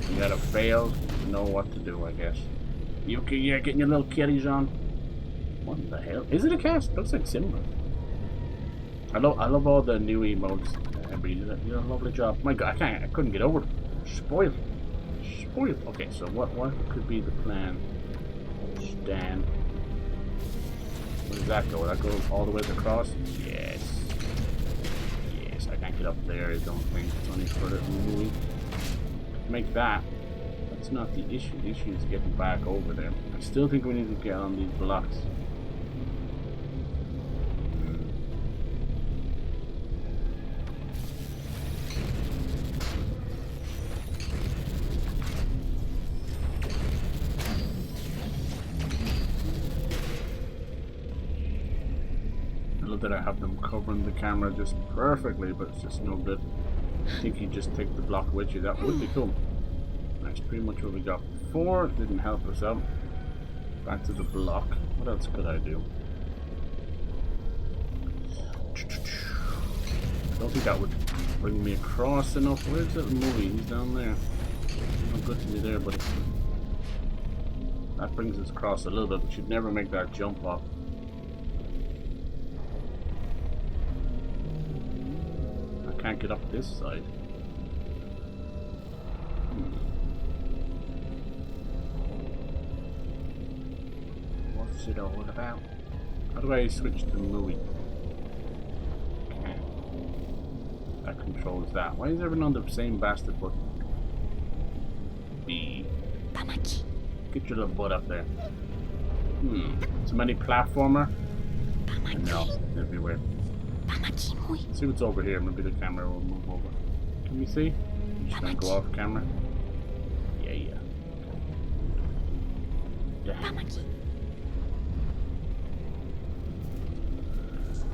You gotta fail to know what to do, I guess. You're getting your little kitties on. What the hell? Is it a cat? Looks like Simba. I love all the new emotes. You did a lovely job. My God, I couldn't get over it. Spoiled. Okay, so what could be the plan? Stand. Where does that go? That goes all the way across? Yes. Yes, I can't get up there, I don't think. It's only for the movie. Make that. That's not the issue. The issue is getting back over there. I still think we need to get on these blocks. I love that I have them covering the camera just perfectly, but it's just no good. I think you just take the block with you. That would be cool. That's pretty much what we got before. Didn't help us out. Back to the block. What else could I do? I don't think that would bring me across enough. Where's that movie? He's down there. Not good to be there, but that brings us across a little bit. We should never make that jump off. Can't get up this side. What's it all about? How do I switch to Mui? Okay. That controls that. Why is everyone on the same bastard button? B. Get your little butt up there. So many platformer? No, everywhere. See what's over here. Maybe the camera will move over. Can we see? I'm just gonna go off camera. Yeah.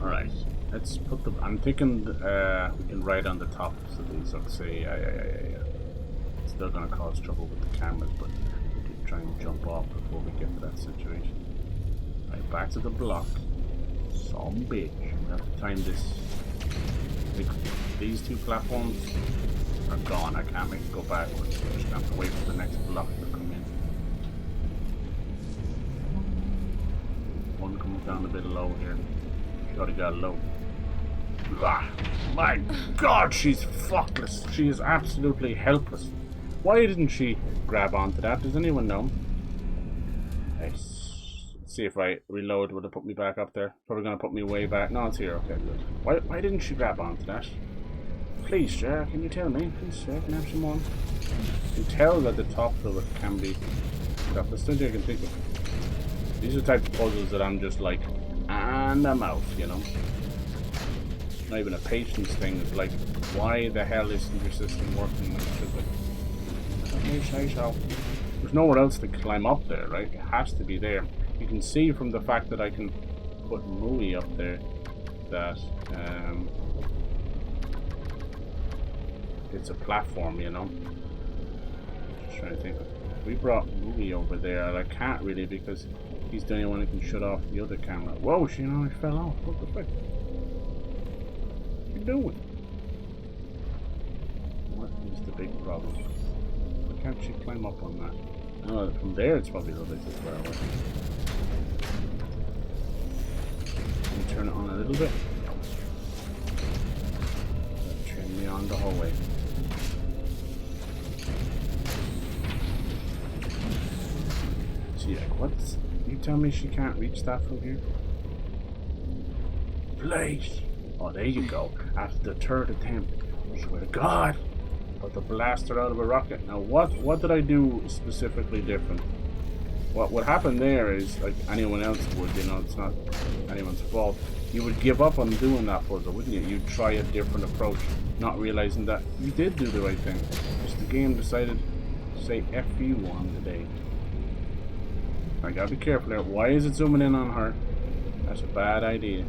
Alright. Let's put the. I'm thinking we can ride on the tops of these. Let's see. Yeah. Still gonna cause trouble with the cameras, but we can try and jump off before we get to that situation. Right, back to the block. Some bitch. We have to time this. These two platforms are gone. I can't make it go backwards. I just have to wait for the next block to come in. One comes down a bit low here. She already got low. Ah, my God, she's fuckless. She is absolutely helpless. Why didn't she grab onto that? Does anyone know? Nice. See if I reload, would it put me back up there? Probably gonna put me way back. No, it's here. Okay, good. Why didn't she grab onto that? Please, sir, can you tell me? Please, sir, can I have some more? You can tell that the top of it can be. That's the thing I can think of. These are the type of puzzles that I'm just like, and I'm out, you know. Not even a patience thing. It's like, why the hell isn't your system working when it should be? Let me say so. There's nowhere else to climb up there, right? It has to be there. You can see from the fact that I can put Mui up there that it's a platform, you know. Just trying to think. We brought Mui over there, and I can't really because he's the only one who can shut off the other camera. Whoa, she already fell off. What the fuck? What are you doing? What is the big problem? Why can't she climb up on that? Oh, from there it's probably a little bit too far away. Can you turn it on a little bit? Turn me on the whole way. See, like, what? You tell me she can't reach that from here? place. Oh, there you go. After the third attempt, I swear to God, put the blaster out of a rocket. Now, what did I do specifically different? What happened there is, like anyone else would, you know, it's not anyone's fault. You would give up on doing that puzzle, wouldn't you? You'd try a different approach, not realizing that you did do the right thing. Just the game decided to say F you on the day. I gotta be careful there. Why is it zooming in on her? That's a bad idea.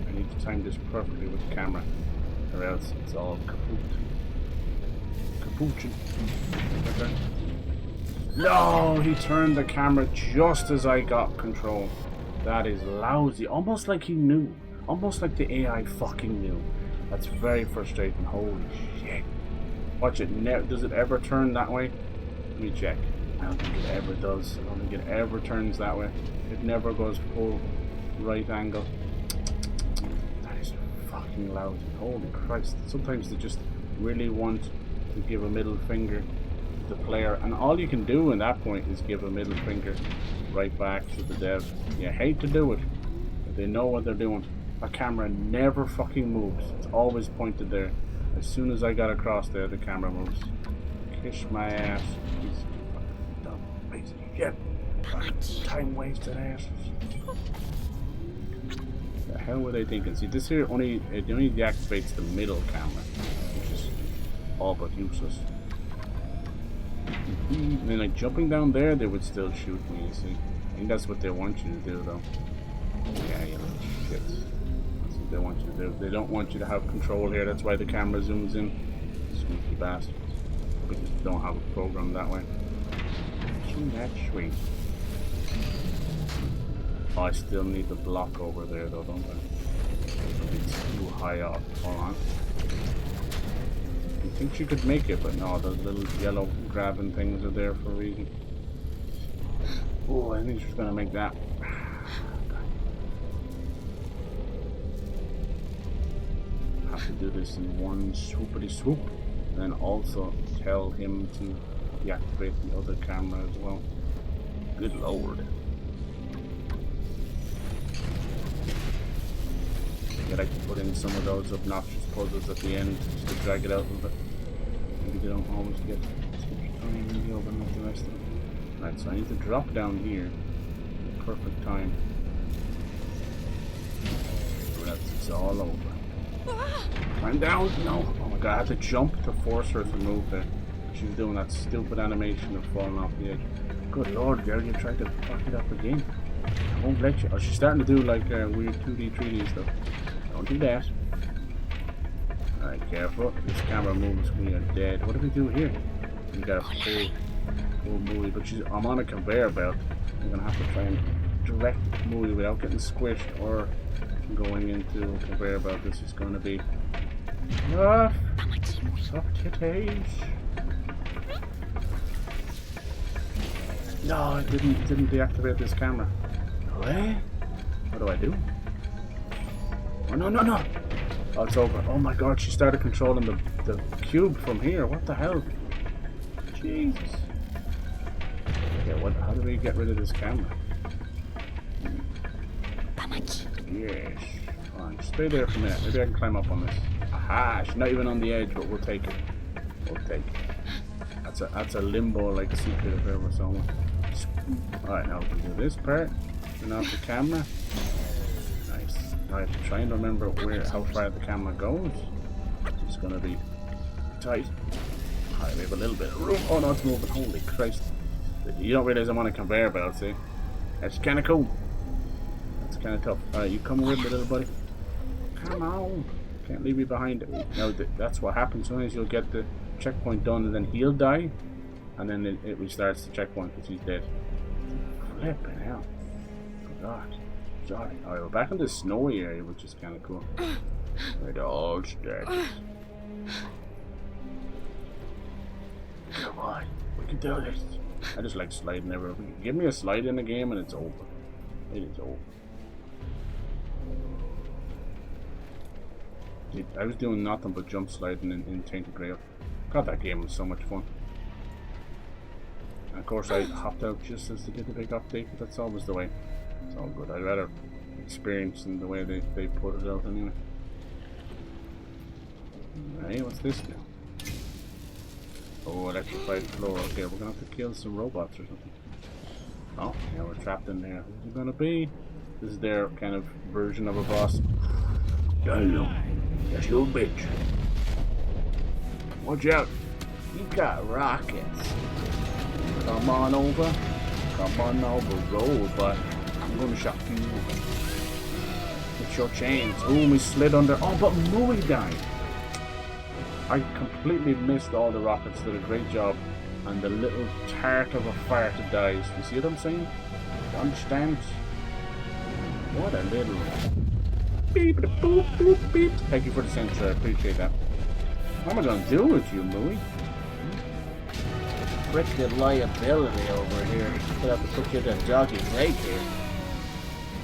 I need to time this perfectly with the camera, or else it's all kaput. Capuchin. Okay. No, he turned the camera just as I got control. That is lousy. Almost like he knew. Almost like the AI fucking knew. That's very frustrating. Holy shit. Watch it. Does it ever turn that way? Let me check. I don't think it ever does. I don't think it ever turns that way. It never goes full right angle. That is fucking lousy. Holy Christ. Sometimes they just really want to give a middle finger to the player, and all you can do in that point is give a middle finger right back to the dev. You hate to do it, but they know what they're doing. That camera never fucking moves. It's always pointed there. As soon as I got across there, the camera moves. Kiss my ass. These fucking dumb piece of shit. Fucking time wasted asses. The hell were they thinking? See, this here only deactivates the middle camera, which is all but useless. And then, like, jumping down there, they would still shoot me, you see. I think that's what they want you to do, though. Yeah, you little shits. That's what they want you to do. They don't want you to have control here. That's why the camera zooms in. Sneaky bastards. Because they don't have it programmed that way. Isn't that sweet? Oh, I still need the block over there, though, don't I? It's too high up. Hold on. I think she could make it, but no, those little yellow grabbing things are there for a reason. Oh, I think she's gonna make that. Have to do this in one swoopity swoop, and then also tell him to deactivate the other camera as well. Good lord. I like to put in some of those obnoxious puzzles at the end just to drag it out a little bit. Maybe they don't always get time in the oven like the rest of them. Right, so I need to drop down here at the perfect time. Or else it's all over. Climb down! No! Oh my god, I had to jump to force her to move there. She was doing that stupid animation of falling off the edge. Good lord, girl, you tried to fuck it up again. I won't let you. Oh, she's starting to do like weird 2D, 3D stuff. Don't do that. Alright, careful. This camera moves when you're dead. What do we do here? We gotta pull Mui, but I'm on a conveyor belt. I'm gonna have to try and direct Mui without getting squished or going into a conveyor belt. This is gonna be rough. Soft titties. No, it didn't deactivate this camera. What do I do? Oh, no, no, no! Oh, it's over. Oh my god, she started controlling the cube from here. What the hell? Jesus. Okay, how do we get rid of this camera? Yes. Fine, just stay there for a minute. Maybe I can climb up on this. Aha! She's not even on the edge, but we'll take it. We'll take it. That's a limbo like secret if ever saw one. Alright, now we can do this part. Turn off the camera. Nice. Alright, trying to remember how far the camera goes. It's gonna be tight. Alright, we have a little bit of room. Oh no, it's moving. Holy Christ. You don't realize I'm on a conveyor belt, see? That's kinda cool. That's kinda tough. Alright, you come with me, little buddy. Come on. Can't leave you behind. Now, that's what happens. Sometimes you'll get the checkpoint done and then he'll die. And then it restarts the checkpoint because he's dead. Flipping hell. God. Sorry. Alright, we're back in the snowy area, which is kind of cool. Where the old statues. Come on. We can do this. I just like sliding everywhere. Give me a slide in the game and it's over. It is over. I was doing nothing but jump sliding in Tainted Grail. God, that game was so much fun. And of course I hopped out just as they did the big update, but that's always the way. It's all good. I'd rather experience in the way they put it out anyway. Hey, what's this now? Oh, electrified floor. Okay, we're gonna have to kill some robots or something. Oh, yeah, we're trapped in there. Who's it gonna be? This is their kind of version of a boss. Hello, that's your bitch. Watch out. You got rockets. Come on over. Come on over, robot. I'm gonna shock you. With your chains. Oh, we slid under. Oh, but Mui died. I completely missed all the rockets. Did a great job. And the little tart of a fart dies. You see what I'm saying? You understand? What a little beep boop boop beep. Thank you for the censor. I appreciate that. What am I gonna do with you, Mui? Frickin' liability over here. Gonna have to put you in a doggy right here.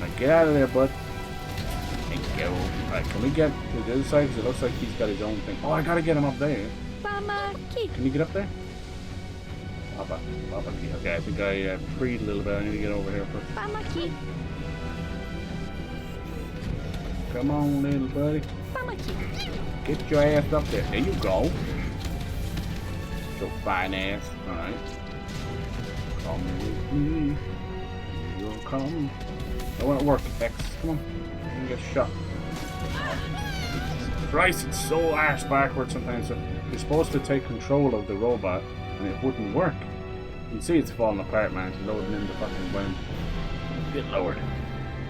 Now get out of there, bud. Thank you. Alright, can we get to the other side? Because it looks like he's got his own thing. Oh, I gotta get him up there. Can you get up there? Papa. Okay, I think I freed a little bit. I need to get over here first. Come on, little buddy. Get your ass up there. There you go. So fine ass. Alright. Come with me. You'll come. That won't work, X. Come on. You can get shot. Christ, it's so arse backwards sometimes. So you're supposed to take control of the robot and it wouldn't work. You can see it's falling apart, man. It's loading in the fucking ground. Get lowered.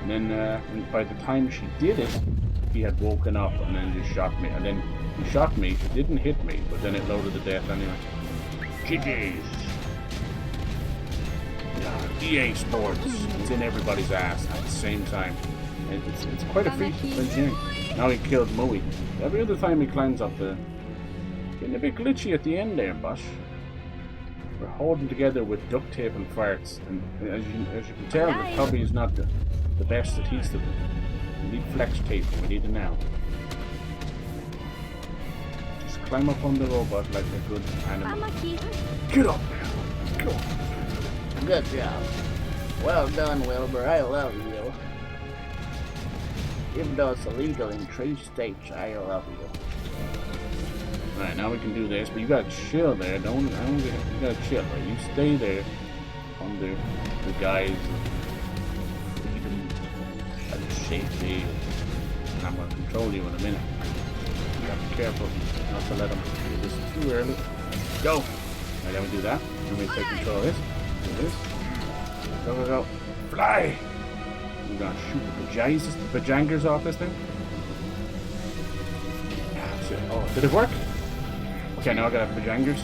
And then and by the time she did it, he had woken up and then just shot me. And then he shot me, it didn't hit me, but then it loaded to death anyway. GG's. Yeah, EA Sports. It's in everybody's ass at the same time. It's quite a feat of engineering. Now he killed Mui. Every other time he climbs up the... Getting a bit glitchy at the end there, Bosh. We're holding together with duct tape and farts. And as you can tell, it probably is not the best adhesive. We need flex tape, and we need it now. Just climb up on the robot like a good animal. Get up there! Go! Good job. Well done, Wilbur. I love you. Even though it's illegal in 3 states, I love you. Alright, now we can do this, but you gotta chill there. You gotta chill, right? You stay there under the guise of freedom and safety. And I'm gonna control you in a minute. You gotta be careful not to let him do this too early. Go! Alright, then we do that. Then we take control of this. Do this. Go, go, go. Fly! We're gonna shoot the bajangers off this thing. Ah, shit. Oh, did it work? Okay, now I got bajangers.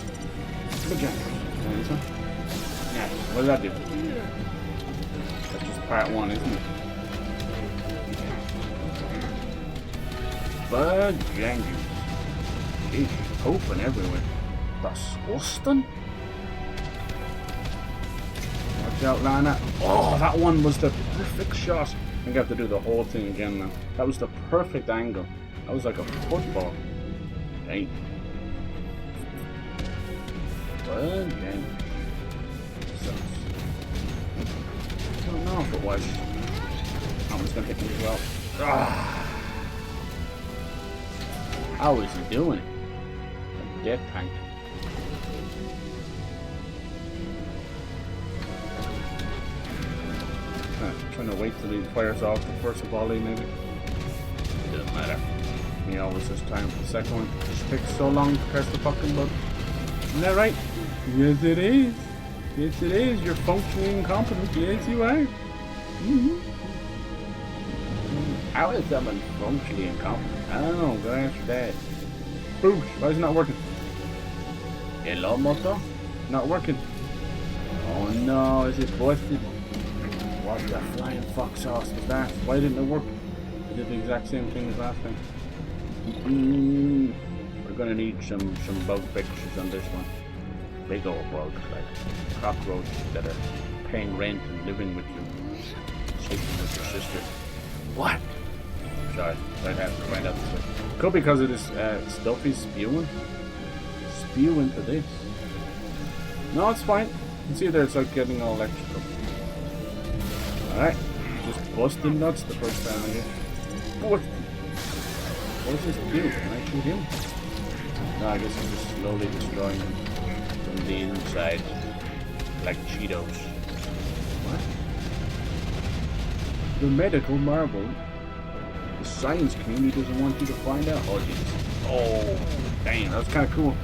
And this one. Yeah, what did that do? That's just part 1, isn't it? Bajangers. Jeez, open everywhere. Disgusting. Watch out, Lana. Oh, that one was the perfect shot. I think I have to do the whole thing again now. That was the perfect angle. That was like a football. Dang. Bajangers. I don't know if it was. That one's gonna hit me as well. Ah. How is he doing it? A death tank. Trying to wait till he fires off the first volley, maybe. It doesn't matter. He always has time for the second one. It just takes so long to press the fucking button. Isn't that right? Yes, it is. Yes, it is. You're functionally incompetent. Yes, you are. How is someone functionally incompetent? I don't know. Go after that. Boosh. Why is it not working? Hello, motor? Not working. Oh no, is it busted? What the flying fuck sauce was that? Why didn't it work? I did the exact same thing as last time. We're gonna need some bug fixtures on this one. Big old bugs like cockroaches that are paying rent and living with you. Sleeping with your sister. What? Sorry, I'd have to find out this way. Could be because of this stuff he's spewing. Spew into this. No, it's fine. You can see there it's like getting all electrical. Alright, just busting nuts the first time I hit. What does this do? Can I shoot him? No, I guess I'm just slowly destroying him from the inside. Like Cheetos. What? The medical marvel. The science community doesn't want you to find out. Oh, jeez. Oh, damn, that's kind of cool.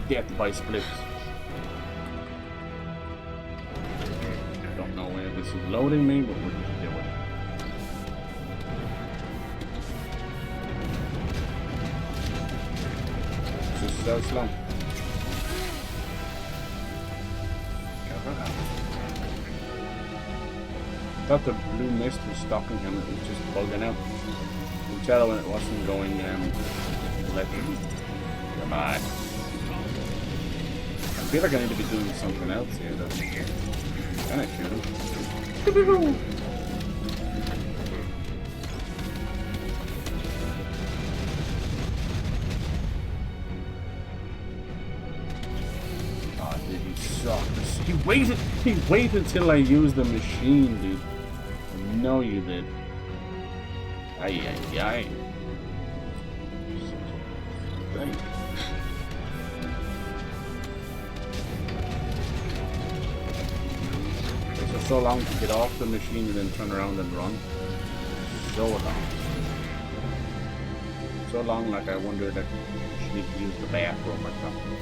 Death by splits. Don't know where this is loading me, but we're just doing it. It's just so slow. I thought the blue mist was stopping him, it was just bugging out. You can tell when it wasn't going electric. Come on. I feel like I need to be doing something else here though. Can I shoot him? Oh, dude, he sucks. He waited till I used the machine, dude. I know you did. Ay, ay, ay. Right. So long to get off the machine and then turn around and run. So long. So long, like I wondered if I should need to use the bathroom or something.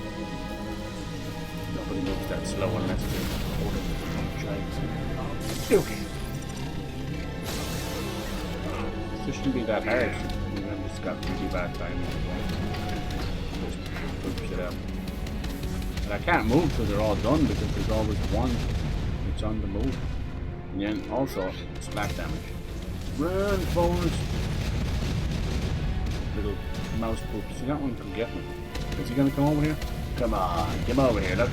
Nobody moves that slow unless they're holding the giant. Okay. This shouldn't be that hard. I just got really bad timing. Just poop shit out. But I can't move till they're all done because there's always one. It's on the move. And then also splash damage. Run forward. Little mouse poop. See, that one can get me. Is he gonna come over here? Come on, come over here, look.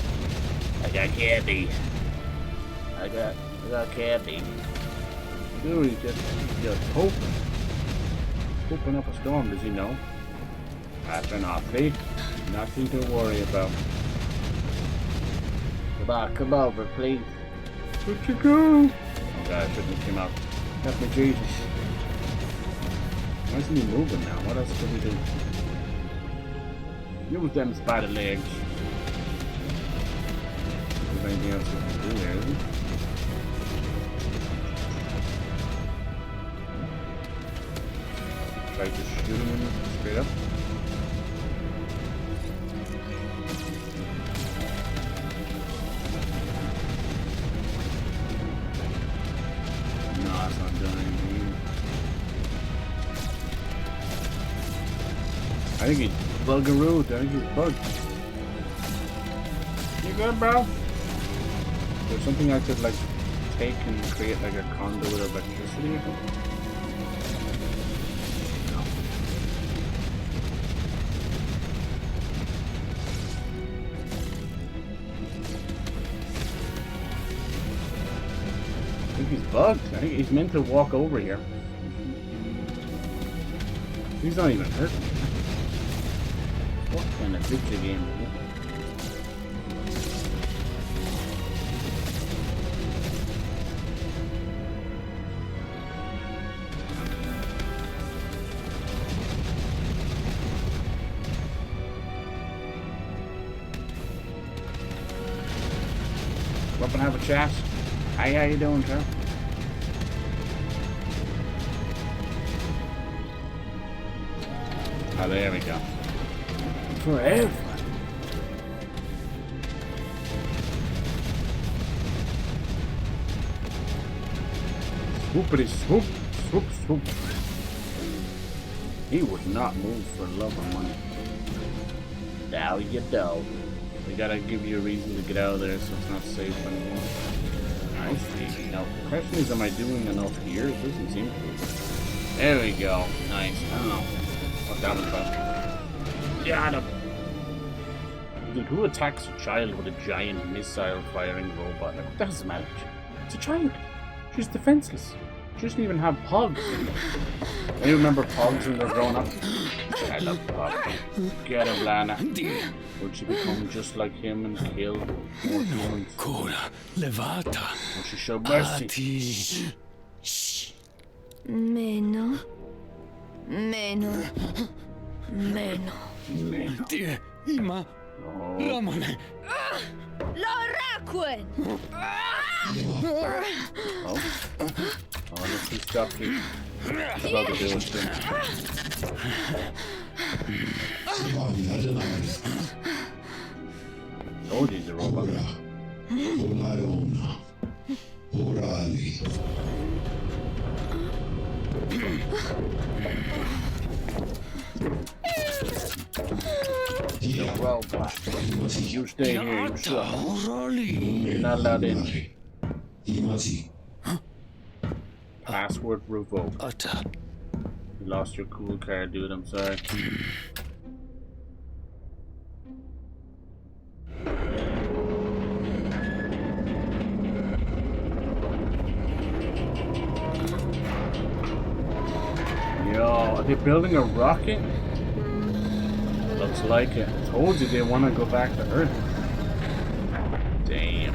I got candy. I got candy. Dude, he's just pooping. Pooping up a storm, does he know? That's an awfully. Nothing to worry about. Come over, please. Where'd you go? Oh god, I shouldn't have came out. Help me, Jesus. Why isn't he moving now? What else can we do? Use them spider legs. There's anything else we can do here, is it? Try just shooting him straight up. I think he's buggeroo. I think he's bugged. You good, bro? There's something I could like take and create like a conduit of electricity or something? No. I think he's bugged. I think he's meant to walk over here. He's not even hurting me. What kind of video game is it? Up and have a chat. Hi, how you doing, sir? Oh, there we go. Forever. Swoopity swoop, swoop, swoop. He would not move for love or money. Now you know. We gotta give you a reason to get out of there so it's not safe anymore. I see. Now, the question is, am I doing enough here? It doesn't seem to be. There we go. Nice. I don't know what that was about. Got him. Dude, who attacks a child with a giant missile-firing robot? Like, what does it matter? It's a child. She's defenseless. She doesn't even have pogs. You remember pogs when they're grown up? I love pogs. Get him, Lana. Would she become just like him and kill more humans? Would she show mercy? Shh. Meno. Meno. Meno. Tie, ima, Ramone. Lorakuen! Oh, let's see stuff here. About to do with things. Oh, he's a robot. Orali. Robot. You stay here, you shut. You're not allowed in. Password revoked. You lost your cool card, dude. I'm sorry. Yo, are they building a rocket? Looks like it. I told you they want to go back to Earth. Damn.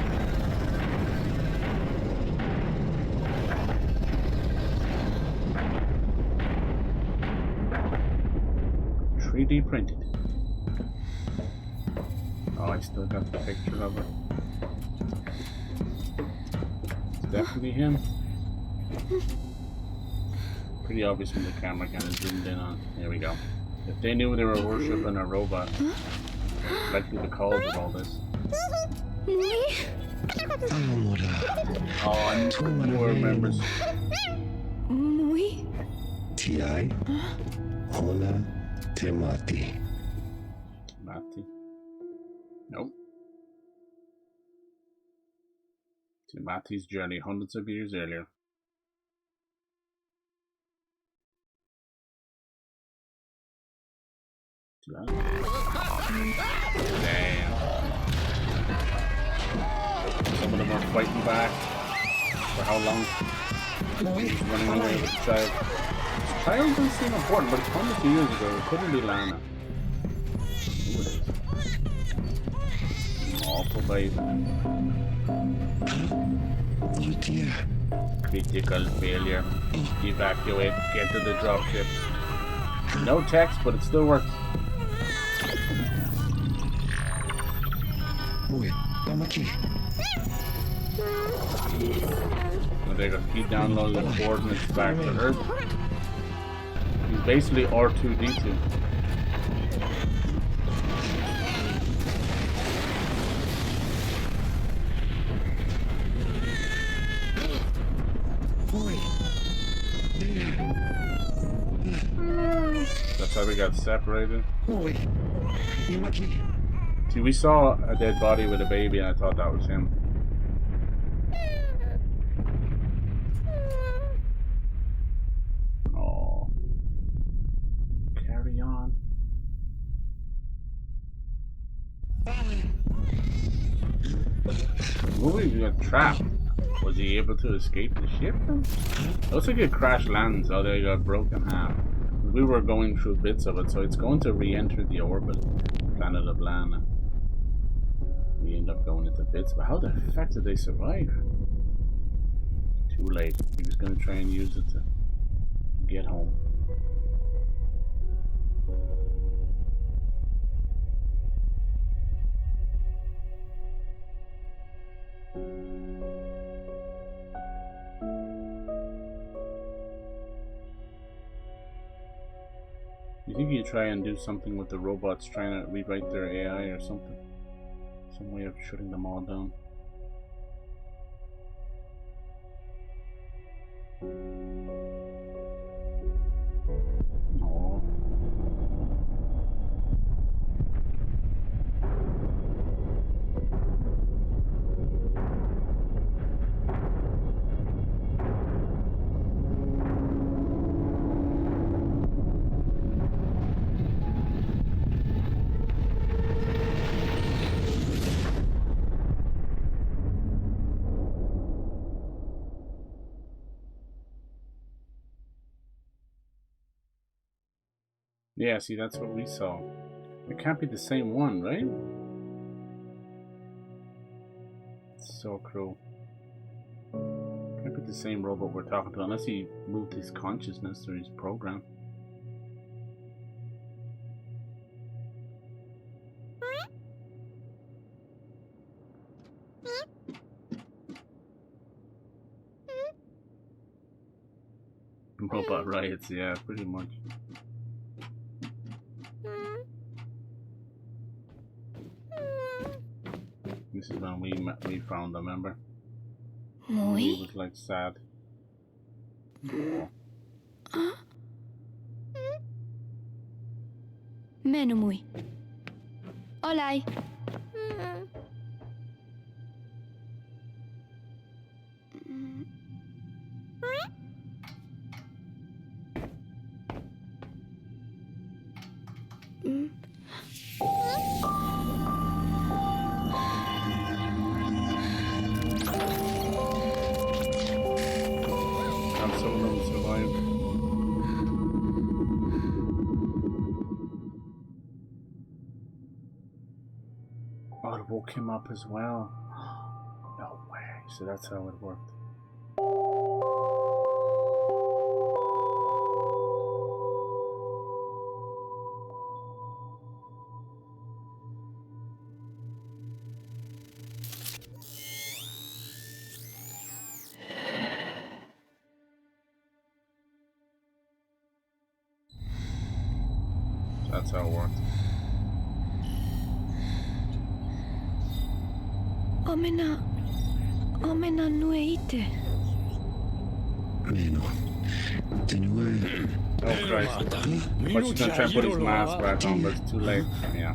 .3D printed. Oh, I still got the picture of it. It's definitely him. Pretty obvious when the camera kind of zoomed in on. There we go. If they knew they were worshipping a robot, likely the cause of all this. Oh, and two more members. Mui? Ti. Hola. Temati. Mati. Nope. To Mati's journey hundreds of years earlier. Damn. Some of them are fighting back. For how long? He's running away with the child. This child doesn't seem important, but it's hundreds of years ago. It couldn't be Lana. Who it is? Awful baby. Critical failure. Evacuate. Get to the dropship. No text, but it still works. So they got he downloaded the coordinates back to Earth. He's basically R2D2. That's how we got separated. See, we saw a dead body with a baby and I thought that was him. Oh. Carry on. Mui got trapped. Was he able to escape the ship then? Looks like it crash lands, although it got broken half. We were going through bits of it, so it's going to re-enter the orbit. Planet of Lana. We end up going into bits, but how the heck did they survive? Too late. He was going to try and use it to get home. You think you try and do something with the robots trying to rewrite their AI or something? Some way of shutting them all down. No. Yeah, see, that's what we saw. It can't be the same one, right? It's so cruel. Can't be the same robot we're talking to, unless he moved his consciousness or his program. Robot riots, yeah, pretty much. This is when we found them, remember? Mui? He was like sad. Meno Mui. Olai. I'm so long survived. Oh, it woke him up as well. No way. So that's how it worked. That's how it worked. Omena nueite. Meno. Tenue. Oh Christ. But she's gonna try and put his mask back on, but it's too late. Yeah.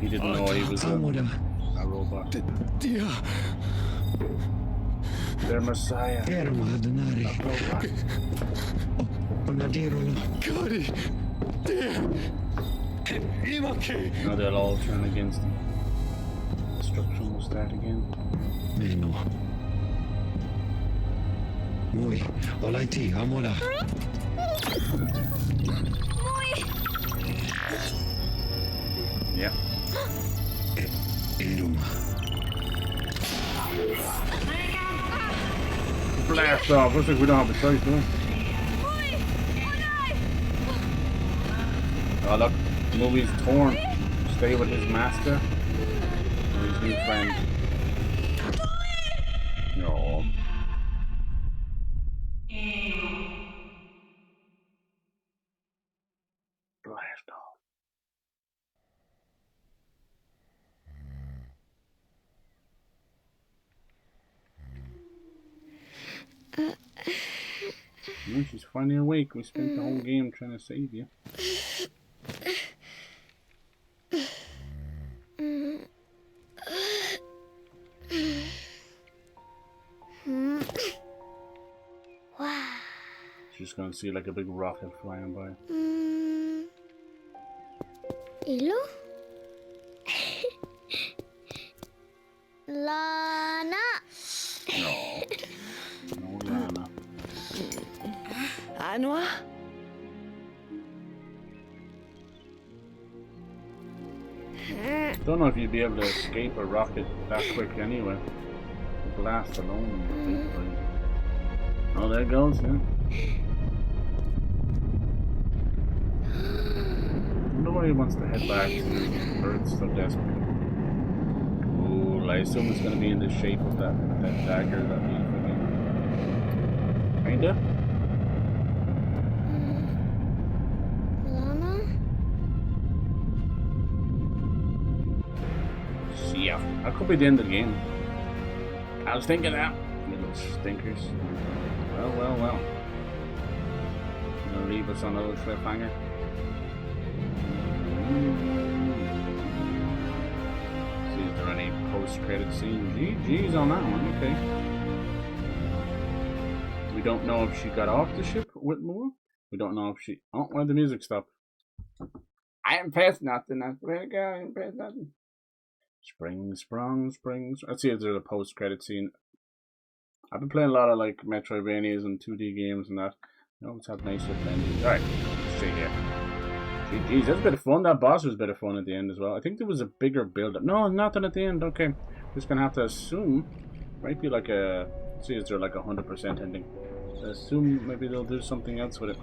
He didn't know he was a robot. Tia. Their Messiah. Erma Adanari. A robot. Onadirolo. Kari. Tia. Imake. Now they'll all turn against him. Destruction will start again. Meno. Mui. Olaiti. Amora. Yeah. Eruma. Blast off. Looks like we don't have a choice, do we? Oh look, the movie's torn. Stay with his master or his new friend. No. Blast off. No, she's finally awake. We spent the whole game trying to save you. She's gonna see like a big rocket flying by. Ilo? Lana! No. No, Lana. Anwa? Don't know if you'd be able to escape a rocket that quick anyway. The blast alone would be crazy. Oh, there it goes, yeah. Nobody wants to head back to Earth so desperately. Ooh, I assume it's going to be in the shape of that dagger that we freaking... Kinda? Lana? Yeah, that could be the end of the game. I was thinking that. Little stinkers. Well, well, well. Gonna leave us on a little cliffhanger. See if there are any post-credit scene. GG's on that one, okay. We don't know if she got off the ship with Moore. We don't know if she... Oh, why'd the music stop? I haven't pressed nothing. I swear to God, I haven't pressed nothing. Spring, sprung, springs. Let's see if there's a post-credit scene. I've been playing a lot of like Metroidvanias and 2D games and that. You always have nice little endings. Alright, let's see here. GG's, that's a bit of fun. That boss was a bit of fun at the end as well. I think there was a bigger build-up. No, nothing at the end. Okay, just gonna have to assume. Might be like a See, is there like 100% ending? I assume maybe they'll do something else with it.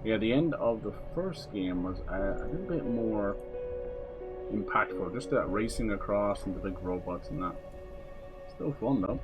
Yeah, the end of the first game was a little bit more impactful. Just that racing across and the big robots and that. Still fun though.